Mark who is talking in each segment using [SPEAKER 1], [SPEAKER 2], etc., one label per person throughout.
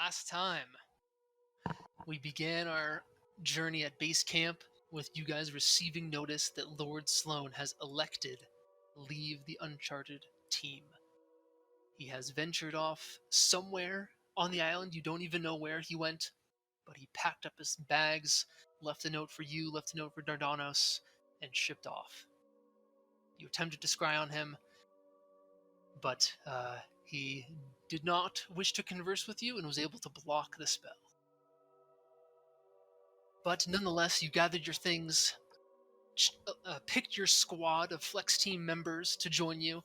[SPEAKER 1] Last time we began our journey at base camp with you guys receiving notice that Lord Sloan has elected leave the Uncharted team. He has ventured off somewhere on the island. You don't even know where he went, but he packed up his bags, left a note for you, left a note for Dardanos, and shipped off. You attempted to scry on him, but he did not wish to converse with you and was able to block the spell. But nonetheless, you gathered your things, picked your squad of Flex Team members to join you,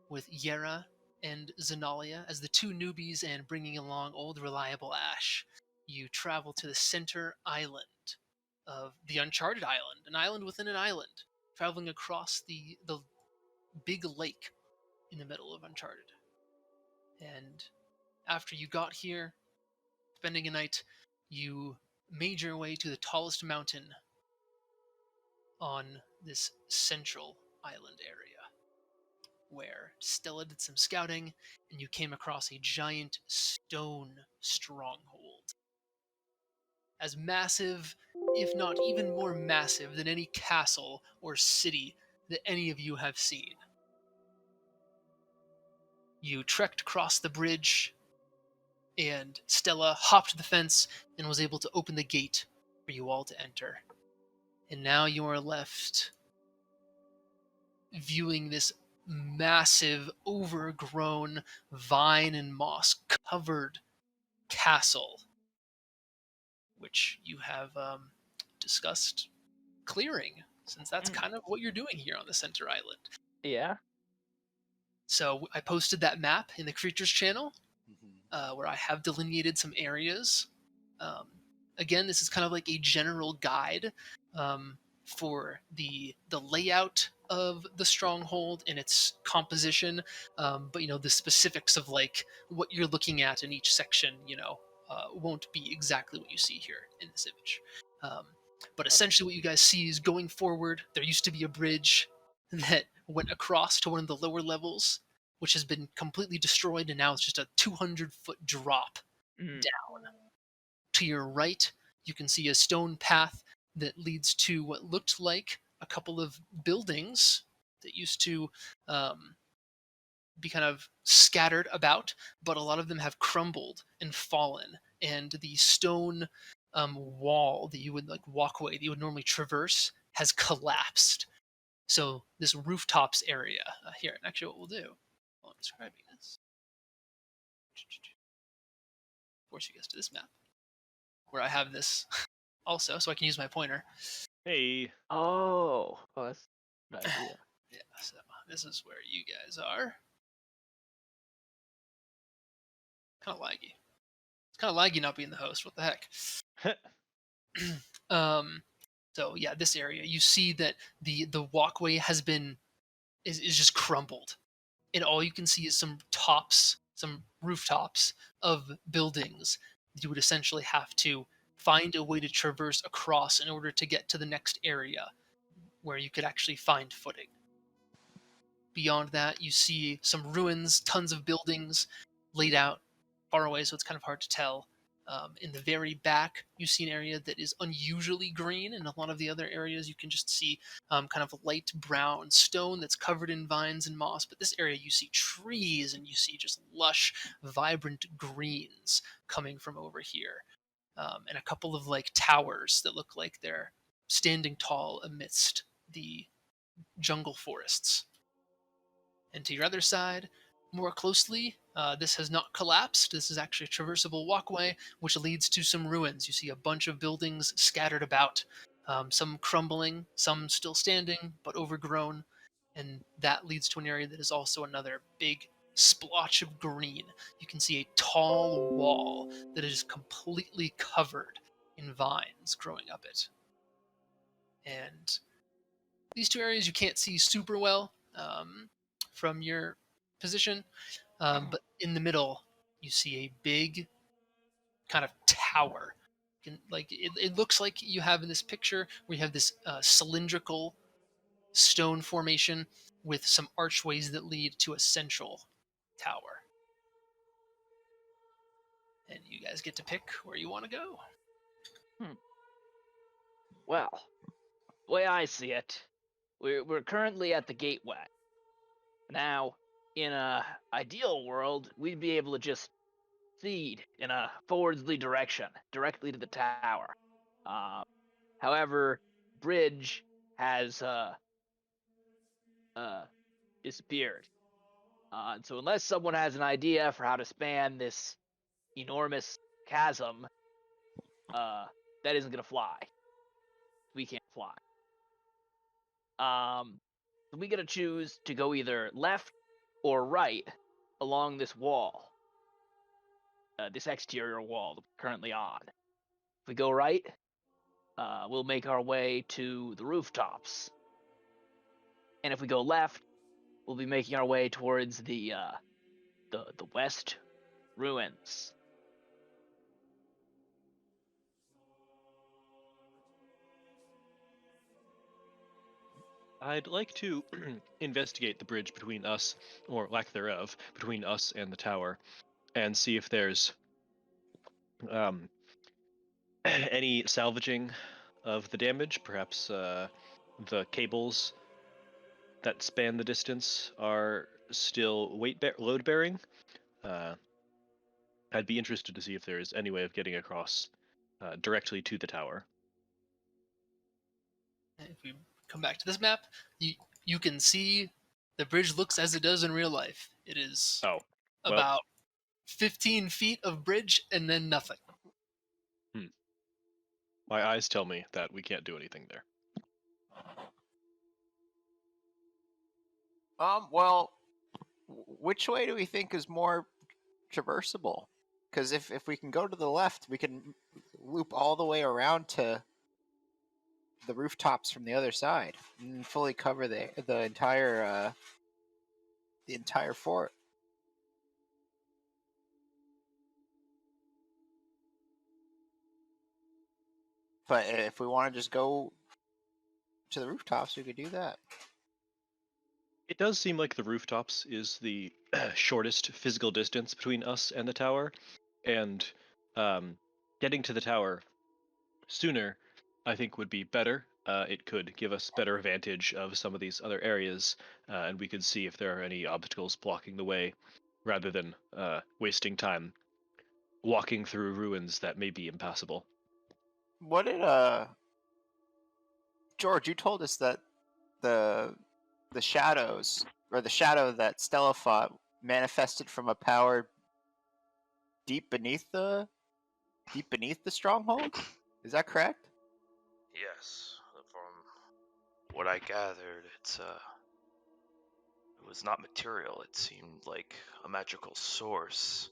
[SPEAKER 1] with Yera and Zenalia as the two newbies and bringing along old reliable Ash. You travel to the center island of the Uncharted Island, an island within an island, traveling across the big lake in the middle of Uncharted. And after you got here, spending a night, you made your way to the tallest mountain on this central island area, where Stella did some scouting and you came across a giant stone stronghold. As massive, if not even more massive, than any castle or city that any of you have seen. You trekked across the bridge, and Stella hopped the fence and was able to open the gate for you all to enter. And now you are left viewing this massive, overgrown, vine and moss covered castle, which you have discussed clearing, since that's kind of what you're doing here on the center island.
[SPEAKER 2] Yeah.
[SPEAKER 1] So I posted that map in the Creatures channel, where I have delineated some areas. Again, this is kind of like a general guide for the layout of the stronghold and its composition, but the specifics of like what you're looking at in each section, won't be exactly what you see here in this image. But essentially, what you guys see is going forward. There used to be a bridge that went across to one of the lower levels, which has been completely destroyed, and now it's just a 200-foot drop down. To your right, you can see a stone path that leads to what looked like a couple of buildings that used to be kind of scattered about, but a lot of them have crumbled and fallen, and the stone wall that you would walkway that you would normally traverse has collapsed. So this rooftops area here, and actually what we'll do while I'm describing this, force you guys to this map, where I have this also, so I can use my pointer.
[SPEAKER 3] Hey.
[SPEAKER 2] Oh, that's an idea.
[SPEAKER 1] Yeah, so this is where you guys are. Kind of laggy. It's kind of laggy not being the host. What the heck? So yeah, this area, you see that the walkway is just crumbled, and all you can see is some rooftops of buildings. You would essentially have to find a way to traverse across in order to get to the next area where you could actually find footing. Beyond that, you see some ruins, tons of buildings laid out far away, so it's kind of hard to tell. In the very back, you see an area that is unusually green, and a lot of the other areas you can just see kind of light brown stone that's covered in vines and moss. But this area, you see trees, and you see just lush, vibrant greens coming from over here. And a couple of towers that look like they're standing tall amidst the jungle forests. And to your other side, more closely, this has not collapsed. This is actually a traversable walkway, which leads to some ruins. You see a bunch of buildings scattered about, some crumbling, some still standing, but overgrown. And that leads to an area that is also another big splotch of green. You can see a tall wall that is completely covered in vines growing up it. And these two areas you can't see super well from your position, but in the middle you see a big kind of tower. It looks like you have in this picture where you have this cylindrical stone formation with some archways that lead to a central tower. and you guys get to pick where you want to go.
[SPEAKER 2] Well, the way I see it, we're currently at the gateway. Now, in a ideal world, we'd be able to just proceed in a forwardly direction, directly to the tower. Uh, However, bridge has uh, disappeared. And so unless someone has an idea for how to span this enormous chasm, that isn't gonna fly. We can't fly. So we gotta choose to go either left or right along this wall, this exterior wall that we're currently on. If we go right, we'll make our way to the rooftops, and if we go left, we'll be making our way towards the west ruins.
[SPEAKER 3] I'd like to investigate the bridge between us, or lack thereof, between us and the tower, and see if there's um, any salvaging of the damage. Perhaps the cables that span the distance are still load bearing. I'd be interested to see if there is any way of getting across directly to the tower.
[SPEAKER 1] If we come back to this map, you can see the bridge looks as it does in real life. It is
[SPEAKER 3] Oh, well,
[SPEAKER 1] about 15 feet of bridge and then nothing.
[SPEAKER 3] my eyes tell me that we can't do anything there.
[SPEAKER 4] Well, which way do we think is more traversable? Because if we can go to the left, we can loop all the way around to the rooftops from the other side and fully cover the entire fort. But if we want to just go to the rooftops, we could do that.
[SPEAKER 3] It does seem like the rooftops is the shortest physical distance between us and the tower, and getting to the tower sooner, I think, would be better. It could give us better advantage of some of these other areas, and we could see if there are any obstacles blocking the way, rather than wasting time walking through ruins that may be impassable.
[SPEAKER 4] What did George? You told us that the shadows, or the shadow that Stella fought, manifested from a power deep beneath the stronghold. Is that correct?
[SPEAKER 5] Yes, from what I gathered, it was not material. It seemed like a magical source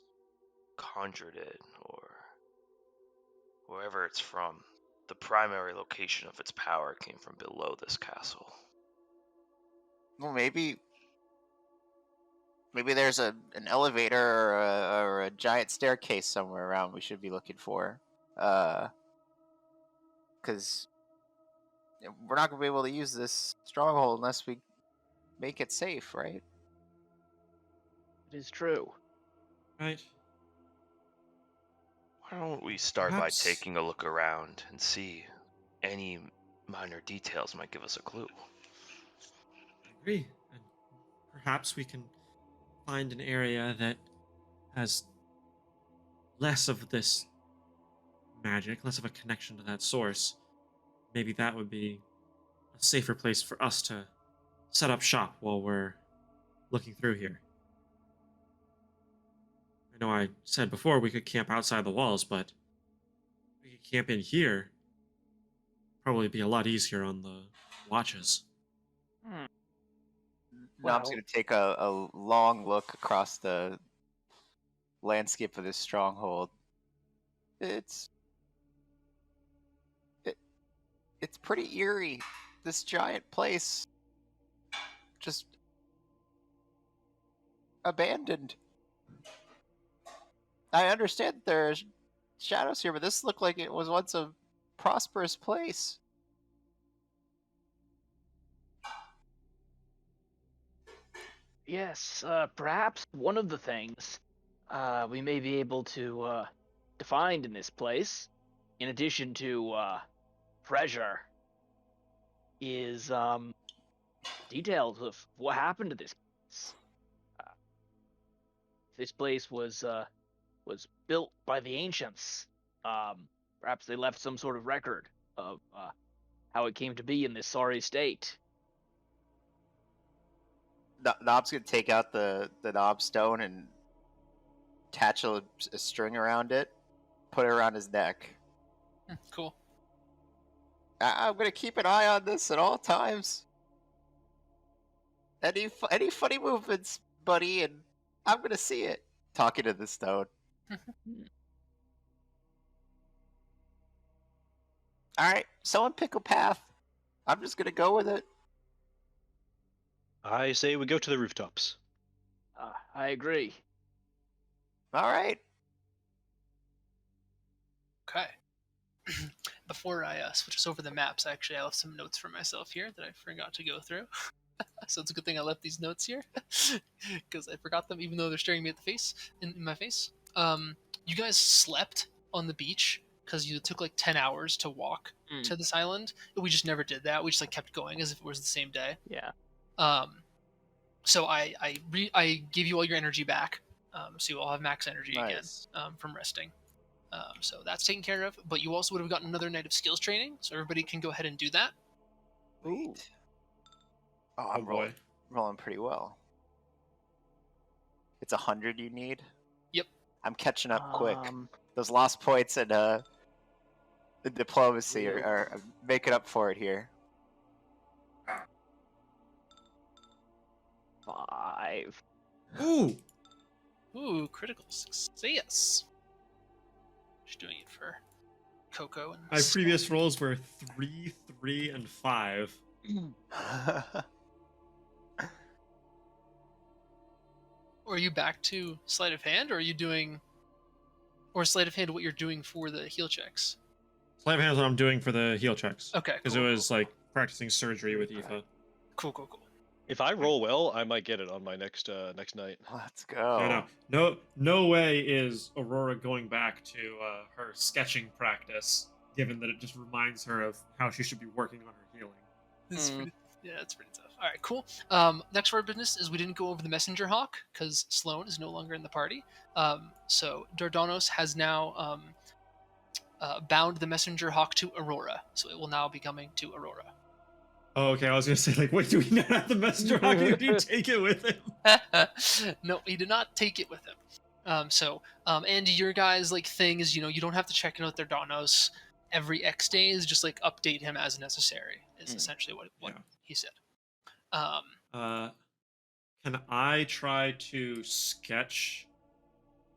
[SPEAKER 5] conjured it, or wherever it's from. The primary location of its power came from below this castle.
[SPEAKER 4] Well, maybe there's an elevator or a giant staircase somewhere around we should be looking for. Because we're not going to be able to use this stronghold unless we make it safe, right?
[SPEAKER 2] It is true.
[SPEAKER 6] Right.
[SPEAKER 5] Why don't we start by
[SPEAKER 6] Perhaps
[SPEAKER 5] taking a look around and see any minor details might give us a clue.
[SPEAKER 6] I agree. And perhaps we can find an area that has less of this magic, less of a connection to that source. Maybe that would be a safer place for us to set up shop while we're looking through here. I know I said before we could camp outside the walls, but we could camp in here. Probably be a lot easier on the watches.
[SPEAKER 4] Now I'm just
[SPEAKER 2] Well-
[SPEAKER 4] going to take a long look across the landscape of this stronghold. It's pretty eerie. This giant place just abandoned. I understand there's shadows here, but this looked like it was once a prosperous place.
[SPEAKER 2] Yes, perhaps one of the things we may be able to to find in this place, in addition to treasure, is details of what happened to this place. This place was built by the ancients. Perhaps they left some sort of record of how it came to be in this sorry state.
[SPEAKER 4] Knob's gonna take out the knob stone and attach a string around it, put it around his neck.
[SPEAKER 1] Cool.
[SPEAKER 4] I'm gonna keep an eye on this at all times. Any funny movements, buddy, and I'm gonna see it. Talking to the stone. All right, someone pick a path. I'm just gonna go with it.
[SPEAKER 3] I say we go to the rooftops.
[SPEAKER 2] I agree.
[SPEAKER 4] All right.
[SPEAKER 1] Okay. Before I switch us over the maps, actually, I left some notes for myself here that I forgot to go through. So it's a good thing I left these notes here, because I forgot them, even though they're staring me at the face, in my face. You guys slept on the beach because you took like 10 hours to walk to this island. We just never did that. We just like kept going as if it was the same day.
[SPEAKER 2] Yeah.
[SPEAKER 1] So I gave you all your energy back. So you all have max energy again from resting. So that's taken care of. But you also would have gotten another night of skills training, so everybody can go ahead and do that.
[SPEAKER 4] Ooh. Oh, I'm rolling pretty well. It's 100 you need?
[SPEAKER 1] Yep.
[SPEAKER 4] I'm catching up quick. Those lost points and the diplomacy are making up for it here.
[SPEAKER 2] 5.
[SPEAKER 6] Ooh!
[SPEAKER 1] Ooh, critical success. Just doing it for Coco and
[SPEAKER 6] My previous rolls were 3, 3, and 5.
[SPEAKER 1] Are you back to sleight of hand, or are you doing, or sleight of hand what you're doing for the heal checks?
[SPEAKER 6] Sleight of hand is what I'm doing for the heal checks.
[SPEAKER 1] Okay.
[SPEAKER 6] Because it was like practicing surgery with Aoife.
[SPEAKER 1] Cool.
[SPEAKER 3] If I roll well, I might get it on my next night.
[SPEAKER 4] Let's go.
[SPEAKER 6] No way is Aurora going back to her sketching practice, given that it just reminds her of how she should be working on her healing.
[SPEAKER 1] It's pretty tough. All right, cool. Next order of business is we didn't go over the messenger hawk because Sloane is no longer in the party. So Dardanos has now bound the messenger hawk to Aurora, so it will now be coming to Aurora.
[SPEAKER 6] Oh, okay. I was gonna say, like, wait, do we not have the messenger hawk? Did you take it with him?
[SPEAKER 1] No, he did not take it with him. And your guys' like thing is, you don't have to check in with Dardanos every X days. Just like update him as necessary. Is essentially what he said.
[SPEAKER 6] Can I try to sketch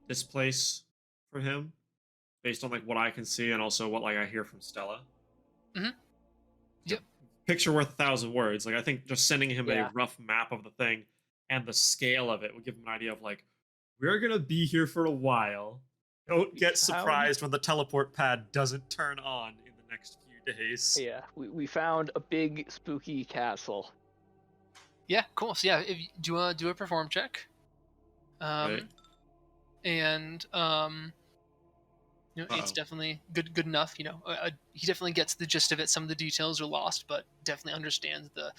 [SPEAKER 6] this place for him based on like what I can see and also what like I hear from Stella?
[SPEAKER 1] Mm-hmm. Yep.
[SPEAKER 6] Picture worth 1,000 words. Like I think just sending him a rough map of the thing and the scale of it would give him an idea of like, we're gonna be here for a while. Don't get surprised when the teleport pad doesn't turn on in the next few days.
[SPEAKER 2] Yeah, we found a big spooky castle.
[SPEAKER 1] Yeah, cool. So yeah, if you do a perform check,
[SPEAKER 6] Right.
[SPEAKER 1] and it's definitely good enough. He definitely gets the gist of it. Some of the details are lost, but definitely understands the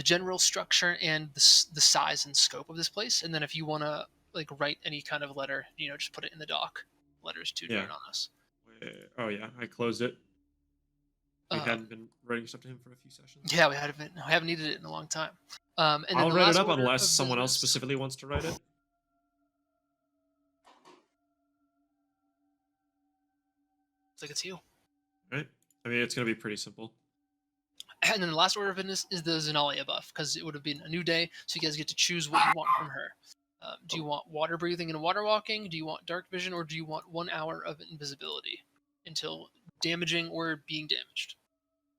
[SPEAKER 1] general structure and the size and scope of this place. And then if you want to like write any kind of letter, just put it in the doc. Letters to Dardanos.
[SPEAKER 6] Oh yeah, I closed it. We hadn't been writing stuff to him for a few sessions.
[SPEAKER 1] Yeah, we haven't needed it in a long time. And then
[SPEAKER 6] I'll
[SPEAKER 1] the
[SPEAKER 6] write
[SPEAKER 1] last
[SPEAKER 6] it up
[SPEAKER 1] order
[SPEAKER 6] unless
[SPEAKER 1] of
[SPEAKER 6] someone else
[SPEAKER 1] business-
[SPEAKER 6] specifically wants to write it.
[SPEAKER 1] It's like it's you.
[SPEAKER 6] Right? I mean, it's going to be pretty simple.
[SPEAKER 1] And then the last order of business is the Zenalia buff, because it would have been a new day, so you guys get to choose what you want from her. Do you want water breathing and water walking? Do you want dark vision, or do you want 1 hour of invisibility until damaging or being damaged?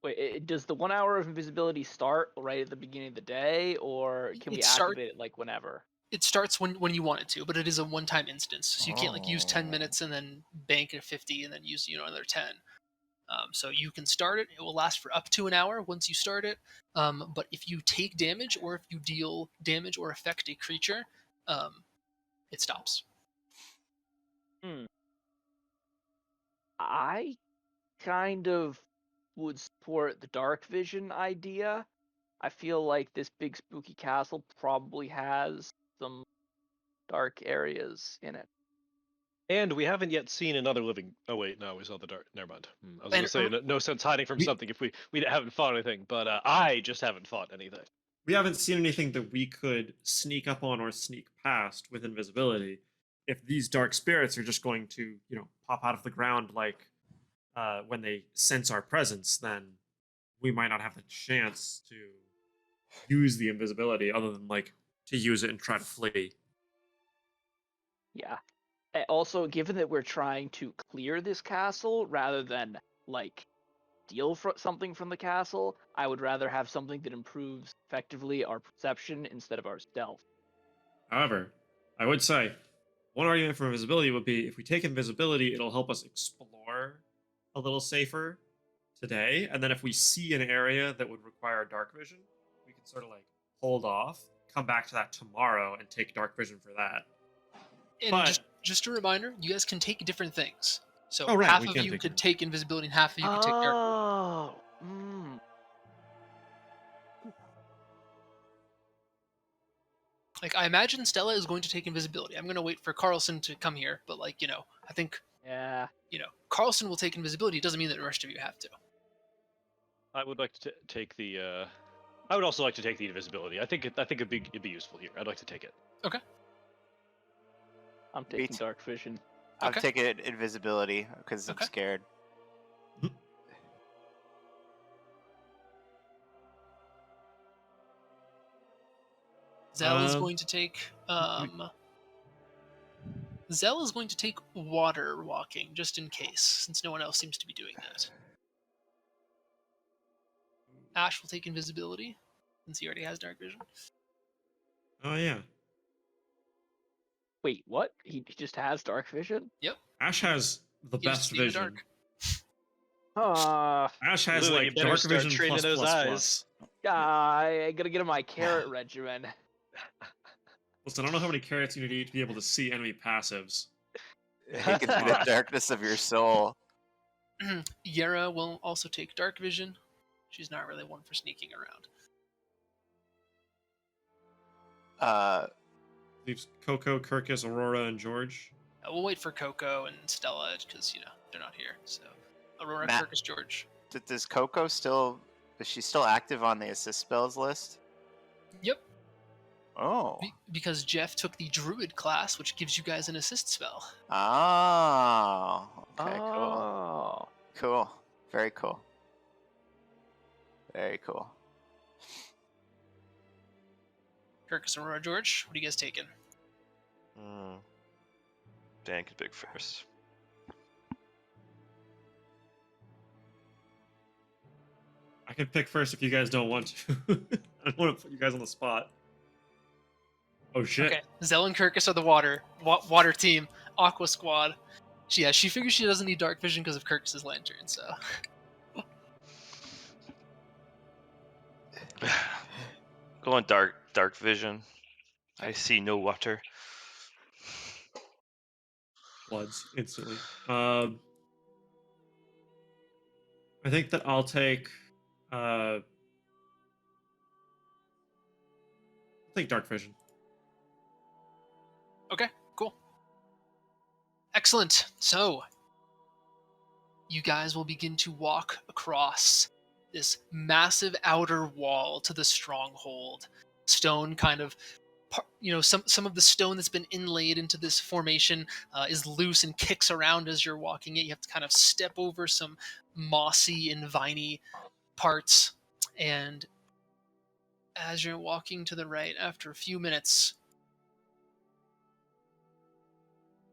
[SPEAKER 2] Wait, does the 1 hour of invisibility start right at the beginning of the day, or can we activate it like whenever?
[SPEAKER 1] It starts when you want it to, but it is a one-time instance, so you can't like use 10 minutes and then bank at 50 and then use another 10. So you can start it. It will last for up to an hour once you start it. But if you take damage or if you deal damage or affect a creature, it stops.
[SPEAKER 2] I kind of would support the dark vision idea. I feel like this big spooky castle probably has some dark areas in it.
[SPEAKER 3] And we haven't yet seen another living. Oh wait, no, we saw the dark. Never mind. I was
[SPEAKER 1] And
[SPEAKER 3] gonna say no sense hiding from
[SPEAKER 6] we-
[SPEAKER 3] something if we haven't fought anything, but I just haven't fought anything.
[SPEAKER 6] We haven't seen anything that we could sneak up on or sneak past with invisibility. If these dark spirits are just going to, pop out of the ground like when they sense our presence, then we might not have the chance to use the invisibility other than like to use it and try to flee.
[SPEAKER 2] Yeah. Also, given that we're trying to clear this castle rather than like steal something from the castle, I would rather have something that improves effectively our perception instead of our stealth.
[SPEAKER 6] However, I would say one argument for invisibility would be if we take invisibility, it'll help us explore a little safer today. And then if we see an area that would require dark vision, we can sort of like hold off, come back to that tomorrow, and take dark vision for that.
[SPEAKER 1] And
[SPEAKER 6] But
[SPEAKER 1] just a reminder, you guys can take different things. So
[SPEAKER 6] Oh, right,
[SPEAKER 1] half
[SPEAKER 6] we
[SPEAKER 1] of
[SPEAKER 6] can
[SPEAKER 1] you
[SPEAKER 6] take
[SPEAKER 1] could
[SPEAKER 6] different
[SPEAKER 1] take invisibility and half of you could take dark vision.
[SPEAKER 2] Oh. Mm.
[SPEAKER 1] Like, I imagine Stella is going to take invisibility. I'm going to wait for Carlson to come here, but I think,
[SPEAKER 2] Yeah.
[SPEAKER 1] Carlson will take invisibility. It doesn't mean that the rest of you have to.
[SPEAKER 3] I would like to take the. I would also like to take the invisibility. I think it'd be useful here. I'd like to take it.
[SPEAKER 1] Okay.
[SPEAKER 2] I'm taking dark vision.
[SPEAKER 4] I'm
[SPEAKER 1] Okay.
[SPEAKER 4] taking invisibility because I'm
[SPEAKER 1] Okay.
[SPEAKER 4] scared.
[SPEAKER 1] Zell is
[SPEAKER 6] Um,
[SPEAKER 1] going to take Zell is going to take water walking, just in case, since no one else seems to be doing that. Ash will take invisibility, since he already has dark vision.
[SPEAKER 6] Oh yeah,
[SPEAKER 2] Wait, what? He just has dark vision?
[SPEAKER 6] Ash has the
[SPEAKER 1] He has
[SPEAKER 6] best
[SPEAKER 1] to be in the
[SPEAKER 6] vision.
[SPEAKER 1] dark.
[SPEAKER 6] Ash has
[SPEAKER 3] Louis, you
[SPEAKER 6] like
[SPEAKER 3] better
[SPEAKER 6] dark
[SPEAKER 3] start
[SPEAKER 6] vision
[SPEAKER 3] training
[SPEAKER 6] plus
[SPEAKER 3] those
[SPEAKER 6] plus
[SPEAKER 3] eyes.
[SPEAKER 6] plus.
[SPEAKER 2] I gotta get on my carrot regimen.
[SPEAKER 6] Listen, I don't know how many carrots you need to eat to be able to see enemy passives.
[SPEAKER 4] It can see the darkness of your soul.
[SPEAKER 1] Yera will also take dark vision. She's not really one for sneaking around.
[SPEAKER 6] Leaves Coco, Kirkus, Aurora, and George.
[SPEAKER 1] We'll wait for Coco and Stella, because, they're not here. So, Aurora,
[SPEAKER 4] Matt-
[SPEAKER 1] Kirkus, George.
[SPEAKER 4] Does Coco is she still active on the assist spells list?
[SPEAKER 1] Yep.
[SPEAKER 4] Oh.
[SPEAKER 1] Because Jeff took the Druid class, which gives you guys an assist spell.
[SPEAKER 4] Oh. Okay, cool.
[SPEAKER 2] Oh.
[SPEAKER 4] Cool. Very cool. Very cool.
[SPEAKER 1] Kirkus, Aurora, George, what are you guys taking?
[SPEAKER 5] Dan can pick first.
[SPEAKER 6] I can pick first if you guys don't want to. I don't want to put you guys on the spot. Oh shit.
[SPEAKER 1] Okay, Zell and Kirkus are the water team. Aqua squad. She figures she doesn't need dark vision because of Kirkus's lantern, so.
[SPEAKER 5] Go on dark vision. I see no water.
[SPEAKER 6] Floods instantly. I think that I'll take dark vision.
[SPEAKER 1] Okay, cool. Excellent. So, you guys will begin to walk across this massive outer wall to the stronghold. Stone kind of, some of the stone that's been inlaid into this formation is loose and kicks around as you're walking it. You have to kind of step over some mossy and viney parts. And as you're walking to the right, after a few minutes,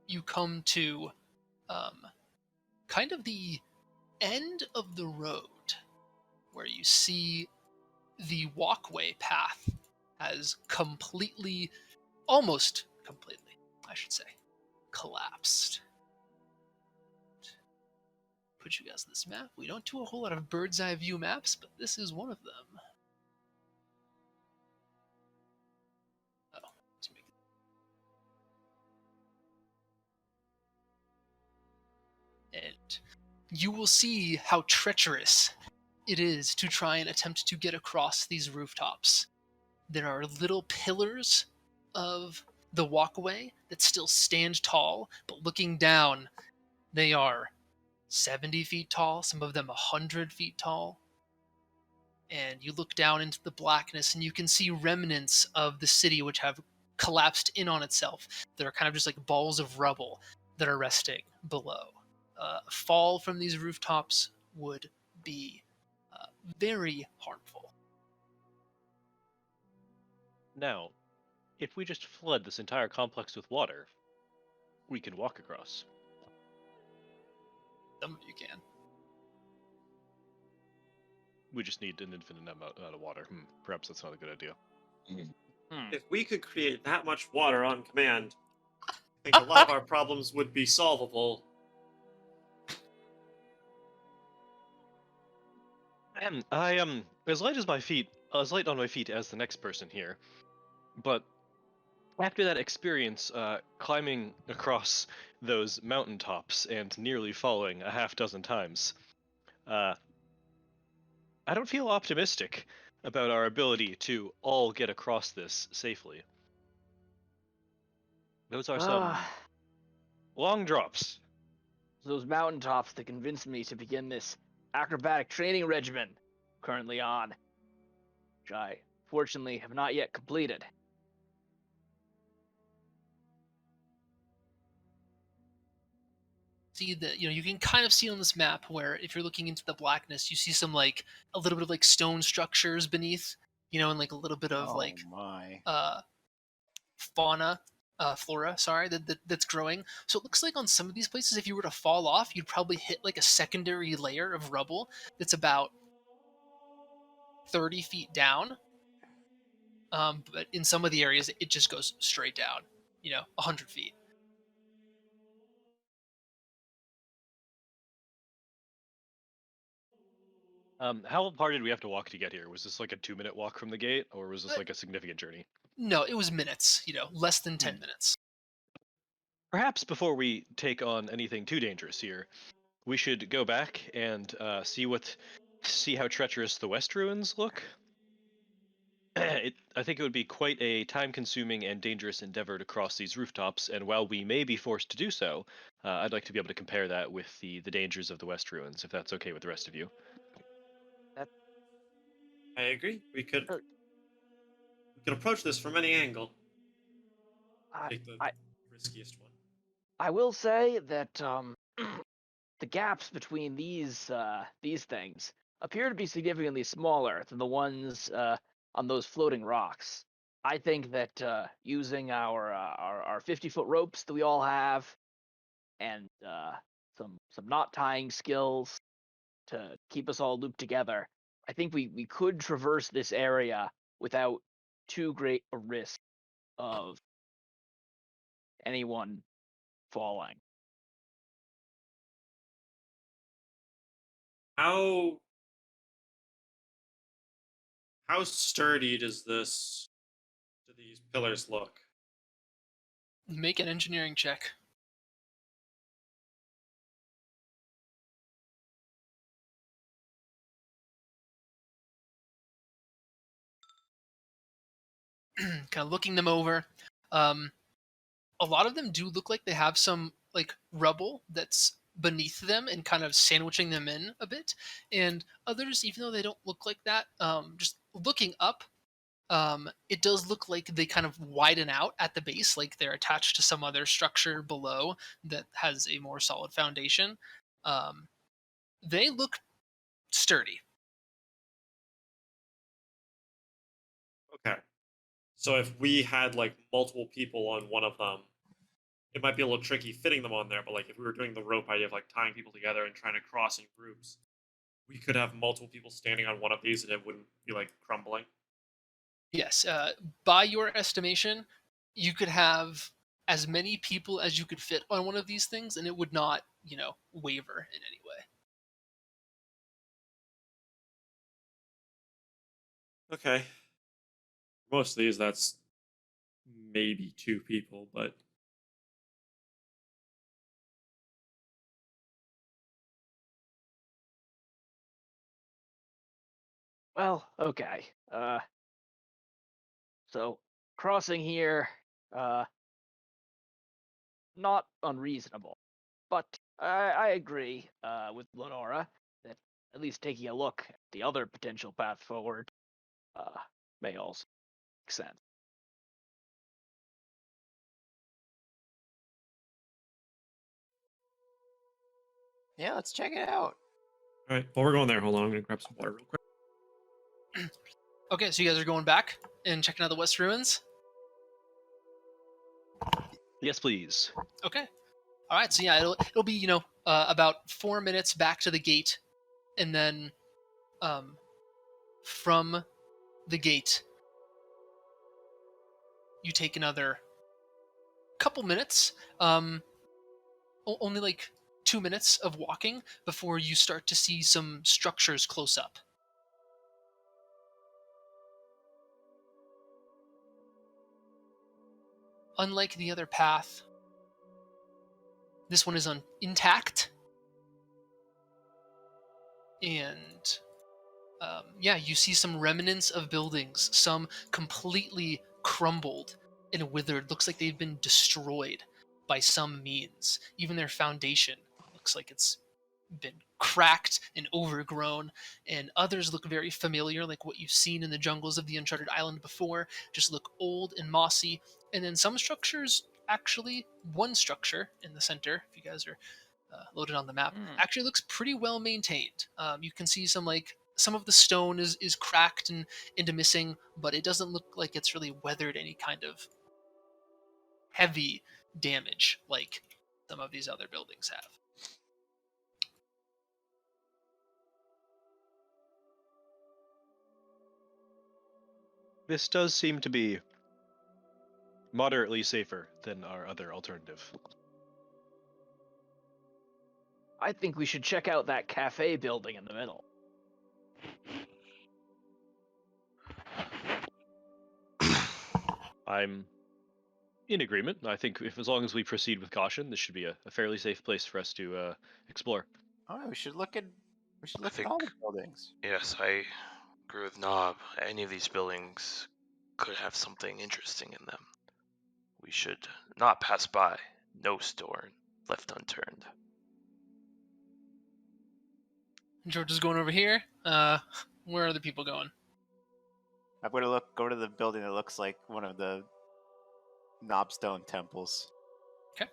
[SPEAKER 1] you come to kind of the end of the road where you see the walkway path has almost completely, I should say, collapsed. Put you guys on this map. We don't do a whole lot of bird's eye view maps, but this is one of them. Oh, let's make it. And you will see how treacherous it is to try and attempt to get across these rooftops. There are little pillars of the walkway that still stand tall, but looking down, they are 70 feet tall, some of them 100 feet tall. And you look down into the blackness and you can see remnants of the city which have collapsed in on itself. That are kind of just like balls of rubble that are resting below. A fall from these rooftops would be very harmful.
[SPEAKER 3] Now, if we just flood this entire complex with water, we can walk across.
[SPEAKER 1] Some of you can.
[SPEAKER 3] We just need an infinite amount of water. Perhaps that's not a good idea.
[SPEAKER 6] If we could create that much water on command, I think a lot of our problems would be solvable.
[SPEAKER 3] I am as light on my feet as the next person here. But after that experience, climbing across those mountaintops and nearly falling a half dozen times, I don't feel optimistic about our ability to all get across this safely. Those are some long drops.
[SPEAKER 2] Those mountaintops that convinced me to begin this acrobatic training regimen currently on, which I fortunately have not yet completed.
[SPEAKER 1] See that you can kind of see on this map where if you're looking into the blackness, you see some like a little bit of like stone structures beneath, and like a little bit of
[SPEAKER 4] Oh
[SPEAKER 1] like
[SPEAKER 4] my.
[SPEAKER 1] fauna, flora, sorry, that's growing. So it looks like on some of these places, if you were to fall off, you'd probably hit like a secondary layer of rubble that's about 30 feet down. But in some of the areas, it just goes straight down, 100 feet.
[SPEAKER 3] How far did we have to walk to get here? Was this like a 2-minute walk from the gate, or was this like a significant journey?
[SPEAKER 1] No, it was minutes, less than 10 minutes.
[SPEAKER 3] Perhaps before we take on anything too dangerous here, we should go back and see how treacherous the West Ruins look. I think it would be quite a time-consuming and dangerous endeavor to cross these rooftops, and while we may be forced to do so, I'd like to be able to compare that with the dangers of the West Ruins, if that's okay with the rest of you.
[SPEAKER 6] I agree. We could
[SPEAKER 2] Sure.
[SPEAKER 6] approach this from any angle.
[SPEAKER 2] I,
[SPEAKER 6] Take the
[SPEAKER 2] I,
[SPEAKER 6] riskiest one.
[SPEAKER 2] I will say that the gaps between these things appear to be significantly smaller than the ones on those floating rocks. I think that using our 50-foot ropes that we all have, and some knot tying skills to keep us all looped together, I think we could traverse this area without too great a risk of anyone falling.
[SPEAKER 6] How sturdy do these pillars look?
[SPEAKER 1] Make an engineering check. Kind of looking them over. A lot of them do look like they have some like rubble that's beneath them and kind of sandwiching them in a bit. And others, even though they don't look like that, just looking up, it does look like they kind of widen out at the base, like they're attached to some other structure below that has a more solid foundation. They look sturdy.
[SPEAKER 6] Okay. So if we had like multiple people on one of them, it might be a little tricky fitting them on there, but like if we were doing the rope idea of like tying people together and trying to cross in groups, we could have multiple people standing on one of these and it wouldn't be like crumbling.
[SPEAKER 1] Yes, by your estimation, you could have as many people as you could fit on one of these things, and it would not, waver in any way.
[SPEAKER 6] Okay. Most of these, that's maybe 2 people, but
[SPEAKER 2] Well, okay. So crossing here, uh, not unreasonable, but I agree with Lenora that at least taking a look at the other potential path forward uh, may also make sense.
[SPEAKER 4] Yeah, let's check it out.
[SPEAKER 6] All right, while we're going there, hold on. I'm gonna grab some water real quick.
[SPEAKER 1] Okay, so you guys are going back and checking out the West Ruins?
[SPEAKER 3] Yes, please.
[SPEAKER 1] Okay. All right, so yeah, it'll be, about 4 minutes back to the gate, and then from the gate, you take another couple minutes, only like 2 minutes of walking before you start to see some structures close up. Unlike the other path, this one is intact, and yeah, you see some remnants of buildings, some completely crumbled and withered. Looks like they've been destroyed by some means. Even their foundation looks like it's been cracked and overgrown, and others look very familiar, like what you've seen in the jungles of the Uncharted Island before, just look old and mossy. And then some structures, actually, one structure in the center, if you guys are loaded on the map, actually looks pretty well maintained. You can see some of the stone is cracked and into missing, but it doesn't look like it's really weathered any kind of heavy damage like some of these other buildings have.
[SPEAKER 3] This does seem to be moderately safer than our other alternative.
[SPEAKER 2] I think we should check out that cafe building in the middle.
[SPEAKER 3] I'm in agreement. I think if as long as we proceed with caution, this should be a fairly safe place for us to explore.
[SPEAKER 4] Oh, we should look at
[SPEAKER 5] think-
[SPEAKER 4] all the buildings.
[SPEAKER 5] Yes, I agree with Knob. Any of these buildings could have something interesting in them. We should not pass by. No stone left unturned.
[SPEAKER 1] George is going over here. Where are the people going?
[SPEAKER 4] I'm gonna go to the building that looks like one of the knobstone temples.
[SPEAKER 1] Okay.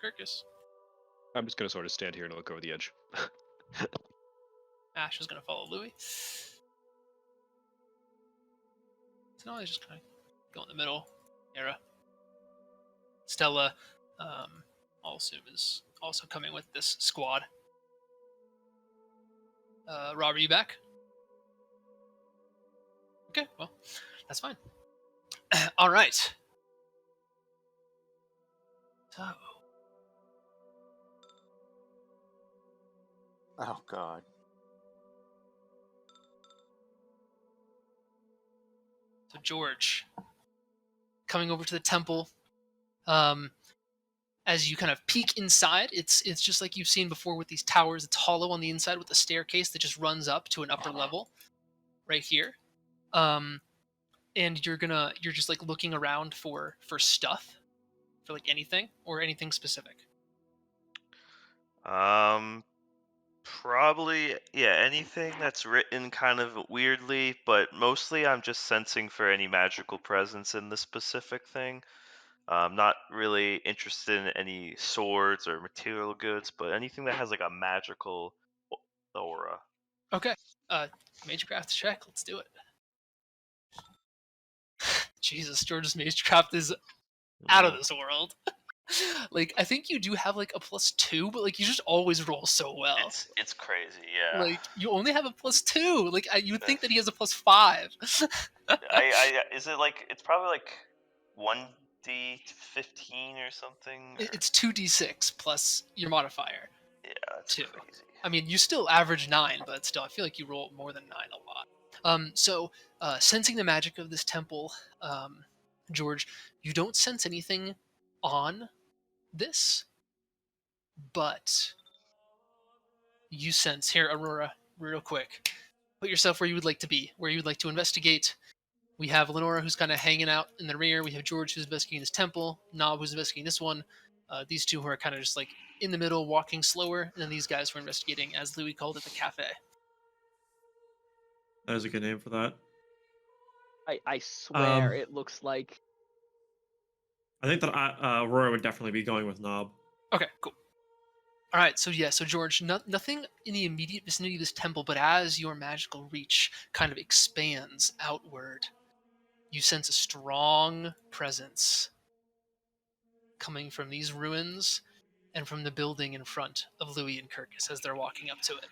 [SPEAKER 1] Kirkus.
[SPEAKER 3] I'm just gonna sort of stand here and look over the edge.
[SPEAKER 1] Ash is going to follow Louis. So now he's just kind of go in the middle. Era. Stella, I'll assume, is also coming with this squad. Rob, are you back? Okay, well, that's fine. All right. So,
[SPEAKER 4] Oh God.
[SPEAKER 1] so George, coming over to the temple. As you kind of peek inside, it's just like you've seen before with these towers. It's hollow on the inside with a staircase that just runs up to an upper level, right here. And you're just like looking around for stuff, for like anything or anything specific.
[SPEAKER 5] Probably, yeah, anything that's written kind of weirdly, but mostly I'm just sensing for any magical presence in the specific thing. I'm not really interested in any swords or material goods, but anything that has like a magical aura.
[SPEAKER 1] Okay. Magecraft check. Let's do it. Jesus, George's Magecraft is out of this world. Like, I think you do have like a +2, but like you just always roll so well.
[SPEAKER 5] It's crazy, yeah.
[SPEAKER 1] Like, you only have a +2. Like, you would think that he has a +5.
[SPEAKER 5] I is it like it's probably like 1d15 or something? Or...
[SPEAKER 1] It's 2d6 plus your modifier.
[SPEAKER 5] Yeah, that's
[SPEAKER 1] 2.
[SPEAKER 5] crazy.
[SPEAKER 1] I mean, you still average 9, but still, I feel like you roll more than 9 a lot. So Sensing the magic of this temple, George, you don't sense anything on this, but you sense here, Aurora, real quick. Put yourself where you would like to be, where you would like to investigate. We have Lenora, who's kind of hanging out in the rear. We have George, who's investigating this temple. Nob, who's investigating this one. These two who are kind of just like in the middle, walking slower. And then these guys who are investigating, as Louis called it, the cafe.
[SPEAKER 6] That is a good name for that.
[SPEAKER 2] I swear
[SPEAKER 6] Um,
[SPEAKER 2] it looks like
[SPEAKER 6] I think that Aurora would definitely be going with Knob.
[SPEAKER 1] Okay, cool. All right, so yeah, so George, nothing in the immediate vicinity of this temple, but as your magical reach kind of expands outward, you sense a strong presence coming from these ruins and from the building in front of Louis and Kirkus as they're walking up to it.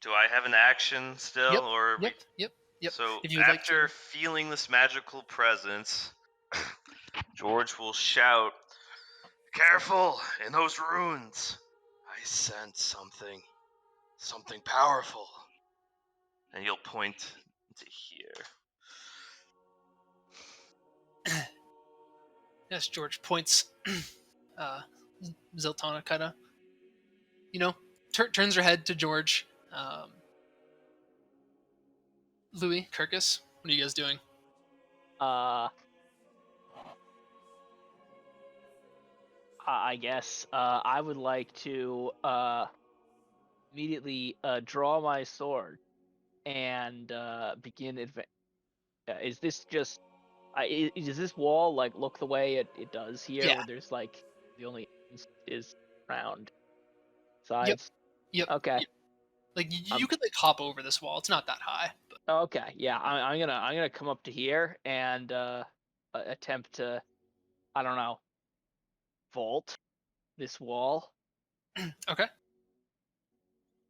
[SPEAKER 5] Do I have an action still,
[SPEAKER 1] Yep,
[SPEAKER 5] or are we...
[SPEAKER 1] Yep.
[SPEAKER 5] So
[SPEAKER 1] If you would like
[SPEAKER 5] after
[SPEAKER 1] to,
[SPEAKER 5] feeling this magical presence, George will shout, "Careful! In those ruins, I sense something powerful." And you'll point to here.
[SPEAKER 1] yes, George points. Zeltana kind of, turns her head to George. Louis, Kirkus, what are you guys doing?
[SPEAKER 2] I guess I would like to immediately draw my sword and begin is this just does this wall like look the way it does here,
[SPEAKER 1] Yeah.
[SPEAKER 2] where there's like the only entrance is round
[SPEAKER 1] Yep.
[SPEAKER 2] sides?
[SPEAKER 1] Yep.
[SPEAKER 2] Okay.
[SPEAKER 1] Yep. Like you could like hop over this wall. It's not that high. But...
[SPEAKER 2] Okay. Yeah. I'm gonna come up to here and attempt to, I don't know, vault this wall.
[SPEAKER 1] Okay.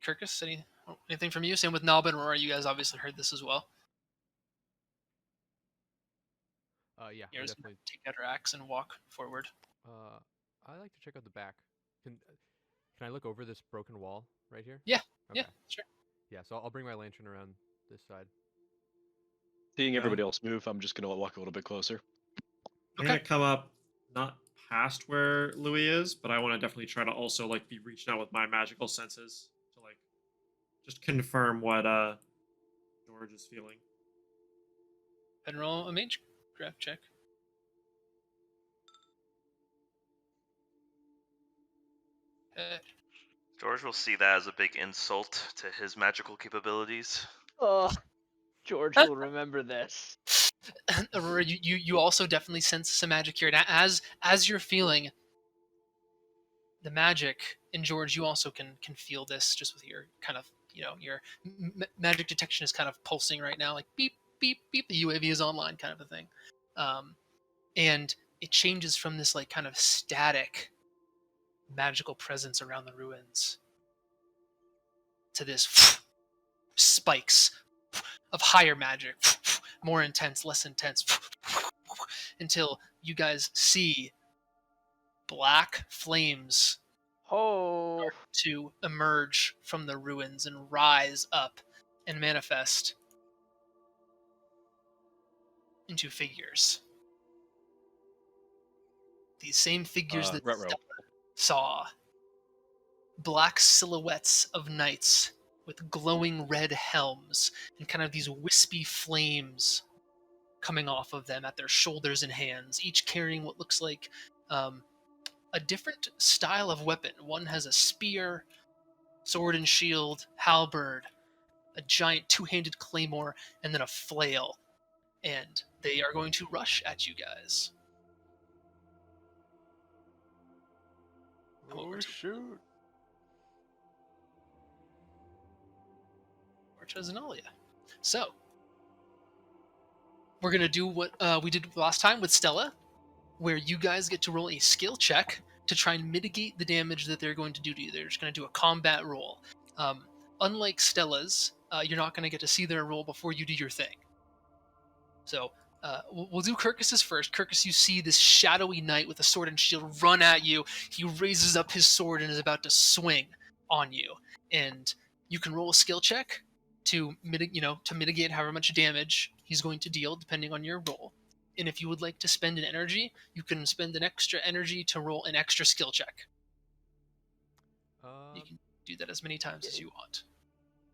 [SPEAKER 1] Kirkus, anything from you? Same with Nob and Aurora. You guys obviously heard this as well.
[SPEAKER 7] Yeah, I
[SPEAKER 1] Yours
[SPEAKER 7] definitely.
[SPEAKER 1] take out her axe and walk forward.
[SPEAKER 7] I like to check out the back. Can I look over this broken wall right here?
[SPEAKER 1] Yeah.
[SPEAKER 7] Okay.
[SPEAKER 1] Yeah. Sure.
[SPEAKER 7] Yeah, so I'll bring my lantern around this side.
[SPEAKER 3] Seeing
[SPEAKER 6] Yeah.
[SPEAKER 3] everybody else move, I'm just gonna walk a little bit closer.
[SPEAKER 6] I'm gonna come up not past where Louis is, but I want to definitely try to also like be reaching out with my magical senses to like just confirm what George is feeling.
[SPEAKER 1] And roll a mage grab check.
[SPEAKER 5] George will see that as a big insult to his magical capabilities.
[SPEAKER 2] Oh, George will remember this.
[SPEAKER 1] Aurora, you also definitely sense some magic here. And as you're feeling the magic in George, you also can feel this just with your kind of, your magic detection is kind of pulsing right now, like beep, beep, beep, the UAV is online kind of a thing. And it changes from this like kind of static magical presence around the ruins to this spikes of higher magic, more intense, less intense, until you guys see black flames
[SPEAKER 2] Oh,
[SPEAKER 1] to emerge from the ruins and rise up and manifest into figures. These same figures that
[SPEAKER 3] Ruh-roh.
[SPEAKER 1] Stella saw. Black silhouettes of knights with glowing red helms and kind of these wispy flames coming off of them at their shoulders and hands, each carrying what looks like a different style of weapon. One has a spear, sword and shield, halberd, a giant two-handed claymore, and then a flail. And they are going to rush at you guys.
[SPEAKER 4] Oh shoot!
[SPEAKER 1] Zenalia. So, we're going to do what we did last time with Stella, where you guys get to roll a skill check to try and mitigate the damage that they're going to do to you. They're just going to do a combat roll. Unlike Stella's, you're not going to get to see their roll before you do your thing. So, we'll do Kirkus's first. Kirkus, you see this shadowy knight with a sword and shield run at you. He raises up his sword and is about to swing on you. And you can roll a skill check to mitigate however much damage he's going to deal depending on your roll. And if you would like to spend an energy, you can spend an extra energy to roll an extra skill check. You can do that as many times as you want.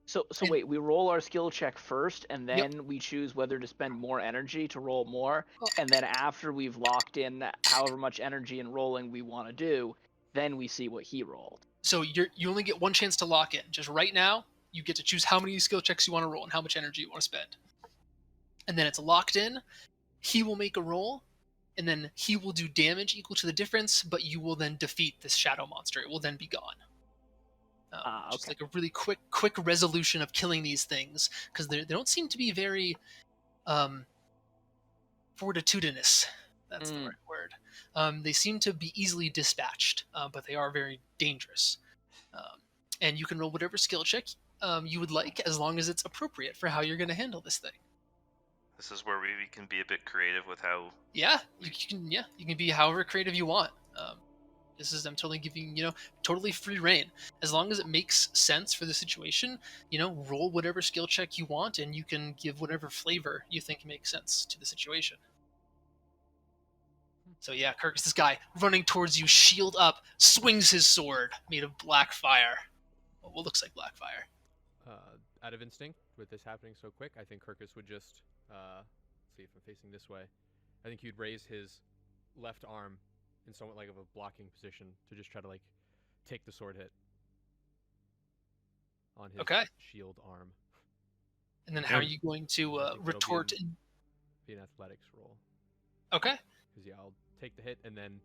[SPEAKER 2] So
[SPEAKER 1] And-
[SPEAKER 2] wait, we roll our skill check first, and
[SPEAKER 1] Yep.
[SPEAKER 2] then we choose whether to spend more energy to roll more,
[SPEAKER 1] Oh.
[SPEAKER 2] and then after we've locked in however much energy and rolling we want to do, then we see what he rolled.
[SPEAKER 1] So you only get one chance to lock in. Just right now, you get to choose how many skill checks you want to roll and how much energy you want to spend. And then it's locked in. He will make a roll, and then he will do damage equal to the difference, but you will then defeat this shadow monster. It will then be gone. Just
[SPEAKER 2] Okay.
[SPEAKER 1] like a really quick resolution of killing these things, because they don't seem to be very fortitudinous. That's the right word. They seem to be easily dispatched, but they are very dangerous. And you can roll whatever skill check you would like, as long as it's appropriate for how you're going to handle this thing.
[SPEAKER 5] This is where we can be a bit creative with how.
[SPEAKER 1] Yeah, you can be however creative you want. I'm totally giving totally free reign, as long as it makes sense for the situation. Roll whatever skill check you want, and you can give whatever flavor you think makes sense to the situation. So yeah, Kirk is this guy running towards you, shield up, swings his sword made of black fire. What looks like black fire.
[SPEAKER 7] Out of instinct, with this happening so quick, I think Kirkus would just see if I'm facing this way. I think he'd raise his left arm in somewhat like of a blocking position to just try to take the sword hit on his shield arm.
[SPEAKER 1] And then how are you going to
[SPEAKER 7] I think
[SPEAKER 1] retort?
[SPEAKER 7] Be an athletics roll.
[SPEAKER 1] Okay.
[SPEAKER 7] Because I'll take the hit, and then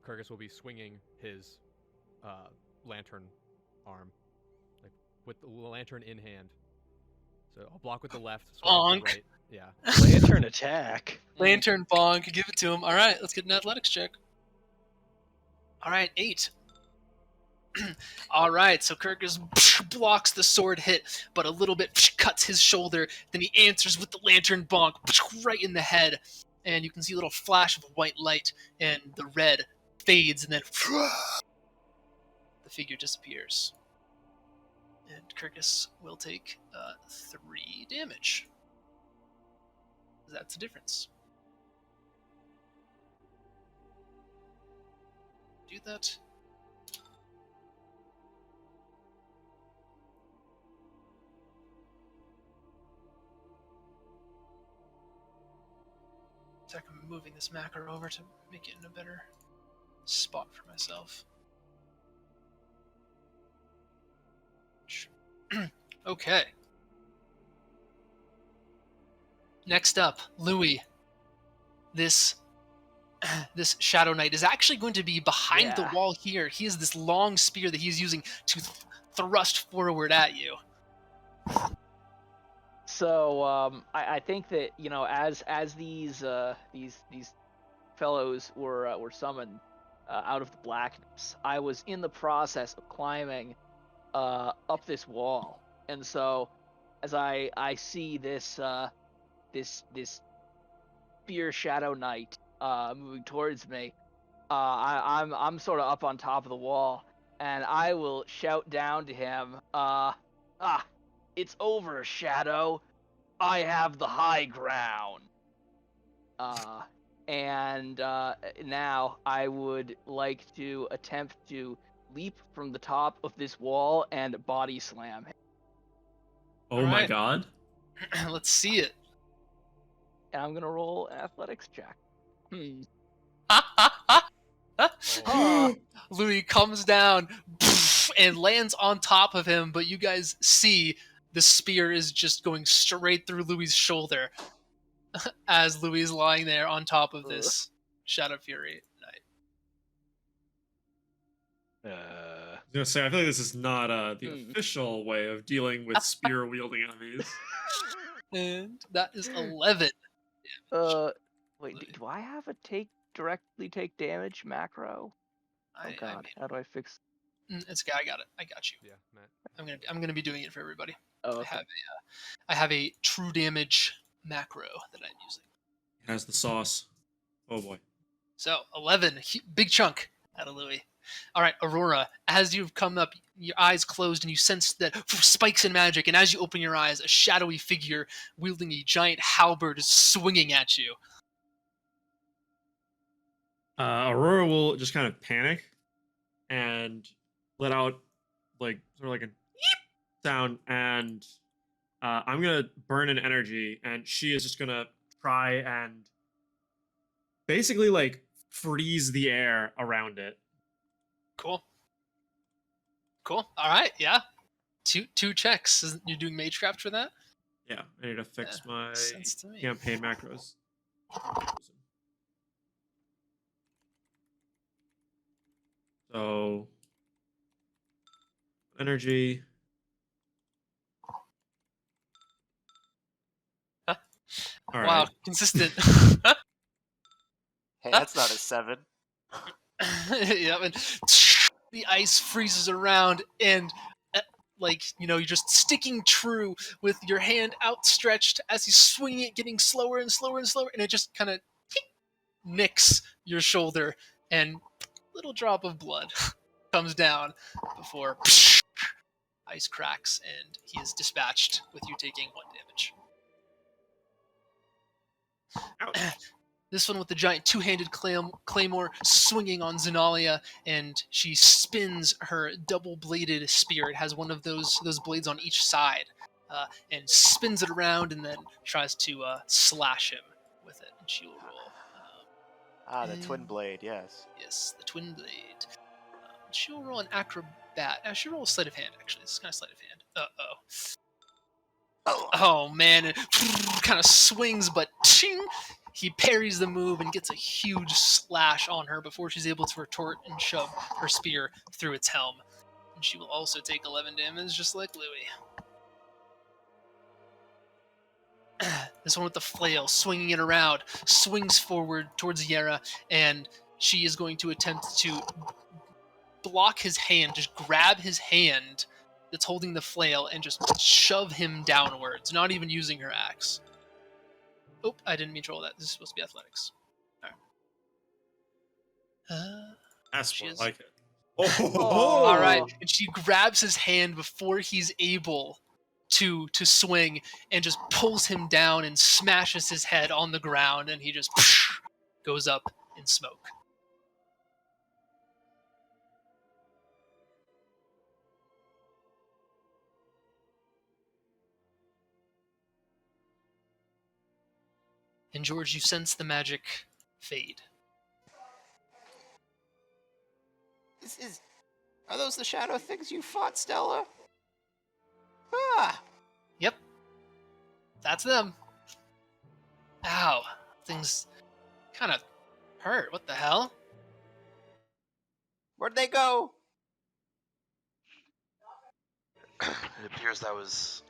[SPEAKER 7] Kirkus will be swinging his lantern arm, with the lantern in hand. So I'll block with the left, swing with the right. Yeah.
[SPEAKER 3] Lantern attack.
[SPEAKER 1] Lantern bonk. Give it to him. All right, let's get an athletics check. All right, 8. All right, so Kirkus blocks the sword hit, but a little bit cuts his shoulder. Then he answers with the lantern bonk right in the head, and you can see a little flash of white light, and the red fades, and then the figure disappears. And Kirkus will take 3 damage. That's the difference. Do that. So I'm moving this macro over to make it in a better spot for myself. Okay. Next up, Louis. This Shadow Knight is actually going to be behind the wall here. He has this long spear that he's using to thrust forward at you.
[SPEAKER 2] So I think that as these fellows were summoned out of the blackness, I was in the process of climbing up this wall, and so as I see this spear Shadow Knight moving towards me, I'm sort of up on top of the wall, and I will shout down to him, it's over, Shadow. I have the high ground. And now I would like to attempt to leap from the top of this wall and body slam him.
[SPEAKER 6] Oh my god.
[SPEAKER 1] Let's see it.
[SPEAKER 2] And I'm gonna roll an athletics check.
[SPEAKER 1] Louis comes down and lands on top of him, but you guys see the spear is just going straight through Louis's shoulder as Louis is lying there on top of this Shadow Fury Knight.
[SPEAKER 6] I was gonna say, I feel like this is not the official way of dealing with spear wielding enemies.
[SPEAKER 1] And that is 11.
[SPEAKER 2] Wait, do I have a directly take damage macro? Oh god, how do I fix?
[SPEAKER 1] It's okay. I got it. I got you.
[SPEAKER 7] Yeah, Matt.
[SPEAKER 1] I'm gonna be doing it for everybody.
[SPEAKER 2] Oh, okay.
[SPEAKER 1] I have a true damage macro that I'm using.
[SPEAKER 6] It has the sauce. Oh boy.
[SPEAKER 1] So 11, big chunk out of Louis. All right, Aurora, as you've come up, your eyes closed, and you sense that spikes in magic, and as you open your eyes, a shadowy figure wielding a giant halberd is swinging at you.
[SPEAKER 6] Aurora will just kind of panic and let out like sort of like a sound, and I'm gonna burn an energy, and she is just gonna try and basically like freeze the air around it.
[SPEAKER 1] Cool. Cool. All right, yeah. Two checks. You're doing Magecraft for that?
[SPEAKER 6] Yeah, I need to fix my
[SPEAKER 1] makes sense to me.
[SPEAKER 6] campaign macros. So, energy.
[SPEAKER 1] Huh?
[SPEAKER 6] All
[SPEAKER 1] Wow,
[SPEAKER 6] right.
[SPEAKER 1] consistent.
[SPEAKER 4] Hey, that's not a 7.
[SPEAKER 1] Yeah, and the ice freezes around, and like you're just sticking true with your hand outstretched as he's swinging it, getting slower and slower and slower, and it just kind of nicks your shoulder, and little drop of blood comes down before ice cracks, and he is dispatched with you taking 1 damage.
[SPEAKER 6] Ouch.
[SPEAKER 1] This one with the giant two-handed claymore swinging on Zenalia, and she spins her double-bladed spear. It has one of those blades on each side, and spins it around, and then tries to slash him with it. And she will roll.
[SPEAKER 4] The twin blade, yes.
[SPEAKER 1] Yes, the twin blade. She will roll an acrobat. She'll roll a sleight of hand. Actually, this is kind of sleight of hand. Oh man! It kind of swings, but ching! He parries the move and gets a huge slash on her before she's able to retort and shove her spear through its helm. And she will also take 11 damage, just like Louis. This one with the flail, swinging it around, swings forward towards Yera, and she is going to attempt to block his hand, just grab his hand that's holding the flail and just shove him downwards, not even using her axe. Oh, I didn't mean to roll that. This is supposed to be athletics. All right.
[SPEAKER 6] That's more
[SPEAKER 1] is...
[SPEAKER 6] like it.
[SPEAKER 2] Oh.
[SPEAKER 1] All right, and she grabs his hand before he's able to swing, and just pulls him down and smashes his head on the ground, and he just goes up in smoke. And George, you sense the magic fade.
[SPEAKER 4] Are those the shadow things you fought, Stella? Ah!
[SPEAKER 1] Yep. That's them. Ow. Things kind of hurt. What the hell?
[SPEAKER 4] Where'd they go?
[SPEAKER 8] It appears that was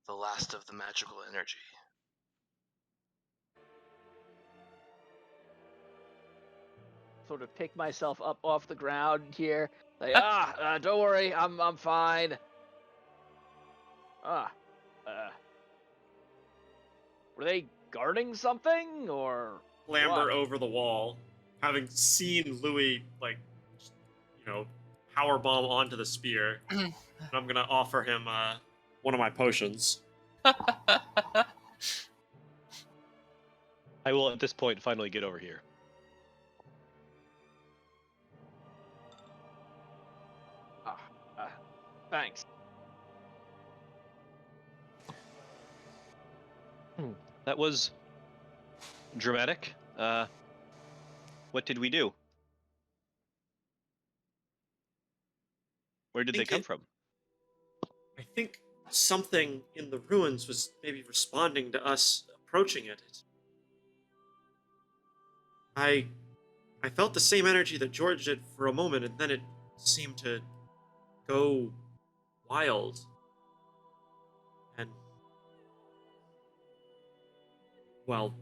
[SPEAKER 8] the last of the magical energy.
[SPEAKER 2] Sort of pick myself up off the ground here. Like, don't worry, I'm fine. Were they guarding something, or
[SPEAKER 6] Clamber
[SPEAKER 2] what?
[SPEAKER 6] over the wall, having seen Louis, like, powerbomb onto the spear. And I'm gonna offer him one of my potions.
[SPEAKER 3] I will, at this point, finally get over here.
[SPEAKER 2] Thanks.
[SPEAKER 3] That was dramatic. What did we do? Where did they come from?
[SPEAKER 6] I think something in the ruins was maybe responding to us approaching it. I felt the same energy that George did for a moment, and then it seemed to go wild. And, well,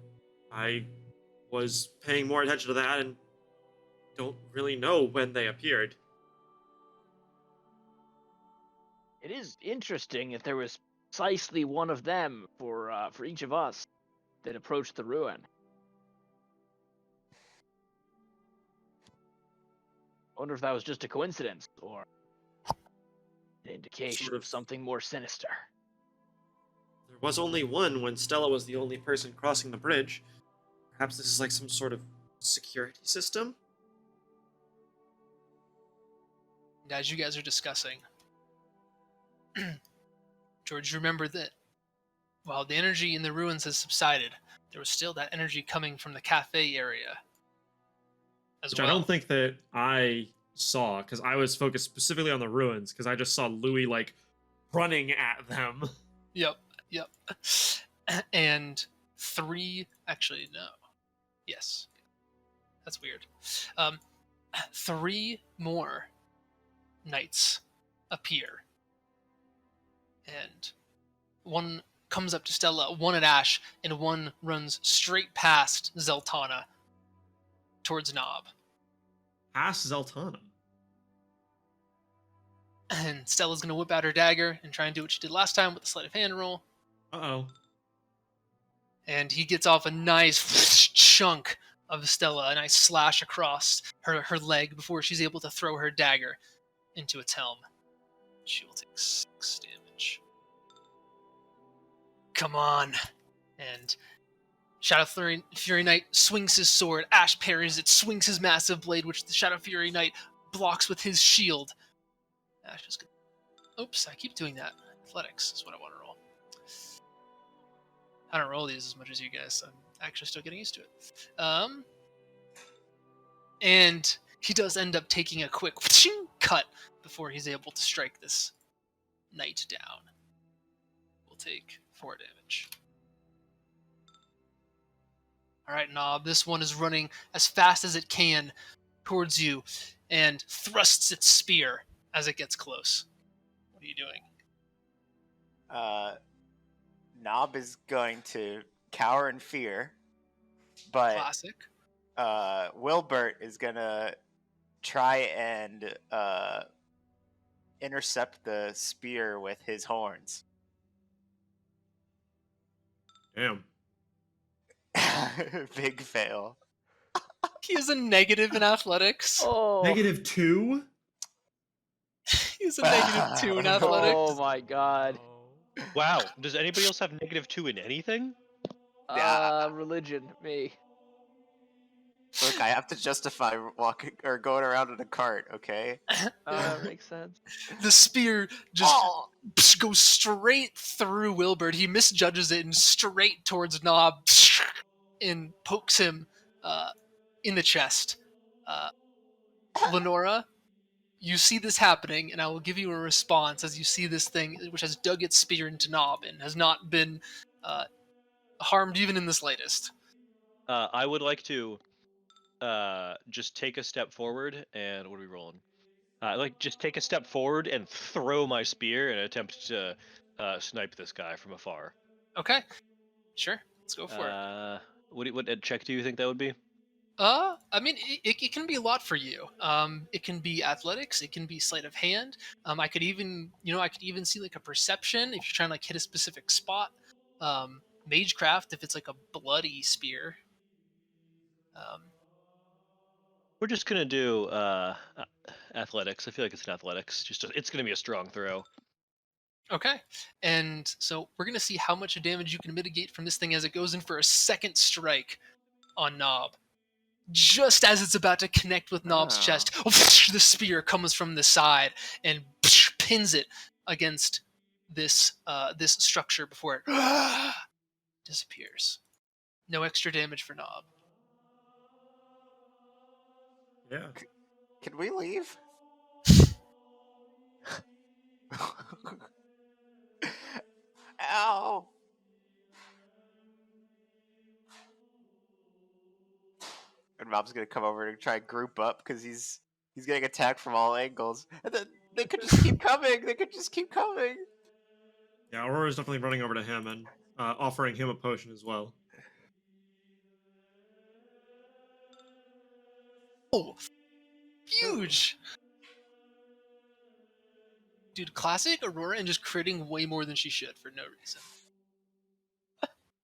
[SPEAKER 6] I was paying more attention to that and don't really know when they appeared.
[SPEAKER 2] It is interesting if there was precisely one of them for each of us that approached the ruin. I wonder if that was just a coincidence or an indication
[SPEAKER 6] Sort of.
[SPEAKER 2] of something more sinister.
[SPEAKER 6] There was only one when Stella was the only person crossing the bridge. Perhaps this is like some sort of security system?
[SPEAKER 1] And as you guys are discussing, George, remember that while the energy in the ruins has subsided, there was still that energy coming from the cafe area as
[SPEAKER 6] Which
[SPEAKER 1] well.
[SPEAKER 6] I don't think that I saw, because I was focused specifically on the ruins, because I just saw Louis, like, running at them.
[SPEAKER 1] Yep. And actually, no. Yes. That's weird. 3 more knights appear. And one comes up to Stella, one at Ash, and one runs straight past Zeltana towards Nob.
[SPEAKER 6] Past Zeltana.
[SPEAKER 1] And Stella's going to whip out her dagger and try and do what she did last time with the sleight of hand roll.
[SPEAKER 6] Uh-oh.
[SPEAKER 1] And he gets off a nice chunk of Stella, a nice slash across her leg before she's able to throw her dagger into its helm. She will take 6 damage. Come on. And Shadow Fury Knight swings his sword. Ash parries it, swings his massive blade, which the Shadow Fury Knight blocks with his shield. Ash is good. Oops, I keep doing that. Athletics is what I want to roll. I don't roll these as much as you guys, so I'm actually still getting used to it. And he does end up taking a quick cut before he's able to strike this knight down. We'll take 4 damage. Alright, Nob, this one is running as fast as it can towards you and thrusts its spear as it gets close. What are you doing?
[SPEAKER 4] Nob is going to cower in fear, but
[SPEAKER 1] Classic.
[SPEAKER 4] Wilbert is gonna try and intercept the spear with his horns.
[SPEAKER 6] Damn.
[SPEAKER 4] Big fail.
[SPEAKER 1] He is a negative in athletics.
[SPEAKER 2] Oh,
[SPEAKER 6] -2?
[SPEAKER 1] He's a -2 in athletics.
[SPEAKER 2] oh my god.
[SPEAKER 3] Wow. Does anybody else have -2 in anything?
[SPEAKER 2] Religion, me.
[SPEAKER 4] Look, I have to justify walking or going around in a cart, okay?
[SPEAKER 2] Makes sense.
[SPEAKER 1] The spear just goes straight through Wilbert. He misjudges it and straight towards Nob and pokes him in the chest. Lenora, you see this happening, and I will give you a response as you see this thing, which has dug its spear into Nob and has not been harmed even in the slightest.
[SPEAKER 3] I would like to just take a step forward, and what are we rolling? Just take a step forward and throw my spear and attempt to snipe this guy from afar.
[SPEAKER 1] Okay, sure, let's go for it.
[SPEAKER 3] What check do you think that would be?
[SPEAKER 1] I mean, it can be a lot for you. It can be athletics. It can be sleight of hand. I could even see like a perception if you're trying to like hit a specific spot. Magecraft if it's like a bloody spear.
[SPEAKER 3] We're just gonna do athletics. I feel like it's an athletics. It's gonna be a strong throw.
[SPEAKER 1] Okay, and so we're gonna see how much damage you can mitigate from this thing as it goes in for a second strike on Nob. Just as it's about to connect with Nob's chest, the spear comes from the side and pins it against this structure before it disappears. No extra damage for Nob.
[SPEAKER 6] Yeah.
[SPEAKER 4] Can we leave? Ow! And Rob's gonna come over and try and group up because he's getting attacked from all angles. And then they could just keep coming. They could just keep coming.
[SPEAKER 6] Yeah, Aurora's definitely running over to him and offering him a potion as well.
[SPEAKER 1] Oh, huge! Dude, classic Aurora and just critting way more than she should for no reason.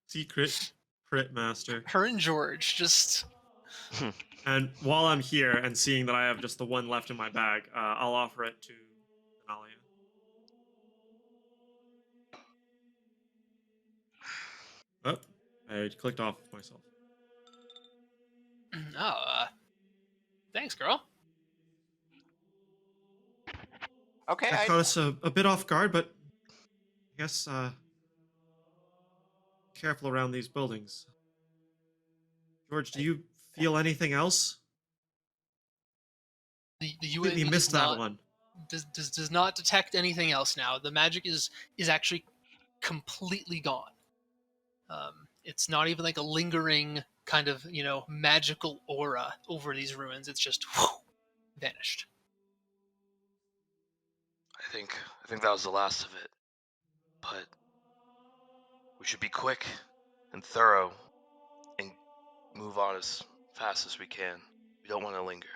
[SPEAKER 6] Secret crit master.
[SPEAKER 1] Her and George just
[SPEAKER 6] And while I'm here and seeing that I have just the one left in my bag, I'll offer it to Denalia. Oh, I clicked off myself.
[SPEAKER 1] Oh, thanks, girl.
[SPEAKER 4] Okay,
[SPEAKER 6] That caught us a bit off guard, but I guess careful around these buildings. George, do you feel anything else?
[SPEAKER 1] The
[SPEAKER 6] Completely
[SPEAKER 1] UAV
[SPEAKER 6] missed that one.
[SPEAKER 1] does not detect anything else now. The magic is actually completely gone. It's not even like a lingering kind of magical aura over these ruins. It's just vanished.
[SPEAKER 8] I think that was the last of it. But we should be quick and thorough and move on as fast as we can. We don't want to linger.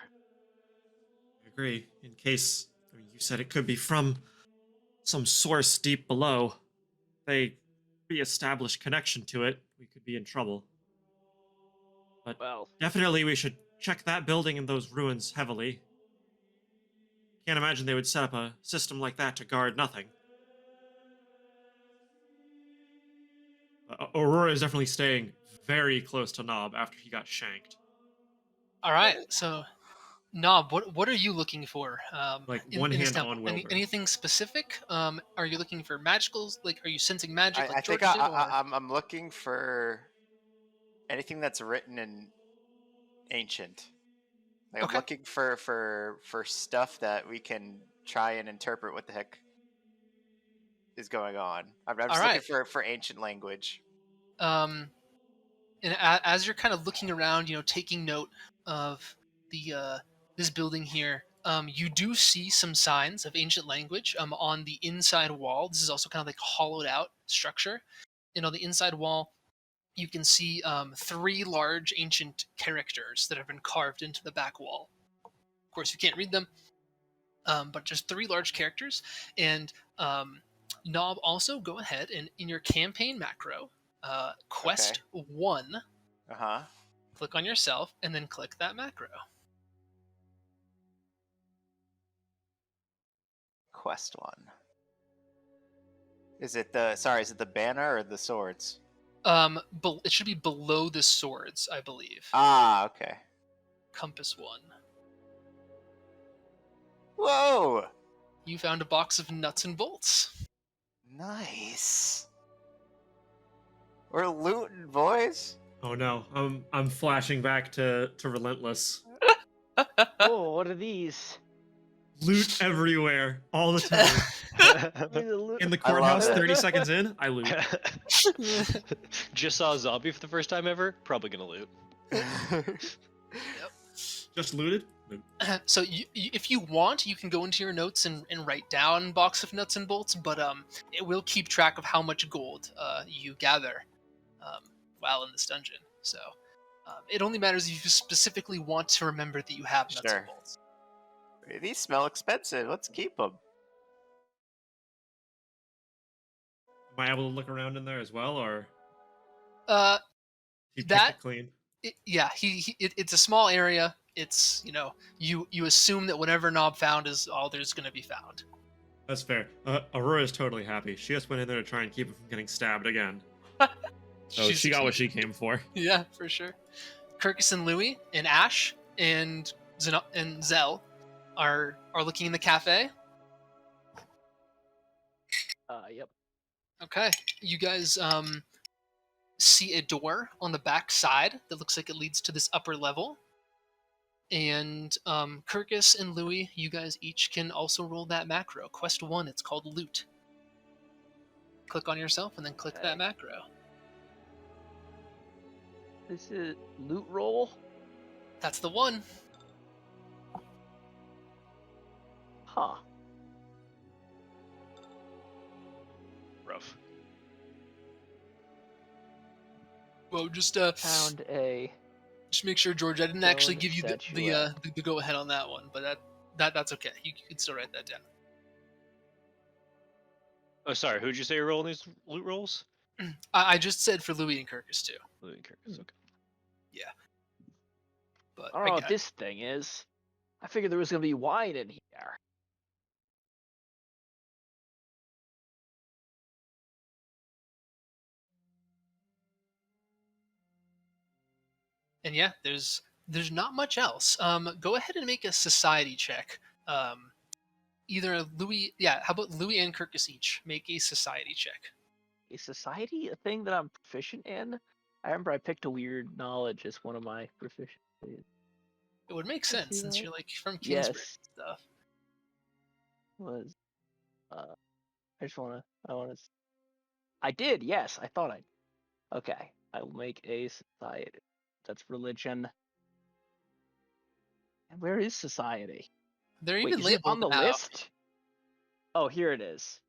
[SPEAKER 6] I agree. In case, I mean, you said it could be from some source deep below. They re-establish connection to it, we could be in trouble. But
[SPEAKER 2] Well,
[SPEAKER 6] definitely we should check that building and those ruins heavily. Can't imagine they would set up a system like that to guard nothing. Aurora is definitely staying very close to Nob after he got shanked.
[SPEAKER 1] All right, so Nob, what are you looking for
[SPEAKER 6] Like
[SPEAKER 1] in
[SPEAKER 6] one
[SPEAKER 1] this
[SPEAKER 6] hand
[SPEAKER 1] temple?
[SPEAKER 6] on Wilbur.
[SPEAKER 1] Anything specific? Are you looking for magicals? Like, are you sensing magic like
[SPEAKER 4] I think
[SPEAKER 1] George did? Or
[SPEAKER 4] I'm looking for anything that's written in ancient. Like I'm
[SPEAKER 1] okay,
[SPEAKER 4] looking for stuff that we can try and interpret what the heck is going on. I'm
[SPEAKER 1] all
[SPEAKER 4] just looking
[SPEAKER 1] right.
[SPEAKER 4] for ancient language.
[SPEAKER 1] Um, and as you're kind of looking around, taking note of the this building here, you do see some signs of ancient language on the inside wall. This is also kind of like hollowed out structure, and on the inside wall, you can see three large ancient characters that have been carved into the back wall. Of course, you can't read them, but just three large characters. And Nob, also go ahead and in your campaign macro, quest 1,
[SPEAKER 4] Uh-huh.
[SPEAKER 1] click on yourself, and then click that macro.
[SPEAKER 4] Quest 1. Is it the banner or the swords?
[SPEAKER 1] It should be below the swords, I believe.
[SPEAKER 4] Ah, okay.
[SPEAKER 1] Compass 1.
[SPEAKER 4] Whoa!
[SPEAKER 1] You found a box of nuts and bolts.
[SPEAKER 4] Nice. We're looting, boys.
[SPEAKER 6] Oh no, I'm flashing back to Relentless.
[SPEAKER 2] oh, what are these?
[SPEAKER 6] Loot everywhere, all the time. In the
[SPEAKER 4] I love
[SPEAKER 6] courthouse,
[SPEAKER 4] it.
[SPEAKER 6] 30 seconds in, I loot.
[SPEAKER 3] Just saw a zombie for the first time ever. Probably gonna loot.
[SPEAKER 6] Just looted? Loot.
[SPEAKER 1] So if you want, you can go into your notes and write down box of nuts and bolts, but it will keep track of how much gold you gather while in this dungeon. So it only matters if you specifically want to remember that you have nuts
[SPEAKER 4] Sure.
[SPEAKER 1] and bolts.
[SPEAKER 4] These smell expensive. Let's keep them.
[SPEAKER 6] Am I able to look around in there as well, or he picked
[SPEAKER 1] That
[SPEAKER 6] it clean?
[SPEAKER 1] It's a small area. It's you assume that whatever Nob found is all there's going to be found.
[SPEAKER 6] That's fair. Aurora's totally happy. She just went in there to try and keep him from getting stabbed again. So she got what she came for.
[SPEAKER 1] Yeah, for sure. Kirkus and Louie and Ash and Zell are looking in the cafe.
[SPEAKER 2] Yep.
[SPEAKER 1] Okay, you guys see a door on the back side that looks like it leads to this upper level. And Kirkus and Louie, you guys each can also roll that macro. Quest 1, it's called Loot. Click on yourself and then click
[SPEAKER 2] Okay.
[SPEAKER 1] that macro.
[SPEAKER 2] This is loot roll.
[SPEAKER 1] That's the one.
[SPEAKER 2] Huh.
[SPEAKER 3] Rough.
[SPEAKER 1] Well, just
[SPEAKER 2] Found a.
[SPEAKER 1] just make sure, George, I didn't actually
[SPEAKER 2] Stone
[SPEAKER 1] give you the
[SPEAKER 2] statuette.
[SPEAKER 1] the go ahead on that one, but that's okay. You can still write that down.
[SPEAKER 3] Oh, sorry. Who'd you say you're rolling these loot rolls?
[SPEAKER 1] I just said for Louis and Kirkus too.
[SPEAKER 3] Louis and Kirkus. Okay.
[SPEAKER 1] But
[SPEAKER 2] I don't know what
[SPEAKER 1] again,
[SPEAKER 2] this thing is. I figured there was gonna be wine in here.
[SPEAKER 1] and yeah, there's not much else. Go ahead and make a society check. Either Louis, yeah, how about Louis and Kirkus each make a society check?
[SPEAKER 2] Is society a thing that I'm proficient in? I remember I picked a weird knowledge as one of my proficiencies.
[SPEAKER 1] It would make
[SPEAKER 2] I see
[SPEAKER 1] sense since
[SPEAKER 2] that.
[SPEAKER 1] you're like from Kingsbury
[SPEAKER 2] Yes,
[SPEAKER 1] and stuff.
[SPEAKER 2] was I just wanna. I did. Yes, I thought I. Okay, I will make a society. That's religion. And where is society?
[SPEAKER 1] They're
[SPEAKER 2] Wait,
[SPEAKER 1] even
[SPEAKER 2] is it on
[SPEAKER 1] labeled
[SPEAKER 2] the
[SPEAKER 1] out.
[SPEAKER 2] list? Oh, here it is.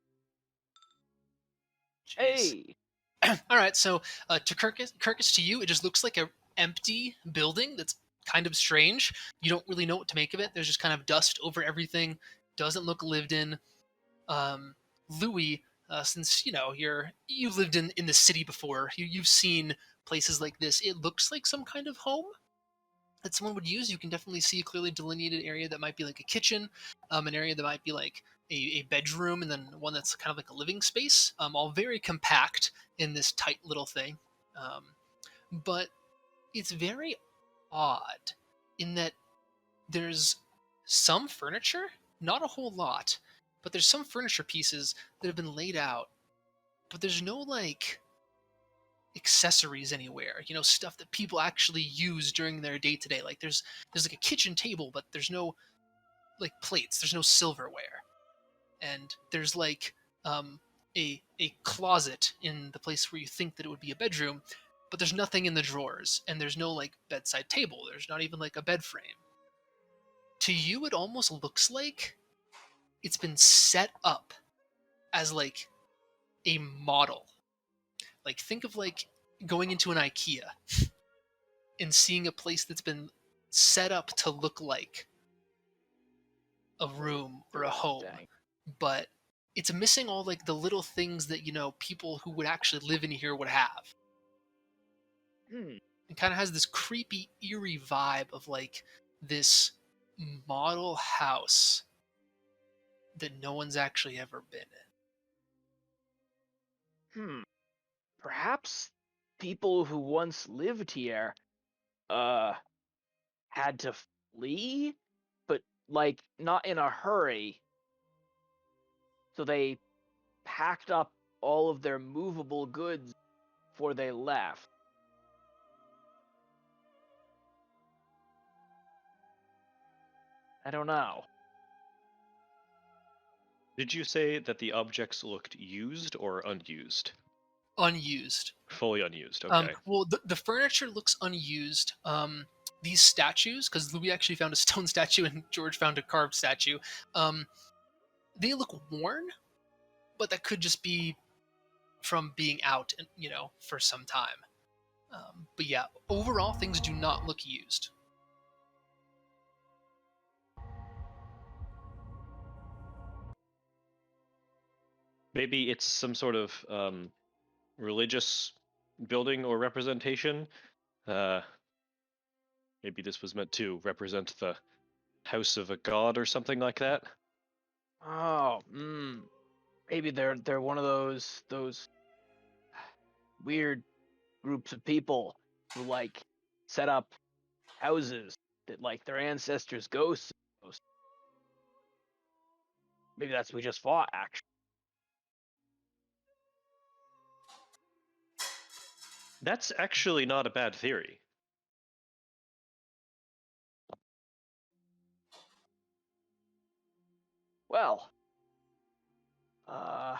[SPEAKER 1] Jeez.
[SPEAKER 2] Hey,
[SPEAKER 1] All right, so to Kirkus, to you, it just looks like a empty building that's kind of strange. You don't really know what to make of it. There's just kind of dust over everything. Doesn't look lived in. Louis, since you've lived in the city before, you've seen places like this. It looks like some kind of home that someone would use. You can definitely see a clearly delineated area that might be like a kitchen, an area that might be like a bedroom, and then one that's kind of like a living space. All very compact in this tight little thing. Um, but it's very odd in that there's some furniture, not a whole lot, but there's some furniture pieces that have been laid out, but there's no like accessories anywhere, stuff that people actually use during their day to day. Like there's like a kitchen table, but there's no like plates, there's no silverware. And there's like a closet in the place where you think that it would be a bedroom, but there's nothing in the drawers, and there's no like bedside table, there's not even like a bed frame. To you it almost looks like it's been set up as like a model. Like think of like going into an IKEA and seeing a place that's been set up to look like a room or a home,
[SPEAKER 2] interesting.
[SPEAKER 1] but it's missing all like the little things that people who would actually live in here would have.
[SPEAKER 2] Hmm.
[SPEAKER 1] It kind of has this creepy, eerie vibe of like this model house that no one's actually ever been in.
[SPEAKER 2] Hmm. Perhaps people who once lived here, uh, had to flee, but like not in a hurry. So they packed up all of their movable goods before they left. I don't know.
[SPEAKER 3] Did you say that the objects looked used or unused?
[SPEAKER 1] Unused.
[SPEAKER 3] Fully unused. Okay.
[SPEAKER 1] Well, the furniture looks unused. These statues, because Louis actually found a stone statue and George found a carved statue, um, they look worn, but that could just be from being out, and for some time. But yeah, overall things do not look used.
[SPEAKER 3] Maybe it's some sort of religious building or representation. Uh, maybe this was meant to represent the house of a god or something like that.
[SPEAKER 2] Oh, maybe they're one of those weird groups of people who like set up houses that like their ancestors' ghosts. Maybe that's what we just fought. Actually,
[SPEAKER 3] That's actually not a bad theory.
[SPEAKER 2] well, uh,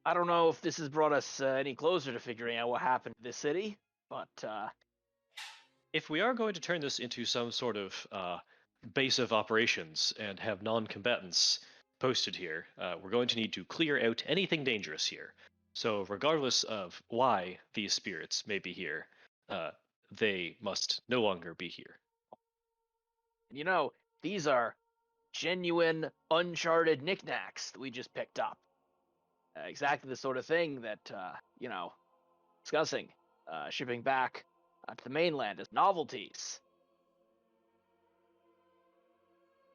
[SPEAKER 2] I don't know if this has brought us any closer to figuring out what happened to this city, but
[SPEAKER 3] If we are going to turn this into some sort of base of operations and have non-combatants posted here, we're going to need to clear out anything dangerous here. So, regardless of why these spirits may be here, uh, they must no longer be here.
[SPEAKER 2] you know, these are genuine Uncharted knickknacks that we just picked up. exactly the sort of thing that discussing shipping back to the mainland as novelties.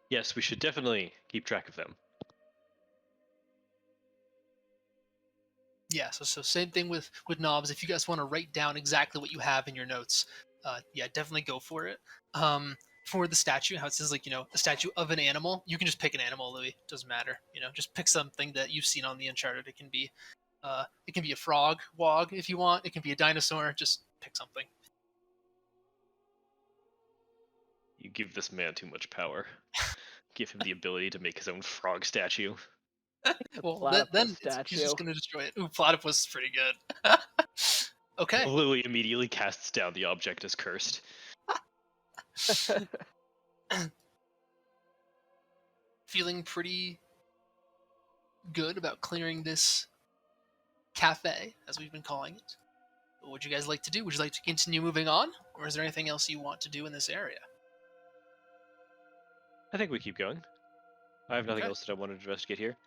[SPEAKER 3] Yes, we should definitely keep track of them.
[SPEAKER 1] Yeah, so same thing with knobs. If you guys want to write down exactly what you have in your notes, yeah, definitely go for it. For the statue, how it says like a statue of an animal, you can just pick an animal, Louis. Doesn't matter. Just pick something that you've seen on the Uncharted. It can be a frog, wog if you want. It can be a dinosaur. Just pick something.
[SPEAKER 3] You give this man too much power. Give him the ability to make his own frog statue.
[SPEAKER 1] Well, then
[SPEAKER 2] Platypus
[SPEAKER 1] he's just
[SPEAKER 2] statue.
[SPEAKER 1] gonna destroy it. Ooh, platypus is pretty good. Okay.
[SPEAKER 3] Louis immediately casts down the object as cursed.
[SPEAKER 1] Feeling pretty good about clearing this cafe, as we've been calling it. What would you guys like to do? Would you like to continue moving on, or is there anything else you want to do in this area?
[SPEAKER 3] I think we keep going. I have nothing
[SPEAKER 1] Okay.
[SPEAKER 3] else that I wanted to investigate here.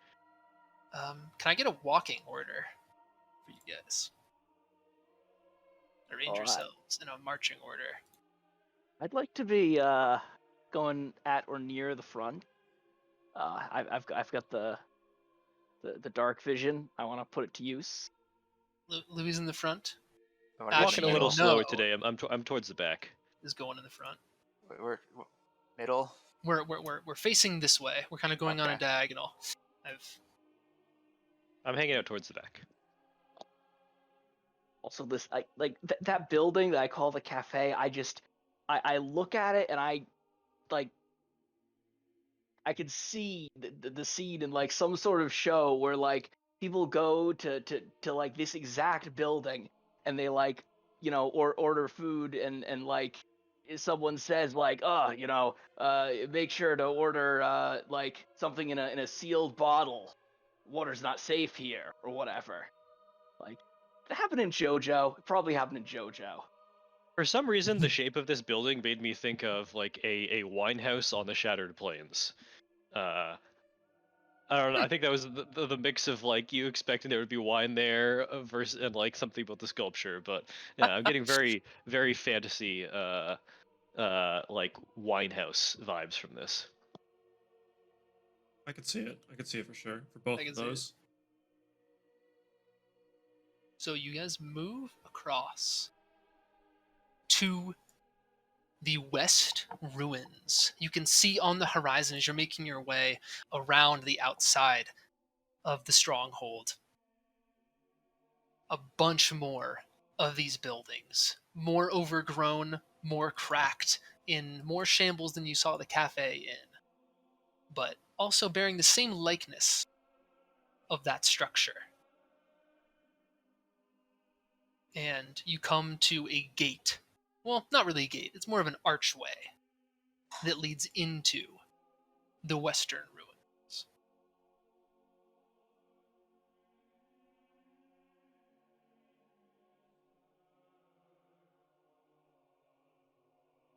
[SPEAKER 1] Can I get a walking order for you guys? Arrange
[SPEAKER 2] All right.
[SPEAKER 1] yourselves in a marching order.
[SPEAKER 2] I'd like to be going at or near the front. I've got the dark vision. I want to put it to use.
[SPEAKER 1] Louis in the front.
[SPEAKER 4] I wanna
[SPEAKER 3] I'm
[SPEAKER 4] be
[SPEAKER 3] walking a
[SPEAKER 1] Actually,
[SPEAKER 3] little
[SPEAKER 4] middle.
[SPEAKER 3] slower
[SPEAKER 1] no.
[SPEAKER 3] today. I'm towards the back.
[SPEAKER 1] Is going in the front.
[SPEAKER 4] We're middle.
[SPEAKER 1] We're facing this way. We're kind of going on a
[SPEAKER 4] Okay.
[SPEAKER 1] diagonal.
[SPEAKER 3] I'm hanging out towards the back.
[SPEAKER 2] Also, that building that I call the cafe. I look at it and I could see the scene in like some sort of show where like people go to like this exact building and they like or order food and like someone says like make sure to order like something in a sealed bottle, water's not safe here or whatever. Like that happened in JoJo. It probably happened in JoJo.
[SPEAKER 3] For some reason, the shape of this building made me think of like a wine house on the Shattered Plains. I don't know. I think that was the mix of like you expecting there would be wine there versus and like something about the sculpture. But yeah, I'm getting very very fantasy like wine house vibes from this.
[SPEAKER 6] I could see it. I could see it for sure for both
[SPEAKER 1] I can
[SPEAKER 6] of
[SPEAKER 1] see it.
[SPEAKER 6] those.
[SPEAKER 1] So you guys move across to the west ruins. You can see on the horizon as you're making your way around the outside of the stronghold a bunch more of these buildings, more overgrown, more cracked, in more shambles than you saw the cafe in, but also bearing the same likeness of that structure. And you come to a gate. Well, not really a gate, it's more of an archway that leads into the western ruins.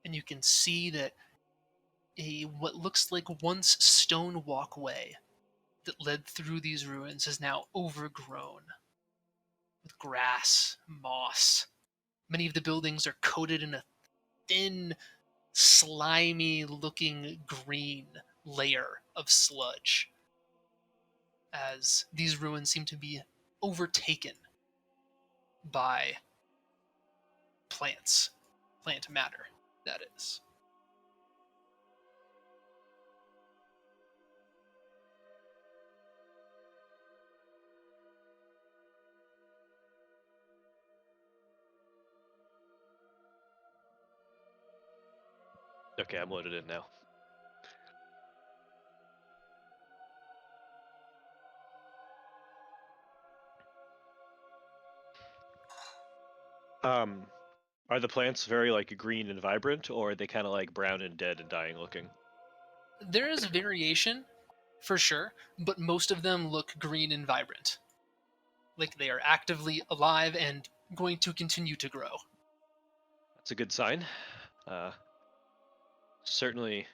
[SPEAKER 1] And you can see that what looks like once stone walkway that led through these ruins is now overgrown with grass, moss. Many of the buildings are coated in a thin, slimy looking green layer of sludge, as these ruins seem to be overtaken by plants, plant matter, that is.
[SPEAKER 3] Okay, I'm loaded in now. Are the plants very like green and vibrant, or are they kind of like brown and dead and dying looking?
[SPEAKER 1] There is variation, for sure, but most of them look green and vibrant. Like they are actively alive and going to continue to grow.
[SPEAKER 3] That's a good sign. Certainly,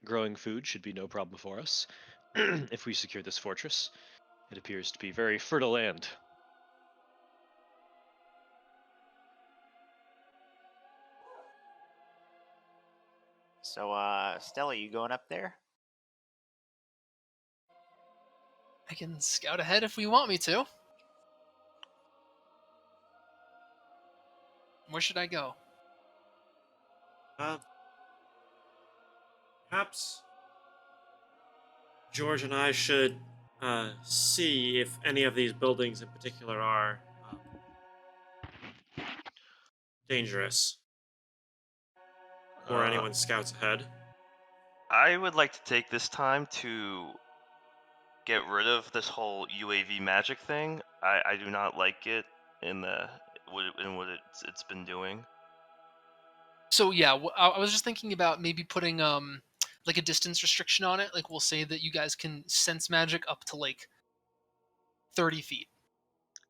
[SPEAKER 3] growing food should be no problem for us if we secure this fortress. It appears to be very fertile land.
[SPEAKER 4] So, Stella, you going up there?
[SPEAKER 1] I can scout ahead if we want me to. Where should I go?
[SPEAKER 6] Perhaps George and I should see if any of these buildings in particular are dangerous before
[SPEAKER 5] Uh,
[SPEAKER 6] anyone scouts ahead.
[SPEAKER 5] I would like to take this time to get rid of this whole UAV magic thing. I do not like it in what it's been doing.
[SPEAKER 1] So yeah, I was just thinking about maybe putting like a distance restriction on it. Like we'll say that you guys can sense magic up to like 30 feet,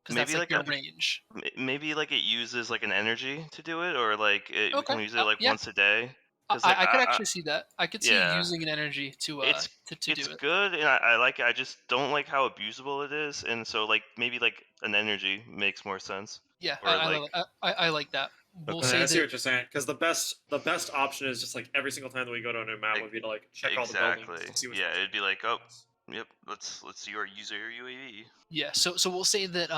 [SPEAKER 1] because that's
[SPEAKER 5] Maybe
[SPEAKER 1] like
[SPEAKER 5] like
[SPEAKER 1] your range.
[SPEAKER 5] maybe like it uses like an energy to do it, or like we
[SPEAKER 1] Okay.
[SPEAKER 5] can use it like
[SPEAKER 1] Yeah,
[SPEAKER 5] once a day. Because like
[SPEAKER 1] I could actually see that. I could see
[SPEAKER 5] yeah,
[SPEAKER 1] using an energy to
[SPEAKER 5] it's
[SPEAKER 1] to do
[SPEAKER 5] it's
[SPEAKER 1] it.
[SPEAKER 5] good and I like it. I just don't like how abusable it is, and so like maybe like an energy makes more sense.
[SPEAKER 1] Yeah,
[SPEAKER 5] Or like
[SPEAKER 1] I like that. We'll
[SPEAKER 6] I
[SPEAKER 1] say
[SPEAKER 6] see
[SPEAKER 1] that.
[SPEAKER 6] what you're saying, because the best option is just like every single time that we go to a new map
[SPEAKER 5] Ex-
[SPEAKER 6] would be to like check all the buildings
[SPEAKER 5] exactly.
[SPEAKER 6] to see what's
[SPEAKER 5] Yeah, it'd be like, oh,
[SPEAKER 6] us.
[SPEAKER 5] yep, let's see your user UAV.
[SPEAKER 1] Yeah, so we'll say that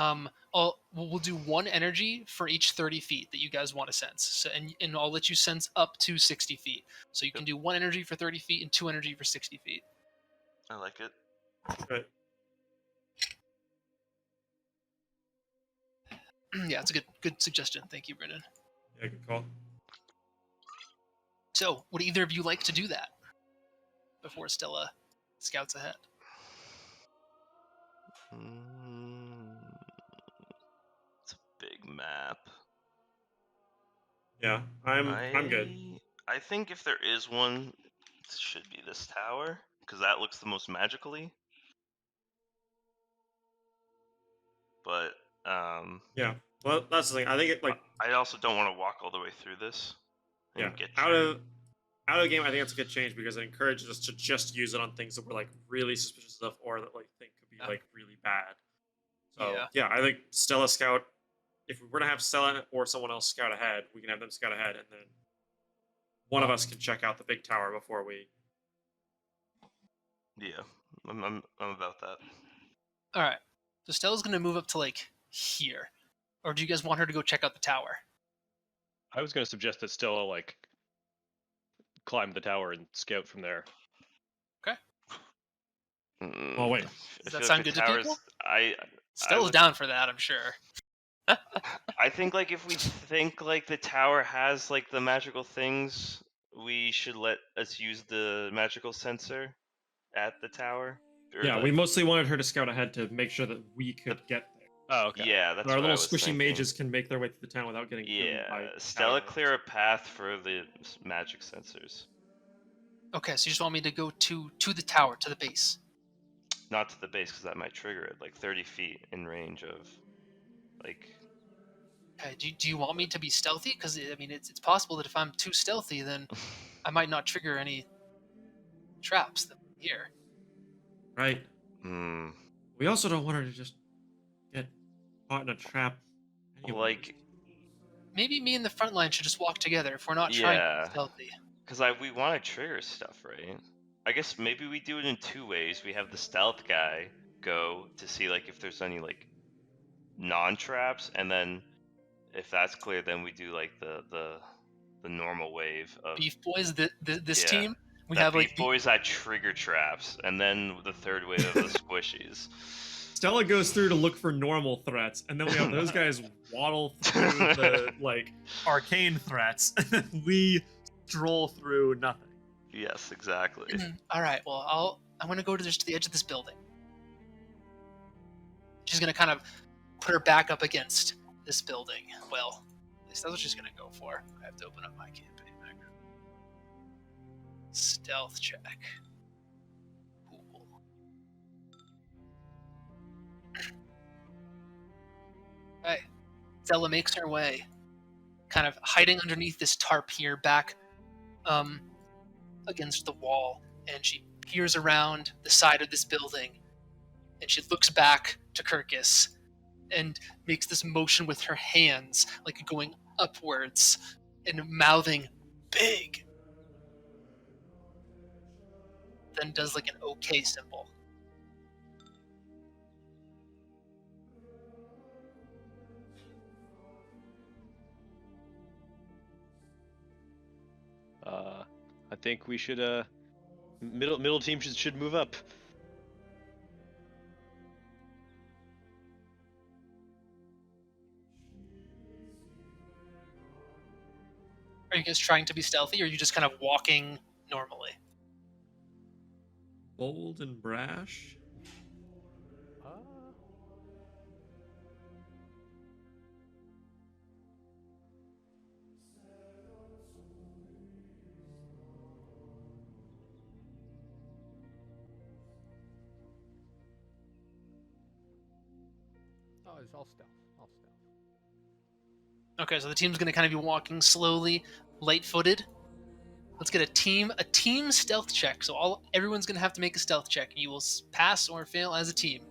[SPEAKER 1] we'll do one energy for each 30 feet that you guys want to sense. So and I'll let you sense up to 60 feet. So you can
[SPEAKER 5] Yep.
[SPEAKER 1] do one energy for 30 feet and two energy for 60 feet.
[SPEAKER 5] I like it.
[SPEAKER 6] Right.
[SPEAKER 1] Yeah, it's a good suggestion. Thank you, Brendan.
[SPEAKER 6] Yeah, good call.
[SPEAKER 1] So would either of you like to do that before Stella scouts ahead?
[SPEAKER 5] It's a big map.
[SPEAKER 6] Yeah, I'm good.
[SPEAKER 5] I think if there is one, it should be this tower because that looks the most magically. But
[SPEAKER 6] Yeah. Well, that's the thing. I think it like
[SPEAKER 5] I also don't want to walk all the way through this and
[SPEAKER 6] yeah
[SPEAKER 5] get
[SPEAKER 6] out
[SPEAKER 5] triggered.
[SPEAKER 6] of the game. I think that's a good change because it encourages us to just use it on things that we're like really suspicious of or that like think could be
[SPEAKER 1] Yeah.
[SPEAKER 6] like really bad. So
[SPEAKER 1] Yeah.
[SPEAKER 6] yeah, I think Stella scout. If we were to have Stella or someone else scout ahead, we can have them scout ahead, and then one of us can check out the big tower before we.
[SPEAKER 5] Yeah, I'm about that.
[SPEAKER 1] All right. So Stella's gonna move up to like here, or do you guys want her to go check out the tower?
[SPEAKER 3] I was going to suggest that Stella like climb the tower and scout from there.
[SPEAKER 6] Oh wait,
[SPEAKER 1] Does that sound good to people?
[SPEAKER 5] I
[SPEAKER 1] Stella's
[SPEAKER 5] would-
[SPEAKER 1] down for that, I'm sure.
[SPEAKER 5] I think like if we think like the tower has like the magical things, we should let us use the magical sensor at the tower. Or,
[SPEAKER 6] yeah,
[SPEAKER 5] like,
[SPEAKER 6] we mostly wanted her to scout ahead to make sure that we could get there.
[SPEAKER 3] Oh, okay.
[SPEAKER 5] yeah, that's
[SPEAKER 6] But our
[SPEAKER 5] what I
[SPEAKER 6] little
[SPEAKER 5] was
[SPEAKER 6] squishy
[SPEAKER 5] thinking.
[SPEAKER 6] mages can make their way through the town without getting killed by
[SPEAKER 5] Yeah, Stella
[SPEAKER 6] tower
[SPEAKER 5] clear a path for the magic sensors,
[SPEAKER 1] Okay, so you just want me to go to the tower, to the base.
[SPEAKER 5] not to the base because that might trigger it. Like 30 feet in range of, like.
[SPEAKER 1] Okay, do you want me to be stealthy? Because I mean, it's possible that if I'm too stealthy, then I might not trigger any traps that here.
[SPEAKER 6] right?
[SPEAKER 5] Hmm.
[SPEAKER 6] We also don't want her to just get caught in a trap. Anyway.
[SPEAKER 5] Like,
[SPEAKER 1] Maybe me and the front line should just walk together if we're not trying to
[SPEAKER 5] yeah.
[SPEAKER 1] be stealthy.
[SPEAKER 5] Because we want to trigger stuff, right? I guess maybe we do it in two ways. We have the stealth guy go to see like if there's any like non-traps, and then if that's clear, then we do like the normal wave of
[SPEAKER 1] Beef Boys, this
[SPEAKER 5] yeah,
[SPEAKER 1] team, we
[SPEAKER 5] that
[SPEAKER 1] have
[SPEAKER 5] beef
[SPEAKER 1] like
[SPEAKER 5] boys that trigger traps, and then the third wave of the squishies.
[SPEAKER 6] Stella goes through to look for normal threats, and then we have those guys waddle through the like arcane threats, and then we stroll through nothing.
[SPEAKER 5] Yes, exactly.
[SPEAKER 1] All right, well, I'm gonna go to the edge of this building. She's gonna kind of put her back up against this building. Well, at least that's what she's gonna go for. I have to open up my campaign background. Stealth check. Cool. Okay. Stella makes her way, kind of hiding underneath this tarp here, back against the wall, and she peers around the side of this building, and she looks back to Kirkus and makes this motion with her hands, like going upwards and mouthing big. Then does like an okay symbol.
[SPEAKER 3] I think we should middle team should move up.
[SPEAKER 1] Are you guys trying to be stealthy, or are you just kind of walking normally?
[SPEAKER 6] Bold and brash.
[SPEAKER 7] Oh, it's all stealth. All stealth.
[SPEAKER 1] Okay, so the team's going to kind of be walking slowly, light-footed. Let's get a team stealth check. So everyone's going to have to make a stealth check. You will pass or fail as a team.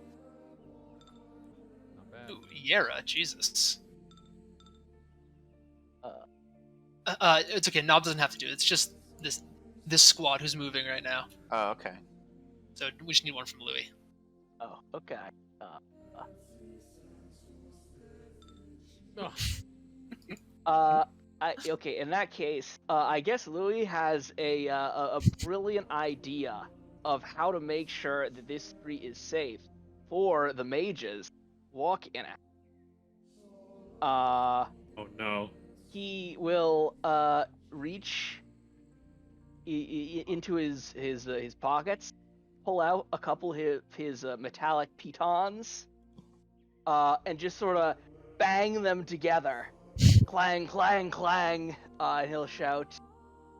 [SPEAKER 7] Not bad.
[SPEAKER 1] Ooh, Yera, Jesus.
[SPEAKER 2] Uh,
[SPEAKER 1] It's okay. Nob doesn't have to do it. It's just this squad who's moving right now.
[SPEAKER 4] Oh, okay.
[SPEAKER 1] So we just need one from Louis.
[SPEAKER 2] oh, okay.
[SPEAKER 7] Oh,
[SPEAKER 2] Okay. In that case, I guess Louis has a brilliant idea of how to make sure that this street is safe for the mages walk in it.
[SPEAKER 6] Oh no.
[SPEAKER 2] He will reach into his pockets, pull out a couple of his metallic pitons, and just sort of bang them together. Clang, clang, clang. And he'll shout,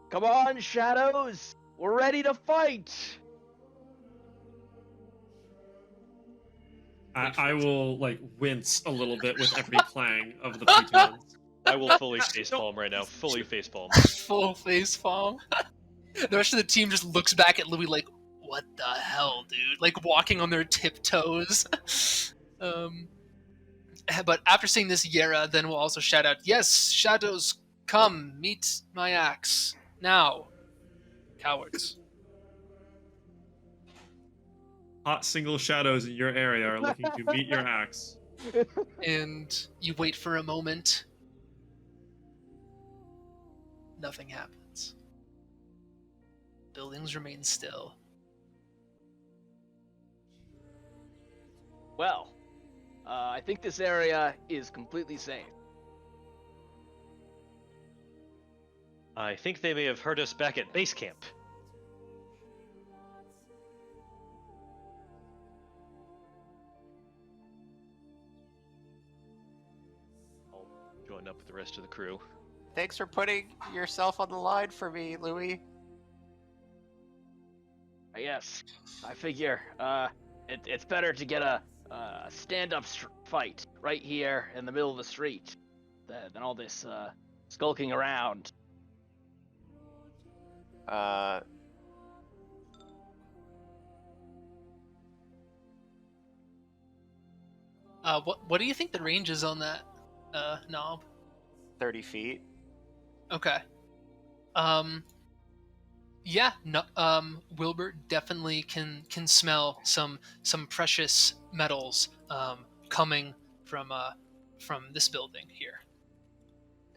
[SPEAKER 2] "Come on, shadows! We're ready to fight!"
[SPEAKER 6] I will like wince a little bit with every clang of the pitons.
[SPEAKER 3] I will fully facepalm right now. Fully facepalm.
[SPEAKER 1] Full face palm. The rest of the team just looks back at Louis like, what the hell, dude? Like walking on their tiptoes. But after seeing this, Yera then will also shout out, "Yes, shadows, come, meet my axe. Now, cowards."
[SPEAKER 6] Hot single shadows in your area are looking to meet your axe.
[SPEAKER 1] And you wait for a moment. Nothing happens. Buildings remain still.
[SPEAKER 2] Well, I think this area is completely safe.
[SPEAKER 3] I think they may have heard us back at base camp. I'll join up with the rest of the crew.
[SPEAKER 4] Thanks for putting yourself on the line for me, Louis.
[SPEAKER 2] Yes, I figure it's better to get a stand-up fight right here in the middle of the street than all this skulking around.
[SPEAKER 1] What do you think the range is on that knob?
[SPEAKER 4] 30 feet.
[SPEAKER 1] Okay. Yeah, no, Wilbur definitely can smell some precious metals coming from this building here.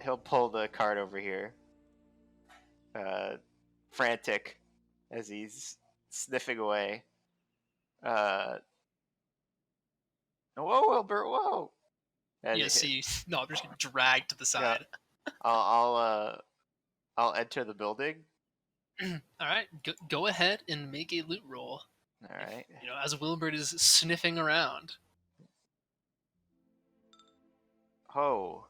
[SPEAKER 4] He'll pull the cart over here. Frantic as he's sniffing away. Whoa, Wilbur, whoa! And
[SPEAKER 1] You see, no, just getting dragged to the side.
[SPEAKER 4] I'll enter the building.
[SPEAKER 1] All right, go ahead and make a loot roll.
[SPEAKER 4] All right.
[SPEAKER 1] You know, as Wilbert is sniffing around.
[SPEAKER 4] Oh.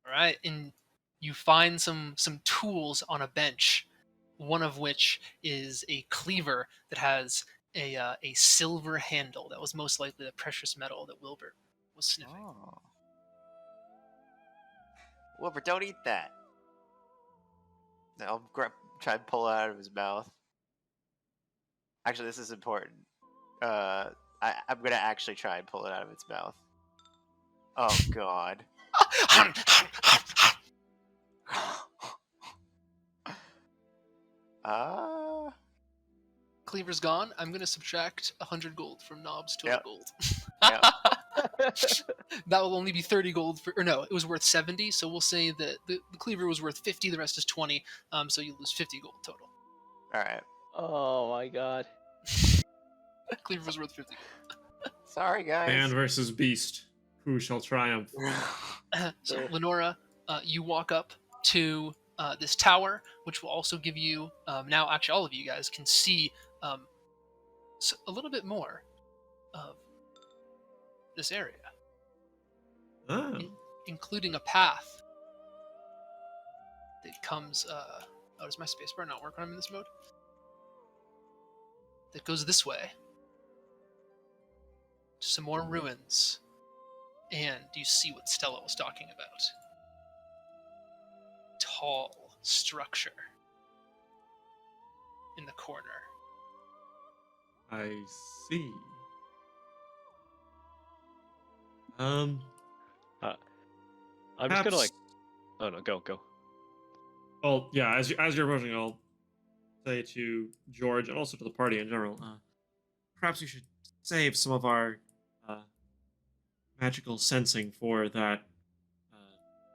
[SPEAKER 1] All right, and you find some tools on a bench. One of which is a cleaver that has a silver handle. That was most likely the precious metal that Wilbert was sniffing.
[SPEAKER 4] Oh. Wilbur, don't eat that. I'll try and pull it out of his mouth. Actually, this is important. I'm gonna actually try and pull it out of its mouth. Oh God. uh
[SPEAKER 1] Cleaver's gone. I'm gonna subtract 100 gold from Knob's total
[SPEAKER 4] Yep.
[SPEAKER 1] gold.
[SPEAKER 4] Yep.
[SPEAKER 1] That will only be 30 gold for, or no, it was worth 70. So we'll say that the cleaver was worth 50. The rest is 20. So you lose 50 gold total.
[SPEAKER 4] All right.
[SPEAKER 2] Oh my god.
[SPEAKER 1] Cleaver was worth 50 gold.
[SPEAKER 4] Sorry,
[SPEAKER 6] Man
[SPEAKER 4] guys.
[SPEAKER 6] versus beast. Who shall triumph?
[SPEAKER 1] So Lenora, you walk up to this tower, which will also give you now. Actually, all of you guys can see a little bit more of this area,
[SPEAKER 6] Oh.
[SPEAKER 1] including a path that comes. Oh, does my spacebar not work when I'm in this mode? That goes this way. Some more ruins, and you see what Stella was talking about. Tall structure in the corner.
[SPEAKER 6] I see. Um,
[SPEAKER 3] I'm just gonna like. Oh no, go.
[SPEAKER 6] Well, yeah. As you're approaching, I'll say to George and also to the party in general. Perhaps we should save some of our magical sensing for that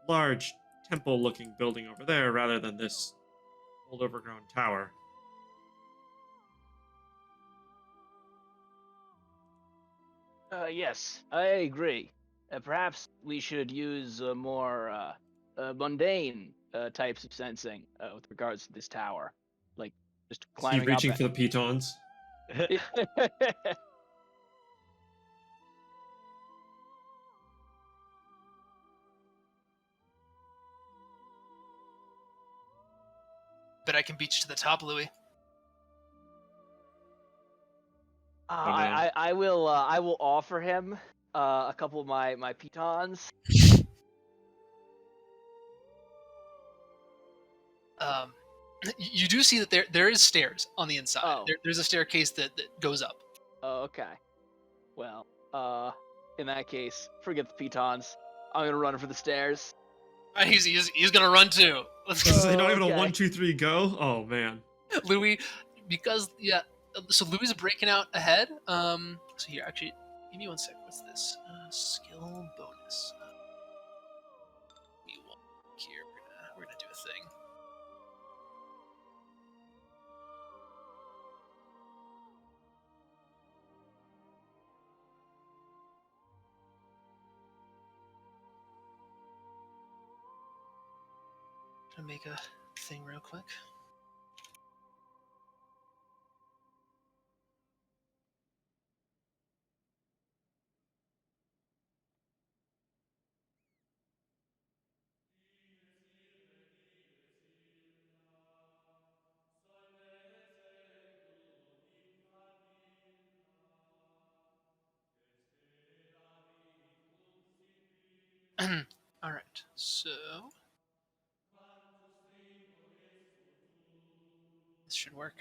[SPEAKER 6] large temple-looking building over there, rather than this old overgrown tower.
[SPEAKER 2] Yes, I agree. Perhaps we should use more mundane types of sensing with regards to this tower, like just
[SPEAKER 6] Is he
[SPEAKER 2] climbing up.
[SPEAKER 6] reaching for the pitons?
[SPEAKER 1] But I can beat you to the top, Louis.
[SPEAKER 2] I will offer him a couple of my pitons.
[SPEAKER 1] You do see that there is stairs on the inside.
[SPEAKER 2] Oh.
[SPEAKER 1] There's a staircase that goes up.
[SPEAKER 2] Oh, okay. Well, in that case, forget the pitons. I'm gonna run for the stairs.
[SPEAKER 1] He's gonna run too. Let's
[SPEAKER 6] This is
[SPEAKER 1] go.
[SPEAKER 6] not even a
[SPEAKER 2] Okay.
[SPEAKER 6] 1, 2, 3 go. Oh man.
[SPEAKER 1] Louis, because yeah. So Louis is breaking out ahead. So here, actually, give me one sec. What's this? Skill bonus. Here, we're gonna do a thing. Gonna make a thing real quick. All right, so this should work.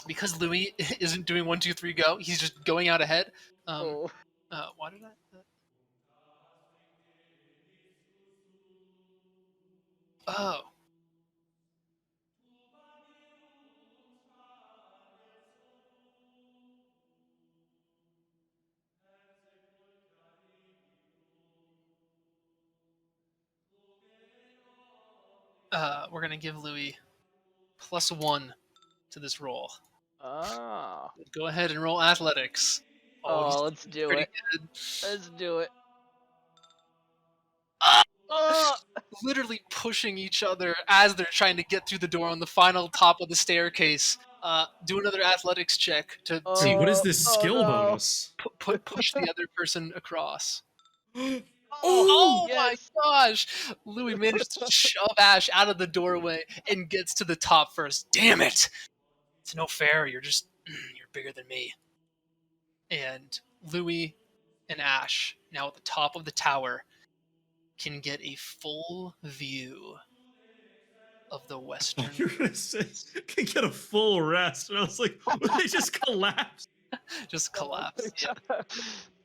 [SPEAKER 1] Because Louis isn't doing 1, 2, 3 go, he's just going out ahead.
[SPEAKER 2] Oh.
[SPEAKER 1] Why did I? Oh. We're gonna give Louis +1 to this roll.
[SPEAKER 2] Oh.
[SPEAKER 1] Go ahead and roll athletics.
[SPEAKER 2] Oh, let's do
[SPEAKER 1] pretty
[SPEAKER 2] it.
[SPEAKER 1] good.
[SPEAKER 2] Let's do it.
[SPEAKER 1] Ah!
[SPEAKER 2] Oh.
[SPEAKER 1] Literally pushing each other as they're trying to get through the door on the final top of the staircase. Do another athletics check to see
[SPEAKER 6] Wait, what is this skill
[SPEAKER 2] no.
[SPEAKER 6] bonus?
[SPEAKER 1] push the other person across.
[SPEAKER 2] Oh,
[SPEAKER 1] Oh my
[SPEAKER 2] yes.
[SPEAKER 1] gosh! Louis managed to shove Ash out of the doorway and gets to the top first. Damn it! It's no fair. You're you're bigger than me. And Louis and Ash, now at the top of the tower, can get a full view of the
[SPEAKER 6] I
[SPEAKER 1] western.
[SPEAKER 6] thought you were gonna say can get a full rest, and I was like, would they just collapse?
[SPEAKER 1] Just collapse. Yep.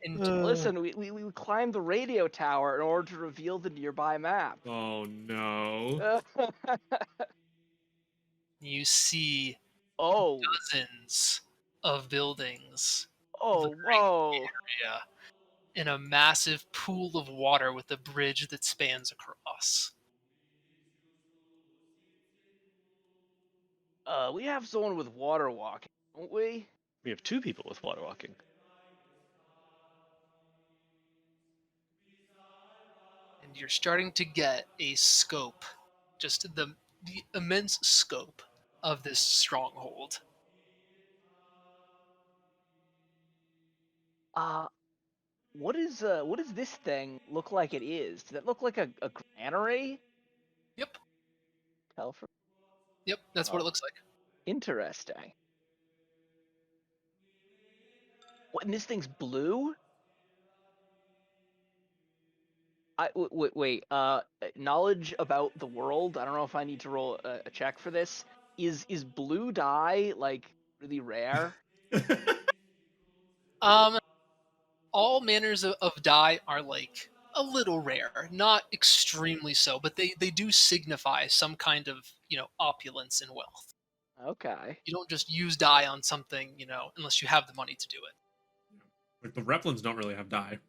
[SPEAKER 1] And
[SPEAKER 2] Listen, we climbed the radio tower in order to reveal the nearby map.
[SPEAKER 6] Oh no.
[SPEAKER 1] you see
[SPEAKER 2] Oh,
[SPEAKER 1] dozens of buildings
[SPEAKER 2] oh, whoa.
[SPEAKER 1] area in a massive pool of water with a bridge that spans across.
[SPEAKER 2] We have someone with water walking, don't we?
[SPEAKER 3] We have two people with water walking.
[SPEAKER 1] And you're starting to get a scope, just the immense scope of this stronghold.
[SPEAKER 2] What does this thing look like it is? Does it look like a granary?
[SPEAKER 1] Yep,
[SPEAKER 2] Tell from
[SPEAKER 1] yep, that's what it
[SPEAKER 2] Oh.
[SPEAKER 1] looks like.
[SPEAKER 2] Interesting. What, and this thing's blue? Wait. Knowledge about the world. I don't know if I need to roll a check for this. Is blue dye like really rare?
[SPEAKER 1] Um, all manners of dye are like a little rare, not extremely so, but they do signify some kind of opulence and wealth.
[SPEAKER 2] Okay.
[SPEAKER 1] You don't just use dye on something unless you have the money to do it.
[SPEAKER 6] Like the Replins don't really have dye.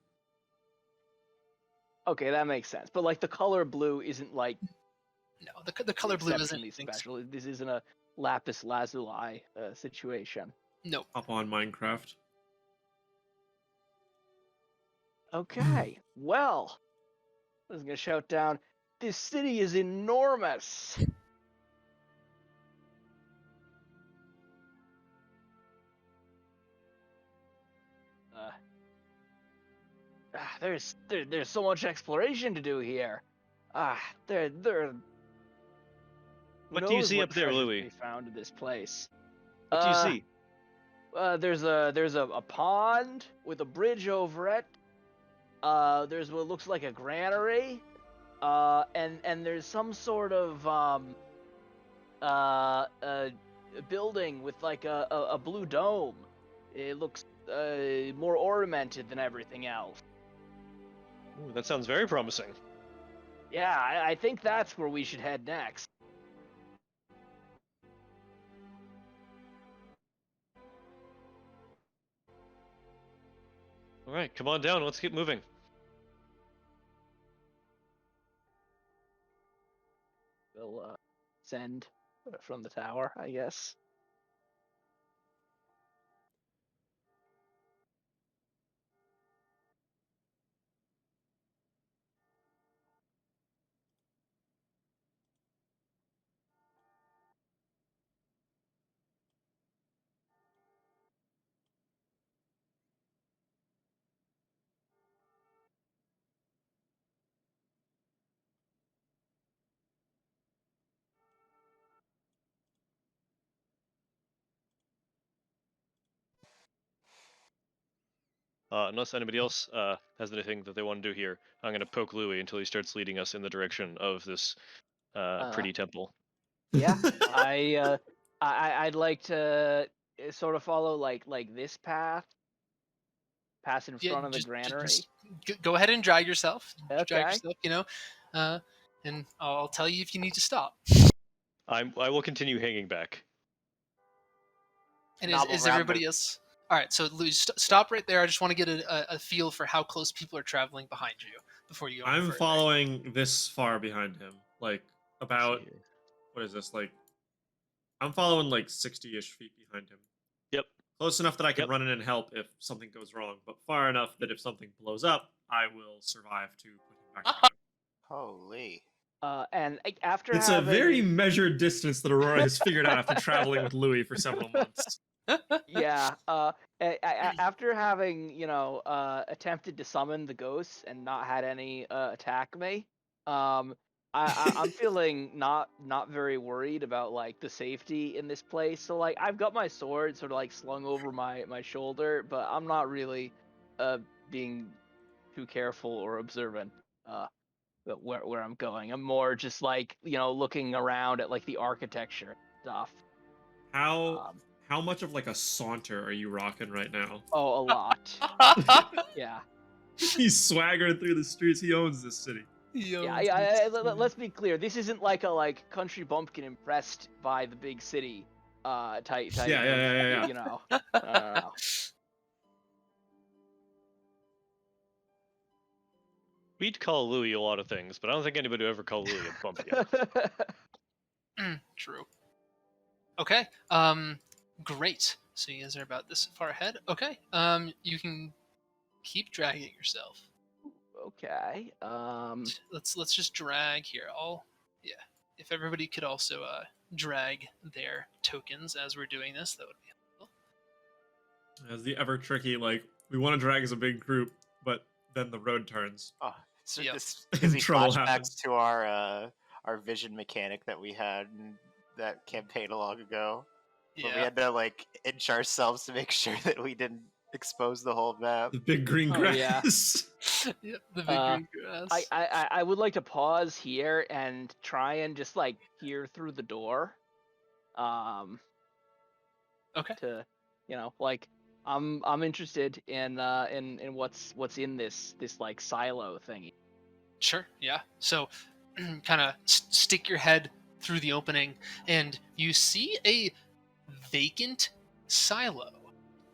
[SPEAKER 2] Okay, that makes sense. But like the color blue isn't like
[SPEAKER 1] No, the color blue isn't
[SPEAKER 2] exceptionally special. This isn't a lapis lazuli situation.
[SPEAKER 1] No.
[SPEAKER 6] Hop on Minecraft.
[SPEAKER 2] Okay. Well, I was gonna shout down. This city is enormous. There's so much exploration to do here. There.
[SPEAKER 3] What do you see up there, Louis?
[SPEAKER 2] We found in this place.
[SPEAKER 3] What do you see?
[SPEAKER 2] There's a pond with a bridge over it. There's what looks like a granary. And there's some sort of a building with like a blue dome. It looks more ornamented than everything else.
[SPEAKER 3] Ooh, that sounds very promising.
[SPEAKER 2] Yeah, I think that's where we should head next.
[SPEAKER 3] All right, come on down. Let's keep moving.
[SPEAKER 2] We'll send from the tower, I guess.
[SPEAKER 3] Unless anybody else has anything that they want to do here, I'm going to poke Louis until he starts leading us in the direction of this pretty temple.
[SPEAKER 2] Yeah, I'd like to sort of follow like this path, pass in front of the granary.
[SPEAKER 1] Go ahead and drag yourself.
[SPEAKER 2] Okay.
[SPEAKER 1] Drag yourself, and I'll tell you if you need to stop.
[SPEAKER 3] I will continue hanging back.
[SPEAKER 1] And
[SPEAKER 4] Novel
[SPEAKER 1] is
[SPEAKER 4] round
[SPEAKER 1] everybody else? All right, so Lou, stop right there. I just want to get a feel for how close people are traveling behind you before you go.
[SPEAKER 6] I'm
[SPEAKER 1] further.
[SPEAKER 6] following this far behind him. Like about what is this? Like I'm following like 60-ish feet behind him.
[SPEAKER 3] Yep.
[SPEAKER 6] Close enough that I can
[SPEAKER 3] Yep.
[SPEAKER 6] run in and help if something goes wrong, but far enough that if something blows up, I will survive to put him back together.
[SPEAKER 4] Holy.
[SPEAKER 2] And after
[SPEAKER 6] It's
[SPEAKER 2] having...
[SPEAKER 6] a very measured distance that Aurora has figured out after traveling with Louis for several months.
[SPEAKER 2] Yeah. After having attempted to summon the ghosts and not had any attack me, I'm feeling not very worried about like the safety in this place. So like I've got my sword sort of like slung over my shoulder, but I'm not really being too careful or observant. where I'm going. I'm more just like, looking around at like the architecture and stuff.
[SPEAKER 6] How
[SPEAKER 2] Um,
[SPEAKER 6] how much of like a saunter are you rocking right now?
[SPEAKER 2] oh, a lot. Yeah.
[SPEAKER 6] He's swaggering through the streets. He owns this city.
[SPEAKER 2] Yeah, let's be clear. This isn't like a country bumpkin impressed by the big city type
[SPEAKER 6] Yeah.
[SPEAKER 2] of.
[SPEAKER 3] We'd call Louis a lot of things, but I don't think anybody would ever call Louis a bumpkin.
[SPEAKER 1] True. Okay. Great. So you guys are about this far ahead. Okay. You can keep dragging yourself.
[SPEAKER 2] Okay.
[SPEAKER 1] Let's just drag here. If everybody could also drag their tokens as we're doing this, that would be helpful.
[SPEAKER 6] As the ever tricky, like we want to drag as a big group, but then the road turns.
[SPEAKER 4] Oh, so
[SPEAKER 1] Yep.
[SPEAKER 4] this gives me
[SPEAKER 6] Trouble
[SPEAKER 4] flashbacks
[SPEAKER 6] happens.
[SPEAKER 4] to our vision mechanic that we had in that campaign long ago. But we
[SPEAKER 1] Yeah.
[SPEAKER 4] had to like inch ourselves to make sure that we didn't expose the whole map.
[SPEAKER 6] The big green
[SPEAKER 2] Oh, yeah.
[SPEAKER 6] grass.
[SPEAKER 1] Yep. The big
[SPEAKER 2] Uh,
[SPEAKER 1] green grass.
[SPEAKER 2] I would like to pause here and try and just like peer through the door.
[SPEAKER 1] Okay.
[SPEAKER 2] To, like I'm interested in what's in this like silo thingy.
[SPEAKER 1] Sure. Yeah. So, kind of stick your head through the opening, and you see a vacant silo.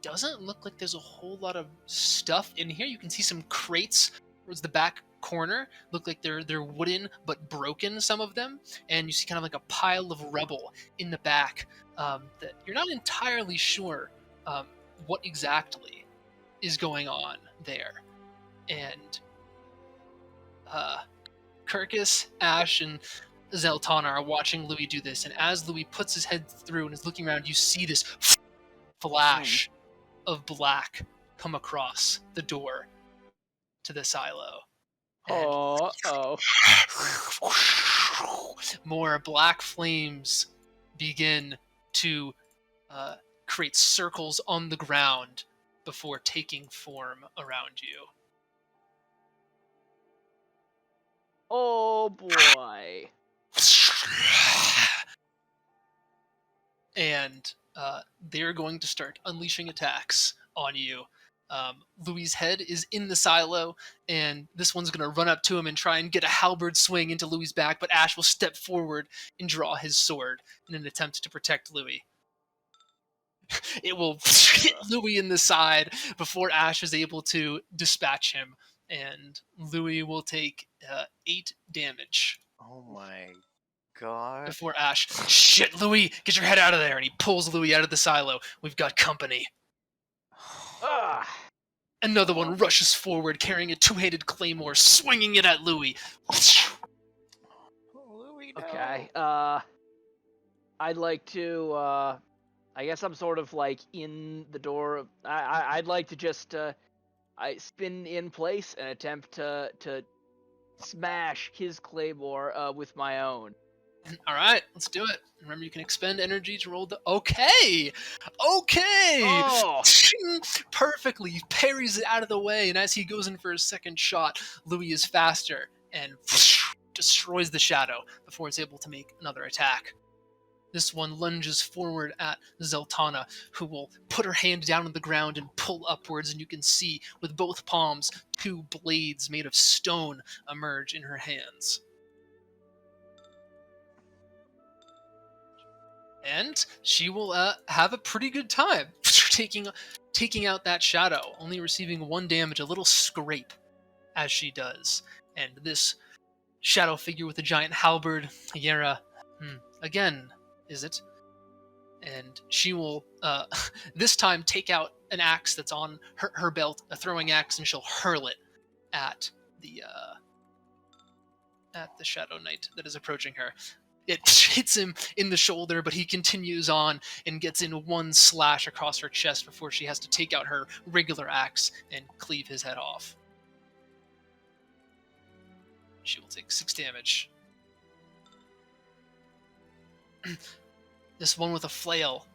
[SPEAKER 1] Doesn't look like there's a whole lot of stuff in here. You can see some crates towards the back corner. Look like they're wooden but broken, some of them. And you see kind of like a pile of rubble in the back that you're not entirely sure what exactly is going on there. And Kirkus, Ash, and Zeltana are watching Louis do this. And as Louis puts his head through and is looking around, you see this flash of black come across the door to the silo. And more black flames begin to create circles on the ground before taking form around you.
[SPEAKER 2] Oh boy.
[SPEAKER 1] And they're going to start unleashing attacks on you. Louis' head is in the silo, and this one's going to run up to him and try and get a halberd swing into Louis' back, but Ash will step forward and draw his sword in an attempt to protect Louis. It will hit Louis in the side before Ash is able to dispatch him, and Louis will take 8 damage.
[SPEAKER 4] Oh my god.
[SPEAKER 1] Before Ash, shit, Louis, get your head out of there, and he pulls Louis out of the silo. We've got company.
[SPEAKER 2] Ah.
[SPEAKER 1] Another one rushes forward, carrying a 2-handed claymore, swinging it at Louis.
[SPEAKER 4] Louis, no.
[SPEAKER 2] Okay. I'd like to. I guess I'm sort of like in the door. I'd like to just I spin in place and attempt to smash his claymore with my own.
[SPEAKER 1] All right, let's do it. Remember, you can expend energy to roll the. Okay.
[SPEAKER 2] Oh.
[SPEAKER 1] Perfectly, he parries it out of the way, and as he goes in for his second shot, Louis is faster and destroys the shadow before it's able to make another attack. This one lunges forward at Zeltana, who will put her hand down on the ground and pull upwards, and you can see with both palms 2 blades made of stone emerge in her hands. And she will have a pretty good time taking out that shadow, only receiving 1 damage, a little scrape as she does. And this shadow figure with a giant halberd, Yera, again, is it? And she will this time take out an axe that's on her belt, a throwing axe, and she'll hurl it at the Shadow Knight that is approaching her. It hits him in the shoulder, but he continues on and gets in 1 slash across her chest before she has to take out her regular axe and cleave his head off. She will take 6 damage. This one with a flail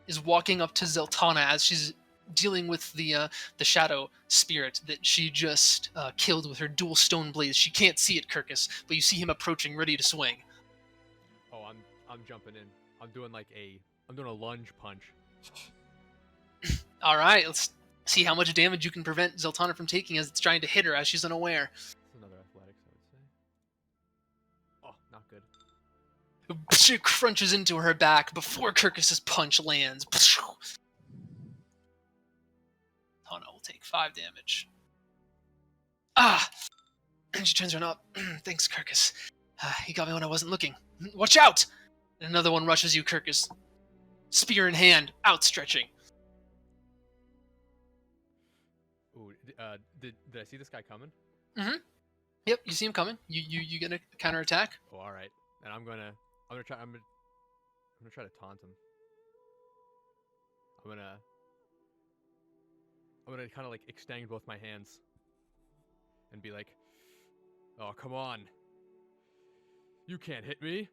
[SPEAKER 1] is walking up to Zeltana as she's dealing with the shadow spirit that she just killed with her dual stone blades. She can't see it, Kirkus, but you see him approaching, ready to swing.
[SPEAKER 7] Oh, I'm jumping in. I'm doing a lunge punch.
[SPEAKER 1] All right, let's see how much damage you can prevent Zeltana from taking as it's trying to hit her as she's unaware.
[SPEAKER 7] It's another athletics, I would say. Oh, not good.
[SPEAKER 1] She crunches into her back before Kirkus's punch lands. Tana will take 5 damage. Ah! And she turns around up. Thanks, Kirkus. He got me when I wasn't looking. Watch out! And another one rushes you, Kirkus. Spear in hand, outstretching.
[SPEAKER 7] Ooh, did I see this guy coming?
[SPEAKER 1] Mm-hmm. Yep, you see him coming. You get a counterattack.
[SPEAKER 7] Oh, all right. And I'm gonna try to taunt him. I'm gonna kind of like extend both my hands and be like, "Oh, come on. You can't hit me."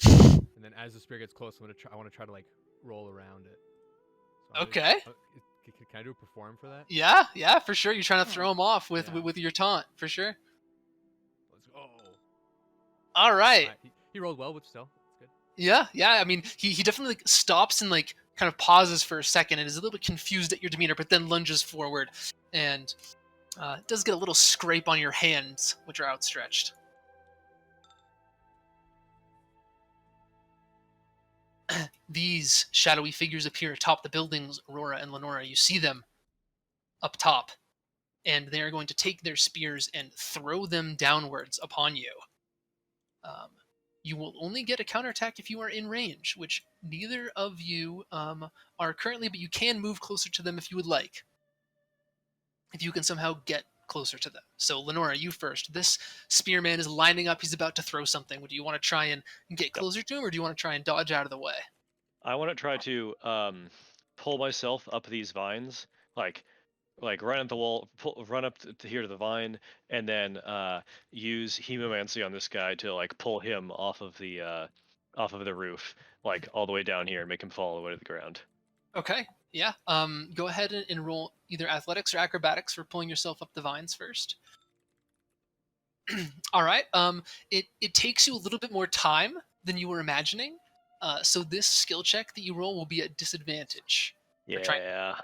[SPEAKER 7] And then as the spear gets close, I want to try to like roll around it. So
[SPEAKER 1] Okay.
[SPEAKER 7] Can I do a perform for that?
[SPEAKER 1] Yeah, for sure. You're trying to throw him off with your taunt, for sure.
[SPEAKER 7] Let's go.
[SPEAKER 1] All right.
[SPEAKER 7] He rolled well, but still, it's good.
[SPEAKER 1] Yeah. I mean, he definitely like, stops and like kind of pauses for a second and is a little bit confused at your demeanor, but then lunges forward and does get a little scrape on your hands, which are outstretched. These shadowy figures appear atop the buildings, Aurora and Lenora. You see them up top, and they are going to take their spears and throw them downwards upon you. You will only get a counterattack if you are in range, which neither of you are currently, but you can move closer to them if you would like. If you can somehow get closer to them. So, Lenora, you first. This spearman is lining up. He's about to throw something. Do you want to try and get closer to him, or do you want to try and dodge out of the way?
[SPEAKER 3] I want to try to pull myself up these vines, like run up the wall, run up to here to the vine, and then use hemomancy on this guy to like pull him off of the roof, like all the way down here, make him fall all the way to the ground.
[SPEAKER 1] Okay, yeah. Go ahead and roll either athletics or acrobatics for pulling yourself up the vines first. All right. It takes you a little bit more time than you were imagining. So this skill check that you roll will be at disadvantage.
[SPEAKER 3] Yeah.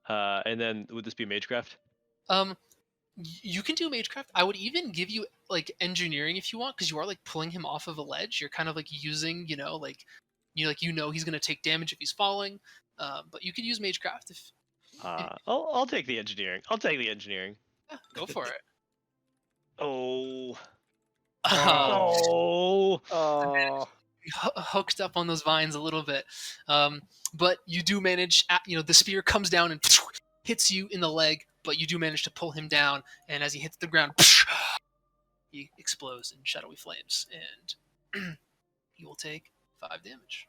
[SPEAKER 3] And then would this be Magecraft?
[SPEAKER 1] You can do Magecraft. I would even give you like engineering if you want, because you are like pulling him off of a ledge. You're kind of like using, he's gonna take damage if he's falling. But you could use Magecraft if.
[SPEAKER 3] I'll take the engineering.
[SPEAKER 1] Yeah, go for it.
[SPEAKER 3] Oh.
[SPEAKER 1] Hooked up on those vines a little bit, but you do manage. The spear comes down and hits you in the leg, but you do manage to pull him down. And as he hits the ground, he explodes in shadowy flames, and he will take 5 damage.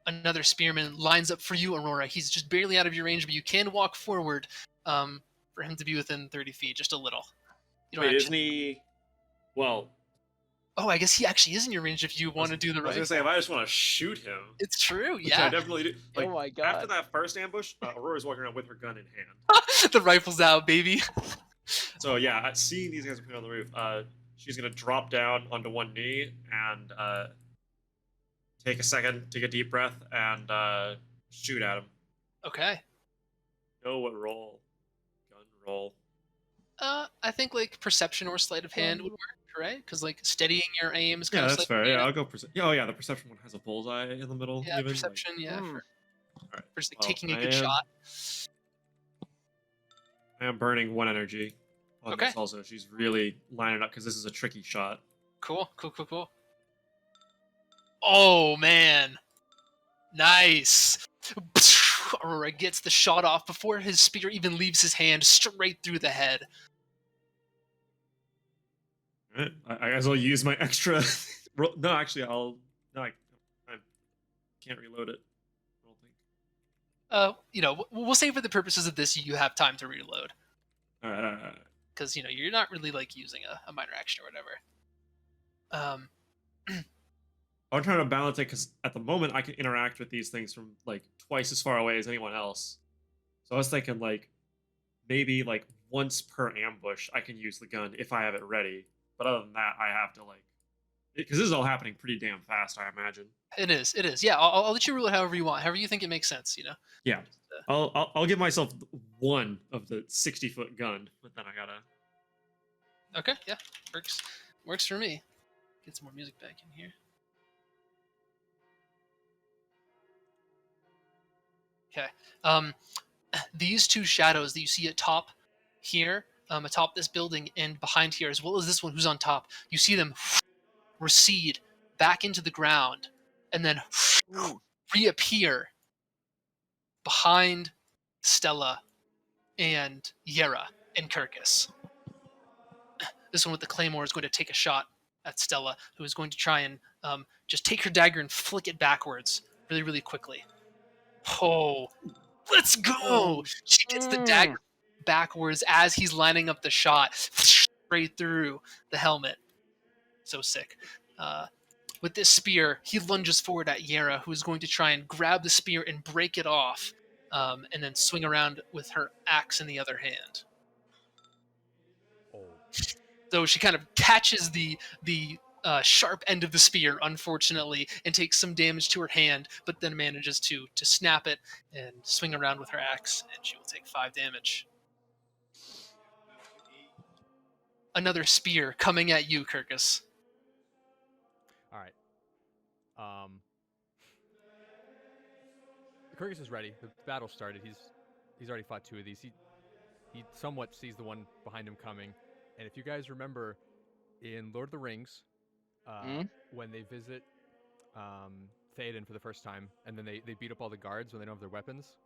[SPEAKER 1] Another spearman lines up for you, Aurora. He's just barely out of your range, but you can walk forward for him to be within 30 feet, just a little.
[SPEAKER 9] Wait, isn't he? Well.
[SPEAKER 1] Oh, I guess he actually is in your range if you want to do the right.
[SPEAKER 9] I was gonna say, if I just want to shoot him.
[SPEAKER 1] It's true,
[SPEAKER 9] which
[SPEAKER 1] yeah.
[SPEAKER 9] I definitely do. Like,
[SPEAKER 2] oh my god.
[SPEAKER 9] After that first ambush, Aurora's walking around with her gun in hand.
[SPEAKER 1] The rifle's out, baby.
[SPEAKER 9] So yeah, seeing these guys on the roof, she's gonna drop down onto one knee and take a second, take a deep breath, and shoot at him.
[SPEAKER 1] Okay.
[SPEAKER 9] Know what roll? Gun roll.
[SPEAKER 1] I think like perception or sleight of hand would work, right? Because like steadying your aim is kind
[SPEAKER 9] Yeah,
[SPEAKER 1] of.
[SPEAKER 9] that's fair. Yeah, I'll go perception. Oh yeah, the perception one has a bullseye in the middle.
[SPEAKER 1] Yeah,
[SPEAKER 9] even.
[SPEAKER 1] perception.
[SPEAKER 9] Like,
[SPEAKER 1] yeah, for
[SPEAKER 9] Alright.
[SPEAKER 1] just like taking a good shot.
[SPEAKER 9] I am burning 1 energy on
[SPEAKER 1] Okay.
[SPEAKER 9] this also. She's really lining up because this is a tricky shot.
[SPEAKER 1] Cool. Oh man, nice. Aurora gets the shot off before his spear even leaves his hand, straight through the head.
[SPEAKER 9] Right. I guess I'll use my extra. No, actually, I can't reload it. I don't think.
[SPEAKER 1] We'll say for the purposes of this, you have time to reload.
[SPEAKER 9] All right.
[SPEAKER 1] Because you're not really like using a minor action or whatever.
[SPEAKER 9] I'm trying to balance it because at the moment I can interact with these things from like twice as far away as anyone else. So I was thinking like maybe like once per ambush I can use the gun if I have it ready. But other than that, I have to like because this is all happening pretty damn fast, I imagine.
[SPEAKER 1] It is. It is. Yeah, I'll let you rule it however you want, however you think it makes sense.
[SPEAKER 9] Yeah, I'll give myself one of the 60-foot gun, but then I gotta.
[SPEAKER 1] Okay. Yeah. Works for me. Get some more music back in here. Okay. These two shadows that you see atop here, atop this building, and behind here, as well as this one who's on top, you see them recede back into the ground, and then reappear behind Stella and Yera and Kirkus. This one with the claymore is going to take a shot at Stella, who is going to try and just take her dagger and flick it backwards really, really quickly. Oh, let's go! She gets the dagger backwards as he's lining up the shot, straight through the helmet. So sick. With this spear, he lunges forward at Yera, who is going to try and grab the spear and break it off, and then swing around with her axe in the other hand.
[SPEAKER 7] Oh.
[SPEAKER 1] So she kind of catches the sharp end of the spear, unfortunately, and takes some damage to her hand, but then manages to snap it and swing around with her axe, and she will take 5 damage. Another spear coming at you, Kirkus.
[SPEAKER 7] All right. Kirkus is ready. The battle started. He's already fought 2 of these. He somewhat sees the one behind him coming. And if you guys remember in Lord of the Rings, when they visit Theoden for the first time, and then they beat up all the guards when they don't have their weapons.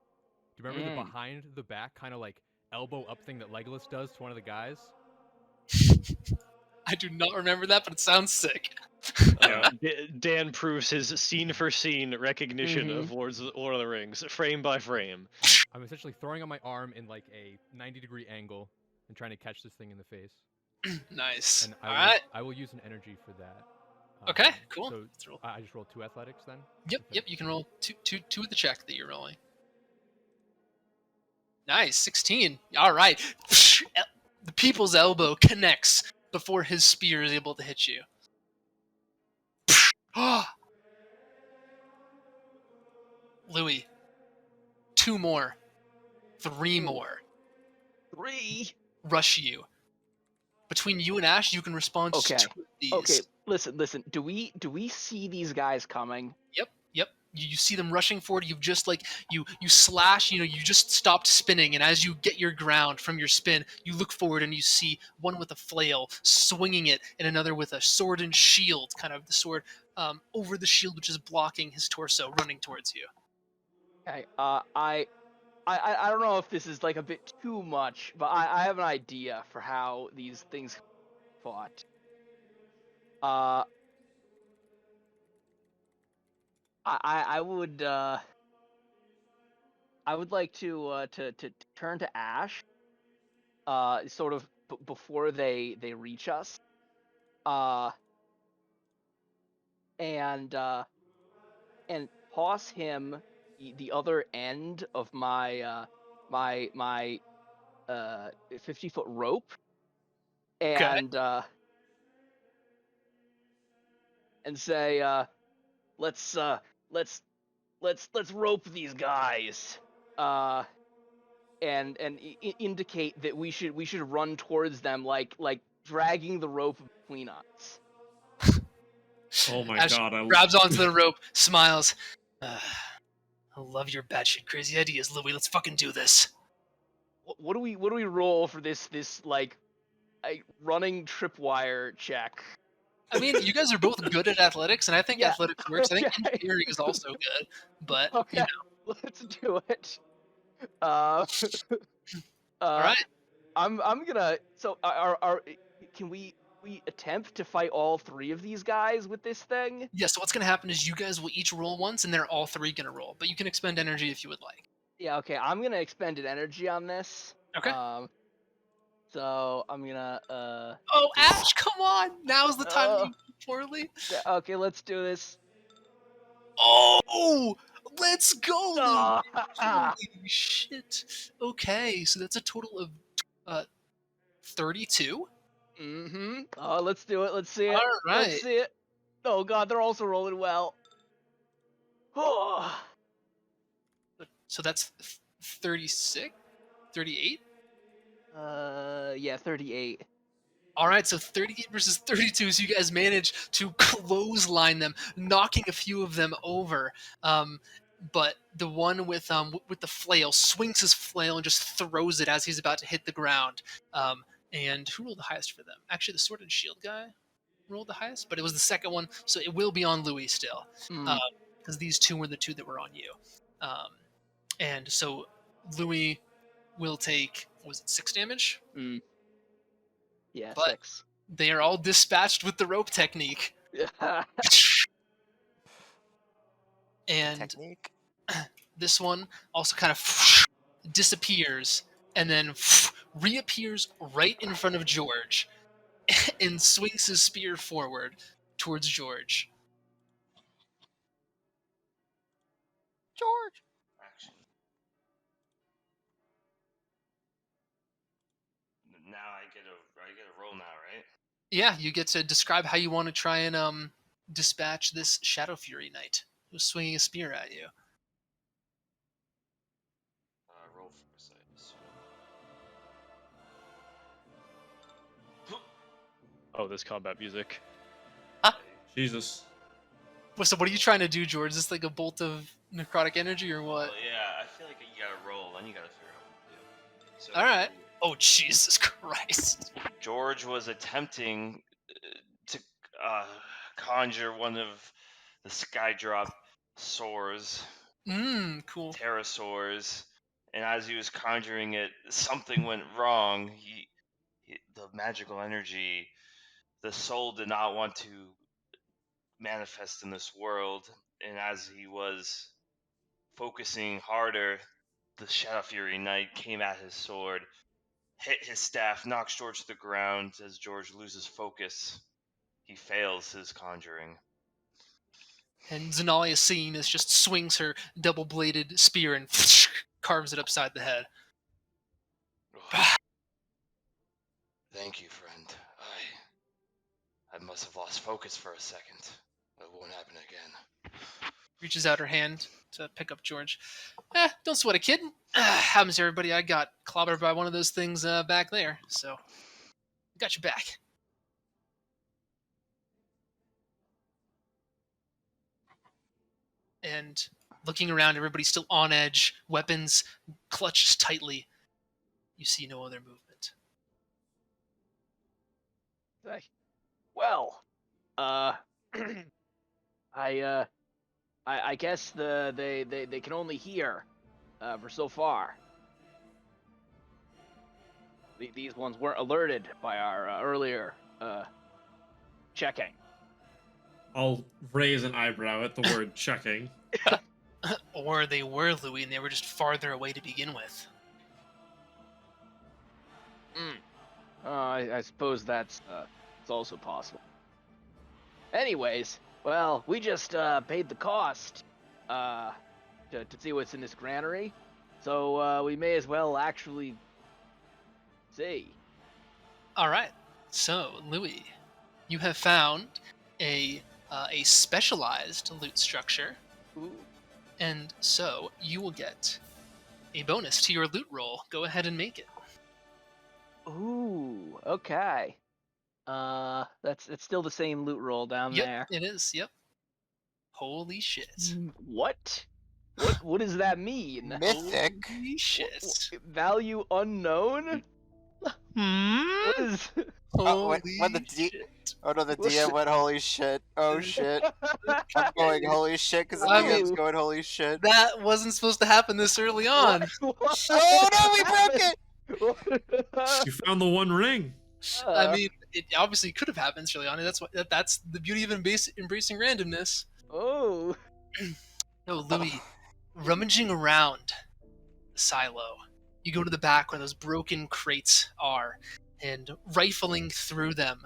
[SPEAKER 7] Do you remember the behind the back kind of like elbow up thing that Legolas does to one of the guys?
[SPEAKER 1] I do not remember that, but it sounds sick.
[SPEAKER 3] Dan proves his scene for scene recognition of Lord of the Rings, frame by frame.
[SPEAKER 7] I'm essentially throwing on my arm in like a 90-degree angle and trying to catch this thing in the face.
[SPEAKER 1] Nice.
[SPEAKER 7] And I will use an energy for that.
[SPEAKER 1] Okay, cool.
[SPEAKER 7] So I just rolled 2 athletics then?
[SPEAKER 1] Yep. You can roll two with the check that you're rolling. Nice, 16. All right. The people's elbow connects before his spear is able to hit you. Louis, 2 more. 3 more.
[SPEAKER 2] 3?
[SPEAKER 1] Rush you. Between you and Ash, you can respond to 2 of these.
[SPEAKER 2] Okay, listen. Do we see these guys coming?
[SPEAKER 1] Yep. You see them rushing forward. You've just you slash. You just stopped spinning, and as you get your ground from your spin, you look forward and you see one with a flail swinging it, and another with a sword and shield, kind of the sword over the shield, which is blocking his torso, running towards you.
[SPEAKER 2] Okay. I don't know if this is like a bit too much, but I have an idea for how these things fought. I would like to turn to Ash, sort of before they reach us, and toss him the other end of my my 50-foot rope, and say, let's rope these guys, and indicate that we should run towards them like dragging the rope between us.
[SPEAKER 9] Oh my
[SPEAKER 1] Ash
[SPEAKER 9] god!
[SPEAKER 1] grabs onto the rope, smiles. I love your batshit crazy ideas, Louis. Let's fucking do this.
[SPEAKER 2] What do we roll for this like a running tripwire check?
[SPEAKER 1] I mean, you guys are both good at athletics, and I think athletics works. I think engineering is also good, but
[SPEAKER 2] let's do it.
[SPEAKER 1] All right.
[SPEAKER 2] I'm gonna. So, can we attempt to fight all 3 of these guys with this thing?
[SPEAKER 1] Yeah. So what's gonna happen is you guys will each roll once, and they're all 3 gonna roll. But you can expend energy if you would like.
[SPEAKER 2] Yeah. Okay. I'm gonna expend an energy on this.
[SPEAKER 1] Okay.
[SPEAKER 2] So I'm gonna.
[SPEAKER 1] Oh, Ash! Come on! Now's the time. You do poorly.
[SPEAKER 2] Okay. Let's do this.
[SPEAKER 1] Oh, let's go, Louis.
[SPEAKER 2] Ah.
[SPEAKER 1] Holy shit. Okay, so that's a total of 32.
[SPEAKER 2] Mm-hmm. Oh, let's do it. Let's see it.
[SPEAKER 1] All right.
[SPEAKER 2] Let's see it. Oh god, they're also rolling well. Oh.
[SPEAKER 1] So that's 36, 38.
[SPEAKER 2] Yeah, 38.
[SPEAKER 1] All right, so 38 versus 32. So you guys manage to clothesline them, knocking a few of them over. But the one with the flail swings his flail and just throws it as he's about to hit the ground. And who rolled the highest for them? Actually, the sword and shield guy rolled the highest, but it was the second one, so it will be on Louis still,
[SPEAKER 2] Mm.
[SPEAKER 1] because these two were the two that were on you. And so Louis will take, what was it, 6 damage?
[SPEAKER 2] Mm. Yeah,
[SPEAKER 1] But
[SPEAKER 2] 6.
[SPEAKER 1] they are all dispatched with the rope technique. And
[SPEAKER 4] Technique.
[SPEAKER 1] this one also kind of disappears and then reappears right in front of George and swings his spear forward towards George.
[SPEAKER 4] George.
[SPEAKER 8] Action. Now I get a roll now, right?
[SPEAKER 1] Yeah, you get to describe how you want to try and dispatch this Shadow Fury Knight who's swinging a spear at you.
[SPEAKER 8] Roll first, I assume.
[SPEAKER 3] Oh, this combat music.
[SPEAKER 9] Jesus.
[SPEAKER 1] So what are you trying to do, George? Is this like a bolt of necrotic energy or what?
[SPEAKER 8] Well, yeah, I feel like you gotta roll, then you gotta figure out what to do. So,
[SPEAKER 1] All right. Oh, Jesus Christ.
[SPEAKER 8] George was attempting to conjure one of the Skydrop swords,
[SPEAKER 1] Cool.
[SPEAKER 8] pterosaurs, and as he was conjuring it, something went wrong. The magical energy, the soul did not want to manifest in this world, and as he was focusing harder, the Shadow Fury Knight came at his sword, hit his staff, knocks George to the ground. As George loses focus, he fails his conjuring.
[SPEAKER 1] And Zenalia, seeing this, just swings her double-bladed spear and carves it upside the head.
[SPEAKER 8] Thank you, friend. I must have lost focus for a second. It won't happen again.
[SPEAKER 1] Reaches out her hand to pick up George. Don't sweat it, kid. Happens to everybody. I got clobbered by one of those things back there, so got your back. And looking around, everybody's still on edge, weapons clutched tightly. You see no other movement.
[SPEAKER 2] Well, I guess they can only hear for so far. These ones weren't alerted by our earlier checking.
[SPEAKER 9] I'll raise an eyebrow at the word checking.
[SPEAKER 1] Or they were, Louis, and they were just farther away to begin with.
[SPEAKER 2] I suppose that's it's also possible. Anyways, well, we just paid the cost to see what's in this granary, so we may as well actually see.
[SPEAKER 1] All right. So, Louis, you have found a specialized loot structure,
[SPEAKER 2] Ooh.
[SPEAKER 1] and so you will get a bonus to your loot roll. Go ahead and make it.
[SPEAKER 2] Ooh, okay. It's still the same loot roll down
[SPEAKER 1] Yep,
[SPEAKER 2] there.
[SPEAKER 1] it is. Yep. Holy shit.
[SPEAKER 2] What? What does that mean?
[SPEAKER 4] Mythic.
[SPEAKER 1] Holy shit.
[SPEAKER 2] Value unknown? What is?
[SPEAKER 4] Oh,
[SPEAKER 1] Holy
[SPEAKER 4] when the
[SPEAKER 1] shit.
[SPEAKER 4] Oh no, the DM went holy shit. Oh shit. I'm going holy shit because the
[SPEAKER 1] I
[SPEAKER 4] DM's
[SPEAKER 2] mean-
[SPEAKER 4] going holy shit.
[SPEAKER 1] That wasn't supposed to happen this early on.
[SPEAKER 4] Oh no, we broke it!
[SPEAKER 9] You found the one ring.
[SPEAKER 1] I mean, it obviously could have happened this early on. And that's the beauty of embracing randomness.
[SPEAKER 2] Oh.
[SPEAKER 1] No, Louis, rummaging around the silo, you go to the back where those broken crates are, and rifling through them,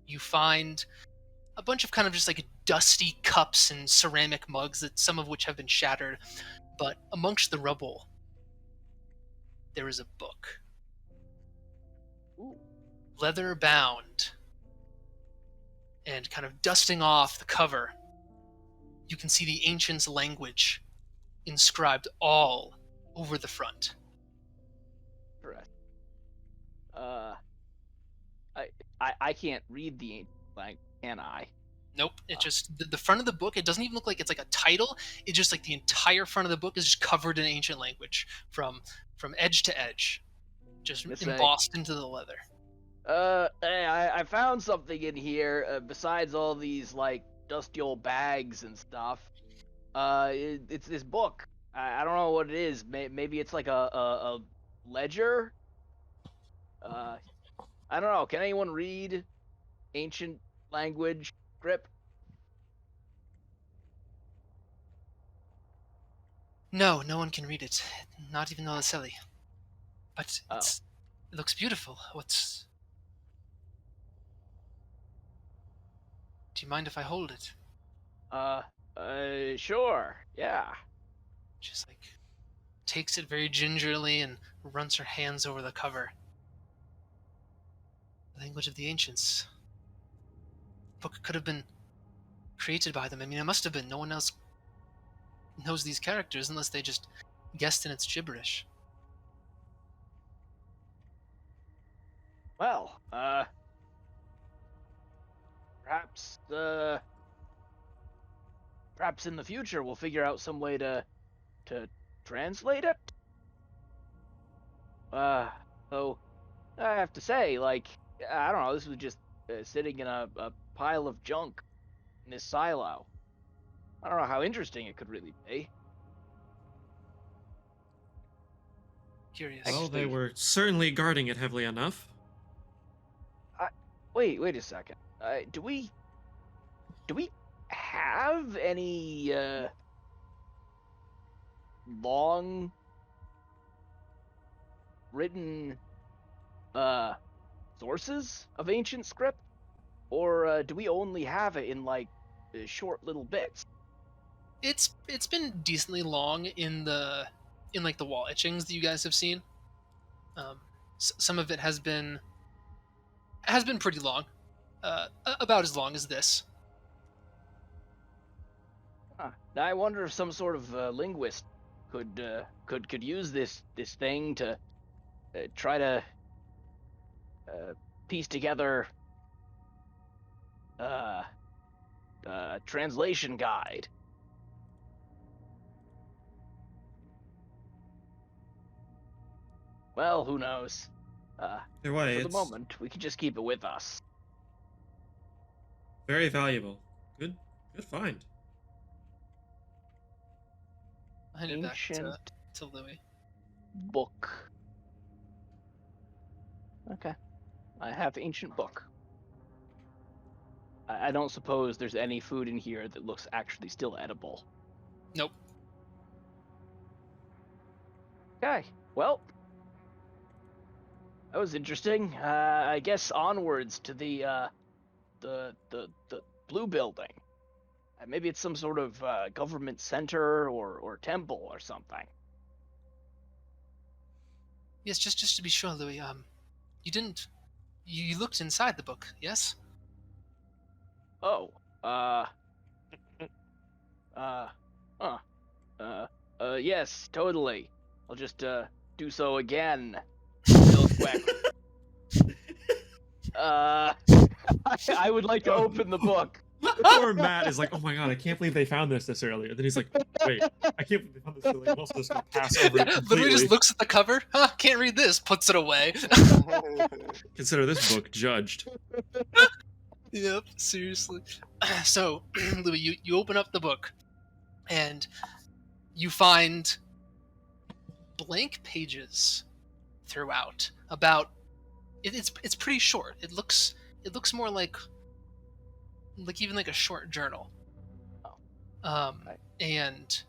[SPEAKER 1] you find a bunch of kind of just like dusty cups and ceramic mugs, that some of which have been shattered. But amongst the rubble, there is a book,
[SPEAKER 2] Ooh.
[SPEAKER 1] leather bound, and kind of dusting off the cover, you can see the ancient's language inscribed all over the front.
[SPEAKER 2] Correct. I can't read the ancient language, can I?
[SPEAKER 1] Nope, it just the front of the book, it doesn't even look like it's like a title. It's just like the entire front of the book is just covered in ancient language from edge to edge, just
[SPEAKER 2] Let's say,
[SPEAKER 1] embossed into the leather.
[SPEAKER 2] Hey, I found something in here besides all these like dusty old bags and stuff. It's this book. I don't know what it is. Maybe it's like a ledger. I don't know. Can anyone read ancient language script?
[SPEAKER 1] No, no one can read it, not even Nolaselli. But
[SPEAKER 2] Oh.
[SPEAKER 1] it looks beautiful. Do you mind if I hold it?
[SPEAKER 2] Sure. Yeah.
[SPEAKER 1] Just like takes it very gingerly and runs her hands over the cover. The language of the ancients. The book could have been created by them. I mean, it must have been. No one else knows these characters unless they just guessed in its gibberish.
[SPEAKER 2] Well, perhaps in the future we'll figure out some way to translate it. So I have to say, like, I don't know, this was just sitting in a pile of junk in this silo. I don't know how interesting it could really be.
[SPEAKER 1] Curious.
[SPEAKER 9] Well, they
[SPEAKER 2] Actually-
[SPEAKER 9] were certainly guarding it heavily enough.
[SPEAKER 2] Wait a second. Do we have any long written sources of ancient script, or do we only have it in like short little bits?
[SPEAKER 1] It's been decently long in like the wall etchings that you guys have seen. Some of it has been pretty long, about as long as this.
[SPEAKER 2] I wonder if some sort of linguist could use this thing to try to piece together a translation guide. Well, who knows?
[SPEAKER 9] Either way,
[SPEAKER 2] For the
[SPEAKER 9] it's
[SPEAKER 2] moment, we can just keep it with us.
[SPEAKER 9] very valuable. Good find.
[SPEAKER 1] I hand it back
[SPEAKER 2] Ancient
[SPEAKER 1] to Louis.
[SPEAKER 2] book. Okay. I have ancient book. I don't suppose there's any food in here that looks actually still edible.
[SPEAKER 1] Nope.
[SPEAKER 2] Okay. Well, that was interesting. I guess onwards to the blue building. Maybe it's some sort of government center or temple or something.
[SPEAKER 1] Yes, just to be sure, Louis. You didn't. You looked inside the book, yes?
[SPEAKER 2] Oh. Yes, totally. I'll just do so again real quick. I would like to open the book.
[SPEAKER 9] Poor Matt is like, oh my god, I can't believe they found this earlier. Then he's like, wait, I can't believe they found this earlier. I'm also just gonna pass over it
[SPEAKER 1] Literally
[SPEAKER 9] completely.
[SPEAKER 1] just looks at the cover. Huh, can't read this. Puts it away.
[SPEAKER 9] Consider this book judged.
[SPEAKER 1] Yep, seriously. So, Louis, you open up the book, and you find blank pages throughout. About it's pretty short. It looks more like even like a short journal.
[SPEAKER 2] Right.
[SPEAKER 1] And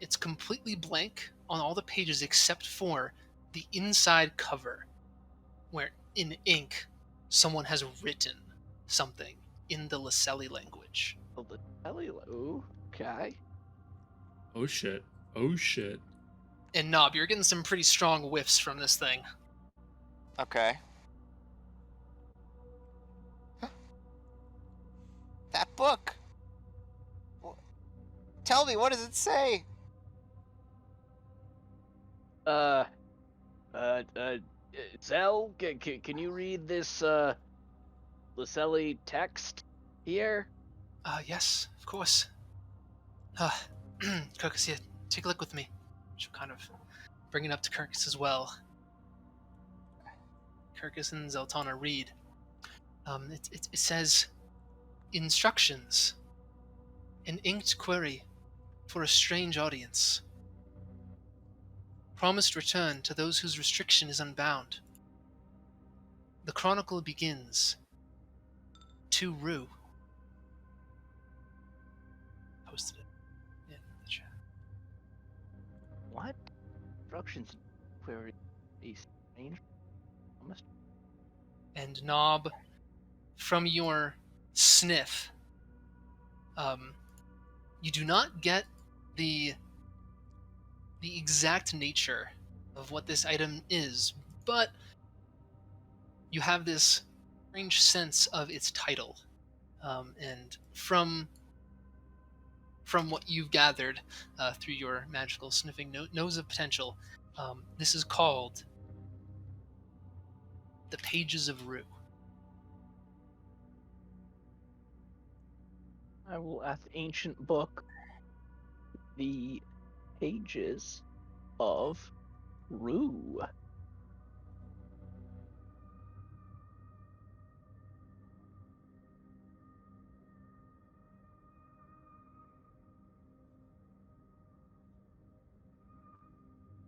[SPEAKER 1] it's completely blank on all the pages except for the inside cover, where in ink someone has written something in the Laselli language.
[SPEAKER 2] Oh, the telly. Ooh, okay.
[SPEAKER 9] Oh shit. Oh shit.
[SPEAKER 1] And Knob, you're getting some pretty strong whiffs from this thing.
[SPEAKER 4] Okay. Huh. That book. Tell me, what does it say?
[SPEAKER 2] Zell, can you read this Laselli text here?
[SPEAKER 1] Yes, of course. Kirkus, here, take a look with me. She'll kind of bring it up to Kirkus as well. Kirkus and Zeltana read. It says, instructions. An inked query for a strange audience. Promised return to those whose restriction is unbound. The chronicle begins. To Rue. Posted it in the chat.
[SPEAKER 2] What? Instructions query a strange promise?
[SPEAKER 1] And Knob, from your sniff, you do not get the exact nature of what this item is, but you have this strange sense of its title, and from what you've gathered through your magical sniffing nose of potential, this is called the Pages of Rue.
[SPEAKER 2] I will, at the ancient book, the pages of Rue.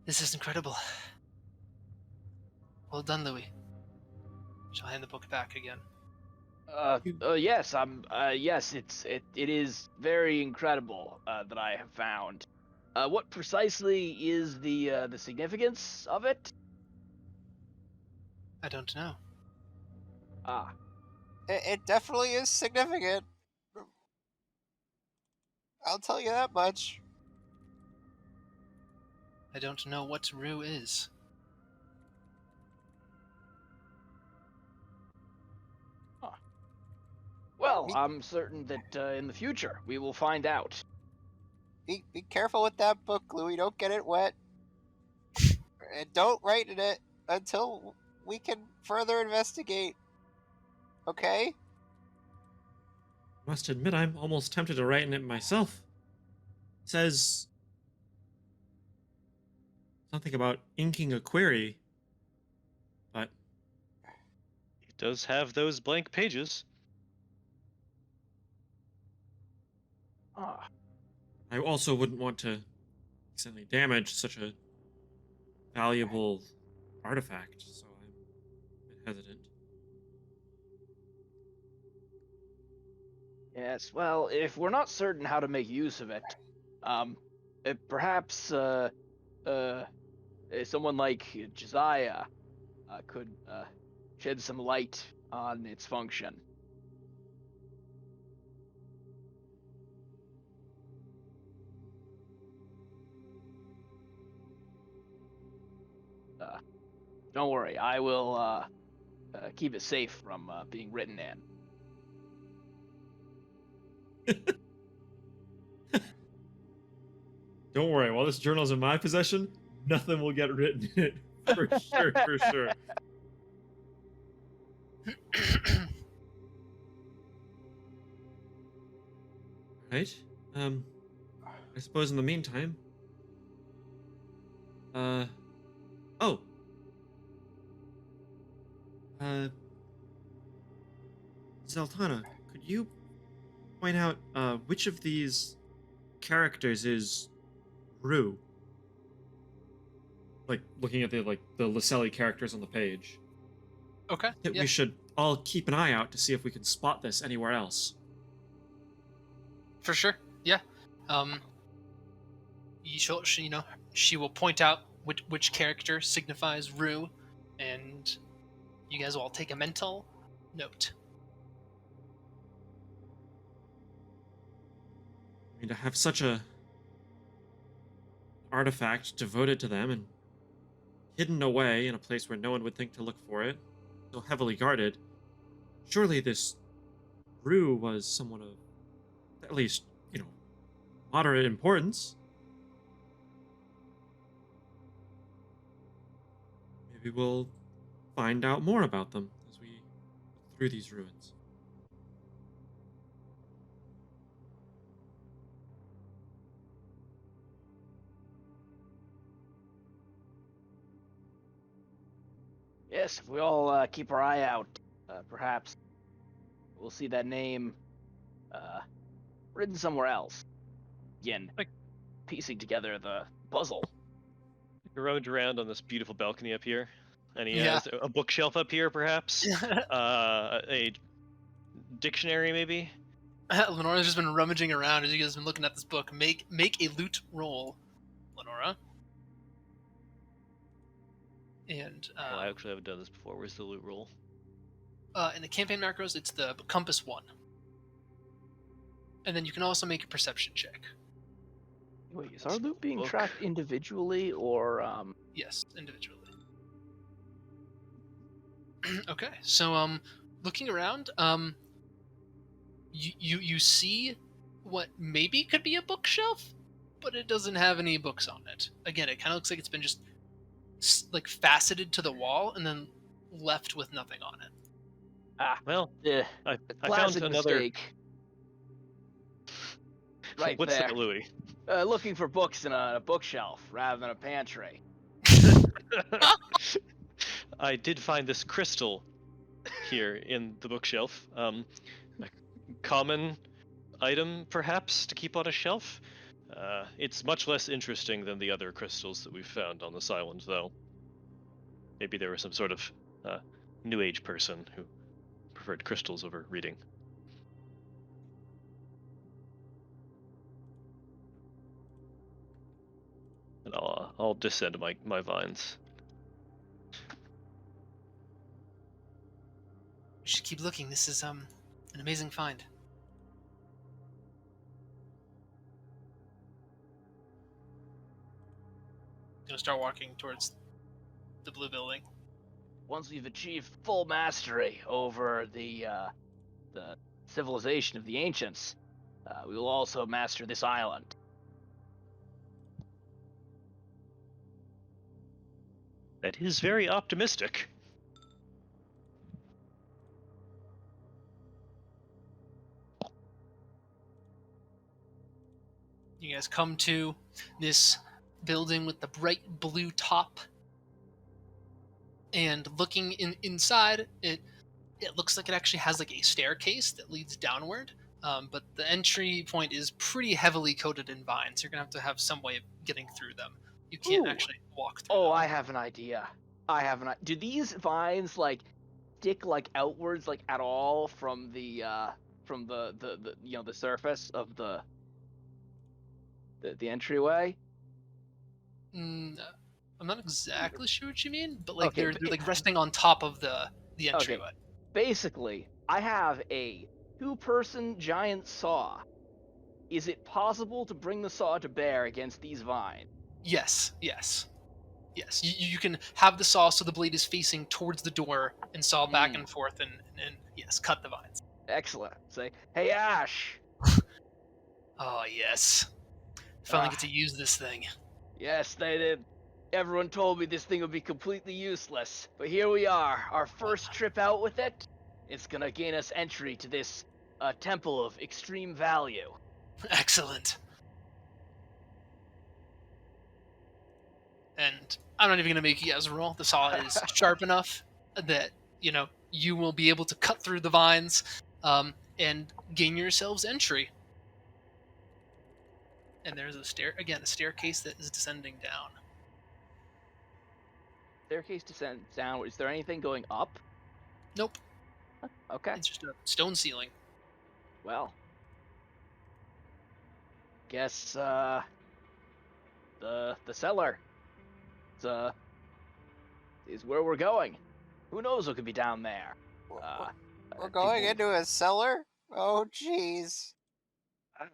[SPEAKER 1] This is incredible. Well done, Louis. Shall I hand the book back again?
[SPEAKER 2] Yes, yes, it is very incredible that I have found. What precisely is the significance of it?
[SPEAKER 1] I don't know.
[SPEAKER 2] Ah,
[SPEAKER 4] It definitely is significant. I'll tell you that much.
[SPEAKER 1] I don't know what Rue is.
[SPEAKER 2] well, I'm certain that in the future we will find out.
[SPEAKER 4] Be careful with that book, Louis. Don't get it wet. And don't write in it until we can further investigate. Okay?
[SPEAKER 9] Must admit, I'm almost tempted to write in it myself. It says something about inking a query, but
[SPEAKER 3] It does have those blank pages.
[SPEAKER 2] Ah,
[SPEAKER 9] I also wouldn't want to accidentally damage such a valuable artifact, so I'm a bit hesitant.
[SPEAKER 2] yes. Well, if we're not certain how to make use of it, perhaps someone like Josiah could shed some light on its function. Don't worry, I will keep it safe from being written in.
[SPEAKER 9] Don't worry, while this journal's in my possession, nothing will get written in it. For sure, for sure. Right? I suppose in the meantime. Oh. Zeltana, could you point out which of these characters is Rue? Like looking at the Laselli characters on the page.
[SPEAKER 1] Okay.
[SPEAKER 9] That
[SPEAKER 1] Yeah.
[SPEAKER 9] we should all keep an eye out to see if we can spot this anywhere else.
[SPEAKER 1] For sure. Yeah. She will point out which character signifies Rue, and you guys will all take a mental note.
[SPEAKER 6] mean, to have such a artifact devoted to them and hidden away in a place where no one would think to look for it, so heavily guarded, surely this brew was someone of at least, moderate importance. Maybe we'll find out more about them as we look through these ruins.
[SPEAKER 2] Yes, if we all keep our eye out, perhaps we'll see that name uh, written somewhere else. Again,
[SPEAKER 3] Like-
[SPEAKER 2] piecing together the puzzle.
[SPEAKER 3] We roamed around on this beautiful balcony up here, and he
[SPEAKER 1] Yeah.
[SPEAKER 3] has a bookshelf up here, perhaps. A dictionary, maybe.
[SPEAKER 1] Lenora's just been rummaging around as you guys have been looking at this book. Make a loot roll, Lenora. And
[SPEAKER 3] Well, I actually haven't done this before. Where's the loot roll?
[SPEAKER 1] in the campaign macros, it's the compass 1. And then you can also make a perception check.
[SPEAKER 2] Wait, is our loot being
[SPEAKER 3] Book.
[SPEAKER 2] tracked individually or
[SPEAKER 1] Yes, individually. Okay, so looking around, you see what maybe could be a bookshelf, but it doesn't have any books on it. Again, it kind of looks like it's been just like faceted to the wall and then left with nothing on it.
[SPEAKER 3] Well,
[SPEAKER 2] I
[SPEAKER 3] I found
[SPEAKER 2] classic
[SPEAKER 3] another.
[SPEAKER 2] mistake. Right
[SPEAKER 3] What's
[SPEAKER 2] there.
[SPEAKER 3] that, Louis?
[SPEAKER 2] Looking for books in a bookshelf rather than a pantry.
[SPEAKER 3] I did find this crystal here in the bookshelf. A common item, perhaps, to keep on a shelf. It's much less interesting than the other crystals that we've found on this island, though. Maybe there was some sort of New Age person who preferred crystals over reading. And I'll descend my vines.
[SPEAKER 1] We should keep looking. This is an amazing find. Gonna start walking towards the blue building.
[SPEAKER 2] Once we've achieved full mastery over the civilization of the ancients, we will also master this island.
[SPEAKER 3] That is very optimistic.
[SPEAKER 1] You guys come to this building with the bright blue top, and looking inside, it looks like it actually has like a staircase that leads downward. But the entry point is pretty heavily coated in vines. You're gonna have some way of getting through them. You can't
[SPEAKER 2] Ooh.
[SPEAKER 1] actually walk through
[SPEAKER 2] Oh,
[SPEAKER 1] them.
[SPEAKER 2] I have an idea. Do these vines like stick like outwards like at all from the the surface of the entryway?
[SPEAKER 1] I'm not exactly sure what you mean, but like
[SPEAKER 2] Okay,
[SPEAKER 1] they're
[SPEAKER 2] but
[SPEAKER 1] like resting on top of the entryway.
[SPEAKER 2] Basically, I have a 2-person giant saw. Is it possible to bring the saw to bear against these vines?
[SPEAKER 1] Yes. You can have the saw so the blade is facing towards the door and saw back and forth and yes, cut the vines.
[SPEAKER 2] Excellent. Say, hey Ash.
[SPEAKER 1] Oh yes, finally get to use this thing.
[SPEAKER 2] Yes, they did. Everyone told me this thing would be completely useless, but here we are, our first trip out with it. It's gonna gain us entry to this temple of extreme value.
[SPEAKER 1] Excellent. And I'm not even going to make you guys roll. The saw is sharp enough that, you will be able to cut through the vines and gain yourselves entry. And there's a staircase that is descending down.
[SPEAKER 2] Staircase descends down. Is there anything going up?
[SPEAKER 1] Nope.
[SPEAKER 2] Okay.
[SPEAKER 1] It's just a stone ceiling.
[SPEAKER 2] Well, guess the cellar is where we're going. Who knows what could be down there?
[SPEAKER 4] We're going into a cellar? Oh, jeez.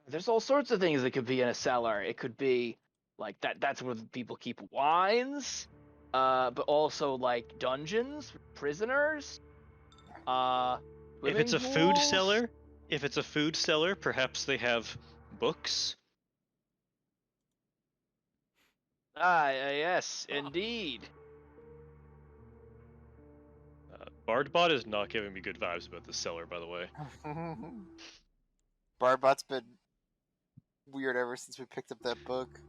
[SPEAKER 2] There's all sorts of things that could be in a cellar. It could be like that's where people keep wines, but also like dungeons, prisoners,
[SPEAKER 3] If
[SPEAKER 2] swimming
[SPEAKER 3] it's a food
[SPEAKER 2] pools.
[SPEAKER 3] cellar, perhaps they have books.
[SPEAKER 2] Yes, indeed.
[SPEAKER 3] Bardbot is not giving me good vibes about the cellar, by the way.
[SPEAKER 4] Barbot's been weird ever since we picked up that book.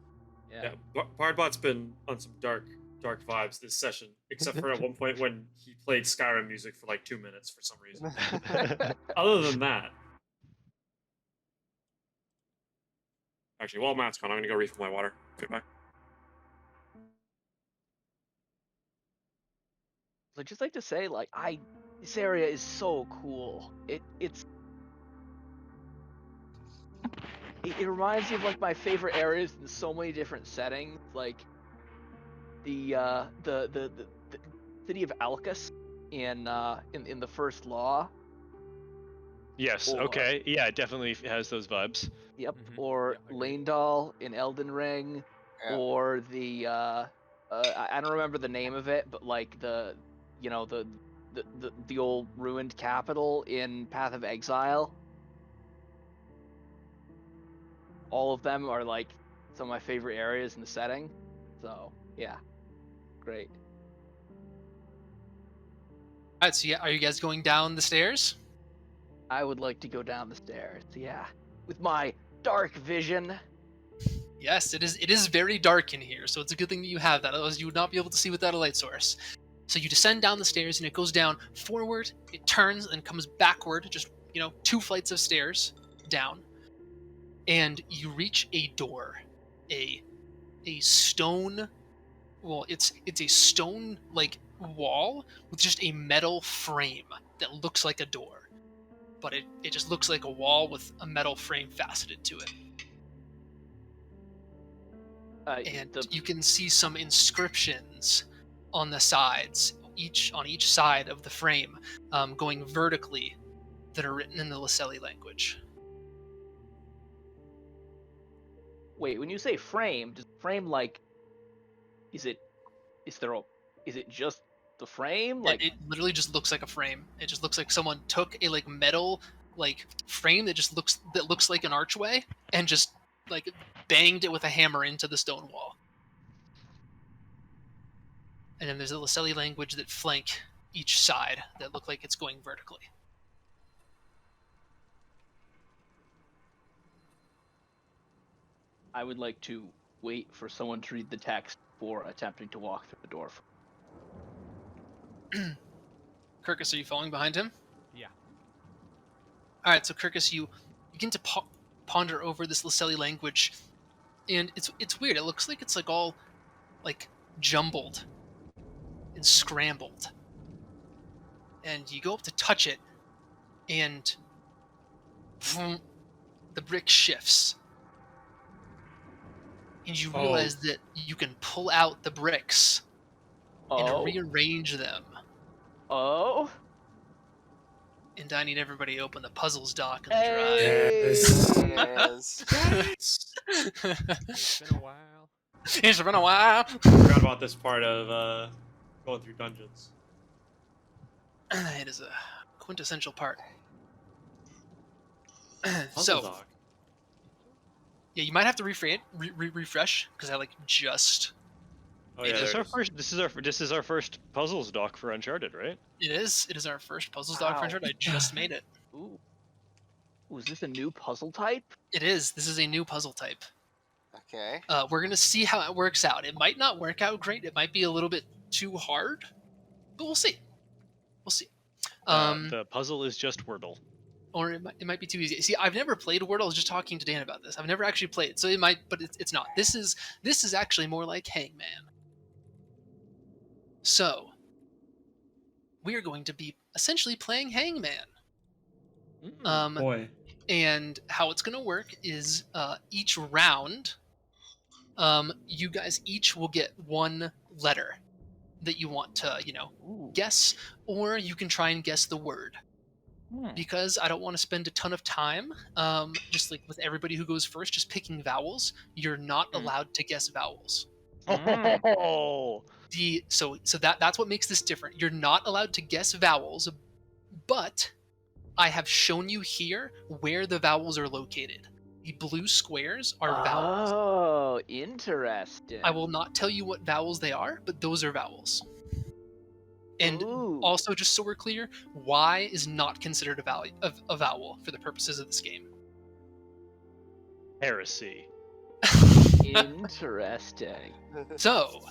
[SPEAKER 2] Yeah.
[SPEAKER 9] Bardbot's been on some dark vibes this session, except for at one point when he played Skyrim music for like 2 minutes for some reason. Other than that, actually, while Matt's gone, I'm gonna go refill my water. Goodbye.
[SPEAKER 2] I'd just like to say, like, this area is so cool. It reminds me of like my favorite areas in so many different settings, like the city of Alcus in the first Law.
[SPEAKER 3] Yes.
[SPEAKER 2] Or-
[SPEAKER 3] Okay. Yeah, it definitely has those vibes.
[SPEAKER 2] Yep.
[SPEAKER 7] Mhm.
[SPEAKER 2] Or
[SPEAKER 7] Yeah, agreed.
[SPEAKER 2] Leyndal in Elden Ring,
[SPEAKER 4] Yeah.
[SPEAKER 2] or the I don't remember the name of it, but like the old ruined capital in Path of Exile. All of them are like some of my favorite areas in the setting. So yeah, great.
[SPEAKER 1] All right, so yeah, are you guys going down the stairs?
[SPEAKER 2] I would like to go down the stairs. Yeah, with my dark vision.
[SPEAKER 1] Yes, it is. It is very dark in here, so it's a good thing that you have that. Otherwise, you would not be able to see without a light source. So you descend down the stairs, and it goes down forward. It turns and comes backward, just 2 flights of stairs down, and you reach a door, a stone. Well, it's a stone like wall with just a metal frame that looks like a door, but it just looks like a wall with a metal frame faceted to it. And you can see some inscriptions on the sides, on each side of the frame, going vertically, that are written in the Laselli language.
[SPEAKER 2] Wait, when you say frame, does frame like is it just the frame? Like
[SPEAKER 1] It literally just looks like a frame. It just looks like someone took a like metal like frame that looks like an archway and just like banged it with a hammer into the stone wall. And then there's a Laselli language that flank each side that look like it's going vertically.
[SPEAKER 2] I would like to wait for someone to read the text before attempting to walk through the door.
[SPEAKER 1] Kirkus, are you following behind him?
[SPEAKER 7] Yeah.
[SPEAKER 1] All right, so Kirkus, you begin to ponder over this Laselli language, and it's weird. It looks like it's like all like jumbled and scrambled. And you go up to touch it, and the brick shifts. And you realize that you can pull out the bricks and rearrange them.
[SPEAKER 2] Oh.
[SPEAKER 1] And I need everybody to open the puzzles doc in the
[SPEAKER 9] Yes.
[SPEAKER 4] Yes.
[SPEAKER 7] It's been a while.
[SPEAKER 1] It's been a while.
[SPEAKER 9] Forgot about this part of going through dungeons.
[SPEAKER 1] It is a quintessential part.
[SPEAKER 9] Puzzle
[SPEAKER 1] So,
[SPEAKER 9] doc.
[SPEAKER 1] yeah, you might have to refresh because I like just.
[SPEAKER 9] Oh yeah,
[SPEAKER 3] This is
[SPEAKER 9] there
[SPEAKER 3] our
[SPEAKER 9] it is.
[SPEAKER 3] first. This is our first puzzles doc for Uncharted, right?
[SPEAKER 1] It is our first puzzles doc for
[SPEAKER 2] Wow.
[SPEAKER 1] Uncharted. I just made it.
[SPEAKER 2] Ooh. Is this a new puzzle type?
[SPEAKER 1] It is. This is a new puzzle type.
[SPEAKER 4] Okay.
[SPEAKER 1] We're gonna see how it works out. It might not work out great. It might be a little bit too hard, but we'll see. We'll see.
[SPEAKER 3] The puzzle is just Wordle.
[SPEAKER 1] Or it might be too easy. See, I've never played Wordle. I was just talking to Dan about this. I've never actually played, so it might, but it's not. This is actually more like Hangman. So, we are going to be essentially playing Hangman.
[SPEAKER 9] Boy.
[SPEAKER 1] And how it's going to work is each round, you guys each will get one letter that you want to,
[SPEAKER 2] Ooh.
[SPEAKER 1] guess, or you can try and guess the word. because I don't want to spend a ton of time, just like with everybody who goes first, just picking vowels. You're not allowed to guess vowels.
[SPEAKER 3] Oh,
[SPEAKER 1] So that's what makes this different. You're not allowed to guess vowels, but I have shown you here where the vowels are located. The blue squares are vowels.
[SPEAKER 2] Oh, interesting.
[SPEAKER 1] I will not tell you what vowels they are, but those are vowels. And
[SPEAKER 2] Ooh.
[SPEAKER 1] also, just so we're clear, Y is not considered a vowel for the purposes of this game.
[SPEAKER 3] heresy.
[SPEAKER 2] Interesting.
[SPEAKER 1] So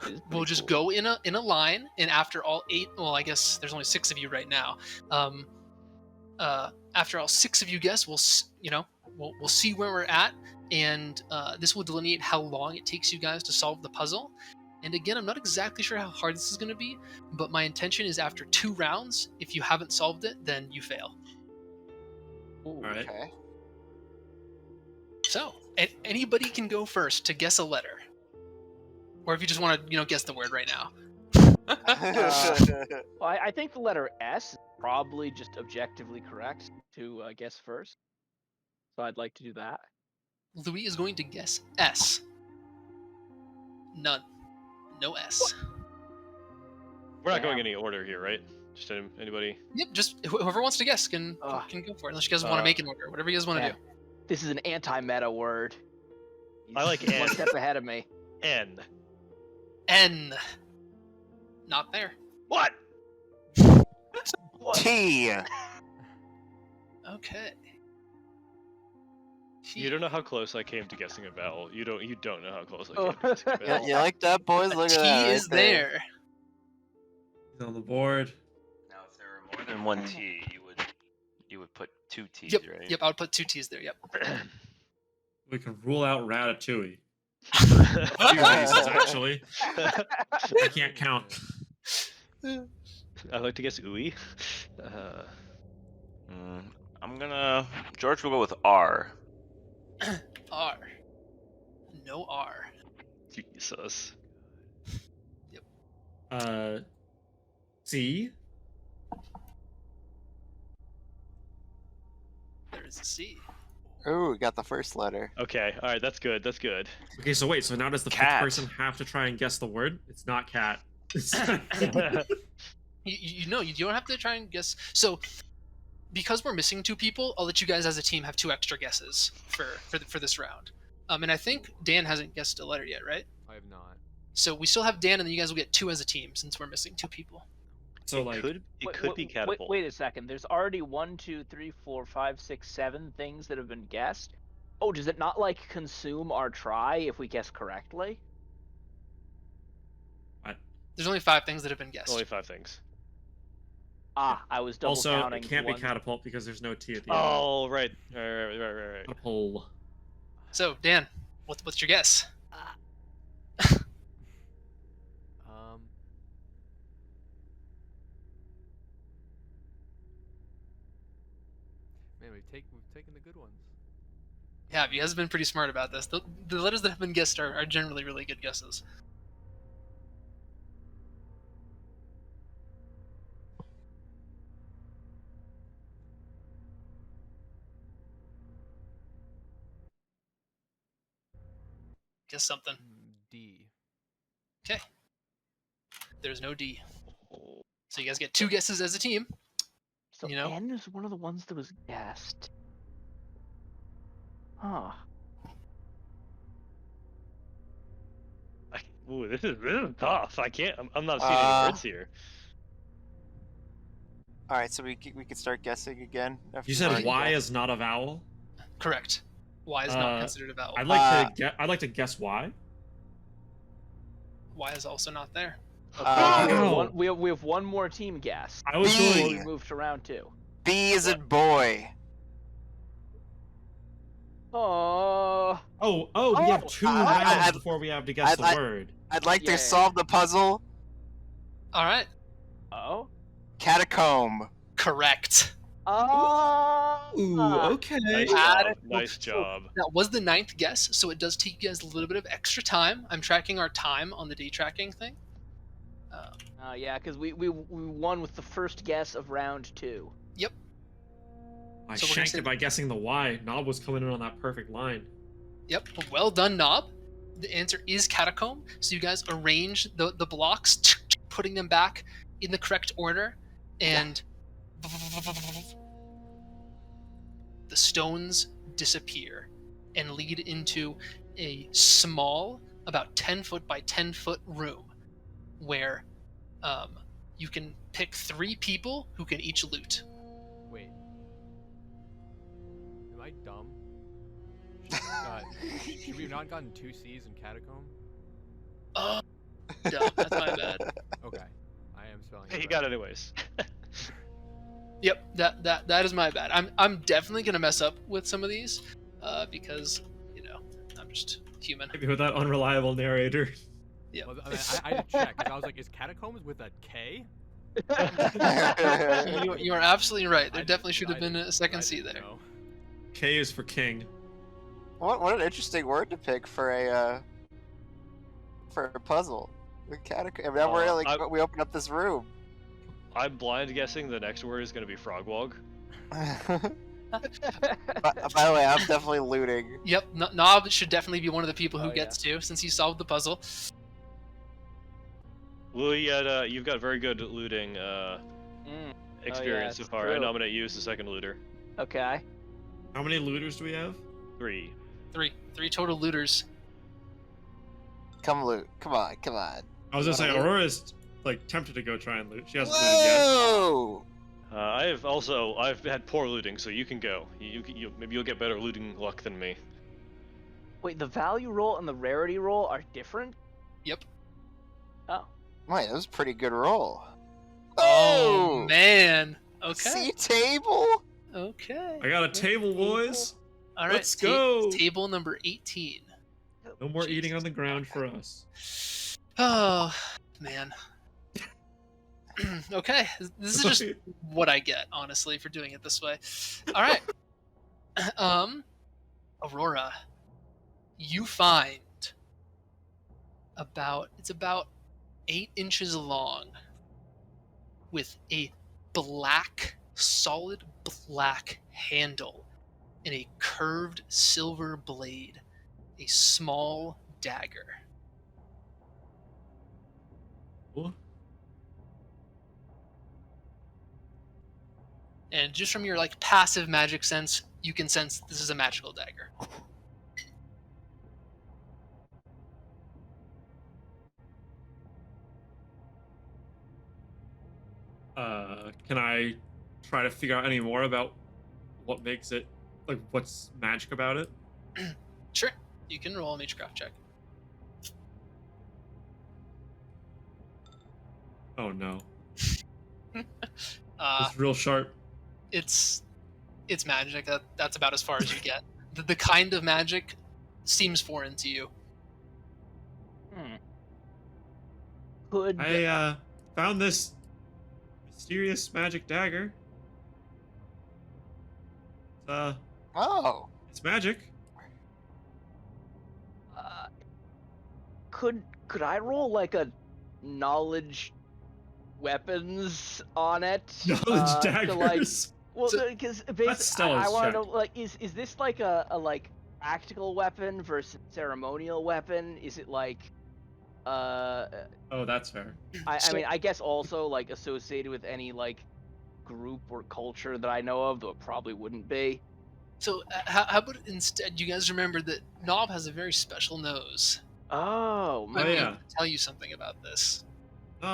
[SPEAKER 2] This is
[SPEAKER 1] we'll
[SPEAKER 2] pretty
[SPEAKER 1] just
[SPEAKER 2] cool.
[SPEAKER 1] go in a line, and after all 8, well, I guess there's only 6 of you right now. After all 6 of you guess, we'll see where we're at, and this will delineate how long it takes you guys to solve the puzzle. And again, I'm not exactly sure how hard this is going to be, but my intention is after 2 rounds, if you haven't solved it, then you fail.
[SPEAKER 2] Ooh.
[SPEAKER 9] All right.
[SPEAKER 4] Okay.
[SPEAKER 1] So, anybody can go first to guess a letter, or if you just want to, guess the word right now.
[SPEAKER 2] Well, I think the letter S is probably just objectively correct to guess first. So I'd like to do that.
[SPEAKER 1] Louis is going to guess S. None. No S.
[SPEAKER 3] We're not going
[SPEAKER 2] Damn.
[SPEAKER 3] any order here, right? Just anybody.
[SPEAKER 1] Yep, just whoever wants to guess can go for it. Unless you guys want to make an order, whatever you guys want to
[SPEAKER 2] Yeah.
[SPEAKER 1] do.
[SPEAKER 2] This is an anti-meta word.
[SPEAKER 3] I like
[SPEAKER 2] He's one
[SPEAKER 3] N.
[SPEAKER 2] step ahead of me.
[SPEAKER 3] N.
[SPEAKER 1] N. Not there.
[SPEAKER 3] What?
[SPEAKER 4] T.
[SPEAKER 1] Okay.
[SPEAKER 3] You don't know how close I came to guessing a vowel. You don't know how close I came to guessing a
[SPEAKER 4] Yeah,
[SPEAKER 3] vowel.
[SPEAKER 4] you like that, boys? Look
[SPEAKER 1] T
[SPEAKER 4] at that.
[SPEAKER 1] is there.
[SPEAKER 9] He's on the board.
[SPEAKER 5] Now, if there were more than one T, you would put 2 T's,
[SPEAKER 1] Yep.
[SPEAKER 5] right?
[SPEAKER 1] Yep. I would put 2 T's there. Yep.
[SPEAKER 9] We can rule out Ratatouille. A few reasons, actually. I can't count.
[SPEAKER 3] I like to guess ooey.
[SPEAKER 5] George will go with R.
[SPEAKER 1] R. No R.
[SPEAKER 3] Jesus.
[SPEAKER 9] C.
[SPEAKER 1] There is a C.
[SPEAKER 4] Ooh, we got the first letter.
[SPEAKER 3] Okay, all right, that's good. That's good.
[SPEAKER 9] Okay, so wait, so now does the fifth
[SPEAKER 5] Cat.
[SPEAKER 9] person have to try and guess the word? It's not cat.
[SPEAKER 1] You don't have to try and guess. So, because we're missing 2 people, I'll let you guys as a team have 2 extra guesses for this round. And I think Dan hasn't guessed a letter yet, right?
[SPEAKER 7] I have not.
[SPEAKER 1] So we still have Dan, and then you guys will get 2 as a team since we're missing 2 people.
[SPEAKER 9] So like,
[SPEAKER 3] it could be catapult.
[SPEAKER 2] Wait a second. There's already 1, 2, 3, 4, 5, 6, 7 things that have been guessed. Oh, does it not like consume our try if we guess correctly?
[SPEAKER 1] There's only 5 things that have been guessed.
[SPEAKER 3] Only 5 things.
[SPEAKER 2] Ah, I was double
[SPEAKER 9] also
[SPEAKER 2] counting.
[SPEAKER 9] it can't be
[SPEAKER 2] one.
[SPEAKER 9] catapult because there's no T at the end.
[SPEAKER 3] Oh, right. Right.
[SPEAKER 9] Catapult.
[SPEAKER 1] So Dan, what's your guess?
[SPEAKER 7] Man, we've taken the good ones.
[SPEAKER 1] Yeah, you guys have been pretty smart about this. The letters that have been guessed are generally really good guesses. Guess something.
[SPEAKER 7] D.
[SPEAKER 1] Okay. There's no D. So you guys get 2 guesses as a team.
[SPEAKER 2] So
[SPEAKER 1] You know?
[SPEAKER 2] N is one of the ones that was guessed. Huh.
[SPEAKER 3] Ooh, this is tough. I can't. I'm not seeing any words here.
[SPEAKER 4] All right, so we could start guessing again.
[SPEAKER 9] You said
[SPEAKER 4] Already
[SPEAKER 9] Y
[SPEAKER 4] guessed.
[SPEAKER 9] is not a vowel.
[SPEAKER 1] Correct. Y is not considered a vowel.
[SPEAKER 9] I'd like to guess Y.
[SPEAKER 1] Y is also not there.
[SPEAKER 9] Wow.
[SPEAKER 2] We have one more team guess.
[SPEAKER 9] I was
[SPEAKER 4] B.
[SPEAKER 2] Before
[SPEAKER 9] going.
[SPEAKER 2] we move to round 2.
[SPEAKER 4] B is in boy.
[SPEAKER 2] Oh.
[SPEAKER 9] Oh, we have 2
[SPEAKER 4] I-
[SPEAKER 9] rounds before we have to guess the word.
[SPEAKER 4] I'd like
[SPEAKER 2] Yeah.
[SPEAKER 4] to solve the puzzle.
[SPEAKER 1] All right.
[SPEAKER 2] Oh.
[SPEAKER 4] Catacomb.
[SPEAKER 1] Correct.
[SPEAKER 2] Oh.
[SPEAKER 9] Ooh, okay.
[SPEAKER 3] Nice
[SPEAKER 1] Add
[SPEAKER 3] job.
[SPEAKER 1] it.
[SPEAKER 3] Nice job.
[SPEAKER 1] That was the 9th guess, so it does take you guys a little bit of extra time. I'm tracking our time on the D tracking thing.
[SPEAKER 2] Yeah, because we won with the first guess of round 2.
[SPEAKER 1] Yep.
[SPEAKER 9] I
[SPEAKER 1] So we're gonna
[SPEAKER 9] shanked
[SPEAKER 1] say-
[SPEAKER 9] it by guessing the Y. Knob was coming in on that perfect line.
[SPEAKER 1] Yep. Well done, Knob. The answer is catacomb. So you guys arrange the blocks, putting them back in the correct order, and the stones disappear and lead into a small, about 10 foot by 10 foot room where you can pick 3 people who can each loot.
[SPEAKER 7] Wait. Am I dumb? Should we have not gotten 2 C's in Catacomb?
[SPEAKER 1] Oh, dumb. That's my bad.
[SPEAKER 7] Okay. I am spelling
[SPEAKER 3] Hey,
[SPEAKER 7] it
[SPEAKER 3] you
[SPEAKER 7] right.
[SPEAKER 3] got it anyways.
[SPEAKER 1] Yep, that is my bad. I'm definitely gonna mess up with some of these, because I'm just human.
[SPEAKER 9] Maybe with that unreliable narrator.
[SPEAKER 1] Yep.
[SPEAKER 7] Well, I had to check because I was like, is Catacombs with a K?
[SPEAKER 1] You are absolutely right. There
[SPEAKER 7] I
[SPEAKER 1] definitely
[SPEAKER 7] didn't-
[SPEAKER 1] should have
[SPEAKER 7] I
[SPEAKER 1] been a
[SPEAKER 7] didn't-
[SPEAKER 1] second
[SPEAKER 7] I
[SPEAKER 1] C
[SPEAKER 7] didn't
[SPEAKER 1] there.
[SPEAKER 7] know.
[SPEAKER 9] K is for king.
[SPEAKER 4] What an interesting word to pick for a puzzle. The catacomb. Now we're like we open up this room.
[SPEAKER 3] I'm blind guessing the next word is going to be frogwog.
[SPEAKER 4] By the way, I'm definitely looting.
[SPEAKER 1] Yep, Nob should definitely be one of the people who
[SPEAKER 2] Oh,
[SPEAKER 1] gets to, since he solved the puzzle.
[SPEAKER 3] Louis, you've got very good looting experience so
[SPEAKER 2] it's
[SPEAKER 3] far. I
[SPEAKER 2] true.
[SPEAKER 3] nominate you as the second looter.
[SPEAKER 2] Okay.
[SPEAKER 9] How many looters do we have?
[SPEAKER 3] 3.
[SPEAKER 1] Three total looters.
[SPEAKER 4] Come loot. Come on.
[SPEAKER 9] I was gonna say
[SPEAKER 4] Wanna loot?
[SPEAKER 9] Aurora's like tempted to go try and loot. She hasn't looted yet.
[SPEAKER 4] Whoa!
[SPEAKER 3] I've had poor looting, so you can go. Maybe you'll get better looting luck than me.
[SPEAKER 2] Wait, the value roll and the rarity roll are different?
[SPEAKER 1] Yep.
[SPEAKER 2] Oh.
[SPEAKER 4] Wait, that was a pretty good roll.
[SPEAKER 1] Oh man. Okay.
[SPEAKER 4] See table?
[SPEAKER 1] Okay.
[SPEAKER 9] I got a table, boys.
[SPEAKER 1] All right.
[SPEAKER 9] Let's go.
[SPEAKER 1] Table number 18.
[SPEAKER 9] No more eating on the
[SPEAKER 1] Jesus.
[SPEAKER 9] ground for us.
[SPEAKER 1] Oh man. Okay, this is just what I get, honestly, for doing it this way. All right. Aurora, you find about 8 inches long with a solid black handle and a curved silver blade, a small dagger.
[SPEAKER 9] Cool.
[SPEAKER 1] And just from your passive magic sense, you can sense this is a magical dagger.
[SPEAKER 9] Can I try to figure out any more about what makes it, like, what's magic about it?
[SPEAKER 1] Sure, you can roll a Magecraft check.
[SPEAKER 9] Oh no,
[SPEAKER 1] Uh,
[SPEAKER 9] it's real sharp.
[SPEAKER 1] it's magic. That's about as far as you get. The kind of magic seems foreign to you.
[SPEAKER 2] Could
[SPEAKER 9] I found this mysterious magic dagger.
[SPEAKER 4] Oh.
[SPEAKER 9] It's magic.
[SPEAKER 2] could I roll like a knowledge weapons on it?
[SPEAKER 9] Knowledge
[SPEAKER 2] to, like,
[SPEAKER 9] daggers.
[SPEAKER 2] well,
[SPEAKER 1] So-
[SPEAKER 2] because
[SPEAKER 9] That's
[SPEAKER 2] basically, I
[SPEAKER 9] Stella's
[SPEAKER 2] want to
[SPEAKER 9] check.
[SPEAKER 2] know, like, is this like a like practical weapon versus ceremonial weapon? Is it like,
[SPEAKER 9] Oh, that's fair.
[SPEAKER 2] I mean, I guess also like associated with any like group or culture that I know of, though it probably wouldn't be.
[SPEAKER 1] So how about instead you guys remember that Knob has a very special nose.
[SPEAKER 2] Oh,
[SPEAKER 1] I
[SPEAKER 9] Oh,
[SPEAKER 1] mean,
[SPEAKER 9] yeah.
[SPEAKER 1] tell you something about this.
[SPEAKER 9] Do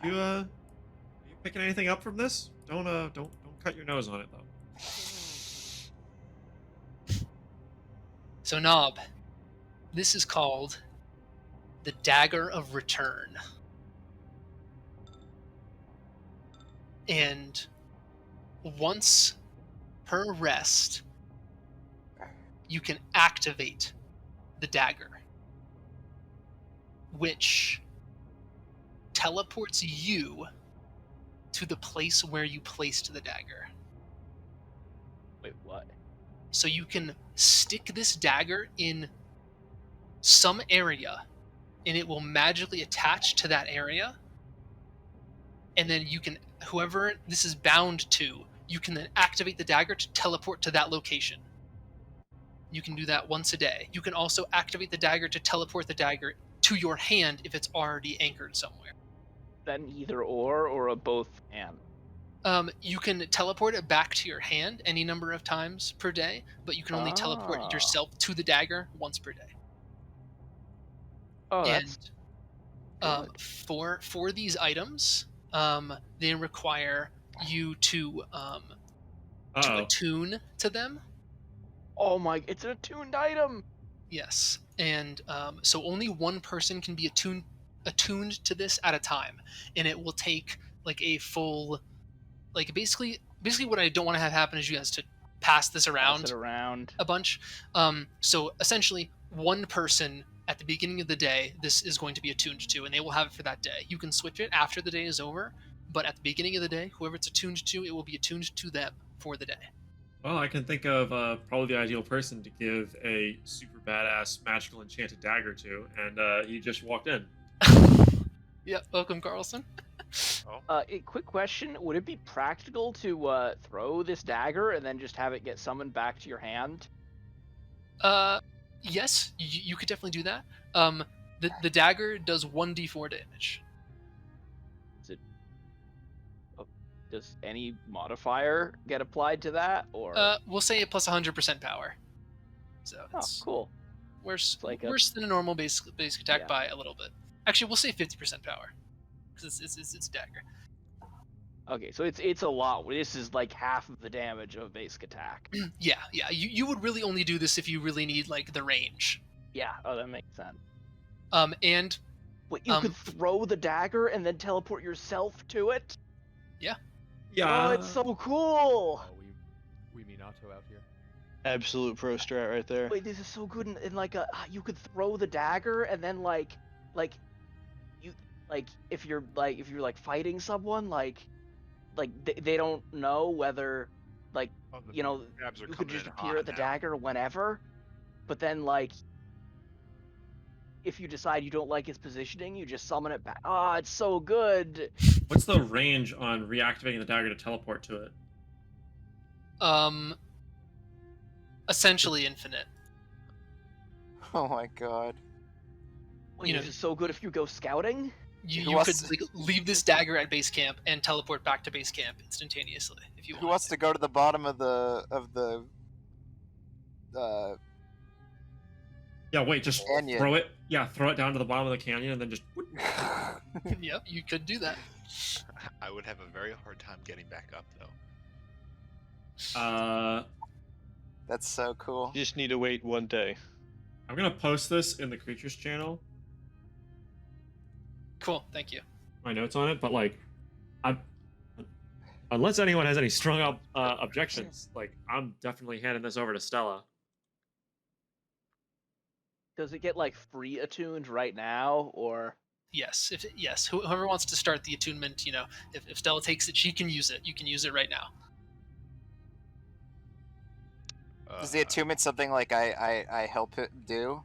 [SPEAKER 9] you are you picking anything up from this? Don't cut your nose on it though.
[SPEAKER 1] So Knob, this is called the Dagger of Return. And once per rest, you can activate the dagger, which teleports you to the place where you placed the dagger.
[SPEAKER 2] wait, what?
[SPEAKER 1] So you can stick this dagger in some area and it will magically attach to that area. And then you can, whoever this is bound to, you can then activate the dagger to teleport to that location. You can do that once a day. You can also activate the dagger to teleport the dagger to your hand if it's already anchored somewhere.
[SPEAKER 2] Then either or a both and.
[SPEAKER 1] You can teleport it back to your hand any number of times per day, but you can only teleport yourself to the dagger once per day.
[SPEAKER 2] Oh,
[SPEAKER 1] And
[SPEAKER 2] that's
[SPEAKER 1] for these items, they require you to attune to them.
[SPEAKER 2] Oh my! It's an attuned item.
[SPEAKER 1] Yes, and so only one person can be attuned to this at a time, and it will take like a full, like basically what I don't want to have happen is you guys to pass this
[SPEAKER 2] Pass it
[SPEAKER 1] around
[SPEAKER 2] around.
[SPEAKER 1] a bunch. So essentially, one person at the beginning of the day, this is going to be attuned to, and they will have it for that day. You can switch it after the day is over, but at the beginning of the day, whoever it's attuned to, it will be attuned to them for the day.
[SPEAKER 9] Well, I can think of probably the ideal person to give a super badass magical enchanted dagger to, and he just walked in.
[SPEAKER 1] Yep, welcome, Carlson.
[SPEAKER 2] A quick question: would it be practical to throw this dagger and then just have it get summoned back to your hand?
[SPEAKER 1] Yes, you could definitely do that. The dagger does 1d4 damage.
[SPEAKER 2] Does any modifier get applied to that, or?
[SPEAKER 1] We'll say it plus 100% power. So it's
[SPEAKER 2] cool.
[SPEAKER 1] Worse,
[SPEAKER 2] like
[SPEAKER 1] worse than a normal basic attack
[SPEAKER 2] Yeah.
[SPEAKER 1] by a little bit. Actually, we'll say 50% power because it's dagger.
[SPEAKER 2] Okay, so it's a lot. This is like half of the damage of a basic attack.
[SPEAKER 1] Yeah. You would really only do this if you really need like the range.
[SPEAKER 2] Yeah. Oh, that makes sense.
[SPEAKER 1] And
[SPEAKER 2] Wait, you could throw the dagger and then teleport yourself to it?
[SPEAKER 1] Yeah.
[SPEAKER 9] Yeah.
[SPEAKER 2] Oh, it's so cool.
[SPEAKER 7] Oh, we Minato out here.
[SPEAKER 3] Absolute pro strat right there.
[SPEAKER 2] Wait, this is so good. In like you could throw the dagger and then like you if you're fighting someone they don't know whether you could just appear at the dagger whenever, but then if you decide you don't like its positioning, you just summon it back. Ah, it's so good.
[SPEAKER 9] What's the range on reactivating the dagger to teleport to it?
[SPEAKER 1] Essentially infinite.
[SPEAKER 4] Oh my god.
[SPEAKER 2] Wait, this is so good if you go scouting.
[SPEAKER 1] You could leave this dagger at base camp and teleport back to base camp instantaneously if you want.
[SPEAKER 4] Who wants to go to the bottom of the
[SPEAKER 9] Yeah, wait, just
[SPEAKER 4] canyon.
[SPEAKER 9] throw it. Yeah, throw it down to the bottom of the canyon and then just.
[SPEAKER 1] Yep, you could do that.
[SPEAKER 10] I would have a very hard time getting back up though.
[SPEAKER 4] That's so cool.
[SPEAKER 3] You just need to wait one day.
[SPEAKER 9] I'm gonna post this in the creatures channel.
[SPEAKER 1] Cool, thank you.
[SPEAKER 9] My notes on it, but unless anyone has any strong objections, I'm definitely handing this over to Stella.
[SPEAKER 2] Does it get free attuned right now, or?
[SPEAKER 1] Yes, whoever wants to start the attunement, if Stella takes it, she can use it. You can use it right now.
[SPEAKER 4] Is the attunement something I help it do,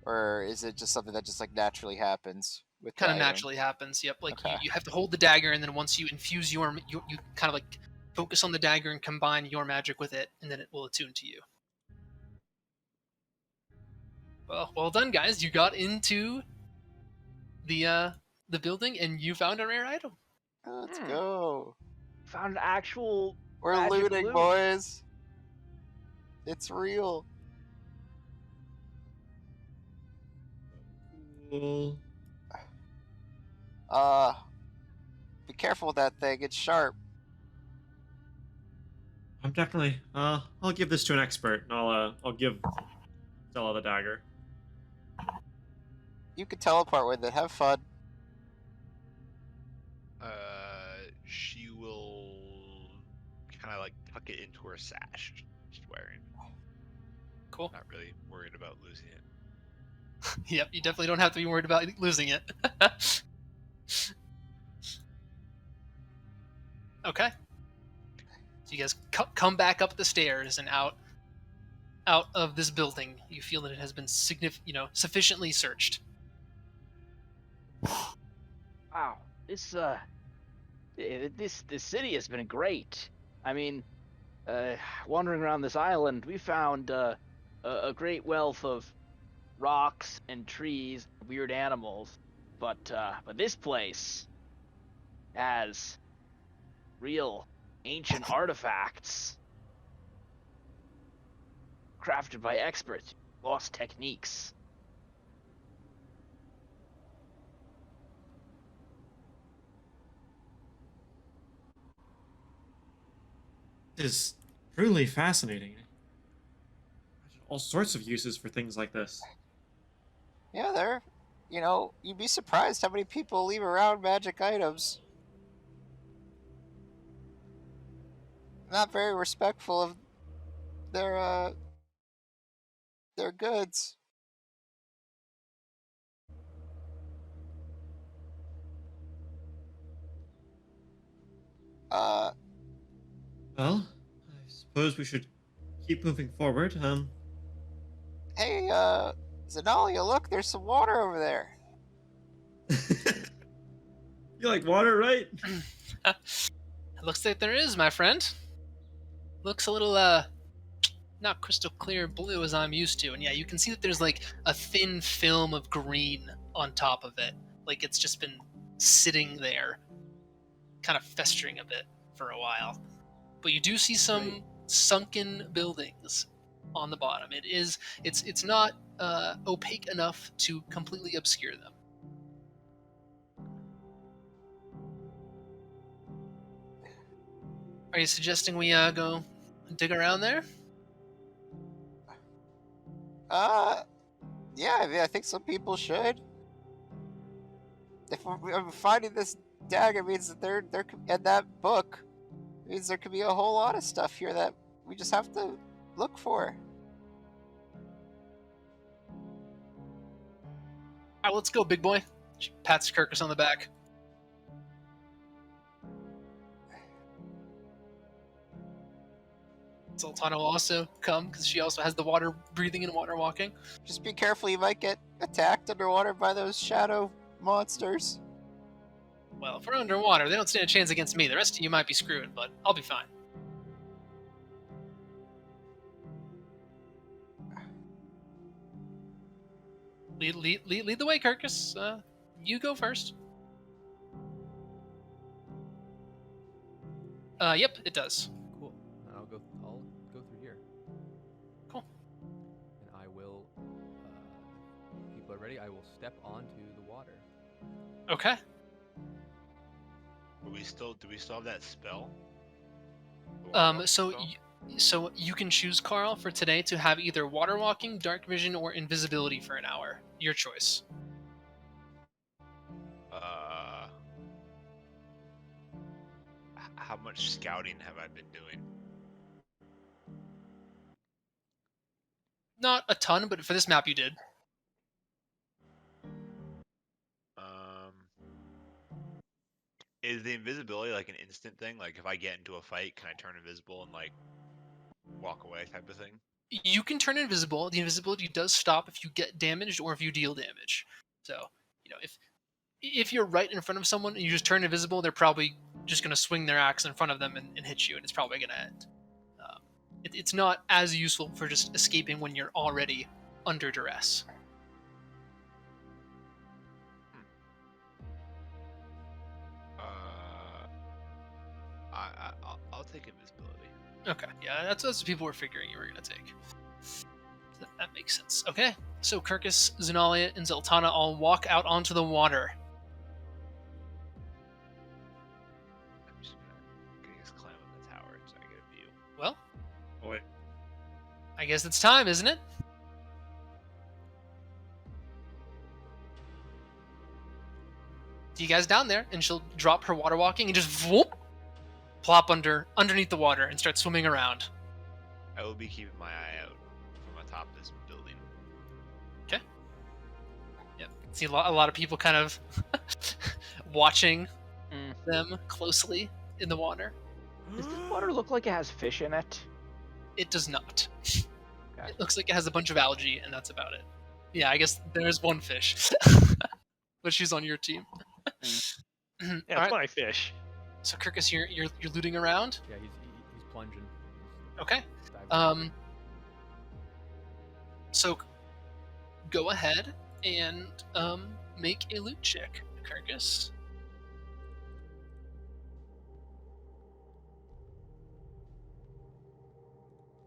[SPEAKER 4] or is it just something that just naturally happens? With
[SPEAKER 1] kind of naturally happens. Yep,
[SPEAKER 4] okay.
[SPEAKER 1] you have to hold the dagger, and then once you infuse you kind of focus on the dagger and combine your magic with it, and then it will attune to you. Well done, guys. You got into the building, and you found a rare item.
[SPEAKER 4] Let's go.
[SPEAKER 2] Found an actual.
[SPEAKER 4] We're looting, loot. Boys. It's real.
[SPEAKER 9] Cool.
[SPEAKER 4] Be careful with that thing. It's sharp.
[SPEAKER 9] I'm definitely. I'll give this to an expert, and I'll give Stella the dagger.
[SPEAKER 4] You can teleport with it. Have fun.
[SPEAKER 10] She will kind of tuck it into her sash she's wearing.
[SPEAKER 1] Cool.
[SPEAKER 10] Not really worried about losing it.
[SPEAKER 1] Yep, you definitely don't have to be worried about losing it. Okay. So you guys come back up the stairs and out of this building. You feel that it has been sufficiently searched.
[SPEAKER 2] Wow, this city has been great. I mean, wandering around this island, we found a great wealth of rocks and trees, weird animals, but this place has real ancient artifacts crafted by experts, lost techniques.
[SPEAKER 9] It is truly fascinating. Imagine all sorts of uses for things like this.
[SPEAKER 4] Yeah, there. You'd be surprised how many people leave around magic items. Not very respectful of their uh their goods. Uh,
[SPEAKER 9] Well, I suppose we should keep moving forward.
[SPEAKER 4] hey, Zenalia, look, there's some water over there.
[SPEAKER 9] You like water, right?
[SPEAKER 1] It looks like there is, my friend. Looks a little not crystal clear blue as I'm used to. And yeah, you can see that there's like a thin film of green on top of it. Like it's just been sitting there, kind of festering a bit for a while. But you do see some sunken buildings on the bottom. It's not opaque enough to completely obscure them. Are you suggesting we go dig around there?
[SPEAKER 4] Yeah, I mean, I think some people should. If we're finding this dagger means that there could, and that book means there could be a whole lot of stuff here that we just have to look for.
[SPEAKER 1] All right, let's go, big boy. She pats Kirkus on the back. Sultana will also come because she also has the water breathing and water walking.
[SPEAKER 4] Just be careful, you might get attacked underwater by those shadow monsters.
[SPEAKER 1] Well, if we're underwater, they don't stand a chance against me. The rest of you might be screwed, but I'll be fine. Lead the way, Kirkus. You go first. Yep, it does.
[SPEAKER 7] Cool. I'll go through here.
[SPEAKER 1] Cool.
[SPEAKER 7] And I will. People are ready. I will step onto the water.
[SPEAKER 1] Okay.
[SPEAKER 10] Do we still have that spell? The water walking
[SPEAKER 1] So
[SPEAKER 10] spell?
[SPEAKER 1] so you can choose, Carl, for today to have either water walking, dark vision, or invisibility for an hour. Your choice.
[SPEAKER 10] How much scouting have I been doing?
[SPEAKER 1] Not a ton, but for this map you did.
[SPEAKER 10] Is the invisibility like an instant thing? Like if I get into a fight, can I turn invisible and like walk away type of thing?
[SPEAKER 1] You can turn invisible. The invisibility does stop if you get damaged or if you deal damage. So, if you're right in front of someone and you just turn invisible, they're probably just going to swing their axe in front of them and hit you, and it's probably going to end. It's not as useful for just escaping when you're already under duress.
[SPEAKER 10] I'll take invisibility.
[SPEAKER 1] Okay, yeah, that's what people were figuring you were going to take. That makes sense. Okay, so Kirkus, Zunalia, and Zeltana all walk out onto the water.
[SPEAKER 10] I'm just gonna just climb on the tower so I get a view.
[SPEAKER 1] Well,
[SPEAKER 9] Oh, wait.
[SPEAKER 1] I guess it's time, isn't it? See you guys down there, and she'll drop her water walking and just whoop, plop underneath the water and start swimming around.
[SPEAKER 10] I will be keeping my eye out from atop this building.
[SPEAKER 1] Okay. Yep. See a lot of people kind of watching them closely in the water.
[SPEAKER 2] Does this water look like it has fish in it?
[SPEAKER 1] It does not.
[SPEAKER 2] Okay.
[SPEAKER 1] It looks like it has a bunch of algae, and that's about it. Yeah, I guess there's one fish. but she's on your team.
[SPEAKER 3] Yeah,
[SPEAKER 1] All
[SPEAKER 3] it's
[SPEAKER 1] right.
[SPEAKER 3] my fish.
[SPEAKER 1] So Kirkus, you're looting around.
[SPEAKER 7] Yeah, he's plunging.
[SPEAKER 1] Okay.
[SPEAKER 7] Diving.
[SPEAKER 1] So go ahead and make a loot check, Kirkus.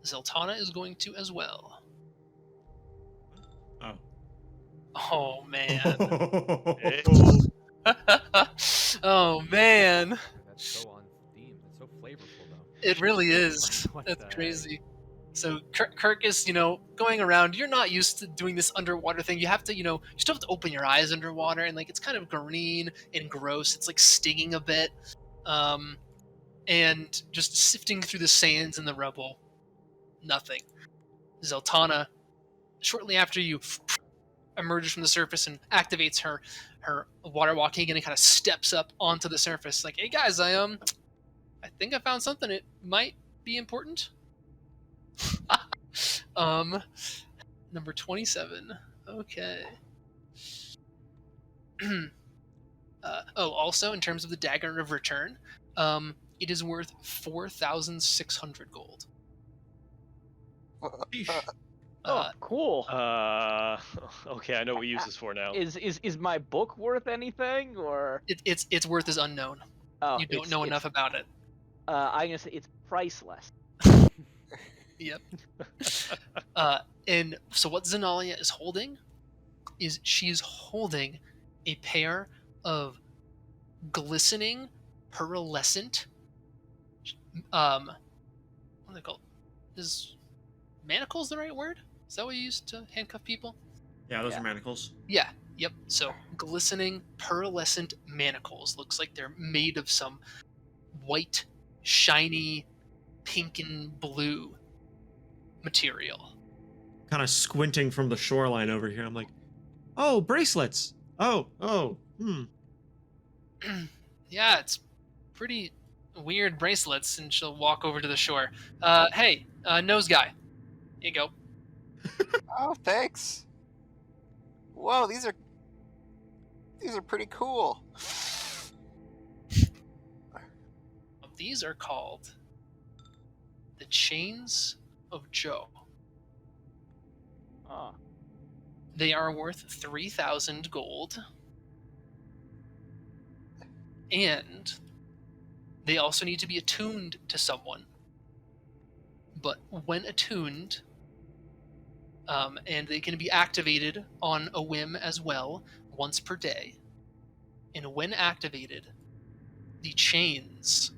[SPEAKER 1] Zeltana is going to as well.
[SPEAKER 9] Oh.
[SPEAKER 1] Oh man.
[SPEAKER 3] Hey.
[SPEAKER 1] Oh man.
[SPEAKER 7] That's so on theme. It's so flavorful, though.
[SPEAKER 1] It really is.
[SPEAKER 7] What
[SPEAKER 1] That's
[SPEAKER 7] the heck?
[SPEAKER 1] crazy. So Kirkus, going around, you're not used to doing this underwater thing. You have to, you still have to open your eyes underwater, and like it's kind of green and gross. It's like stinging a bit. And just sifting through the sands and the rubble, nothing. Zeltana, shortly after you emerges from the surface and activates her water walking and it kind of steps up onto the surface, like, hey guys, I think I found something. It might be important. Number 27. Okay. Also, in terms of the Dagger of Return, it is worth 4,600 gold.
[SPEAKER 2] Oh, cool.
[SPEAKER 3] Okay, I know what we use this for now.
[SPEAKER 2] Is my book worth anything, or
[SPEAKER 1] It's worth is unknown.
[SPEAKER 2] oh,
[SPEAKER 1] You don't know enough about it.
[SPEAKER 2] I'm gonna say it's priceless.
[SPEAKER 1] Yep. And so what Zenalia is holding is she's holding a pair of glistening, pearlescent, what are they called? Is manacles the right word? Is that what you use to handcuff people?
[SPEAKER 9] Yeah, those
[SPEAKER 2] Yeah.
[SPEAKER 9] are manacles.
[SPEAKER 1] Yeah, yep. So glistening, pearlescent manacles. Looks like they're made of some white, shiny, pink and blue material.
[SPEAKER 9] Kind of squinting from the shoreline over here. I'm like, oh, bracelets. Oh.
[SPEAKER 1] Yeah, it's pretty weird bracelets, and she'll walk over to the shore. Hey, nose guy. Here you go.
[SPEAKER 4] Oh, thanks. Whoa, these are pretty cool.
[SPEAKER 1] These are called the Chains of Joe.
[SPEAKER 2] Oh.
[SPEAKER 1] They are worth 3,000 gold. And they also need to be attuned to someone. But when attuned, and they can be activated on a whim as well, once per day. And when activated, the chains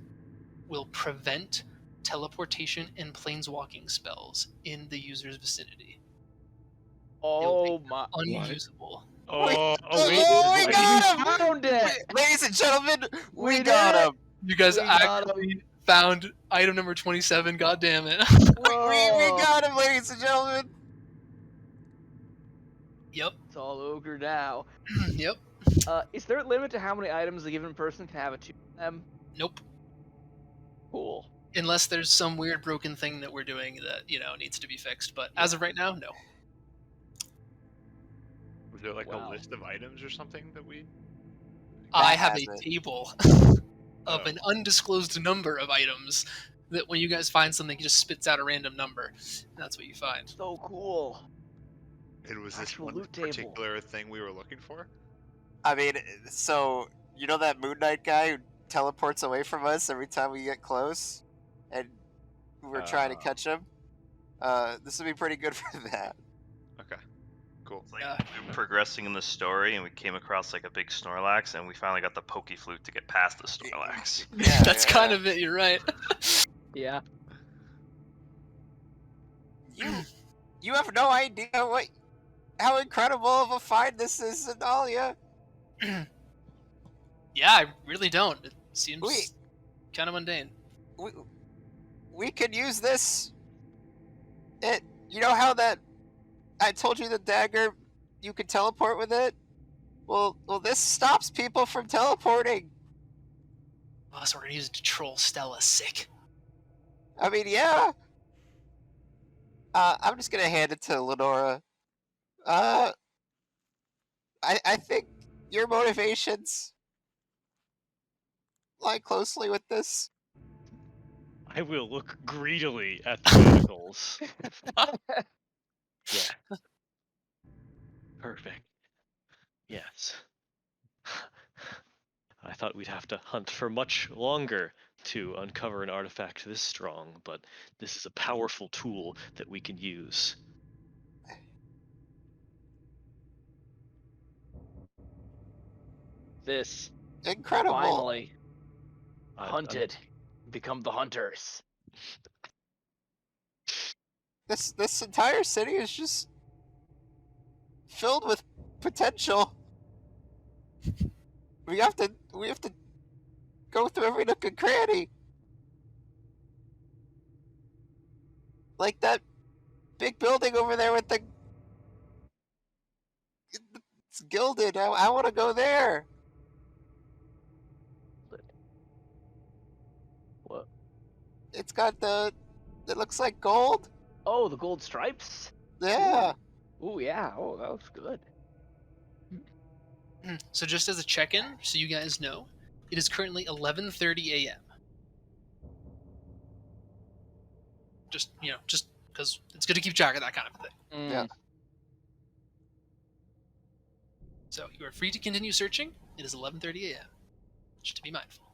[SPEAKER 1] will prevent teleportation and planeswalking spells in the user's vicinity.
[SPEAKER 2] Oh my!
[SPEAKER 1] Unusable.
[SPEAKER 3] Oh,
[SPEAKER 4] we got him!
[SPEAKER 2] Found it!
[SPEAKER 4] Ladies and gentlemen, we
[SPEAKER 2] We
[SPEAKER 4] got
[SPEAKER 2] did it!
[SPEAKER 4] him!
[SPEAKER 1] You guys
[SPEAKER 2] We got
[SPEAKER 1] actually found item number 27. God damn it.
[SPEAKER 4] We got him, ladies and gentlemen!
[SPEAKER 1] Yep.
[SPEAKER 2] It's all ogre now.
[SPEAKER 1] Yep.
[SPEAKER 2] Is there a limit to how many items a given person can have attuned to them?
[SPEAKER 1] Nope.
[SPEAKER 2] Cool.
[SPEAKER 1] Unless there's some weird broken thing that we're doing that, needs to be fixed. But as of right now, no.
[SPEAKER 10] Was there like
[SPEAKER 2] Wow.
[SPEAKER 10] a list of items or something that we?
[SPEAKER 1] I have
[SPEAKER 4] has
[SPEAKER 1] a
[SPEAKER 4] it.
[SPEAKER 1] table of
[SPEAKER 10] Oh.
[SPEAKER 1] an undisclosed number of items that when you guys find something, it just spits out a random number. And that's what you find.
[SPEAKER 2] So cool.
[SPEAKER 10] And was this
[SPEAKER 2] Actual
[SPEAKER 10] one
[SPEAKER 2] loot table.
[SPEAKER 10] particular thing we were looking for?
[SPEAKER 4] I mean, so, you know that Moon Knight guy who teleports away from us every time we get close? And we're trying to catch him? This would be pretty good for that.
[SPEAKER 10] Okay, cool.
[SPEAKER 5] It's like
[SPEAKER 1] Yeah.
[SPEAKER 5] we were progressing in the story, and we came across like a big Snorlax, and we finally got the Pokey Flute to get past the Snorlax.
[SPEAKER 4] Yeah,
[SPEAKER 1] That's kind of it. You're right.
[SPEAKER 2] Yeah.
[SPEAKER 4] You have no idea how incredible of a find this is, Adalia.
[SPEAKER 1] Yeah, I really don't. It seems
[SPEAKER 4] Wait.
[SPEAKER 1] kind of mundane.
[SPEAKER 4] We could use this. You know how that I told you the dagger, you could teleport with it? Well, this stops people from teleporting.
[SPEAKER 1] Oh, so we're gonna use it to troll Stella. Sick.
[SPEAKER 4] I mean, yeah. I'm just gonna hand it to Lenora. I think your motivations lie closely with this.
[SPEAKER 3] I will look greedily at the manacles. Yeah. Perfect. Yes. I thought we'd have to hunt for much longer to uncover an artifact this strong, but this is a powerful tool that we can use.
[SPEAKER 2] This
[SPEAKER 4] Incredible.
[SPEAKER 2] finally
[SPEAKER 3] I'm-
[SPEAKER 2] hunted, become the hunters.
[SPEAKER 4] This entire city is just filled with potential. We have to go through every nook and cranny. Like that big building over there with it's gilded. I want to go there.
[SPEAKER 2] What?
[SPEAKER 4] It's got it looks like gold.
[SPEAKER 2] Oh, the gold stripes?
[SPEAKER 4] Yeah.
[SPEAKER 2] Ooh, yeah. Oh, that looks good.
[SPEAKER 1] So just as a check-in, so you guys know, it is currently 11:30 a.m. Just because it's good to keep track of that kind of thing.
[SPEAKER 4] Yeah.
[SPEAKER 1] So you are free to continue searching. It is 11:30 a.m. Just to be mindful.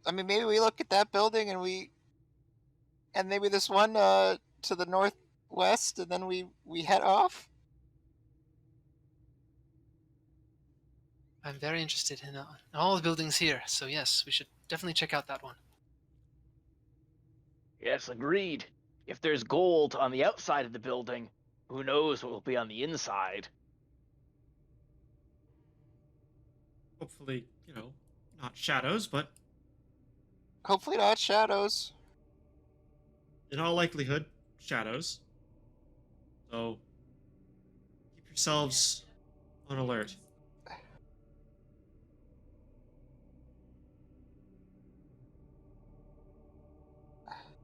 [SPEAKER 4] I mean, maybe we look at that building and maybe this one to the northwest, and then we head off.
[SPEAKER 1] I'm very interested in all the buildings here, so yes, we should definitely check out that one.
[SPEAKER 2] Yes, agreed. If there's gold on the outside of the building, who knows what will be on the inside?
[SPEAKER 9] Hopefully, not shadows, but
[SPEAKER 4] Hopefully not shadows.
[SPEAKER 9] in all likelihood, shadows. So keep yourselves on alert.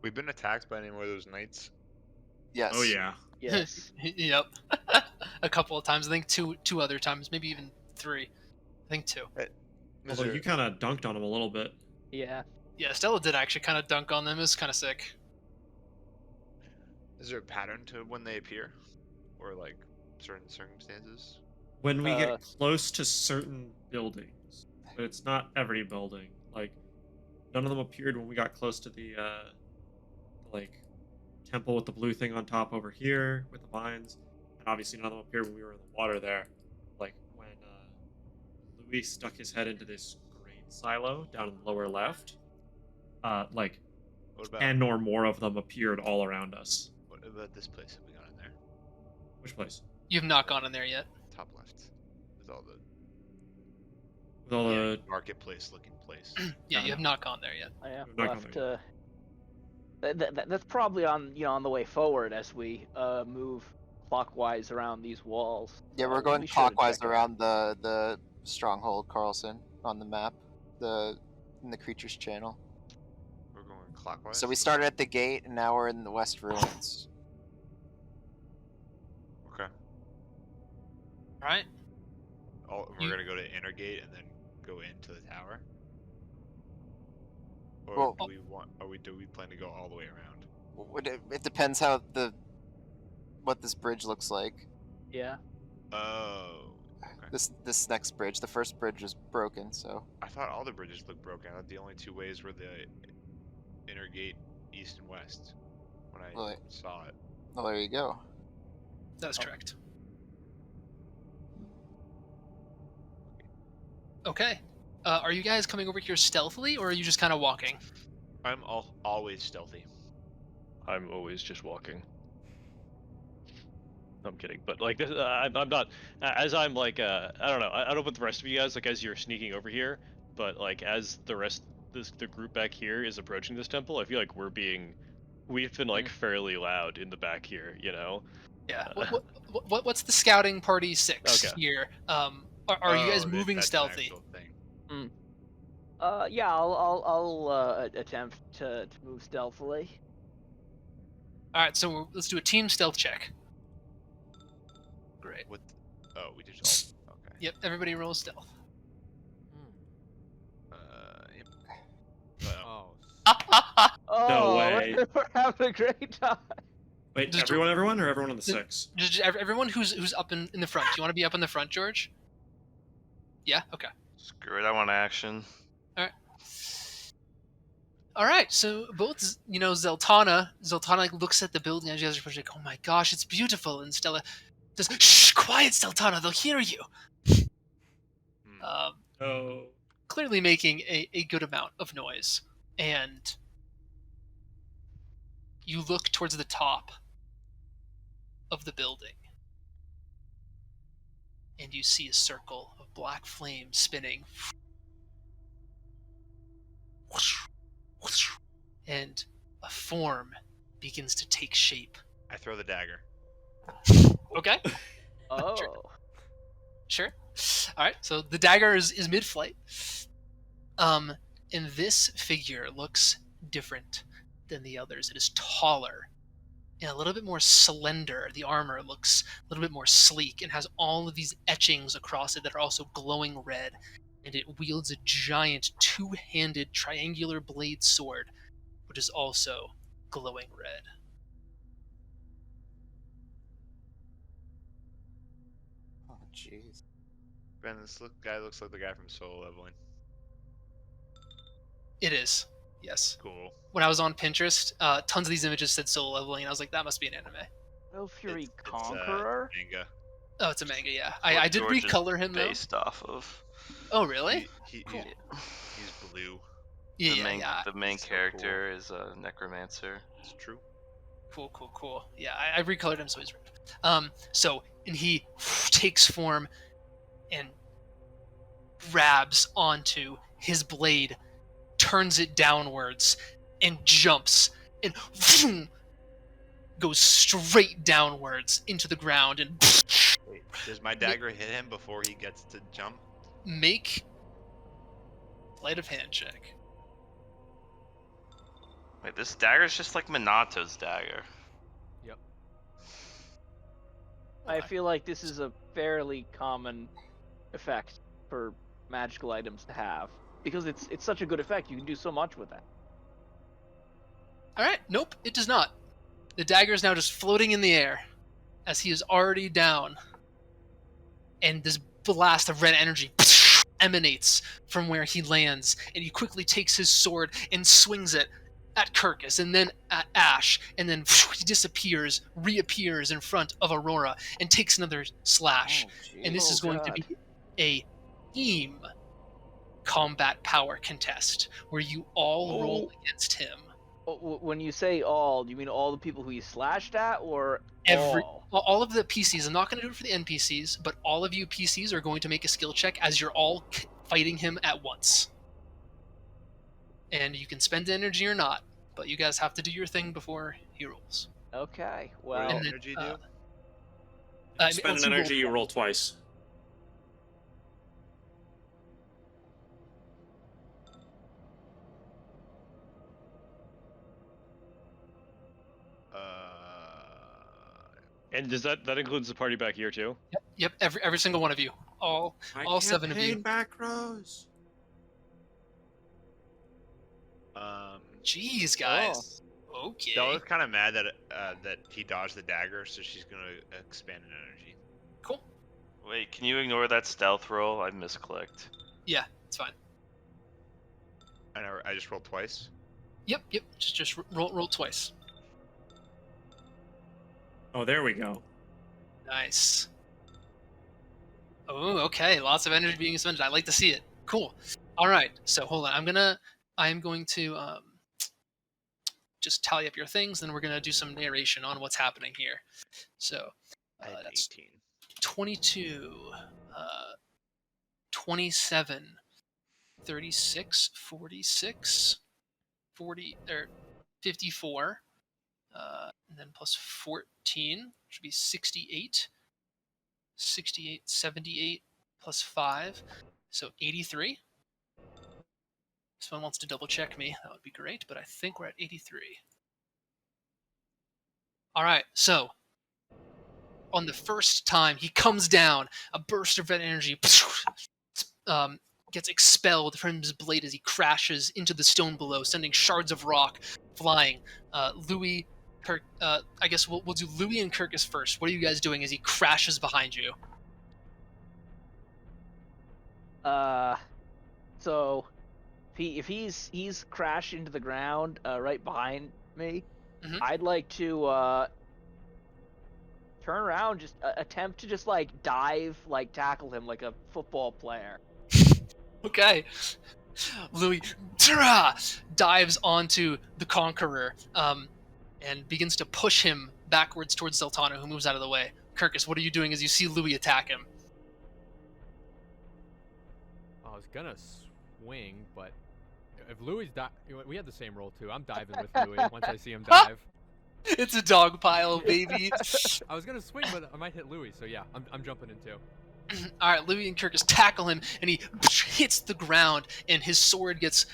[SPEAKER 10] We've been attacked by any more of those knights.
[SPEAKER 4] Yes.
[SPEAKER 9] Oh yeah.
[SPEAKER 2] Yes.
[SPEAKER 1] Yep. A couple of times. I think two other times, maybe even three. I think two.
[SPEAKER 9] Although you kind of dunked on him a little bit.
[SPEAKER 2] Yeah.
[SPEAKER 1] Yeah, Stella did actually kind of dunk on them. It was kind of sick.
[SPEAKER 10] Is there a pattern to when they appear, or like certain circumstances?
[SPEAKER 9] When we get close to certain buildings, but it's not every building. Like none of them appeared when we got close to the like temple with the blue thing on top over here with the vines, and obviously none of them appeared when we were in the water there. Like when Louis stuck his head into this grain silo down in the lower left, like
[SPEAKER 10] What about
[SPEAKER 9] 10 or more of them appeared all around us.
[SPEAKER 10] what about this place? Have we gone in there?
[SPEAKER 9] Which place?
[SPEAKER 1] You have not gone in there yet.
[SPEAKER 10] Top left, with all the
[SPEAKER 9] With all the
[SPEAKER 10] marketplace looking place.
[SPEAKER 1] Yeah, you have not gone there yet.
[SPEAKER 2] Yeah.
[SPEAKER 9] We've
[SPEAKER 2] We'll
[SPEAKER 9] not
[SPEAKER 2] have
[SPEAKER 9] gone
[SPEAKER 2] to. That's probably on the way forward as we move clockwise around these walls.
[SPEAKER 4] Yeah, we're
[SPEAKER 2] We'll
[SPEAKER 4] going
[SPEAKER 2] be sure to
[SPEAKER 4] clockwise
[SPEAKER 2] check it out.
[SPEAKER 4] around the stronghold, Carlson, on the map, in the creatures channel.
[SPEAKER 10] We're going clockwise.
[SPEAKER 4] So we started at the gate, and now we're in the west ruins.
[SPEAKER 10] Okay.
[SPEAKER 1] All right.
[SPEAKER 10] We're gonna go to inner gate and then go into the tower. Or
[SPEAKER 4] Well-
[SPEAKER 10] do we plan to go all the way around?
[SPEAKER 4] It depends how what this bridge looks like.
[SPEAKER 2] Yeah.
[SPEAKER 10] Oh. Okay.
[SPEAKER 4] This next bridge, the first bridge is broken, so
[SPEAKER 10] I thought all the bridges looked broken. I thought the only two ways were the inner gate east and west when I
[SPEAKER 4] Well,
[SPEAKER 10] saw it.
[SPEAKER 4] well, there you go.
[SPEAKER 1] That's correct. Okay. Are you guys coming over here stealthily, or are you just kind of walking?
[SPEAKER 10] I'm always stealthy.
[SPEAKER 3] I'm always just walking. I'm kidding, but like this, I'm not. As I'm like, I don't know. I don't know about the rest of you guys. Like as you're sneaking over here, but like as the group back here is approaching this temple, I feel like we've been like fairly loud in the back here. You know.
[SPEAKER 1] Yeah. What's the scouting party 6
[SPEAKER 3] Okay.
[SPEAKER 1] here? Are you guys moving
[SPEAKER 10] that's an
[SPEAKER 1] stealthy?
[SPEAKER 10] actual thing.
[SPEAKER 2] Yeah. I'll attempt to move stealthily.
[SPEAKER 1] All right, so let's do a team stealth check. Great.
[SPEAKER 10] What? Oh, we did all. Okay.
[SPEAKER 1] Yep, everybody roll stealth.
[SPEAKER 10] Yep. Uh,
[SPEAKER 7] Oh,
[SPEAKER 2] Oh,
[SPEAKER 9] way.
[SPEAKER 2] we're having a great time.
[SPEAKER 9] Wait,
[SPEAKER 1] Just-
[SPEAKER 9] everyone, or everyone on the
[SPEAKER 1] Just-
[SPEAKER 9] 6?
[SPEAKER 1] Just everyone who's up in the front. Do you want to be up in the front, George? Yeah. Okay.
[SPEAKER 5] Screw it, I want action.
[SPEAKER 1] All right. So both, Zeltana looks at the building as you guys are pushing, like, oh my gosh, it's beautiful, and Stella says, shh, quiet, Zeltana, they'll hear you.
[SPEAKER 10] hmm.
[SPEAKER 9] Oh.
[SPEAKER 1] Clearly making a good amount of noise, and you look towards the top of the building, and you see a circle of black flame spinning, and a form begins to take shape.
[SPEAKER 10] I throw the dagger.
[SPEAKER 1] Okay.
[SPEAKER 2] Oh.
[SPEAKER 1] Sure. All right. So the dagger is mid-flight. And this figure looks different than the others. It is taller and a little bit more slender. The armor looks a little bit more sleek and has all of these etchings across it that are also glowing red. And it wields a giant two-handed triangular blade sword, which is also glowing red.
[SPEAKER 4] Oh, jeez.
[SPEAKER 10] Ben, this guy looks like the guy from Solo Leveling.
[SPEAKER 1] It is. Yes.
[SPEAKER 10] Cool.
[SPEAKER 1] When I was on Pinterest, tons of these images said solo leveling, and I was like, that must be an anime.
[SPEAKER 2] No Fury
[SPEAKER 10] It's,
[SPEAKER 2] Conqueror?
[SPEAKER 10] manga.
[SPEAKER 1] Oh, it's a manga, yeah.
[SPEAKER 5] What
[SPEAKER 1] I did
[SPEAKER 5] George is
[SPEAKER 1] recolor him, though.
[SPEAKER 5] based off of.
[SPEAKER 1] Oh, really?
[SPEAKER 10] Cool. He's blue.
[SPEAKER 1] Yeah.
[SPEAKER 5] The main
[SPEAKER 10] so
[SPEAKER 5] character is a necromancer.
[SPEAKER 10] It's true.
[SPEAKER 1] Cool. Yeah, I recolored him, so he's red. And he takes form and grabs onto his blade, turns it downwards, and jumps, and goes straight downwards into the ground, and
[SPEAKER 10] Wait, does my dagger hit him before he gets to jump?
[SPEAKER 1] make sleight of hand check.
[SPEAKER 5] Wait, this dagger's just like Minato's dagger.
[SPEAKER 2] I feel like this is a fairly common effect for magical items to have. Because it's such a good effect, you can do so much with that.
[SPEAKER 1] Alright, nope, it does not. The dagger is now just floating in the air, as he is already down. And this blast of red energy emanates from where he lands, and he quickly takes his sword and swings it at Kirkus, and then at Ash, and then he disappears, reappears in front of Aurora, and takes another slash. And this is going to be a team combat power contest, where you all roll against him.
[SPEAKER 2] When you say all, do you mean all the people who he slashed at, or
[SPEAKER 1] All of the PCs? I'm not going to do it for the NPCs, but all of you PCs are going to make a skill check as you're all fighting him at once. And you can spend energy or not, but you guys have to do your thing before he rolls.
[SPEAKER 2] Okay,
[SPEAKER 10] What
[SPEAKER 2] well,
[SPEAKER 10] does
[SPEAKER 1] And then,
[SPEAKER 10] energy do?
[SPEAKER 9] Spend
[SPEAKER 1] once
[SPEAKER 9] an
[SPEAKER 1] you roll
[SPEAKER 9] energy, you roll twice.
[SPEAKER 3] And does that includes the party back here too?
[SPEAKER 1] Yep, every single one of you, all 7 of you.
[SPEAKER 9] macros.
[SPEAKER 1] Jeez, guys. Okay.
[SPEAKER 10] Stella's kind of mad that that he dodged the dagger, so she's gonna expand in energy.
[SPEAKER 1] Cool.
[SPEAKER 5] Wait, can you ignore that stealth roll? I misclicked.
[SPEAKER 1] Yeah, it's fine.
[SPEAKER 10] And I just rolled twice.
[SPEAKER 1] Yep. Just roll twice.
[SPEAKER 9] Oh, there we go.
[SPEAKER 1] Nice. Oh, okay. Lots of energy being expended. I like to see it. Cool. All right. So hold on. I'm going to just tally up your things, then we're gonna do some narration on what's happening here. So that's
[SPEAKER 10] 18.
[SPEAKER 1] 22, 27, 36, 46, 40, or 54, and then plus 14 should be 68, 68, 78 plus 5, so 83. If someone wants to double check me, that would be great, but I think we're at 83. All right, so on the first time he comes down, a burst of red energy um, gets expelled from his blade as he crashes into the stone below, sending shards of rock flying. Louis, Kirk, I guess we'll do Louis and Kirkus first. What are you guys doing as he crashes behind you?
[SPEAKER 2] So if he's crashed into the ground right behind me,
[SPEAKER 1] Mhm.
[SPEAKER 2] I'd like to turn around, just attempt to just like dive, like tackle him like a football player.
[SPEAKER 1] Okay. Louis dives onto the Conqueror and begins to push him backwards towards Zeltano, who moves out of the way. Kirkus, what are you doing as you see Louis attack him?
[SPEAKER 7] I was gonna swing, but if Louis we had the same roll too. I'm diving with Louis once I see him dive.
[SPEAKER 1] It's a dog pile, baby.
[SPEAKER 7] I was gonna swing, but I might hit Louis, so yeah, I'm jumping in too.
[SPEAKER 1] All right, Louis and Kirkus tackle him, and he hits the ground, and his sword gets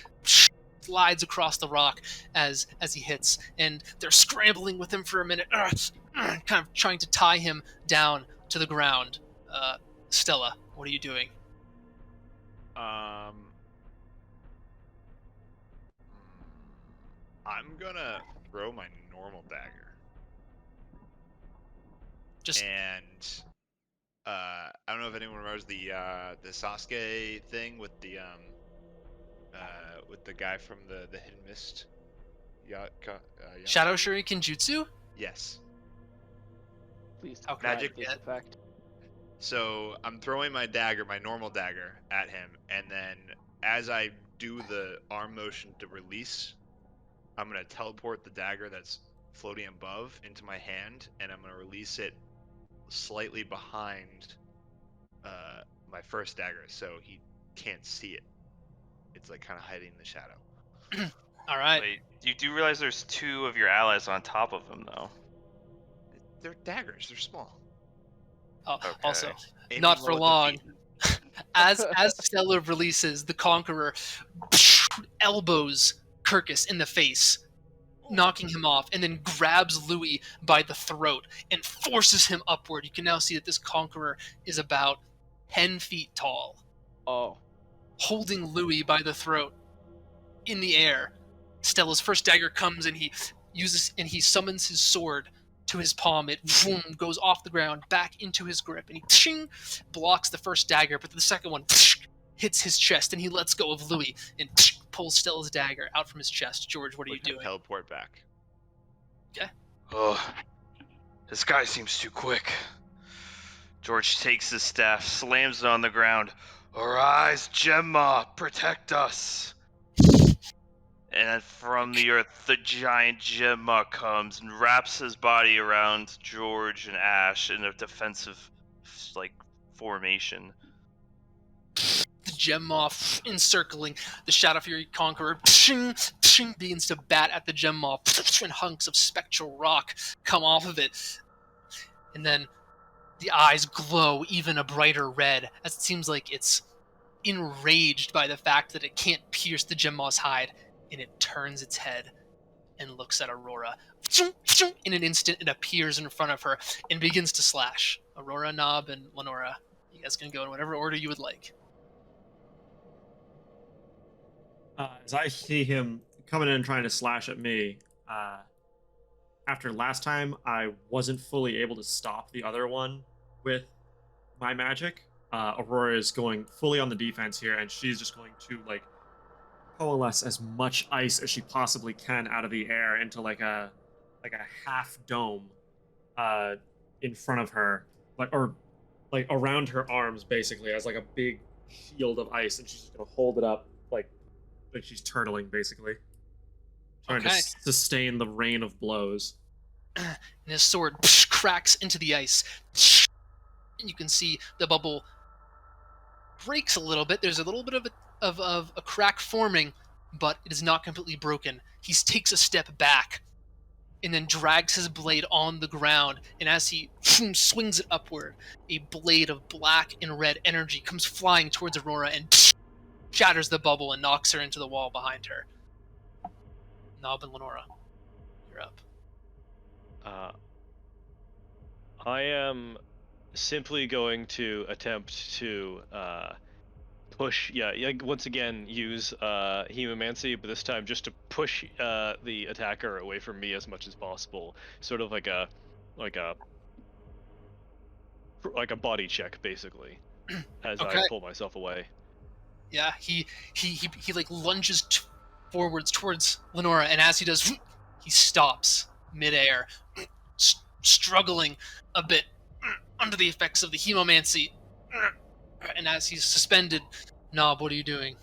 [SPEAKER 1] slides across the rock as he hits, and they're scrambling with him for a minute, kind of trying to tie him down to the ground. Stella, what are you doing?
[SPEAKER 10] I'm gonna throw my normal dagger.
[SPEAKER 1] Just
[SPEAKER 10] And I don't know if anyone remembers the Sasuke thing with the guy from the Hidden Mist.
[SPEAKER 1] Shadow Shuriken Jutsu?
[SPEAKER 10] Yes.
[SPEAKER 2] Please
[SPEAKER 1] How
[SPEAKER 2] describe
[SPEAKER 10] magic-
[SPEAKER 2] this effect.
[SPEAKER 10] So I'm throwing my dagger, my normal dagger, at him, and then as I do the arm motion to release, I'm gonna teleport the dagger that's floating above into my hand, and I'm gonna release it slightly behind my first dagger, so he can't see it. It's like kind of hiding in the shadow.
[SPEAKER 1] All right.
[SPEAKER 5] Wait, you do realize there's two of your allies on top of him, though.
[SPEAKER 10] They're daggers. They're small.
[SPEAKER 5] Okay.
[SPEAKER 1] Also,
[SPEAKER 10] Aiming
[SPEAKER 1] not
[SPEAKER 10] low
[SPEAKER 1] for
[SPEAKER 10] at the
[SPEAKER 1] long.
[SPEAKER 10] feet.
[SPEAKER 1] As Stella releases, the Conqueror elbows Kirkus in the face, knocking him off, and then grabs Louis by the throat and forces him upward. You can now see that this Conqueror is about 10 feet tall,
[SPEAKER 2] Oh,
[SPEAKER 1] holding Louis by the throat in the air. Stella's first dagger comes, and he summons his sword to his palm. It goes off the ground back into his grip, and he blocks the first dagger, but the second one hits his chest, and he lets go of Louis and pulls Stella's dagger out from his chest. George, what are you doing?
[SPEAKER 10] Teleport back.
[SPEAKER 5] Oh, this guy seems too quick. George takes his staff, slams it on the ground. Arise, Gemma, protect us. And from the earth, the giant Gemma comes and wraps his body around George and Ash in a defensive, formation.
[SPEAKER 1] The Gemma encircling the Shadow Fury Conqueror begins to bat at the Gemma, and hunks of spectral rock come off of it. And then the eyes glow even a brighter red, as it seems like it's enraged by the fact that it can't pierce the Gemma's hide, and it turns its head and looks at Aurora. In an instant, it appears in front of her and begins to slash. Aurora, Nob, and Lenora, you guys can go in whatever order you would like.
[SPEAKER 9] As I see him coming in and trying to slash at me, after last time I wasn't fully able to stop the other one with my magic. Aurora is going fully on the defense here, and she's just going to like coalesce as much ice as she possibly can out of the air into like a half dome in front of her, or around her arms, basically as like a big shield of ice, and she's just gonna hold it up like she's turtling, basically trying to sustain the rain of blows.
[SPEAKER 1] And his sword cracks into the ice, and you can see the bubble breaks a little bit. There's a little bit of a crack forming, but it is not completely broken. He takes a step back and then drags his blade on the ground, and as he swings it upward, a blade of black and red energy comes flying towards Aurora and shatters the bubble and knocks her into the wall behind her. Nob and Lenora, you're up.
[SPEAKER 3] I am simply going to attempt to push, once again use hemomancy, but this time just to push the attacker away from me as much as possible, sort of like a body check basically, as I
[SPEAKER 1] Okay.
[SPEAKER 3] pull myself away.
[SPEAKER 1] Yeah, he like lunges forwards towards Lenora, and as he does, he stops midair, struggling a bit under the effects of the hemomancy. And as he's suspended, Knob, what are you doing?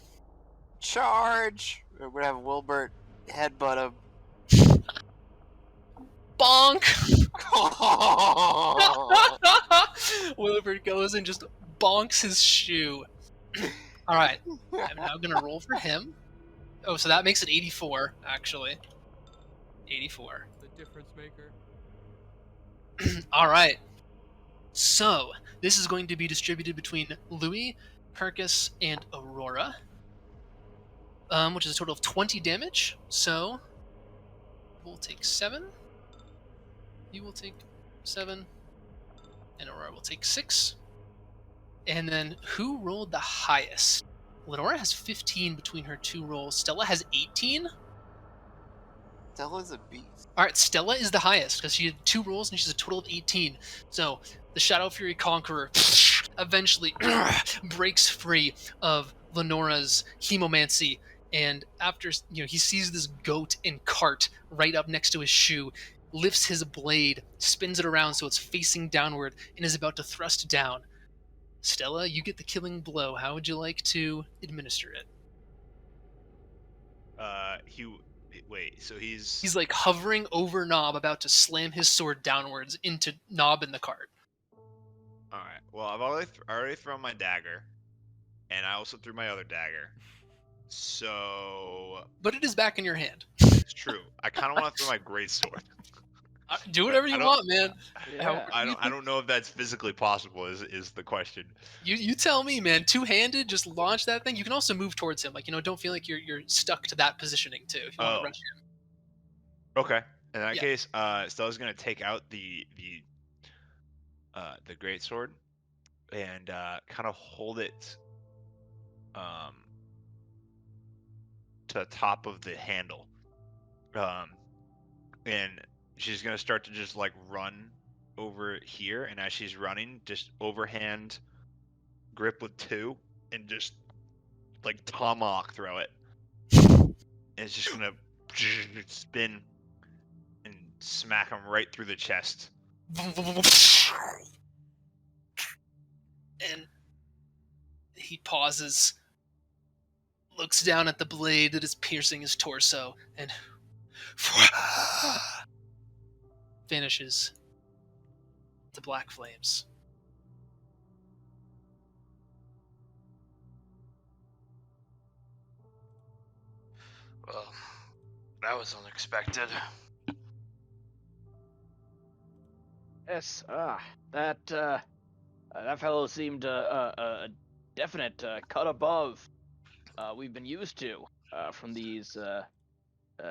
[SPEAKER 4] Charge! We're gonna have Wilbert headbutt him.
[SPEAKER 1] Bonk! Wilbert goes and just bonks his shoe. All right, I'm now gonna roll for him. Oh, so that makes it 84, actually. 84.
[SPEAKER 7] The difference maker.
[SPEAKER 1] All right. So this is going to be distributed between Louis, Kirkus, and Aurora, which is a total of 20 damage. So we'll take 7. You will take 7, and Aurora will take 6. And then who rolled the highest? Lenora has 15 between her 2 rolls. Stella has 18.
[SPEAKER 4] Stella's a beast.
[SPEAKER 1] All right, Stella is the highest because she had 2 rolls and she's a total of 18. So the Shadow Fury Conqueror eventually breaks free of Lenora's hemomancy, and after he sees this goat and cart right up next to his shoe, lifts his blade, spins it around so it's facing downward, and is about to thrust down. Stella, you get the killing blow. How would you like to administer it?
[SPEAKER 10] Wait, so
[SPEAKER 1] He's like hovering over Knob, about to slam his sword downwards into Knob in the cart.
[SPEAKER 10] all right. Well, I've already thrown my dagger, and I also threw my other dagger. So
[SPEAKER 1] But it is back in your hand.
[SPEAKER 10] it's true. I kind of want to throw my greatsword.
[SPEAKER 1] Do whatever you want, man.
[SPEAKER 2] Yeah.
[SPEAKER 10] I don't know if that's physically possible. Is the question.
[SPEAKER 1] You tell me, man. Two-handed, just launch that thing. You can also move towards him. Like, don't feel like you're stuck to that positioning too. If you want to rush him.
[SPEAKER 10] Okay. In that
[SPEAKER 1] Yeah.
[SPEAKER 10] case, Stella's gonna take out the greatsword and kind of hold it to the top of the handle, and she's gonna start to just like run over here, and as she's running, just overhand grip with 2 and just like tomahawk throw it. And it's just gonna spin and smack him right through the chest.
[SPEAKER 1] And he pauses, looks down at the blade that is piercing his torso, and vanishes into black flames.
[SPEAKER 8] Well, that was unexpected.
[SPEAKER 2] Yes. That fellow seemed a definite cut above we've been used to from these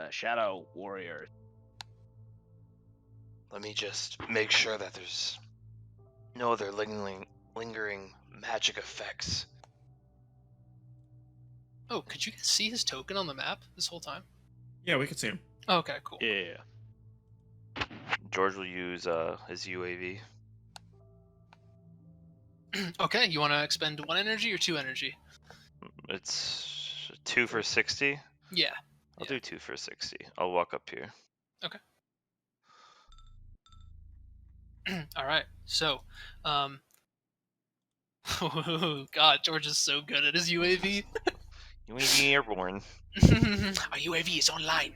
[SPEAKER 2] shadow warriors.
[SPEAKER 8] Let me just make sure that there's no other lingering magic effects.
[SPEAKER 1] Oh, could you guys see his token on the map this whole time?
[SPEAKER 9] Yeah, we could see him.
[SPEAKER 1] Okay, cool.
[SPEAKER 3] Yeah.
[SPEAKER 5] George will use his UAV.
[SPEAKER 1] Okay, you want to expend 1 energy or 2 energy?
[SPEAKER 5] It's 2 for 60.
[SPEAKER 1] Yeah.
[SPEAKER 5] I'll do 2 for 60. I'll walk up here.
[SPEAKER 1] Okay. All right. So, oh God, George is so good at his UAV.
[SPEAKER 5] UAV airborne.
[SPEAKER 1] Our UAV is online.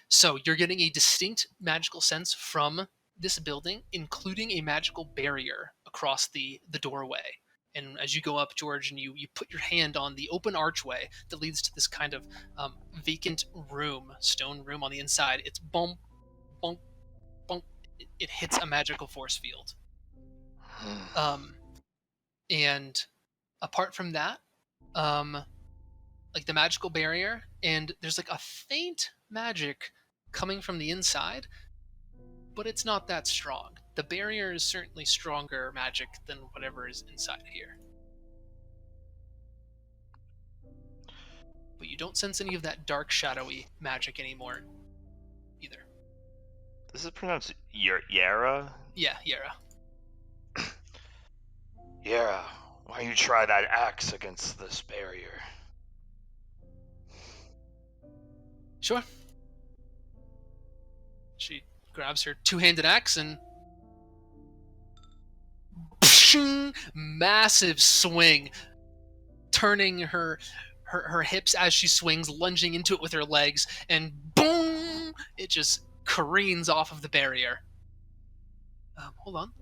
[SPEAKER 1] So you're getting a distinct magical sense from this building, including a magical barrier across the doorway. And as you go up, George, and you put your hand on the open archway that leads to this kind of vacant room, stone room on the inside, it's bump, bump, bump. It hits a magical force field. And apart from that, like the magical barrier, and there's like a faint magic coming from the inside, but it's not that strong. The barrier is certainly stronger magic than whatever is inside here. But you don't sense any of that dark, shadowy magic anymore, either.
[SPEAKER 5] This is pronounced Yara?
[SPEAKER 1] Yeah, Yara.
[SPEAKER 8] Yara, why don't you try that axe against this barrier?
[SPEAKER 1] Sure. She grabs her two-handed axe and massive swing, turning her hips as she swings, lunging into it with her legs, and boom! It just careens off of the barrier. Hold on.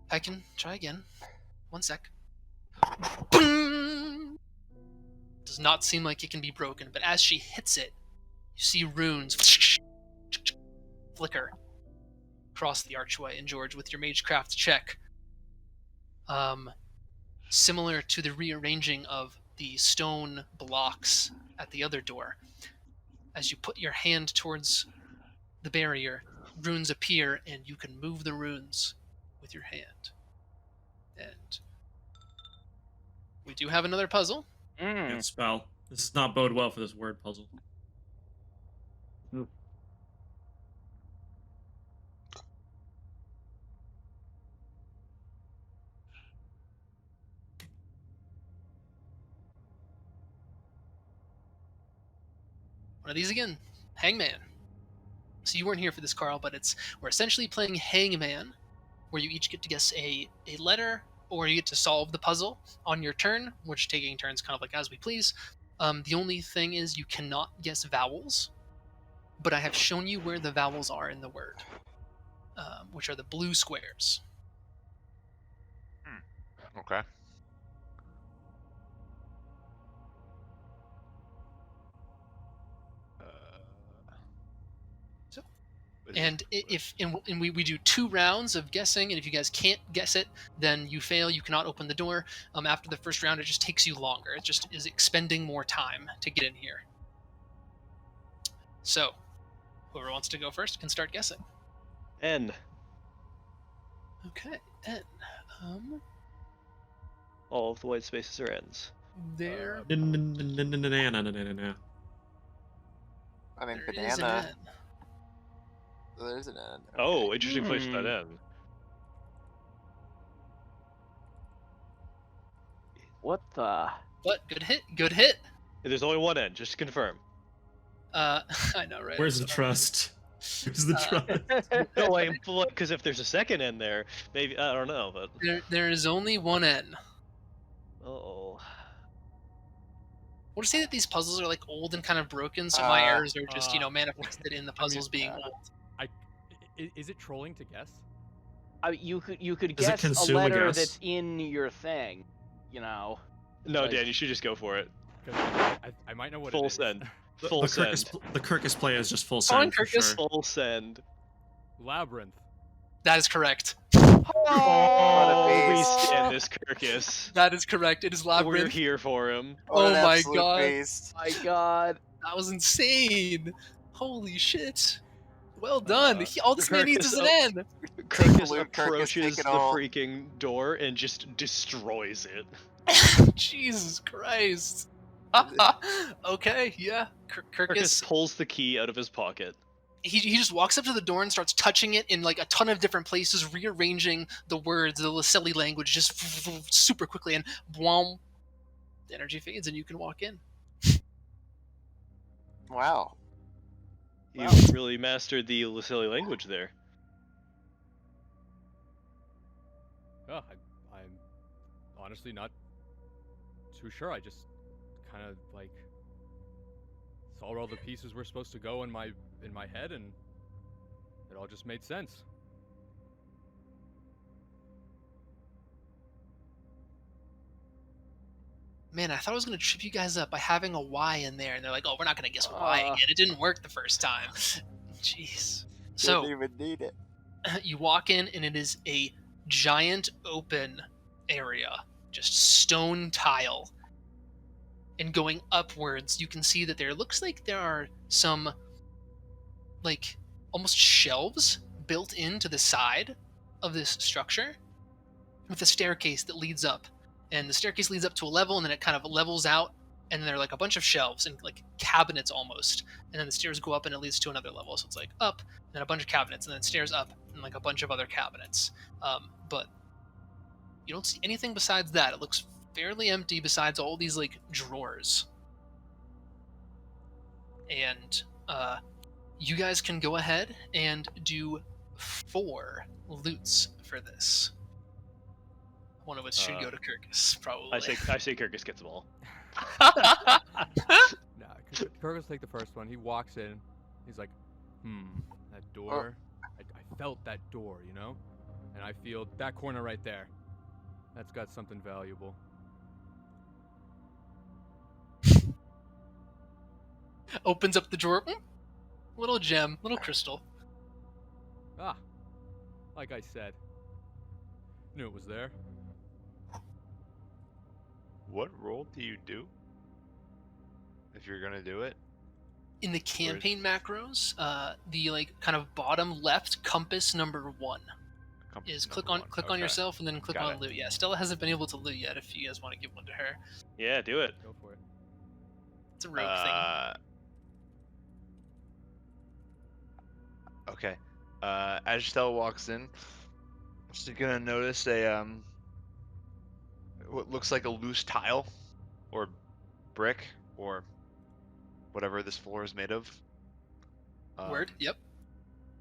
[SPEAKER 1] I can try again. One sec. Boom! Does not seem like it can be broken, but as she hits it, you see runes flicker across the archway. And George, with your Magecraft check, similar to the rearranging of the stone blocks at the other door, as you put your hand towards the barrier, runes appear, and you can move the runes with your hand. And we do have another puzzle.
[SPEAKER 9] Good spell. This does not bode well for this word puzzle.
[SPEAKER 1] One of these again. Hangman. So you weren't here for this, Carl, but we're essentially playing Hangman, where you each get to guess a letter, or you get to solve the puzzle on your turn, which taking turns kind of like as we please. The only thing is you cannot guess vowels, but I have shown you where the vowels are in the word, which are the blue squares.
[SPEAKER 10] Okay.
[SPEAKER 1] And we do 2 rounds of guessing, and if you guys can't guess it, then you fail. You cannot open the door. After the first round, it just takes you longer. It just is expending more time to get in here. So, whoever wants to go first can start guessing.
[SPEAKER 3] N.
[SPEAKER 1] Okay, N.
[SPEAKER 3] All of the white spaces are N's.
[SPEAKER 1] There.
[SPEAKER 4] I mean,
[SPEAKER 1] There is an
[SPEAKER 4] banana.
[SPEAKER 1] N.
[SPEAKER 4] There's an N.
[SPEAKER 3] Oh, interesting place for that N.
[SPEAKER 2] What the?
[SPEAKER 1] But good hit. Good hit.
[SPEAKER 3] There's only one N, just to confirm.
[SPEAKER 1] I know, right?
[SPEAKER 9] Where's the trust? Where's the trust?
[SPEAKER 3] No, because if there's a second N there, maybe, I don't know, but...
[SPEAKER 1] There is only one N.
[SPEAKER 3] Uh-oh.
[SPEAKER 1] We'll just say that these puzzles are like old and kind of broken, so my errors are just, manifested in the
[SPEAKER 7] I mean,
[SPEAKER 1] puzzles being old.
[SPEAKER 7] Is it trolling to guess?
[SPEAKER 2] You could
[SPEAKER 9] Does it
[SPEAKER 2] guess a
[SPEAKER 9] consume a
[SPEAKER 2] letter
[SPEAKER 9] guess?
[SPEAKER 2] that's in your thing.
[SPEAKER 3] No,
[SPEAKER 2] Like-
[SPEAKER 3] Dan, you should just go for it.
[SPEAKER 7] 'Cause I might know what
[SPEAKER 3] Full
[SPEAKER 7] it is.
[SPEAKER 3] send.
[SPEAKER 9] The
[SPEAKER 3] Full send.
[SPEAKER 9] Kirkus play is just full
[SPEAKER 1] Come on,
[SPEAKER 9] send for
[SPEAKER 1] Kirkus.
[SPEAKER 9] sure.
[SPEAKER 3] Full send.
[SPEAKER 7] Labyrinth.
[SPEAKER 1] That is correct.
[SPEAKER 3] Oh, we
[SPEAKER 4] beast.
[SPEAKER 3] stand this Kirkus.
[SPEAKER 1] That is correct. It is
[SPEAKER 3] We're
[SPEAKER 1] Labyrinth.
[SPEAKER 3] here for him.
[SPEAKER 4] What
[SPEAKER 1] Oh
[SPEAKER 4] an
[SPEAKER 1] my
[SPEAKER 4] absolute
[SPEAKER 1] God.
[SPEAKER 4] beast.
[SPEAKER 2] My God.
[SPEAKER 1] That was insane. Holy shit. Well done. All this man needs is an
[SPEAKER 3] Kirkus,
[SPEAKER 1] N.
[SPEAKER 3] Kirkus
[SPEAKER 4] Luke, Kirkus,
[SPEAKER 3] approaches
[SPEAKER 4] take
[SPEAKER 3] the
[SPEAKER 4] it all.
[SPEAKER 3] freaking door and just destroys it.
[SPEAKER 1] Jesus Christ. Okay, yeah.
[SPEAKER 3] Kirkus
[SPEAKER 1] Kirkus,
[SPEAKER 3] pulls the key out of his pocket.
[SPEAKER 1] he just walks up to the door and starts touching it in like a ton of different places, rearranging the words, the Lacelli language, just super quickly, and boom, the energy fades and you can walk in.
[SPEAKER 4] Wow.
[SPEAKER 3] You really mastered the Lacelli language there.
[SPEAKER 7] Oh, I'm honestly not too sure. I just kind of like saw where all the pieces were supposed to go in my head, and it all just made sense.
[SPEAKER 1] Man, I thought I was going to trip you guys up by having a Y in there, and they're like, oh, we're not going to guess Y again. It didn't work the first time. Jeez. So,
[SPEAKER 4] Didn't even need it.
[SPEAKER 1] you walk in, and it is a giant open area, just stone tile. And going upwards, you can see that there looks like there are some, like, almost shelves built into the side of this structure with a staircase that leads up. And the staircase leads up to a level, and then it kind of levels out, and then there are like a bunch of shelves and like cabinets almost. And then the stairs go up and it leads to another level. So it's like up, and then a bunch of cabinets, and then stairs up, and like a bunch of other cabinets. But you don't see anything besides that. It looks fairly empty besides all these like drawers. And you guys can go ahead and do 4 loots for this. One of which should go to Kirkus, probably.
[SPEAKER 3] I say Kirkus gets them all.
[SPEAKER 7] Nah, Kirk will take the first one. He walks in. He's like, that door. I felt that door, you know? And I feel that corner right there. That's got something valuable.
[SPEAKER 1] Opens up the drawer. Little gem, little crystal.
[SPEAKER 7] Ah, like I said. Knew it was there.
[SPEAKER 10] What role do you do if you're gonna do it?
[SPEAKER 1] In the campaign macros, the like kind of bottom left compass number 1 is click on yourself and then click on loot. Yeah, Stella hasn't been able to loot yet. If you guys want to give one to her,
[SPEAKER 3] Yeah, do it.
[SPEAKER 7] Go for it.
[SPEAKER 1] it's a rogue thing.
[SPEAKER 10] Okay. As Stella walks in, she's gonna notice what looks like a loose tile, or brick, or whatever this floor is made of.
[SPEAKER 1] Word. Yep.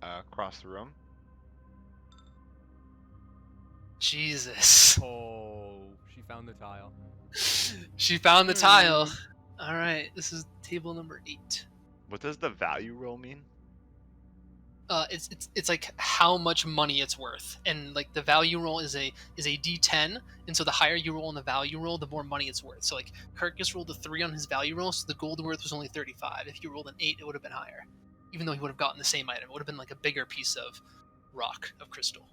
[SPEAKER 10] Across the room.
[SPEAKER 1] Jesus.
[SPEAKER 7] Oh, she found the tile.
[SPEAKER 1] She found the tile. All right, this is table number 8.
[SPEAKER 10] What does the value roll mean?
[SPEAKER 1] It's like how much money it's worth, and like the value roll is a D10, and so the higher you roll on the value roll, the more money it's worth. So like Kirkus rolled a 3 on his value roll, so the gold worth was only 35. If you rolled an 8, it would have been higher, even though he would have gotten the same item. It would have been like a bigger piece of rock of crystal.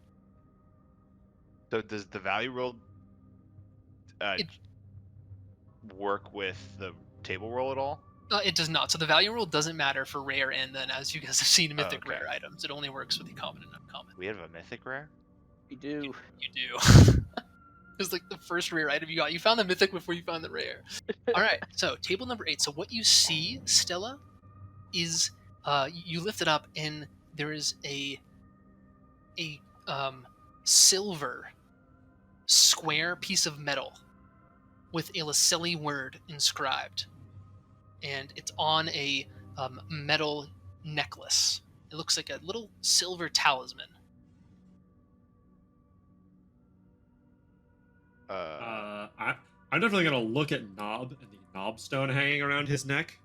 [SPEAKER 10] So does the value roll work with the table roll at all?
[SPEAKER 1] It does not. So the value roll doesn't matter for rare, and then as you guys have seen, mythic
[SPEAKER 10] okay.
[SPEAKER 1] rare items. It only works with the common and uncommon.
[SPEAKER 10] We have a mythic rare?
[SPEAKER 2] You do.
[SPEAKER 1] You do. It was like the first rare item you got. You found the mythic before you found the rare. All right. So table number 8. So what you see, Stella, is you lift it up, and there is a silver square piece of metal with a Lacelli word inscribed, and it's on a metal necklace. It looks like a little silver talisman.
[SPEAKER 9] I'm definitely gonna look at Knob and the knob stone hanging around his neck.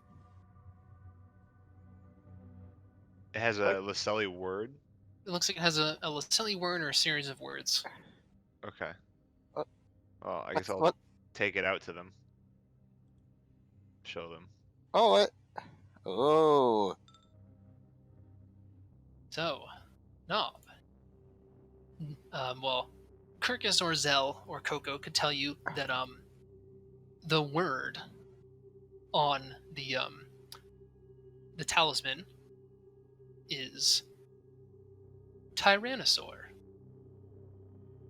[SPEAKER 10] It has a Lacelli word?
[SPEAKER 1] It looks like it has a Lacelli word or a series of words.
[SPEAKER 10] Okay.
[SPEAKER 4] What-
[SPEAKER 10] Well, I guess I'll
[SPEAKER 4] what?
[SPEAKER 10] take it out to them. Show them.
[SPEAKER 4] Oh, what? Oh.
[SPEAKER 1] So, Knob. Well, Kirkus or Zell or Coco could tell you that the word on the talisman is Tyrannosaur.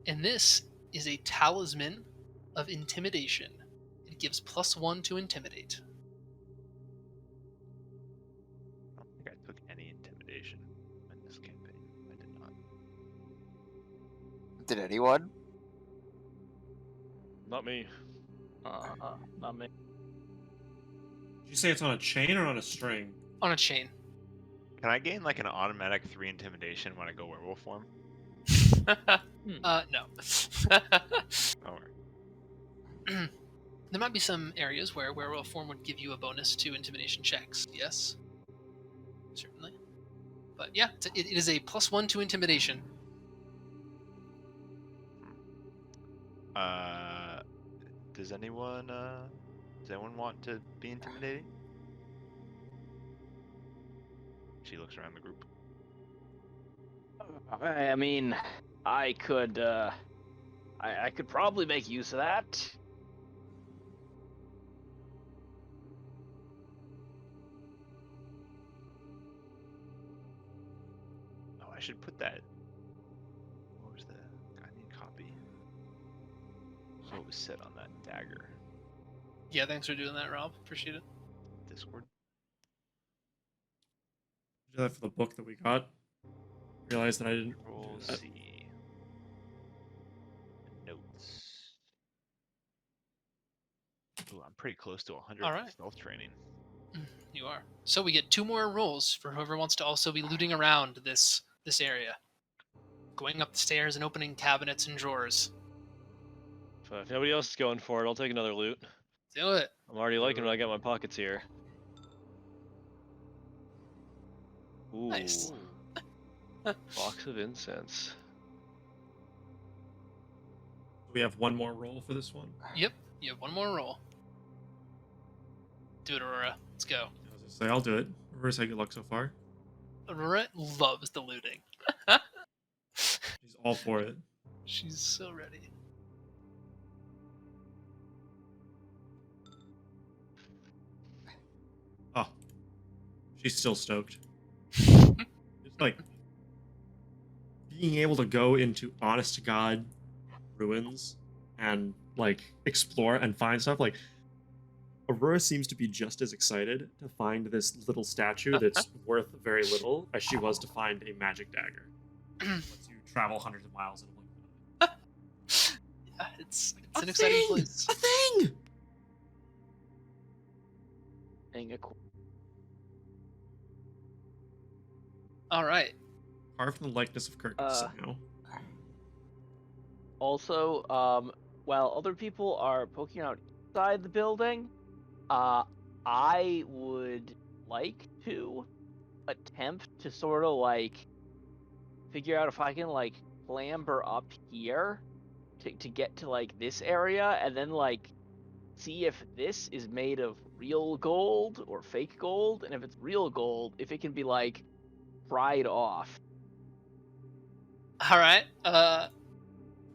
[SPEAKER 1] And this is a talisman of intimidation. It gives +1 to intimidate.
[SPEAKER 10] I don't think I took any intimidation in this campaign. I did not.
[SPEAKER 4] Did anyone?
[SPEAKER 3] Not me.
[SPEAKER 2] Not me.
[SPEAKER 9] Did you say it's on a chain or on a string?
[SPEAKER 1] On a chain.
[SPEAKER 10] Can I gain like an automatic 3 intimidation when I go werewolf form?
[SPEAKER 1] No.
[SPEAKER 10] Oh,
[SPEAKER 1] There might be some areas where werewolf form would give you a bonus to intimidation checks. Yes. Certainly. But yeah, it is a +1 to intimidation.
[SPEAKER 10] Does anyone want to be intimidating? She looks around the group.
[SPEAKER 2] I mean, I could probably make use of that. So it was set on that dagger.
[SPEAKER 1] Yeah, thanks for doing that, Rob. Appreciate it.
[SPEAKER 2] Discord.
[SPEAKER 9] Do that for the book that we got. Realized that I didn't
[SPEAKER 2] Control
[SPEAKER 9] do that.
[SPEAKER 2] C. Notes. Ooh, I'm pretty close to 100
[SPEAKER 1] All right.
[SPEAKER 2] stealth training.
[SPEAKER 1] You are. So we get 2 more rolls for whoever wants to also be looting around this area. Going up the stairs and opening cabinets and drawers.
[SPEAKER 3] If nobody else is going for it, I'll take another loot.
[SPEAKER 1] Do it.
[SPEAKER 3] I'm already liking what I got in my pockets here. Ooh,
[SPEAKER 1] Nice.
[SPEAKER 3] box of incense.
[SPEAKER 9] We have one more roll for this one.
[SPEAKER 1] Yep. You have 1 more roll. Do it, Aurora. Let's go.
[SPEAKER 9] I was gonna say I'll do it. Reverse good luck so far.
[SPEAKER 1] Aurora loves the looting.
[SPEAKER 9] She's all for it.
[SPEAKER 1] She's so ready.
[SPEAKER 9] Oh, she's still stoked. It's like being able to go into honest to God ruins and like explore and find stuff. Like Aurora seems to be just as excited to find this little statue that's worth very little as she was to find a magic dagger. Once you travel hundreds of miles in a blink of an eye.
[SPEAKER 1] Yeah, it's an exciting place.
[SPEAKER 9] A thing!
[SPEAKER 1] All right.
[SPEAKER 9] Carved in the likeness of Kirk somehow.
[SPEAKER 2] Also, while other people are poking out inside the building, I would like to attempt to sort of like figure out if I can like clamber up here to get to like this area, and then like see if this is made of real gold or fake gold, and if it's real gold, if it can be like pried off.
[SPEAKER 1] All right.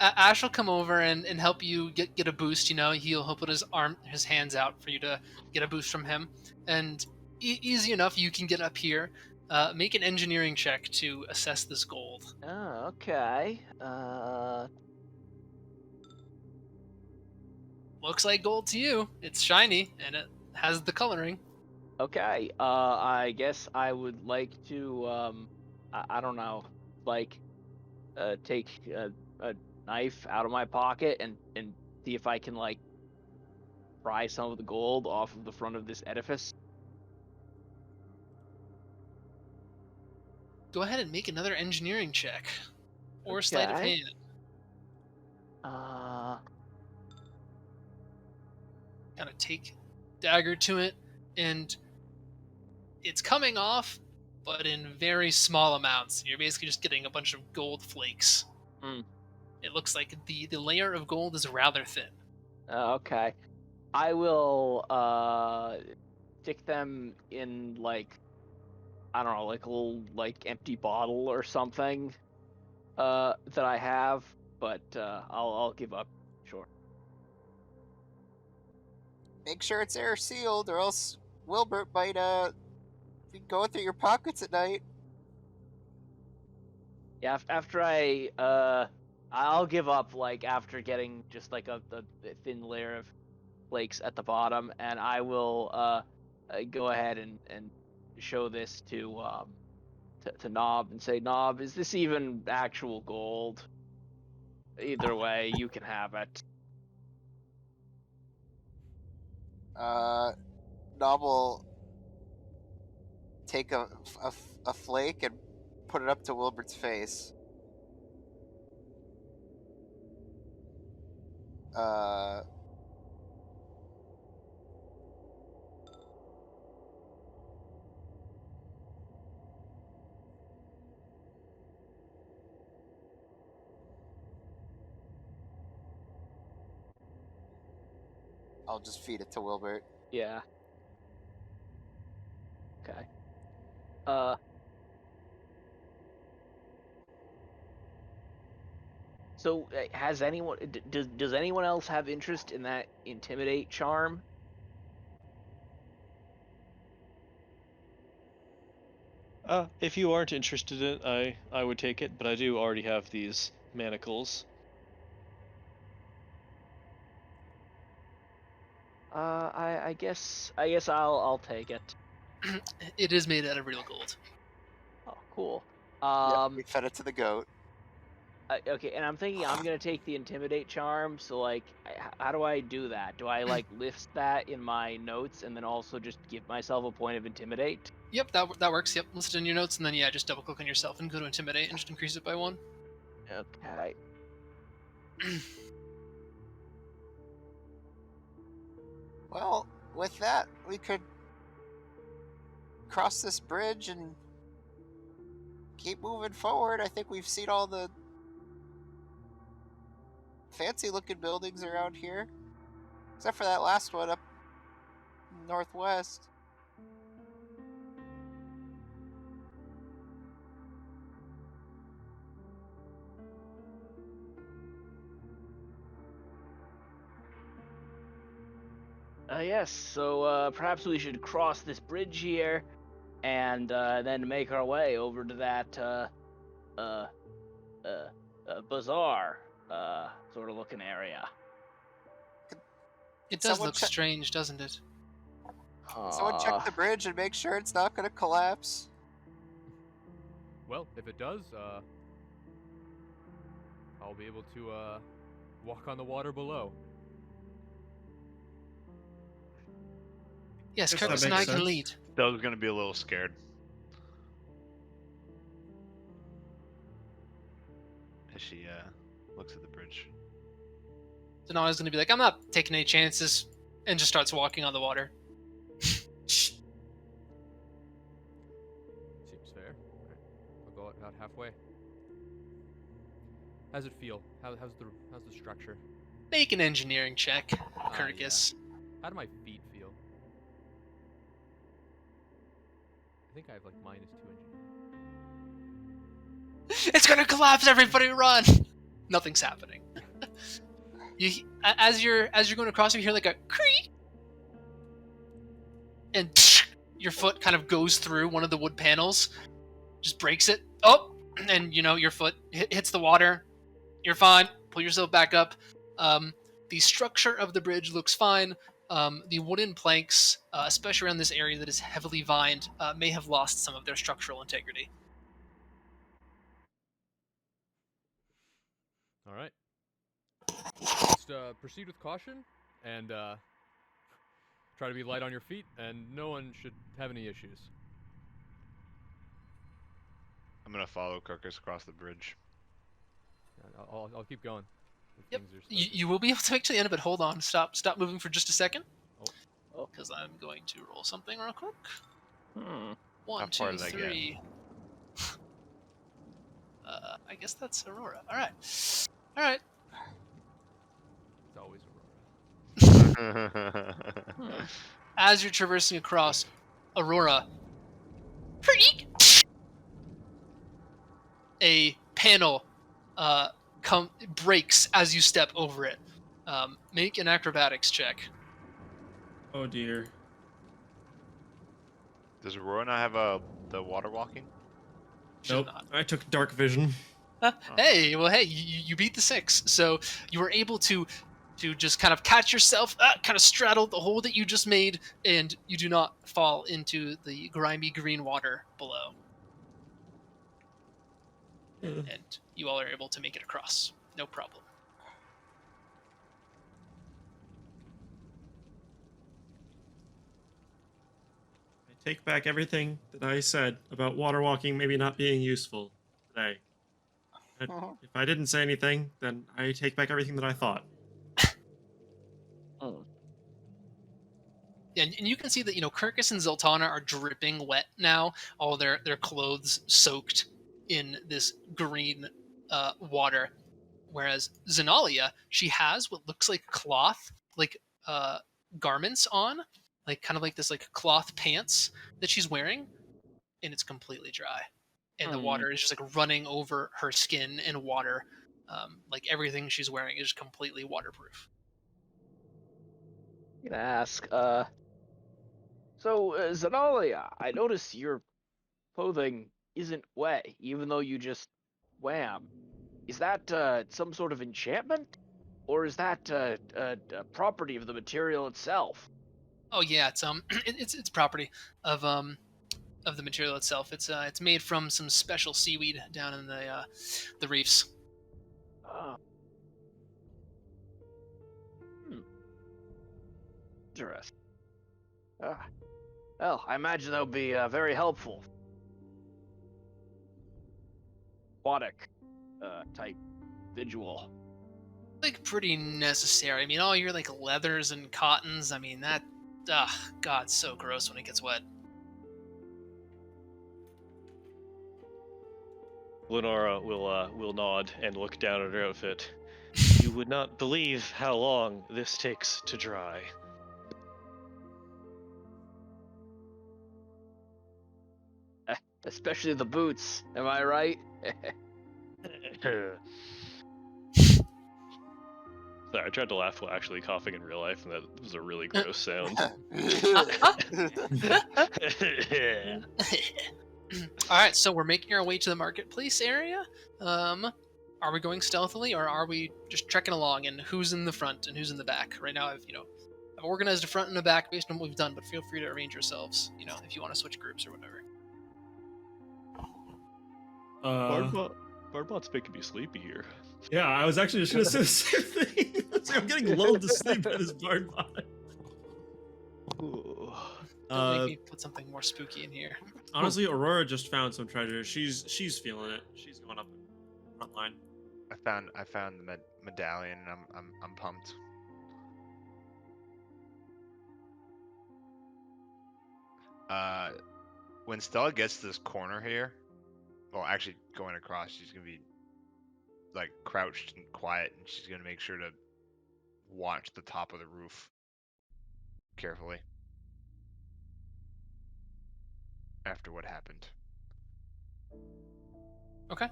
[SPEAKER 1] Ash will come over and help you get a boost. You know, he'll put his hands out for you to get a boost from him, and easy enough. You can get up here. Make an engineering check to assess this gold.
[SPEAKER 2] Oh, okay.
[SPEAKER 1] Looks like gold to you. It's shiny and it has the coloring.
[SPEAKER 2] Okay. I guess I would like to I don't know, like take a knife out of my pocket and see if I can like pry some of the gold off of the front of this edifice.
[SPEAKER 1] Go ahead and make another engineering check or sleight of
[SPEAKER 2] Okay.
[SPEAKER 1] hand. Kind of take dagger to it, and it's coming off, but in very small amounts. You're basically just getting a bunch of gold flakes. It looks like the layer of gold is rather thin.
[SPEAKER 2] Okay. I will stick them in like, I don't know, like a little like empty bottle or something that I have, but I'll give up. Sure.
[SPEAKER 4] Make sure it's air sealed, or else Wilbert might be going through your pockets at night.
[SPEAKER 2] Yeah, after I'll give up like after getting just like a thin layer of flakes at the bottom, and I will go ahead and show this to Knob and say, Knob, is this even actual gold? Either way, you can have it.
[SPEAKER 4] Knob will take a flake and put it up to Wilbert's face. I'll just feed it to Wilbert.
[SPEAKER 2] Yeah. Okay. So has anyone does anyone else have interest in that intimidate charm?
[SPEAKER 3] If you aren't interested in it, I would take it, but I do already have these manacles.
[SPEAKER 2] I guess I'll take it.
[SPEAKER 1] It is made out of real gold.
[SPEAKER 2] Oh, cool.
[SPEAKER 4] Yep, we fed it to the goat.
[SPEAKER 2] Okay, and I'm thinking I'm gonna take the intimidate charm. So like, how do I do that? Do I like list that in my notes and then also just give myself a point of intimidate?
[SPEAKER 1] Yep, that works. Yep, list it in your notes, and then yeah, just double click on yourself and go to intimidate and just increase it by 1.
[SPEAKER 2] Okay.
[SPEAKER 4] Well, with that, we could cross this bridge and keep moving forward. I think we've seen all the fancy looking buildings around here. Except for that last one up northwest.
[SPEAKER 2] Yes. So perhaps we should cross this bridge here, and then make our way over to that uh, bazaar sort of looking area.
[SPEAKER 1] It does look strange, doesn't it?
[SPEAKER 4] Someone check the bridge and make sure it's not going to collapse.
[SPEAKER 7] Well, if it does, I'll be able to walk on the water below.
[SPEAKER 1] Yes,
[SPEAKER 9] Guess
[SPEAKER 1] Curtis
[SPEAKER 9] that
[SPEAKER 1] and I
[SPEAKER 9] makes
[SPEAKER 1] can
[SPEAKER 9] sense.
[SPEAKER 1] lead.
[SPEAKER 10] Doug's gonna be a little scared. As she looks at the bridge.
[SPEAKER 1] So now I was going to be like, I'm not taking any chances, and just starts walking on the water.
[SPEAKER 7] Seems fair. Alright. I'll go about halfway. How's it feel? How's the structure?
[SPEAKER 1] Make an engineering check, Curtis.
[SPEAKER 7] Yeah. How do my feet feel? I think I have like -2 engineering.
[SPEAKER 1] It's gonna collapse! Everybody, run! Nothing's happening. As you're going across, you hear like a creak, and your foot kind of goes through one of the wood panels, just breaks it. Oh, and your foot hits the water. You're fine. Pull yourself back up. The structure of the bridge looks fine. The wooden planks, especially around this area that is heavily vined, may have lost some of their structural integrity.
[SPEAKER 7] All right. Just proceed with caution and try to be light on your feet, and no one should have any issues.
[SPEAKER 10] I'm gonna follow Kirkus across the bridge.
[SPEAKER 7] I'll keep going.
[SPEAKER 1] Yep. You will be able to make to the end of it. Hold on. Stop moving for just a second.
[SPEAKER 2] Oh.
[SPEAKER 1] Because I'm going to roll something real quick.
[SPEAKER 2] Hmm.
[SPEAKER 1] 1,
[SPEAKER 10] How far
[SPEAKER 1] 2,
[SPEAKER 10] did I get?
[SPEAKER 1] 3. I guess that's Aurora. All right.
[SPEAKER 7] It's always Aurora.
[SPEAKER 1] As you're traversing across, Aurora, a panel breaks as you step over it. Make an acrobatics check.
[SPEAKER 9] Oh dear.
[SPEAKER 10] Does Aurora not have the water walking?
[SPEAKER 1] Should
[SPEAKER 9] Nope.
[SPEAKER 1] not.
[SPEAKER 9] I took dark vision.
[SPEAKER 1] Hey, you beat the 6, so you were able to just kind of catch yourself, kind of straddle the hole that you just made, and you do not fall into the grimy green water below. And you all are able to make it across. No problem.
[SPEAKER 9] I take back everything that I said about water walking maybe not being useful today. If I didn't say anything, then I take back everything that I thought.
[SPEAKER 1] And you can see that Kirkus and Zoltana are dripping wet now. All their clothes soaked in this green water, whereas Zenalia, she has what looks like cloth, like garments on, like kind of like this like cloth pants that she's wearing, and it's completely dry, and the water is just like running over her skin and water. Like everything she's wearing is completely waterproof.
[SPEAKER 2] I'm gonna ask, so Zanalia, I notice your clothing isn't wet, even though you just swam. Is that some sort of enchantment, or is that a property of the material itself?
[SPEAKER 1] Oh yeah, it's it's property of the material itself. It's made from some special seaweed down in the reefs.
[SPEAKER 2] Oh. Interesting. Well, I imagine that would be very helpful. Aquatic type visual.
[SPEAKER 1] Like pretty necessary. I mean, all your like leathers and cottons. I mean that. God, so gross when it gets wet.
[SPEAKER 3] Lenora will nod and look down at her outfit. You would not believe how long this takes to dry.
[SPEAKER 2] Especially the boots, am I right?
[SPEAKER 3] Sorry, I tried to laugh while actually coughing in real life, and that was a really gross sound.
[SPEAKER 1] All right, so we're making our way to the marketplace area. Are we going stealthily, or are we just trekking along? And who's in the front and who's in the back? Right now, I've organized a front and a back based on what we've done, but feel free to arrange yourselves. If you want to switch groups or whatever.
[SPEAKER 3] Barbot's making me sleepy here.
[SPEAKER 9] Yeah, I was actually just gonna say the same thing. It's like I'm getting lulled to sleep by this Barbot.
[SPEAKER 1] Don't make me put something more spooky in here.
[SPEAKER 9] Honestly, Aurora just found some treasure. She's feeling it. She's going up front line.
[SPEAKER 10] I found the medallion, and I'm pumped. When Stella gets to this corner here, well, actually going across, she's gonna be like crouched and quiet, and she's gonna make sure to watch the top of the roof carefully after what happened.
[SPEAKER 1] Okay.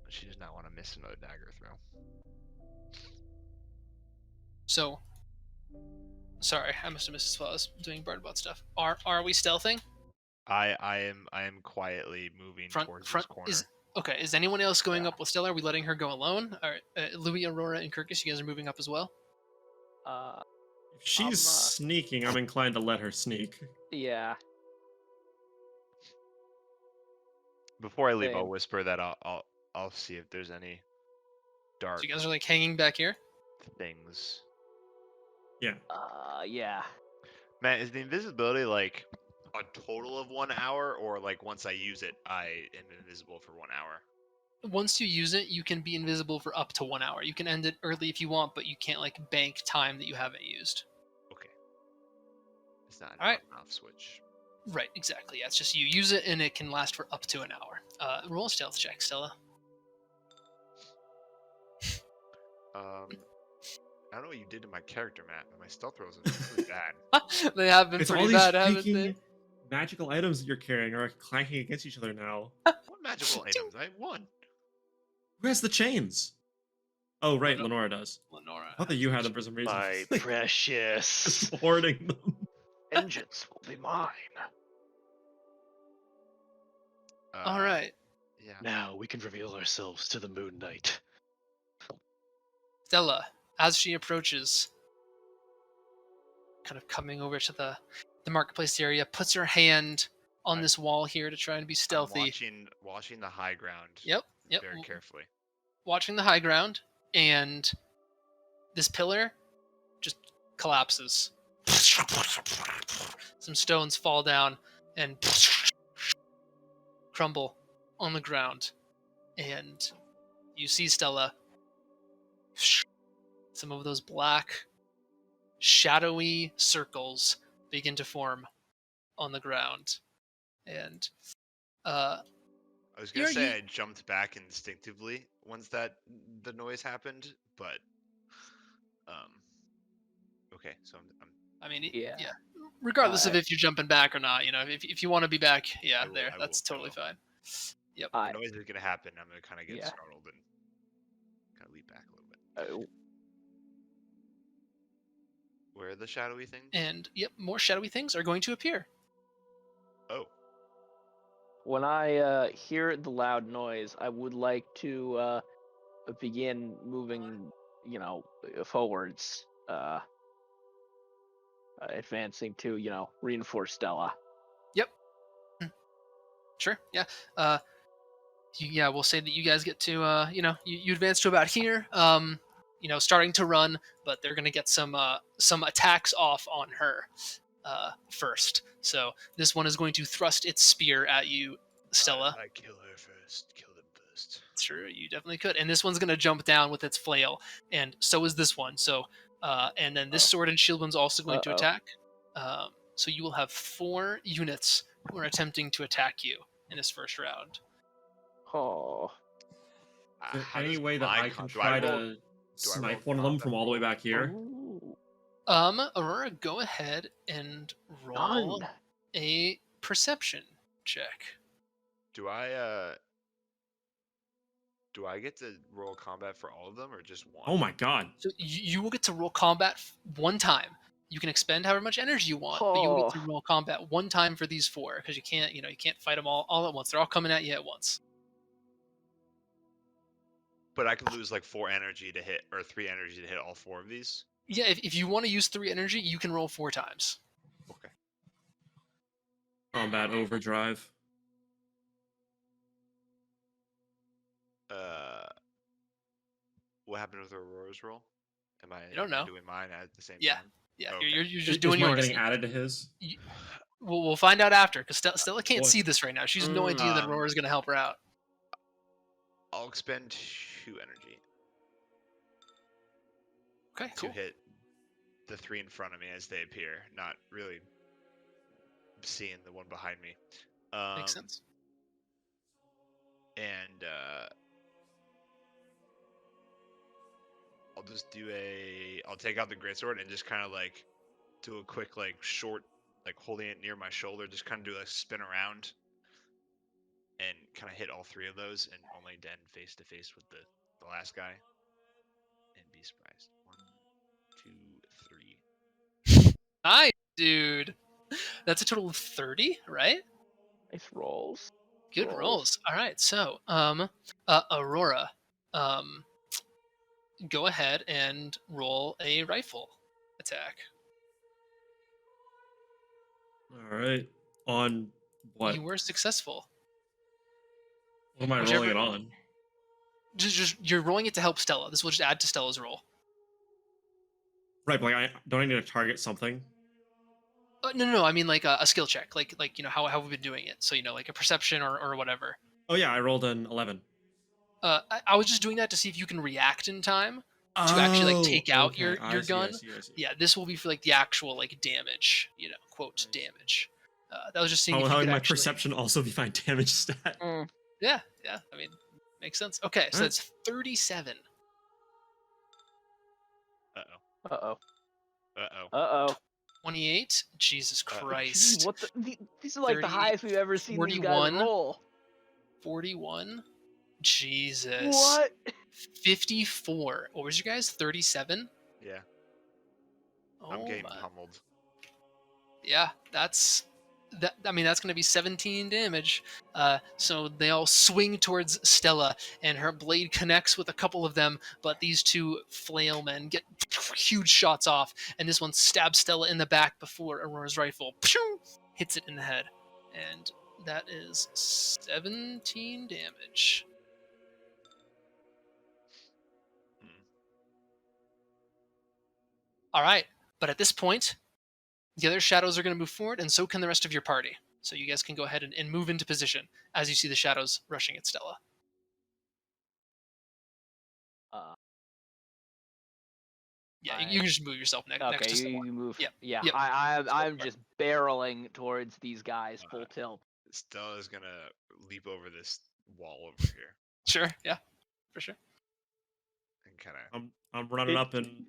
[SPEAKER 10] She does not want to miss another dagger throw.
[SPEAKER 1] So, sorry, I must have missed as well as doing Bardbot stuff. Are we stealthing?
[SPEAKER 10] I am quietly moving towards this corner.
[SPEAKER 1] Okay. Is anyone else going up with Stella? Are we letting her go alone? All right, Louis, Aurora, and Kirkus, you guys are moving up as well.
[SPEAKER 9] If she's sneaking, I'm inclined to let her sneak.
[SPEAKER 2] Yeah.
[SPEAKER 10] Before I leave,
[SPEAKER 2] Same.
[SPEAKER 10] I'll whisper that I'll see if there's any dark
[SPEAKER 1] So you guys are like hanging back here.
[SPEAKER 10] things.
[SPEAKER 9] Yeah.
[SPEAKER 2] Yeah.
[SPEAKER 10] Matt, is the invisibility like a total of 1 hour, or like once I use it, I am invisible for 1 hour?
[SPEAKER 1] Once you use it, you can be invisible for up to 1 hour. You can end it early if you want, but you can't like bank time that you haven't used.
[SPEAKER 10] Okay. It's not an
[SPEAKER 1] All right.
[SPEAKER 10] on-off switch.
[SPEAKER 1] Right, exactly. Yeah, it's just you use it and it can last for up to an hour. Roll a stealth check, Stella.
[SPEAKER 10] I don't know what you did to my character, Matt, but my stealth rolls are really bad.
[SPEAKER 1] They have been
[SPEAKER 9] It's
[SPEAKER 1] pretty
[SPEAKER 9] all these
[SPEAKER 1] bad, haven't they?
[SPEAKER 9] freaking magical items that you're carrying are clanking against each other now.
[SPEAKER 10] What magical items? I have one.
[SPEAKER 9] Who has the chains? Oh, right, Lenora does.
[SPEAKER 1] Lenora.
[SPEAKER 9] I thought that you had them for some reason.
[SPEAKER 3] My
[SPEAKER 9] Like,
[SPEAKER 3] precious.
[SPEAKER 9] just hoarding them.
[SPEAKER 2] Vengeance will be mine.
[SPEAKER 1] All right.
[SPEAKER 10] Yeah.
[SPEAKER 3] Now we can reveal ourselves to the Moon Knight.
[SPEAKER 1] Stella, as she approaches, kind of coming over to the marketplace area, puts her hand on this wall here to try and be stealthy.
[SPEAKER 10] I'm watching the high ground.
[SPEAKER 1] Yep.
[SPEAKER 10] Very carefully.
[SPEAKER 1] Watching the high ground, and this pillar just collapses. Some stones fall down and crumble on the ground, and you see Stella. Some of those black, shadowy circles begin to form on the ground, and
[SPEAKER 10] I was gonna say I jumped back instinctively once the noise happened, but okay, so I'm
[SPEAKER 1] I mean,
[SPEAKER 2] Yeah.
[SPEAKER 1] regardless of if you're jumping back or not, if you want to be back,
[SPEAKER 10] I
[SPEAKER 1] that's
[SPEAKER 10] will.
[SPEAKER 1] totally fine. Yep.
[SPEAKER 10] the noise is gonna happen. I'm gonna kind of get startled and kind of leap back a little bit. Where are the shadowy things?
[SPEAKER 1] And more shadowy things are going to appear.
[SPEAKER 10] Oh.
[SPEAKER 2] When I hear the loud noise, I would like to begin moving forwards, advancing to reinforce Stella.
[SPEAKER 1] Yep. Sure. Yeah. Yeah, we'll say that you guys get to, you advance to about here. Starting to run, but they're gonna get some attacks off on her first. So this one is going to thrust its spear at you, Stella.
[SPEAKER 10] I kill her first. Kill them first.
[SPEAKER 1] Sure, you definitely could. And this one's gonna jump down with its flail, and so is this one. So, and then this sword and shield one's also going to attack. So you will have 4 units who are attempting to attack you in this first round.
[SPEAKER 2] Oh.
[SPEAKER 9] Is there
[SPEAKER 10] How
[SPEAKER 9] any
[SPEAKER 10] does
[SPEAKER 9] way that
[SPEAKER 10] my
[SPEAKER 9] I can
[SPEAKER 10] do I
[SPEAKER 9] try
[SPEAKER 10] roll-
[SPEAKER 9] to
[SPEAKER 10] do I roll
[SPEAKER 9] snipe one of them
[SPEAKER 10] combat
[SPEAKER 9] from all the way
[SPEAKER 10] roll?
[SPEAKER 9] back here?
[SPEAKER 2] Ooh.
[SPEAKER 1] Aurora, go ahead and roll
[SPEAKER 2] Done.
[SPEAKER 1] a perception check.
[SPEAKER 10] Do I get to roll combat for all of them or just one?
[SPEAKER 9] Oh my god.
[SPEAKER 1] So you will get to roll combat one time. You can expend however much energy you want, but you will get to roll combat one time for these 4 because you can't fight them all at once. They're all coming at you at once.
[SPEAKER 10] But I can lose like 4 energy to hit, or 3 energy to hit all 4 of these.
[SPEAKER 1] Yeah, if you want to use 3 energy, you can roll 4 times.
[SPEAKER 10] Okay.
[SPEAKER 9] Combat overdrive.
[SPEAKER 10] What happened with Aurora's roll? Am I
[SPEAKER 1] don't know.
[SPEAKER 10] doing mine at the same
[SPEAKER 1] Yeah.
[SPEAKER 10] time?
[SPEAKER 1] Yeah,
[SPEAKER 10] Okay.
[SPEAKER 1] you're
[SPEAKER 9] Is
[SPEAKER 1] just doing
[SPEAKER 9] mine
[SPEAKER 1] yours.
[SPEAKER 9] getting added to his?
[SPEAKER 1] We'll find out after, because Stella can't
[SPEAKER 9] Boy.
[SPEAKER 1] see this right now. She has no idea that Aurora's going to help her out.
[SPEAKER 10] I'll expend 2 energy
[SPEAKER 1] Okay,
[SPEAKER 10] to
[SPEAKER 1] cool.
[SPEAKER 10] hit the 3 in front of me as they appear, not really seeing the one behind me.
[SPEAKER 1] Makes sense.
[SPEAKER 10] And I'll just I'll take out the greatsword and just kind of like do a quick like short, like holding it near my shoulder, just kind of do a spin around and kind of hit all 3 of those, and only then face to face with the last guy and be surprised. 1, 2, 3.
[SPEAKER 1] Nice, dude. That's a total of 30, right?
[SPEAKER 2] Nice rolls.
[SPEAKER 1] Good rolls. All right, so Aurora, go ahead and roll a rifle attack.
[SPEAKER 9] All right. On what?
[SPEAKER 1] You were successful.
[SPEAKER 9] What am I rolling it on?
[SPEAKER 1] Just you're rolling it to help Stella. This will just add to Stella's roll.
[SPEAKER 9] Right, but like, don't I need to target something?
[SPEAKER 1] No. I mean like a skill check, like how we've been doing it. So like a perception or whatever.
[SPEAKER 9] Oh yeah, I rolled an 11.
[SPEAKER 1] I was just doing that to see if you can react in time to actually like take out your gun.
[SPEAKER 9] I see.
[SPEAKER 1] Yeah, this will be for like the actual like damage, quote damage. That was just seeing if you
[SPEAKER 9] How
[SPEAKER 1] could
[SPEAKER 9] would my
[SPEAKER 1] actually...
[SPEAKER 9] perception also be my damage stat?
[SPEAKER 1] Yeah. I mean, makes sense. Okay, so that's 37.
[SPEAKER 2] Uh-oh.
[SPEAKER 1] 28. Jesus Christ.
[SPEAKER 2] What these are like
[SPEAKER 1] 30,
[SPEAKER 2] the highest we've ever seen these guys
[SPEAKER 1] 41.
[SPEAKER 2] roll.
[SPEAKER 1] 41. Jesus.
[SPEAKER 2] What?
[SPEAKER 1] 54. What was your guys? 37?
[SPEAKER 10] Yeah.
[SPEAKER 1] Oh,
[SPEAKER 10] I'm getting pummeled.
[SPEAKER 1] Yeah, that's going to be 17 damage. So they all swing towards Stella, and her blade connects with a couple of them, but these 2 flail men get huge shots off, and this one stabs Stella in the back before Aurora's rifle hits it in the head. And that is 17 damage. All right, but at this point, the other shadows are going to move forward, and so can the rest of your party. So you guys can go ahead and move into position as you see the shadows rushing at Stella. Yeah, you can just move yourself next to Stella.
[SPEAKER 2] You move.
[SPEAKER 1] Yep.
[SPEAKER 2] Yeah,
[SPEAKER 1] Yep.
[SPEAKER 2] I'm just barreling towards these guys full tilt.
[SPEAKER 10] Stella's gonna leap over this wall over here.
[SPEAKER 1] Sure, yeah, for sure.
[SPEAKER 10] And kind of.
[SPEAKER 9] I'm running up and.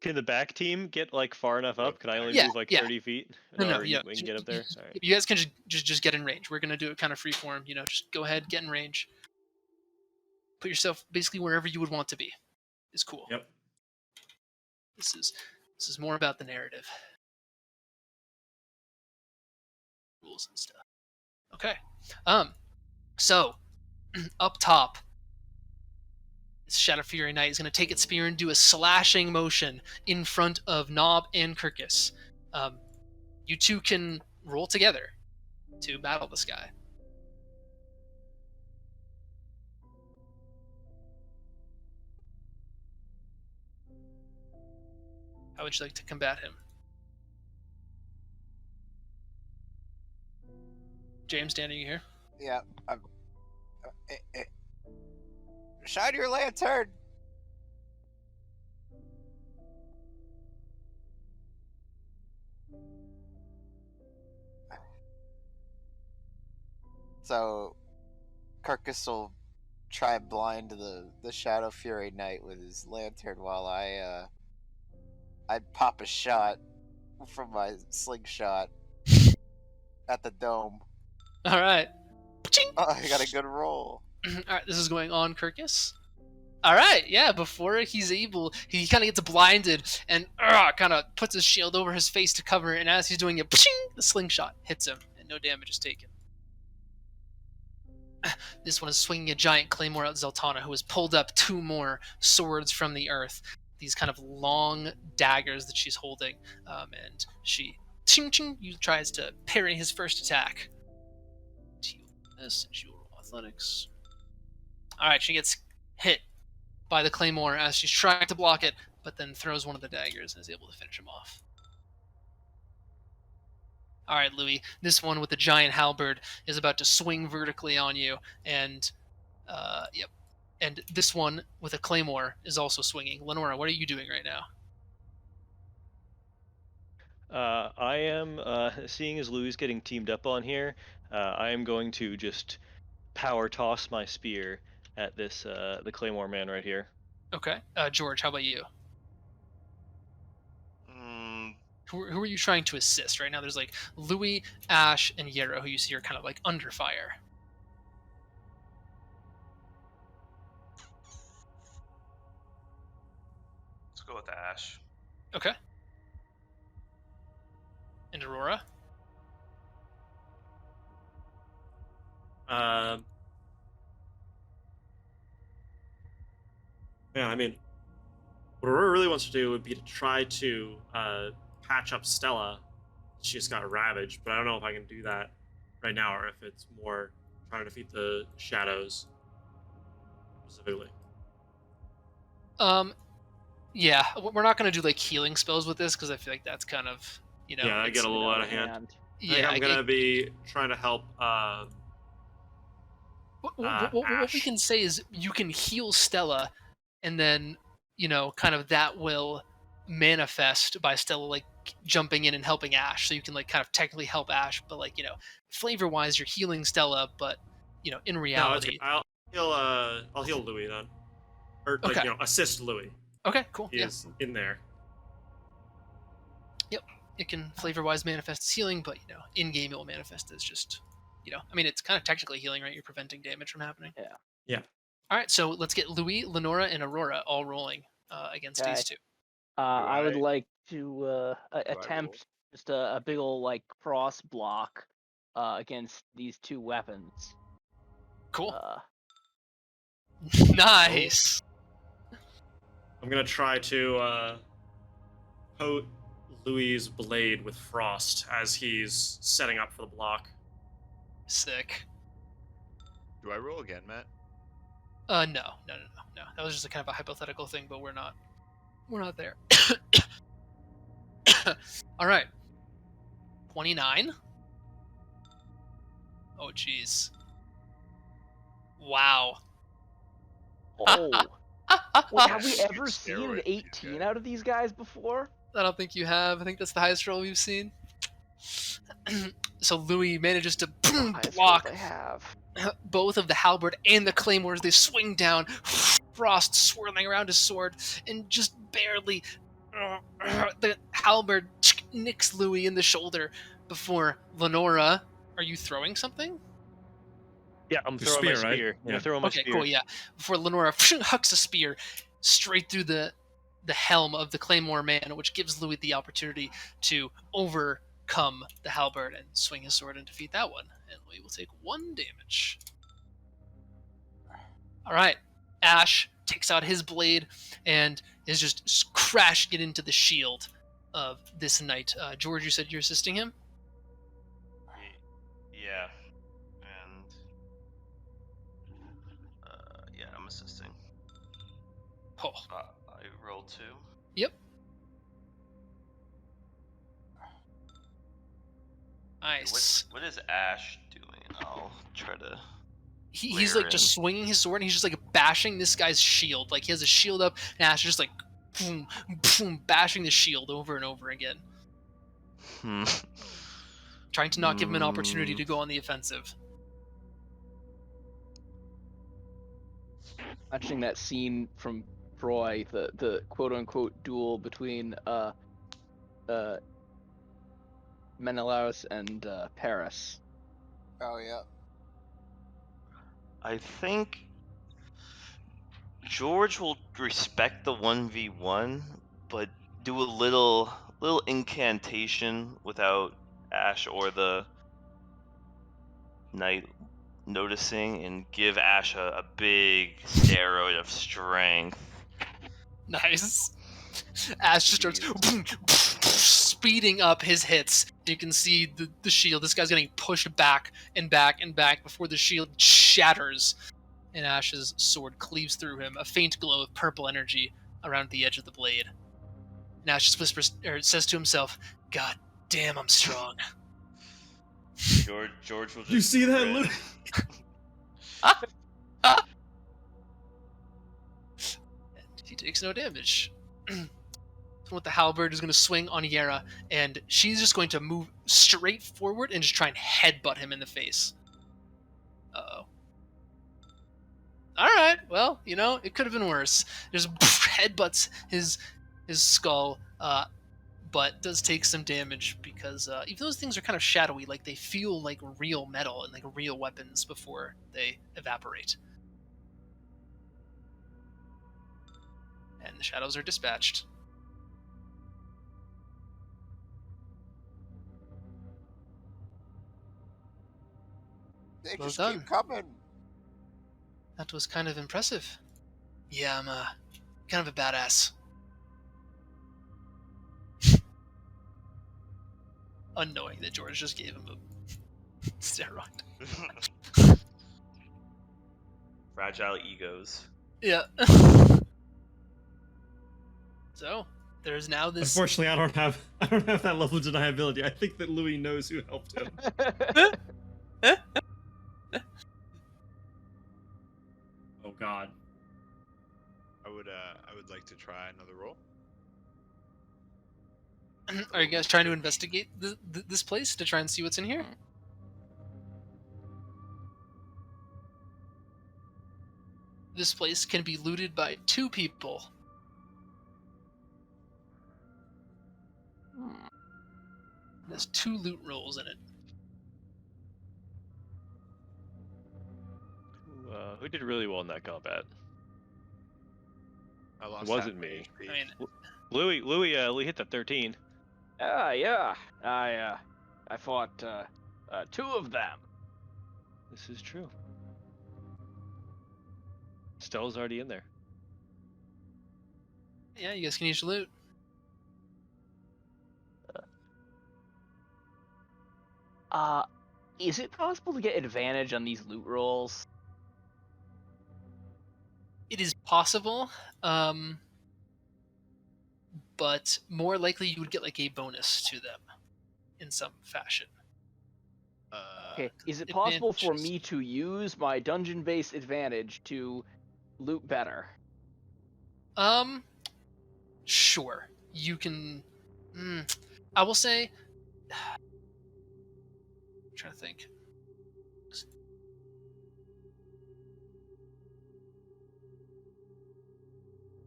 [SPEAKER 3] Can the back team get like far enough up? Can I only move like 30 feet?
[SPEAKER 1] No,
[SPEAKER 3] we can get up there. All right.
[SPEAKER 1] You guys can just get in range. We're gonna do it kind of freeform. Just go ahead, get in range. Put yourself basically wherever you would want to be. It's cool.
[SPEAKER 9] Yep.
[SPEAKER 1] This is more about the narrative, rules and stuff. Okay. So up top, This Shadow Fury Knight is going to take its spear and do a slashing motion in front of Nob and Kirkus. You two can roll together to battle this guy. How would you like to combat him? James, Dan, are you here?
[SPEAKER 4] Yeah. Shine your lantern. So, Carcass will try and blind the Shadow Fury Knight with his lantern while I pop a shot from my slingshot at the dome.
[SPEAKER 1] All right.
[SPEAKER 4] Oh, I got a good roll.
[SPEAKER 1] All right, this is going on Kirkus. All right, yeah. Before he's able, he kind of gets blinded and kind of puts his shield over his face to cover it. And as he's doing it, the slingshot hits him, and no damage is taken. This one is swinging a giant claymore at Zeltana, who has pulled up 2 more swords from the earth. These kind of long daggers that she's holding, and she tries to parry his first attack. This, and she will roll athletics. All right, she gets hit by the claymore as she's trying to block it, but then throws one of the daggers and is able to finish him off. All right, Louis, this one with the giant halberd is about to swing vertically on you, and yep. And this one with a claymore is also swinging. Lenora, what are you doing right now?
[SPEAKER 3] I am seeing as Louis getting teamed up on here. I am going to just power toss my spear at this the Claymore man right here.
[SPEAKER 1] Okay, George, how about you?
[SPEAKER 5] Mm,
[SPEAKER 1] Who are you trying to assist right now? There's like Louis, Ash, and Yarrow, who you see are kind of like under fire.
[SPEAKER 5] let's go with Ash.
[SPEAKER 1] Okay. And Aurora?
[SPEAKER 9] Yeah, I mean, what Aurora really wants to do would be to try to patch up Stella. She just got ravaged, but I don't know if I can do that right now or if it's more trying to defeat the shadows specifically.
[SPEAKER 1] Yeah, we're not going to do like healing spells with this because I feel like that's kind of,
[SPEAKER 9] Yeah, I get a little out of hand.
[SPEAKER 1] Yeah,
[SPEAKER 9] I'm gonna be trying to help.
[SPEAKER 1] What we can say is you can heal Stella, and then kind of that will manifest by Stella like jumping in and helping Ash. So you can like kind of technically help Ash, but like flavor wise, you're healing Stella, but in reality,
[SPEAKER 9] No, I'll heal Louis then, or like
[SPEAKER 1] Okay.
[SPEAKER 9] assist Louis.
[SPEAKER 1] Okay, cool.
[SPEAKER 9] He is in there.
[SPEAKER 1] Yep, it can flavor wise manifest as healing, but in game it will manifest as just I mean, it's kind of technically healing, right? You're preventing damage from happening.
[SPEAKER 9] Yeah.
[SPEAKER 1] All right, so let's get Louis, Lenora, and Aurora all rolling against these two.
[SPEAKER 2] I would
[SPEAKER 10] I-
[SPEAKER 2] like to
[SPEAKER 10] roll?
[SPEAKER 2] attempt just a big ol' like cross block against these 2 weapons.
[SPEAKER 1] Cool. Nice.
[SPEAKER 9] I'm gonna try to coat Louis' blade with frost as he's setting up for the block.
[SPEAKER 1] Sick.
[SPEAKER 10] Do I roll again, Matt?
[SPEAKER 1] No. That was just a kind of a hypothetical thing, but we're not there. All right. 29. Oh, jeez. Wow.
[SPEAKER 2] Oh. Wait, have we
[SPEAKER 10] Yeah,
[SPEAKER 2] ever
[SPEAKER 10] it's
[SPEAKER 2] seen an
[SPEAKER 10] steroids,
[SPEAKER 2] 18
[SPEAKER 10] okay.
[SPEAKER 2] out of these guys before?
[SPEAKER 1] I don't think you have. I think that's the highest roll we've seen. So Louis manages to
[SPEAKER 2] Highest
[SPEAKER 1] block
[SPEAKER 2] rolls I have.
[SPEAKER 1] both of the halberd and the claymores. They swing down, frost swirling around his sword, and just barely the halberd nicks Louis in the shoulder before Lenora. Are you throwing something?
[SPEAKER 3] Yeah, I'm
[SPEAKER 9] Your
[SPEAKER 3] throwing my
[SPEAKER 9] spear, right?
[SPEAKER 3] spear.
[SPEAKER 9] Yeah.
[SPEAKER 3] I'm throwing my
[SPEAKER 1] Okay,
[SPEAKER 3] spear.
[SPEAKER 1] cool, yeah. Before Lenora hucks a spear straight through the helm of the Claymore man, which gives Louis the opportunity to overcome the halberd and swing his sword and defeat that one. And Louis will take 1 damage. All right, Ash, takes out his blade and is just crashing it into the shield of this knight. George, you said you're assisting him?
[SPEAKER 5] Yeah. And yeah, I'm assisting.
[SPEAKER 1] Oh,
[SPEAKER 5] I rolled 2.
[SPEAKER 1] yep.
[SPEAKER 5] Okay,
[SPEAKER 1] Nice.
[SPEAKER 5] what is Ash doing? I'll try to.
[SPEAKER 1] He's
[SPEAKER 5] layer
[SPEAKER 1] like just
[SPEAKER 5] in.
[SPEAKER 1] swinging his sword and he's just like bashing this guy's shield. Like he has a shield up and Ash is just like boom, boom, bashing the shield over and over again. Trying to not give him an opportunity to go on the offensive.
[SPEAKER 2] Watching that scene from Troy, the quote unquote duel between Menelaus and Paris.
[SPEAKER 4] Oh yeah.
[SPEAKER 5] I think George will respect the 1v1, but do a little incantation without Ash or the knight noticing, and give Ash a big steroid of strength.
[SPEAKER 1] Nice. Ash just starts speeding up his hits. You can see the shield. This guy's getting pushed back and back and back before the shield shatters and Ash's sword cleaves through him, a faint glow of purple energy around the edge of the blade. And Ash just whispers, or says to himself, "God damn, I'm strong."
[SPEAKER 5] George will just.
[SPEAKER 9] You see that,
[SPEAKER 5] grin.
[SPEAKER 9] Luke?
[SPEAKER 1] And he takes no damage. With the halberd is going to swing on Yera, and she's just going to move straight forward and just try and headbutt him in the face. Uh-oh. Alright, well, it could have been worse. Just headbutts his skull, but does take some damage because even those things are kind of shadowy, like they feel like real metal and like real weapons before they evaporate. And the shadows are dispatched.
[SPEAKER 4] They
[SPEAKER 1] Well
[SPEAKER 4] just
[SPEAKER 1] done.
[SPEAKER 4] keep coming.
[SPEAKER 1] That was kind of impressive. Yeah, I'm kind of a badass. Unknowing that George just gave him a steroid.
[SPEAKER 5] Fragile egos.
[SPEAKER 1] Yeah. So there's now this.
[SPEAKER 9] Unfortunately, I don't have that level of deniability. I think that Louis knows who helped him. Oh God.
[SPEAKER 10] I would like to try another roll.
[SPEAKER 1] Are you guys trying to investigate this place to try and see what's in here? This place can be looted by 2 people. There's 2 loot rolls in it.
[SPEAKER 3] Who did really well in that combat?
[SPEAKER 10] I lost
[SPEAKER 3] It wasn't
[SPEAKER 10] half my
[SPEAKER 3] me.
[SPEAKER 10] HP.
[SPEAKER 1] I mean,
[SPEAKER 3] Louis hit the 13.
[SPEAKER 2] Yeah. I fought 2 of them.
[SPEAKER 3] This is true. Stella's already in there.
[SPEAKER 1] yeah, you guys can use your loot.
[SPEAKER 2] Is it possible to get advantage on these loot rolls?
[SPEAKER 1] It is possible, but more likely you would get like a bonus to them in some fashion.
[SPEAKER 2] Okay, is it possible for
[SPEAKER 1] Advantages.
[SPEAKER 2] me to use my dungeon-based advantage to loot better?
[SPEAKER 1] Sure. You can. I will say. I'm trying to think.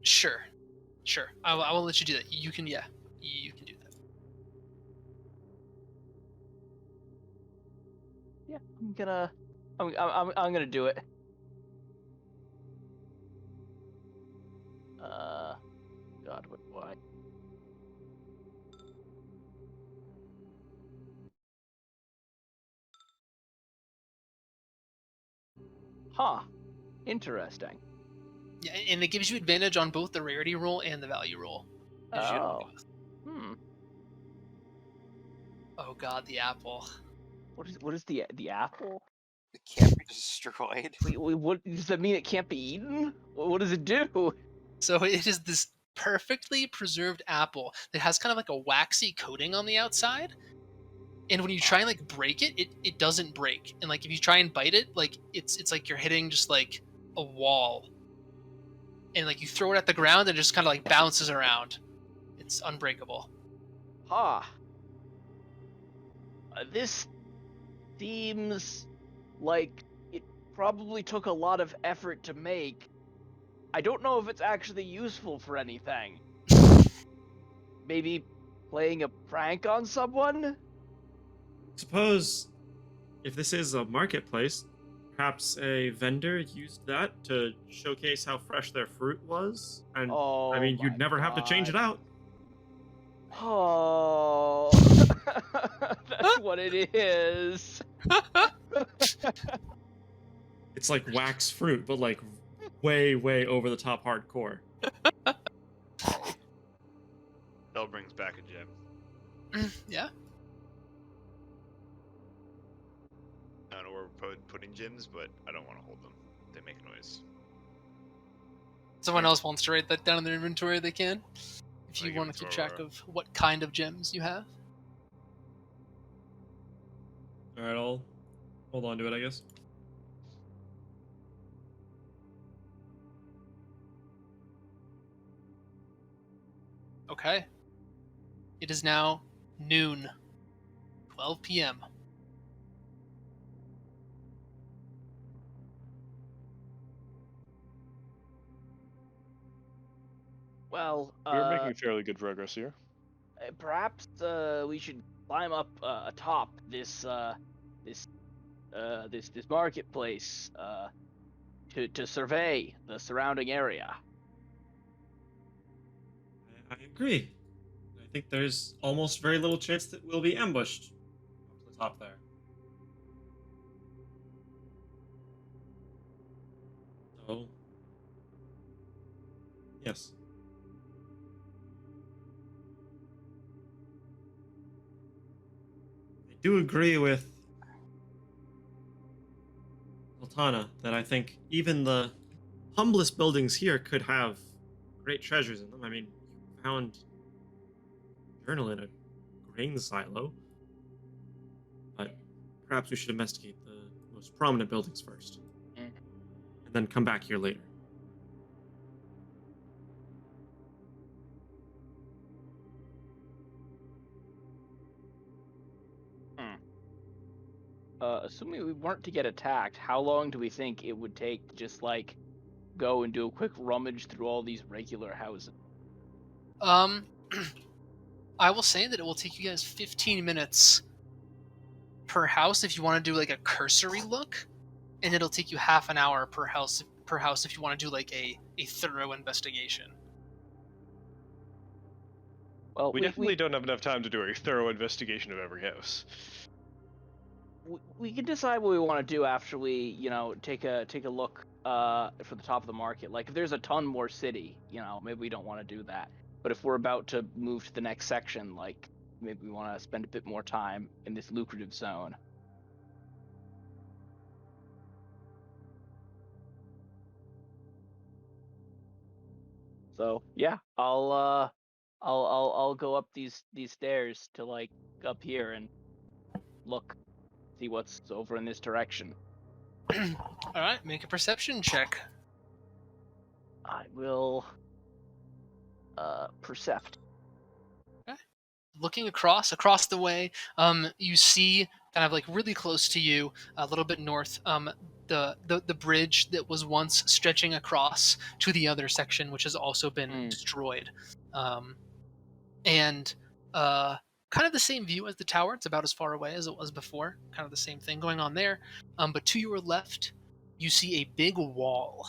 [SPEAKER 1] Sure. I will let you do that. You can, yeah. You can do that.
[SPEAKER 2] Yeah, I'm gonna do it. God, what do I? Huh. Interesting.
[SPEAKER 1] Yeah, and it gives you advantage on both the rarity roll and the value roll. Gives you it on
[SPEAKER 2] Oh.
[SPEAKER 1] both. Oh god, the apple.
[SPEAKER 2] What is the apple?
[SPEAKER 4] It can't be destroyed.
[SPEAKER 2] Wait, what does that mean? It can't be eaten? What does it do?
[SPEAKER 1] So it is this perfectly preserved apple that has kind of like a waxy coating on the outside. And when you try and like break it, it doesn't break. And like if you try and bite it, like it's like you're hitting just like a wall. And like you throw it at the ground and it just kind of like bounces around. It's unbreakable.
[SPEAKER 2] Ha! This seems like it probably took a lot of effort to make. I don't know if it's actually useful for anything. Maybe playing a prank on someone?
[SPEAKER 9] Suppose if this is a marketplace, perhaps a vendor used that to showcase how fresh their fruit was, and
[SPEAKER 2] Oh,
[SPEAKER 9] I mean, you'd
[SPEAKER 2] my
[SPEAKER 9] never have to change it
[SPEAKER 2] God.
[SPEAKER 9] out.
[SPEAKER 2] Oh, that's what it is.
[SPEAKER 9] It's like wax fruit, but like way, way over the top hardcore.
[SPEAKER 10] Bell brings back a gem.
[SPEAKER 1] Yeah.
[SPEAKER 10] I don't know where we're putting gems, but I don't want to hold them. They make noise.
[SPEAKER 1] Someone else wants to write that down in their inventory, they can. If
[SPEAKER 10] I'll
[SPEAKER 1] you
[SPEAKER 10] give
[SPEAKER 1] want
[SPEAKER 10] it
[SPEAKER 1] to
[SPEAKER 10] to
[SPEAKER 1] keep track
[SPEAKER 10] Aurora.
[SPEAKER 1] of what kind of gems you have.
[SPEAKER 9] All right, I'll hold on to it, I guess.
[SPEAKER 1] Okay. It is now noon, 12 p.m.
[SPEAKER 2] Well,
[SPEAKER 3] We're making fairly good progress here.
[SPEAKER 2] perhaps we should climb up atop this this marketplace to survey the surrounding area.
[SPEAKER 9] I agree. I think there's almost very little chance that we'll be ambushed up to the top there. So, yes. I do agree with Sultana that I think even the humblest buildings here could have great treasures in them. I mean, you found a journal in a grain silo, but perhaps we should investigate the most prominent buildings first, and then come back here later.
[SPEAKER 2] Assuming we weren't to get attacked, how long do we think it would take to just like go and do a quick rummage through all these regular houses?
[SPEAKER 1] I will say that it will take you guys 15 minutes per house if you want to do like a cursory look, and it'll take you half an hour per house if you want to do like a thorough investigation.
[SPEAKER 2] Well,
[SPEAKER 3] We definitely don't have enough time to do a thorough investigation of every house.
[SPEAKER 2] we can decide what we want to do after we, you know, take a look for the top of the market. Like if there's a ton more city, you know, maybe we don't want to do that. But if we're about to move to the next section, like maybe we want to spend a bit more time in this lucrative zone. So yeah, I'll go up these stairs to like up here and look, see what's over in this direction.
[SPEAKER 1] All right, make a perception check.
[SPEAKER 2] I will percept.
[SPEAKER 1] Looking across the way, you see kind of like really close to you, a little bit north, the bridge that was once stretching across to the other section, which has also been destroyed, and kind of the same view as the tower. It's about as far away as it was before. Kind of the same thing going on there. But to your left, you see a big wall.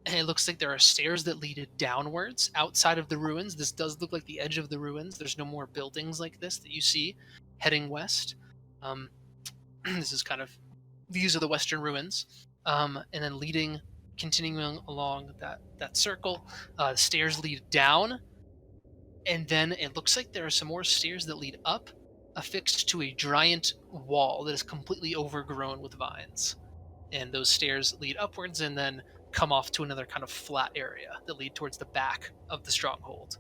[SPEAKER 1] And it looks like there are stairs that lead downwards outside of the ruins. This does look like the edge of the ruins. There's no more buildings like this that you see heading west. This is kind of, these are the western ruins. And then leading continuing along that circle. Stairs lead down, and then it looks like there are some more stairs that lead up, affixed to a giant wall that is completely overgrown with vines. And those stairs lead upwards and then come off to another kind of flat area that lead towards the back of the stronghold.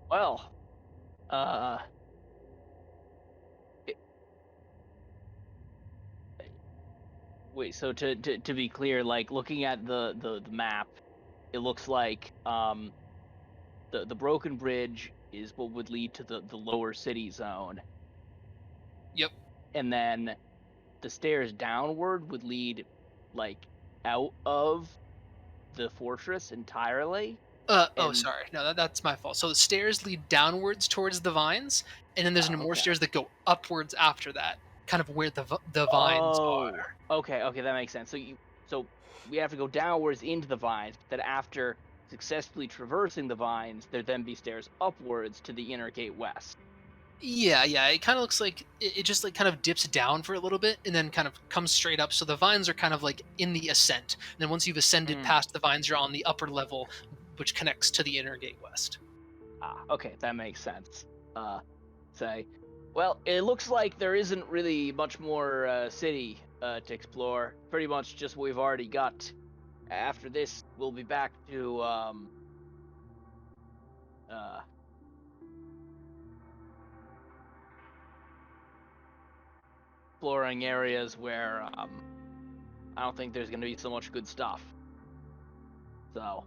[SPEAKER 2] Well, uh, it- wait. So to be clear, like looking at the map, it looks like the broken bridge is what would lead to the lower city zone,
[SPEAKER 1] Yep.
[SPEAKER 2] and then the stairs downward would lead like out of the fortress entirely. And
[SPEAKER 1] Sorry. No, that's my fault. So the stairs lead downwards towards the vines, and then there's more
[SPEAKER 2] okay.
[SPEAKER 1] stairs that go upwards after that, kind of where the vines are.
[SPEAKER 2] Okay, that makes sense. So we have to go downwards into the vines, but then after successfully traversing the vines, there then be stairs upwards to the inner gate west.
[SPEAKER 1] Yeah. It kind of looks like it just like kind of dips down for a little bit and then kind of comes straight up. So the vines are kind of like in the ascent. And then once you've ascended past the vines, you're on the upper level, which connects to the inner gate west.
[SPEAKER 2] Okay, that makes sense. Well, it looks like there isn't really much more city to explore. Pretty much just what we've already got. After this, we'll be back to exploring areas where I don't think there's going to be so much good stuff. So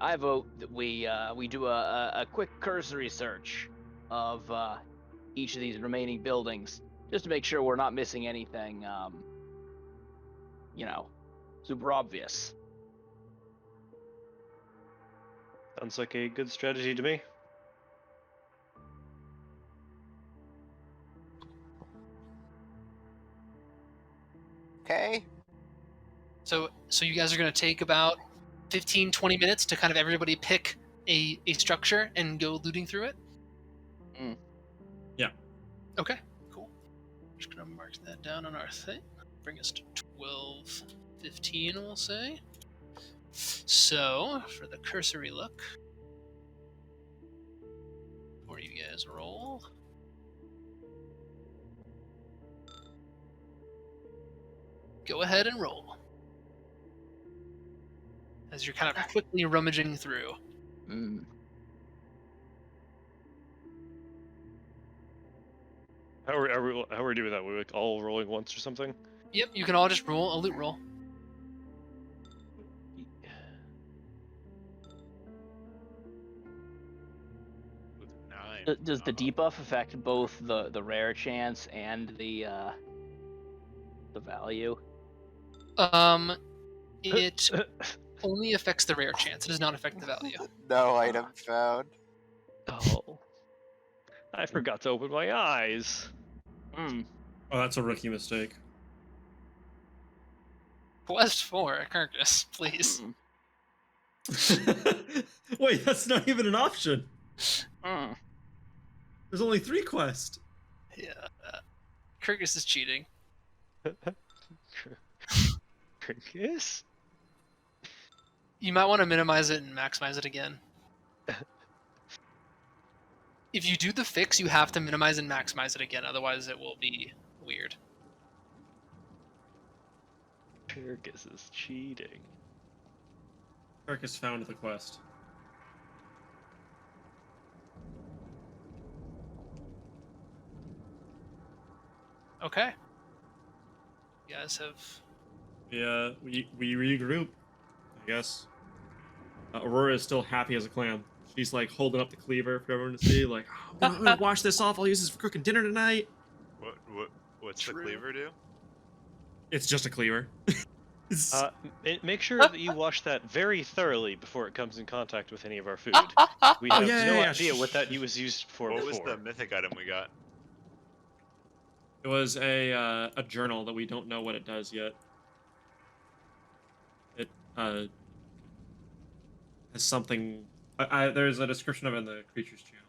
[SPEAKER 2] I vote that we do a quick cursory search of each of these remaining buildings just to make sure we're not missing anything super obvious.
[SPEAKER 3] Sounds like a good strategy to me.
[SPEAKER 4] Okay.
[SPEAKER 1] So you guys are going to take about 15-20 minutes to kind of everybody pick a structure and go looting through it?
[SPEAKER 9] Yeah.
[SPEAKER 1] Okay, cool. Just going to mark that down on our thing. Bring us to 12:15, we'll say. So, for the cursory look, before you guys roll, go ahead and roll. As you're kind of quickly rummaging through.
[SPEAKER 3] How are we doing that? We're like all rolling once or something?
[SPEAKER 1] Yep, you can all just roll a loot roll.
[SPEAKER 10] With 9.
[SPEAKER 2] Does the debuff affect both the rare chance and the value?
[SPEAKER 1] It only affects the rare chance. It does not affect the value.
[SPEAKER 4] No item found.
[SPEAKER 3] Oh. I forgot to open my eyes.
[SPEAKER 9] Oh, that's a rookie mistake.
[SPEAKER 1] Quest 4, Kirkus, please.
[SPEAKER 9] Wait, that's not even an option. There's only 3 quests.
[SPEAKER 1] Yeah. Kirkus is cheating.
[SPEAKER 3] Kirkus?
[SPEAKER 1] You might want to minimize it and maximize it again. If you do the fix, you have to minimize and maximize it again, otherwise it will be weird.
[SPEAKER 3] Kirkus is cheating.
[SPEAKER 9] Kirkus found the quest.
[SPEAKER 1] Okay. You guys have...
[SPEAKER 9] Yeah, we regroup, I guess. Aurora is still happy as a clam. She's like holding up the cleaver for everyone to see, like, oh, I'm gonna wash this off. I'll use this for cooking dinner tonight.
[SPEAKER 10] What's
[SPEAKER 1] True.
[SPEAKER 10] the cleaver do?
[SPEAKER 9] It's just a cleaver.
[SPEAKER 3] Make sure that you wash that very thoroughly before it comes in contact with any of our food. We have no idea what that was used for
[SPEAKER 10] What
[SPEAKER 3] before.
[SPEAKER 10] was the mythic item we got?
[SPEAKER 9] It was a journal that we don't know what it does yet. It has something. There's a description of it in the creatures channel.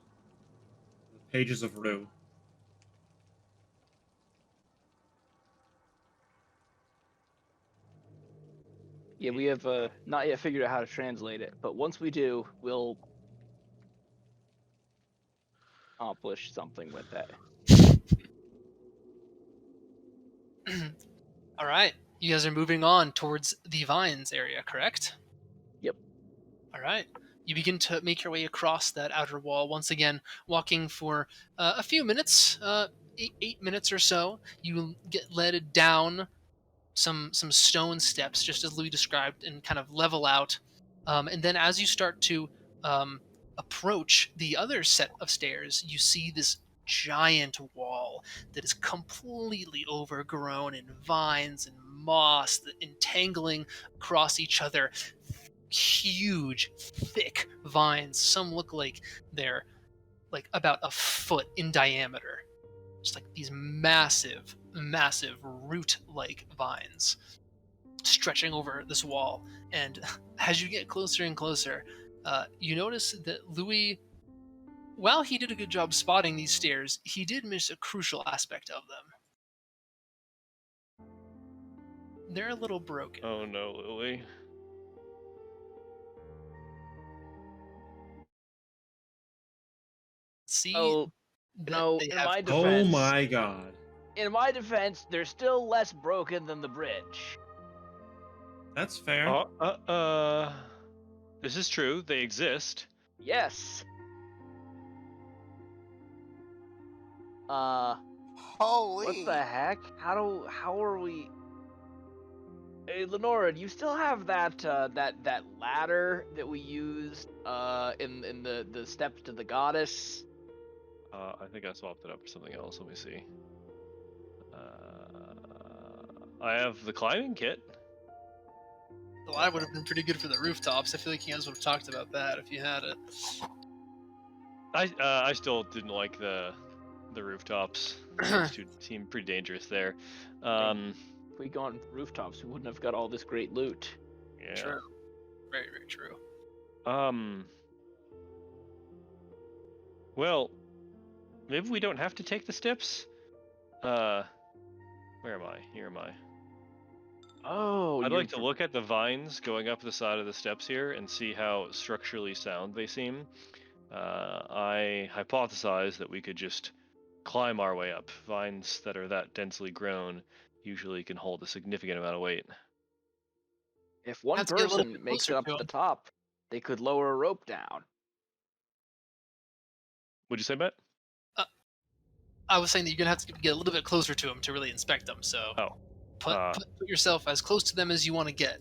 [SPEAKER 9] pages of Rue.
[SPEAKER 2] Yeah, we have not yet figured out how to translate it, but once we do, we'll accomplish something with that.
[SPEAKER 1] All right, you guys are moving on towards the vines area, correct?
[SPEAKER 2] Yep.
[SPEAKER 1] All right. You begin to make your way across that outer wall, once again, walking for a few minutes, 8 minutes or so. You get led down some stone steps, just as Louis described, and kind of level out. And then as you start to um, approach the other set of stairs, you see this giant wall that is completely overgrown in vines and moss that entangling across each other. Huge, thick vines. Some look like they're like about a foot in diameter. Just like these massive, massive root-like vines stretching over this wall. And as you get closer and closer, you notice that Louis, while he did a good job spotting these stairs, he did miss a crucial aspect of them. They're a little broken.
[SPEAKER 3] Oh no, Lily.
[SPEAKER 1] See
[SPEAKER 2] Oh,
[SPEAKER 1] that they
[SPEAKER 2] in
[SPEAKER 1] have
[SPEAKER 2] my
[SPEAKER 9] Oh
[SPEAKER 2] defense,
[SPEAKER 9] my god.
[SPEAKER 2] they're still less broken than the bridge.
[SPEAKER 9] That's fair.
[SPEAKER 3] This is true. They exist.
[SPEAKER 2] Yes.
[SPEAKER 4] Holy!
[SPEAKER 2] What the heck? How are we? Hey, Lenora, do you still have that ladder that we used in the steps to the goddess?
[SPEAKER 3] I think I swapped it up for something else. Let me see. I have the climbing kit.
[SPEAKER 1] the ladder would have been pretty good for the rooftops. I feel like you guys would have talked about that if you had it.
[SPEAKER 3] I still didn't like the rooftops. Those two seem pretty dangerous there.
[SPEAKER 2] If we gone rooftops, we wouldn't have got all this great loot.
[SPEAKER 3] Yeah.
[SPEAKER 1] True. Very, very true.
[SPEAKER 3] Well, maybe we don't have to take the steps. Where am I? Here am I.
[SPEAKER 2] Oh,
[SPEAKER 3] I'd like to look at the vines going up the side of the steps here and see how structurally sound they seem. I hypothesize that we could just climb our way up. Vines that are that densely grown usually can hold a significant amount of weight.
[SPEAKER 2] If one
[SPEAKER 1] Have to get a little
[SPEAKER 2] person
[SPEAKER 1] bit
[SPEAKER 2] makes
[SPEAKER 1] closer
[SPEAKER 2] it up
[SPEAKER 1] to
[SPEAKER 2] to the
[SPEAKER 1] 'em.
[SPEAKER 2] top, they could lower a rope down.
[SPEAKER 3] Would you say, Matt?
[SPEAKER 1] I was saying that you're gonna have to get a little bit closer to them to really inspect them. So
[SPEAKER 3] Oh.
[SPEAKER 1] put yourself as close to them as you want to get.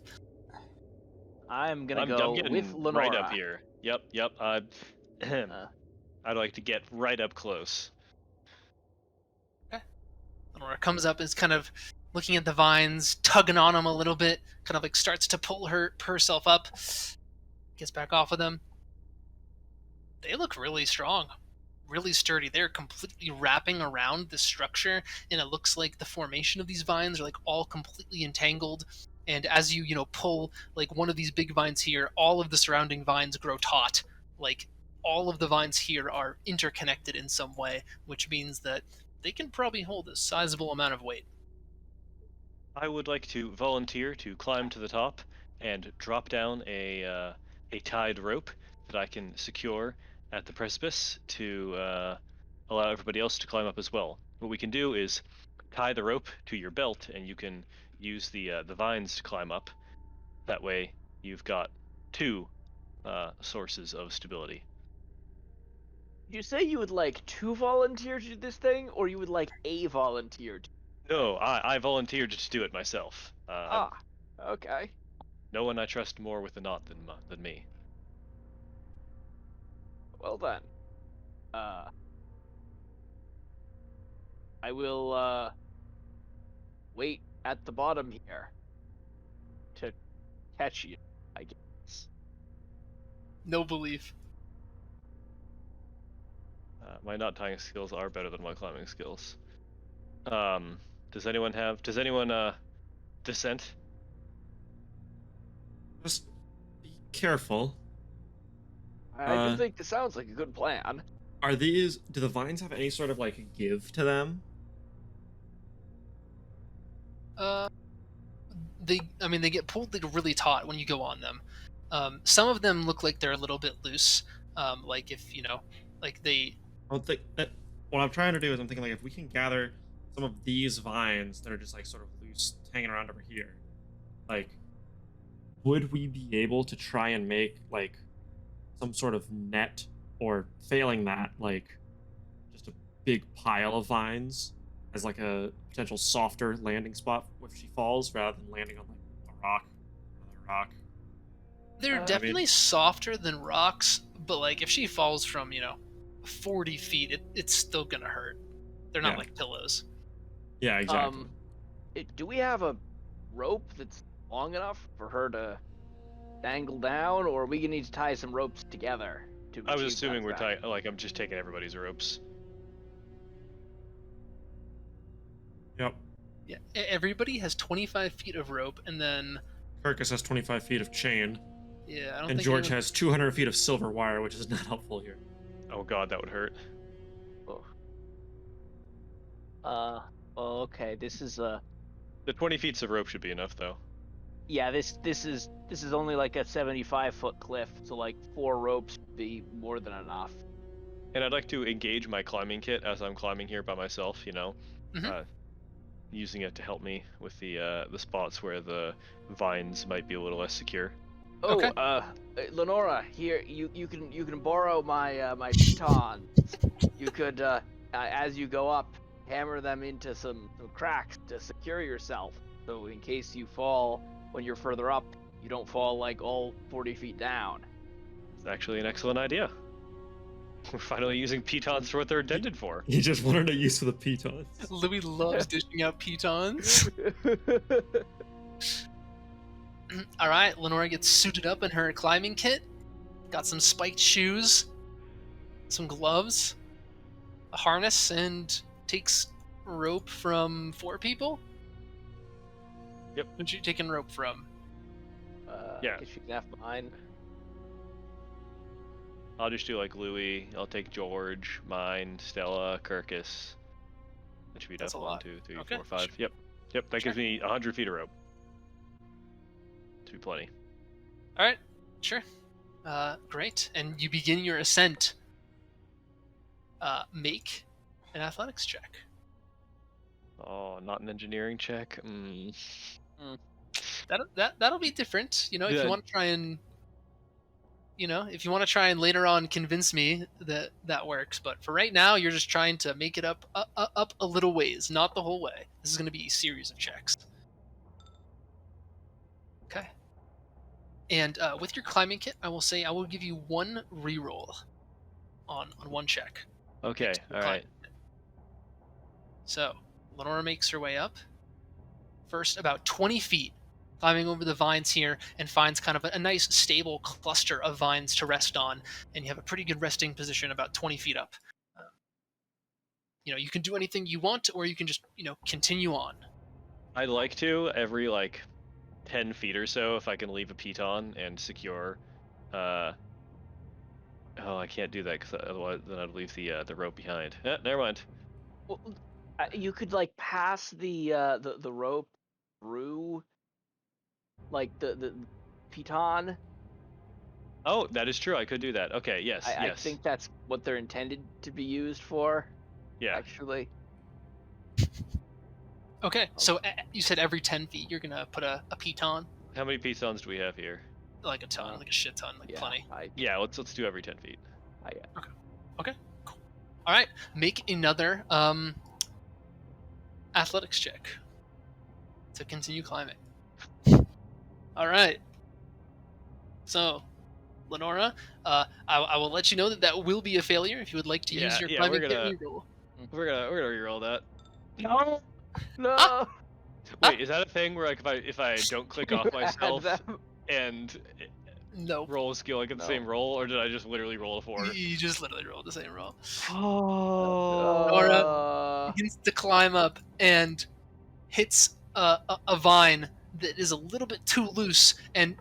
[SPEAKER 2] I'm gonna
[SPEAKER 3] I'm
[SPEAKER 2] go
[SPEAKER 3] getting
[SPEAKER 2] with Lenora.
[SPEAKER 3] right up here. Yep. I'd like to get right up close.
[SPEAKER 1] Lenora comes up, is kind of looking at the vines, tugging on them a little bit, kind of like starts to pull herself up, gets back off of them. They look really strong, really sturdy. They're completely wrapping around the structure, and it looks like the formation of these vines are like all completely entangled. And as you pull like one of these big vines here, all of the surrounding vines grow taut. Like all of the vines here are interconnected in some way, which means that they can probably hold a sizable amount of weight.
[SPEAKER 3] I would like to volunteer to climb to the top and drop down a tied rope that I can secure at the precipice to allow everybody else to climb up as well. What we can do is tie the rope to your belt, and you can use the vines to climb up. That way, you've got two sources of stability.
[SPEAKER 2] Did you say you would like to volunteer to do this thing, or you would like a volunteer to?
[SPEAKER 3] No, I volunteered to do it myself.
[SPEAKER 2] Okay.
[SPEAKER 3] No one I trust more with the knot than me.
[SPEAKER 2] Well then, I will wait at the bottom here to catch you, I guess.
[SPEAKER 1] No belief.
[SPEAKER 3] My knot tying skills are better than my climbing skills. Does anyone descent?
[SPEAKER 9] Just be careful.
[SPEAKER 2] I do think this sounds like a good plan.
[SPEAKER 9] Do the vines have any sort of like give to them?
[SPEAKER 1] Uh, they get pulled like really taut when you go on them. Some of them look like they're a little bit loose. Like if like they.
[SPEAKER 9] I don't think that what I'm trying to do is I'm thinking like if we can gather some of these vines that are just like sort of loose hanging around over here, like would we be able to try and make like some sort of net, or failing that, like just a big pile of vines as like a potential softer landing spot if she falls, rather than landing on like a rock, another rock.
[SPEAKER 1] They're
[SPEAKER 2] I
[SPEAKER 1] definitely softer than rocks, but like if she falls from 40 feet, it's still gonna hurt. They're not
[SPEAKER 9] Yeah.
[SPEAKER 1] like pillows.
[SPEAKER 9] Yeah, exactly.
[SPEAKER 2] Do we have a rope that's long enough for her to dangle down, or are we gonna need to tie some ropes together to
[SPEAKER 3] I was
[SPEAKER 2] achieve
[SPEAKER 3] assuming
[SPEAKER 2] that
[SPEAKER 3] we're
[SPEAKER 2] effect?
[SPEAKER 3] like I'm just taking everybody's ropes.
[SPEAKER 9] Yep.
[SPEAKER 1] Yeah, everybody has 25 feet of rope, and then
[SPEAKER 9] Kirkus has 25 feet of chain,
[SPEAKER 1] yeah, I don't
[SPEAKER 9] and
[SPEAKER 1] think
[SPEAKER 9] George
[SPEAKER 1] anyone-
[SPEAKER 9] has 200 feet of silver wire, which is not helpful here.
[SPEAKER 3] Oh god, that would hurt.
[SPEAKER 2] Okay. This is
[SPEAKER 3] The 20 feet of rope should be enough, though.
[SPEAKER 2] yeah. This is only like a 75-foot cliff, so like 4 ropes would be more than enough.
[SPEAKER 3] And I'd like to engage my climbing kit as I'm climbing here by myself.
[SPEAKER 1] Mhm.
[SPEAKER 3] Using it to help me with the spots where the vines might be a little less secure.
[SPEAKER 2] Oh,
[SPEAKER 1] Okay.
[SPEAKER 2] Lenora, here you can borrow my my pitons. You could as you go up, hammer them into some cracks to secure yourself. So in case you fall when you're further up, you don't fall like all 40 feet down.
[SPEAKER 3] It's actually an excellent idea. We're finally using pitons for what they're intended for.
[SPEAKER 9] He just wanted a use for the pitons.
[SPEAKER 1] Louis loves dishing out pitons. All right, Lenora gets suited up in her climbing kit. Got some spiked shoes, some gloves, a harness, and takes rope from 4 people.
[SPEAKER 3] Yep.
[SPEAKER 1] Who'd you taking rope from?
[SPEAKER 3] Yeah.
[SPEAKER 2] I guess you can have mine.
[SPEAKER 3] I'll just do like Louis. I'll take George, mine, Stella, Kirkus. That should be
[SPEAKER 1] That's
[SPEAKER 3] enough.
[SPEAKER 1] a
[SPEAKER 3] 1,
[SPEAKER 1] lot.
[SPEAKER 3] 2, 3,
[SPEAKER 1] Okay,
[SPEAKER 3] 4, 5.
[SPEAKER 1] sure.
[SPEAKER 3] Yep. That gives me 100 feet of rope. To be plenty.
[SPEAKER 1] All right, sure. Great. And you begin your ascent. Make an athletics check.
[SPEAKER 3] Oh, not an engineering check.
[SPEAKER 1] That'll be different. If
[SPEAKER 3] Yeah.
[SPEAKER 1] you want to try and, if you want to try and later on convince me that works. But for right now, you're just trying to make it up a little ways, not the whole way. This is going to be a series of checks. Okay. And with your climbing kit, I will say I will give you 1 reroll on 1 check.
[SPEAKER 3] Okay,
[SPEAKER 1] Next to the
[SPEAKER 3] all right.
[SPEAKER 1] climbing kit. So Lenora makes her way up. First, about 20 feet, climbing over the vines here, and finds kind of a nice stable cluster of vines to rest on, and you have a pretty good resting position about 20 feet up. You can do anything you want, or you can just continue on.
[SPEAKER 3] I'd like to every like 10 feet or so if I can leave a piton and secure. Oh, I can't do that because otherwise then I'd leave the rope behind. Never mind.
[SPEAKER 2] Well, you could like pass the rope through like the piton.
[SPEAKER 3] Oh, that is true. I could do that. Okay, yes,
[SPEAKER 2] I
[SPEAKER 3] yes.
[SPEAKER 2] think that's what they're intended to be used for.
[SPEAKER 3] Yeah.
[SPEAKER 2] Actually.
[SPEAKER 1] Okay, so you said every 10 feet you're gonna put a piton,
[SPEAKER 3] How many pitons do we have here?
[SPEAKER 1] like a ton, like a shit ton, like
[SPEAKER 2] Yeah.
[SPEAKER 1] plenty.
[SPEAKER 3] Yeah, let's do every 10 feet.
[SPEAKER 1] Okay, cool. All right, make another athletics check to continue climbing. All right. So, Lenora, I will let you know that will be a failure if you would like to use your climbing kit reroll.
[SPEAKER 3] We're gonna reroll that.
[SPEAKER 2] No. No.
[SPEAKER 3] Wait, is that a thing where like if I don't click off
[SPEAKER 2] Add
[SPEAKER 3] myself
[SPEAKER 2] them.
[SPEAKER 3] and
[SPEAKER 1] No,
[SPEAKER 3] roll a skill, I get the same roll, or did I just literally roll a 4?
[SPEAKER 1] you just literally rolled the same roll.
[SPEAKER 2] Oh.
[SPEAKER 1] Begins to climb up and hits a vine that is a little bit too loose and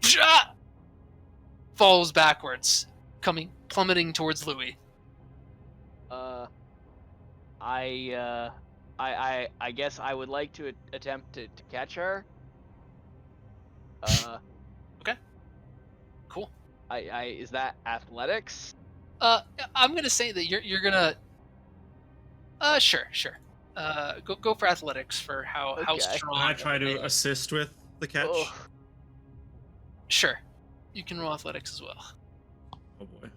[SPEAKER 1] falls backwards, plummeting towards Louis.
[SPEAKER 2] I guess I would like to attempt to catch her.
[SPEAKER 1] Okay. Cool.
[SPEAKER 2] Is that athletics?
[SPEAKER 1] I'm gonna say that you're gonna. Sure. Go for athletics for how
[SPEAKER 2] Okay.
[SPEAKER 1] strong.
[SPEAKER 9] Can I try
[SPEAKER 1] they
[SPEAKER 9] to
[SPEAKER 1] are.
[SPEAKER 9] assist with the catch?
[SPEAKER 2] Oh,
[SPEAKER 1] Sure. You can roll athletics as well.
[SPEAKER 9] Oh boy.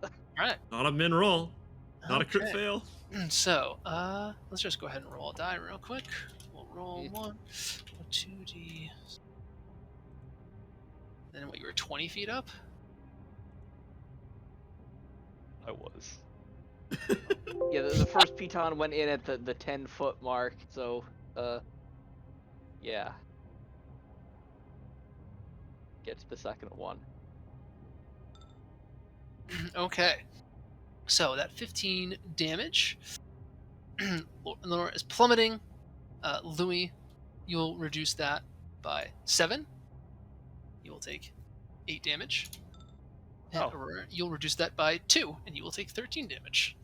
[SPEAKER 1] All right.
[SPEAKER 9] Not a min roll. Not a crit
[SPEAKER 1] Okay.
[SPEAKER 9] fail.
[SPEAKER 1] So, let's just go ahead and roll a die real quick. We'll roll 2d. Then what? You were 20 feet up.
[SPEAKER 3] I was.
[SPEAKER 2] yeah. The first piton went in at the 10-foot mark. So, yeah. Get to the second one.
[SPEAKER 1] Okay. So that 15 damage. Lenore is plummeting. Louis, you'll reduce that by 7. You will take 8 damage. And
[SPEAKER 3] Oh.
[SPEAKER 1] Aurora, you'll reduce that by 2, and you will take 13 damage.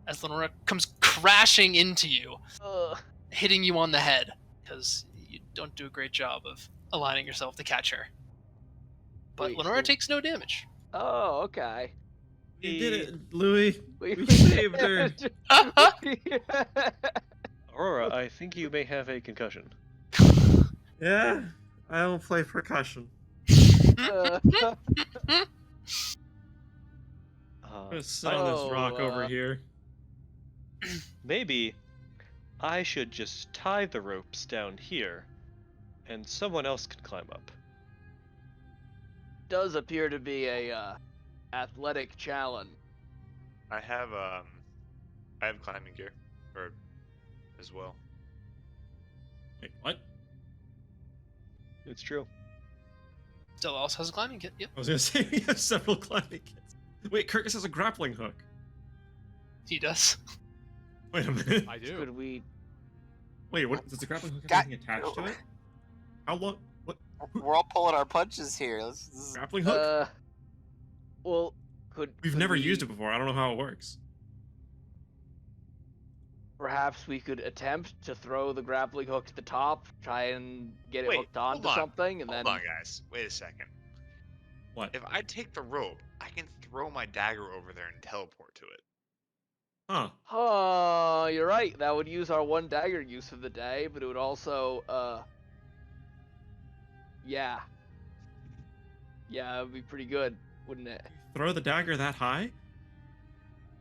[SPEAKER 1] As Lenora comes crashing into you, hitting you on the head, because you don't do a great job of aligning yourself to catch her. But
[SPEAKER 2] Wait,
[SPEAKER 1] Lenora
[SPEAKER 2] so-
[SPEAKER 1] takes no damage.
[SPEAKER 2] Oh, okay.
[SPEAKER 9] You did it, Louis.
[SPEAKER 2] We
[SPEAKER 9] saved her.
[SPEAKER 3] Aurora, I think you may have a concussion.
[SPEAKER 9] Yeah, I don't play percussion. I'm gonna sit on this rock over here.
[SPEAKER 3] Maybe I should just tie the ropes down here, and someone else can climb up.
[SPEAKER 2] Does appear to be a athletic challenge.
[SPEAKER 10] I have climbing gear, or as well.
[SPEAKER 9] Wait, what?
[SPEAKER 3] It's true.
[SPEAKER 1] Still also has a climbing kit. Yep,
[SPEAKER 9] I was gonna say we have several climbing kits. Wait, Kirkus has a grappling hook.
[SPEAKER 1] he does.
[SPEAKER 9] Wait a minute.
[SPEAKER 7] I do.
[SPEAKER 2] Could we?
[SPEAKER 9] Wait, what does the grappling hook have
[SPEAKER 4] Got-
[SPEAKER 9] anything attached to it? How long? What
[SPEAKER 4] We're all pulling our punches here. This is-
[SPEAKER 9] grappling hook?
[SPEAKER 2] Well,
[SPEAKER 9] We've
[SPEAKER 2] could
[SPEAKER 9] never
[SPEAKER 2] we-
[SPEAKER 9] used it before. I don't know how it works.
[SPEAKER 2] Perhaps we could attempt to throw the grappling hook to the top, try and get it
[SPEAKER 10] Wait,
[SPEAKER 2] hooked onto
[SPEAKER 10] hold on.
[SPEAKER 2] something, and
[SPEAKER 10] Hold
[SPEAKER 2] then.
[SPEAKER 10] on, guys. Wait a second.
[SPEAKER 9] What?
[SPEAKER 10] If I take the rope, I can throw my dagger over there and teleport to it.
[SPEAKER 9] Huh.
[SPEAKER 2] Oh, you're right. That would use our one dagger use of the day, but it would also, yeah. Yeah, it would be pretty good, wouldn't it?
[SPEAKER 9] Throw the dagger that high?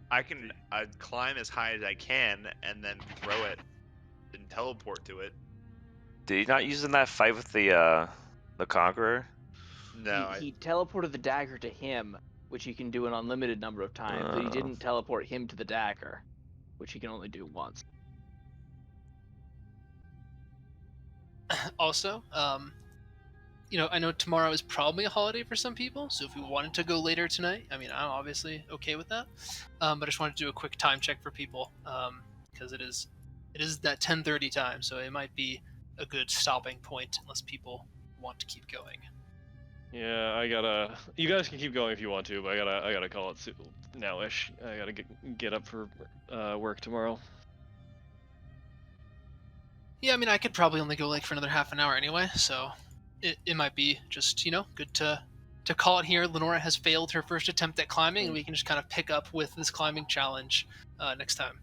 [SPEAKER 10] I'd climb as high as I can and then throw it and teleport to it.
[SPEAKER 5] Did he not use in that fight with the Conqueror?
[SPEAKER 10] No,
[SPEAKER 2] He teleported the dagger to him, which he can do an unlimited number of times, but he
[SPEAKER 5] Oh.
[SPEAKER 2] didn't teleport him to the dagger, which he can only do once.
[SPEAKER 1] Also, I know tomorrow is probably a holiday for some people, so if we wanted to go later tonight, I mean, I'm obviously okay with that. But I just wanted to do a quick time check for people, because it is that 10:30 time, so it might be a good stopping point unless people want to keep going.
[SPEAKER 3] Yeah, I gotta. You guys can keep going if you want to, but I gotta call it now-ish. I gotta get up for work tomorrow.
[SPEAKER 1] Yeah, I mean, I could probably only go for another half an hour anyway, so it might be just good to call it here. Lenora has failed her first attempt at climbing, and we can just kind of pick up with this climbing challenge next time.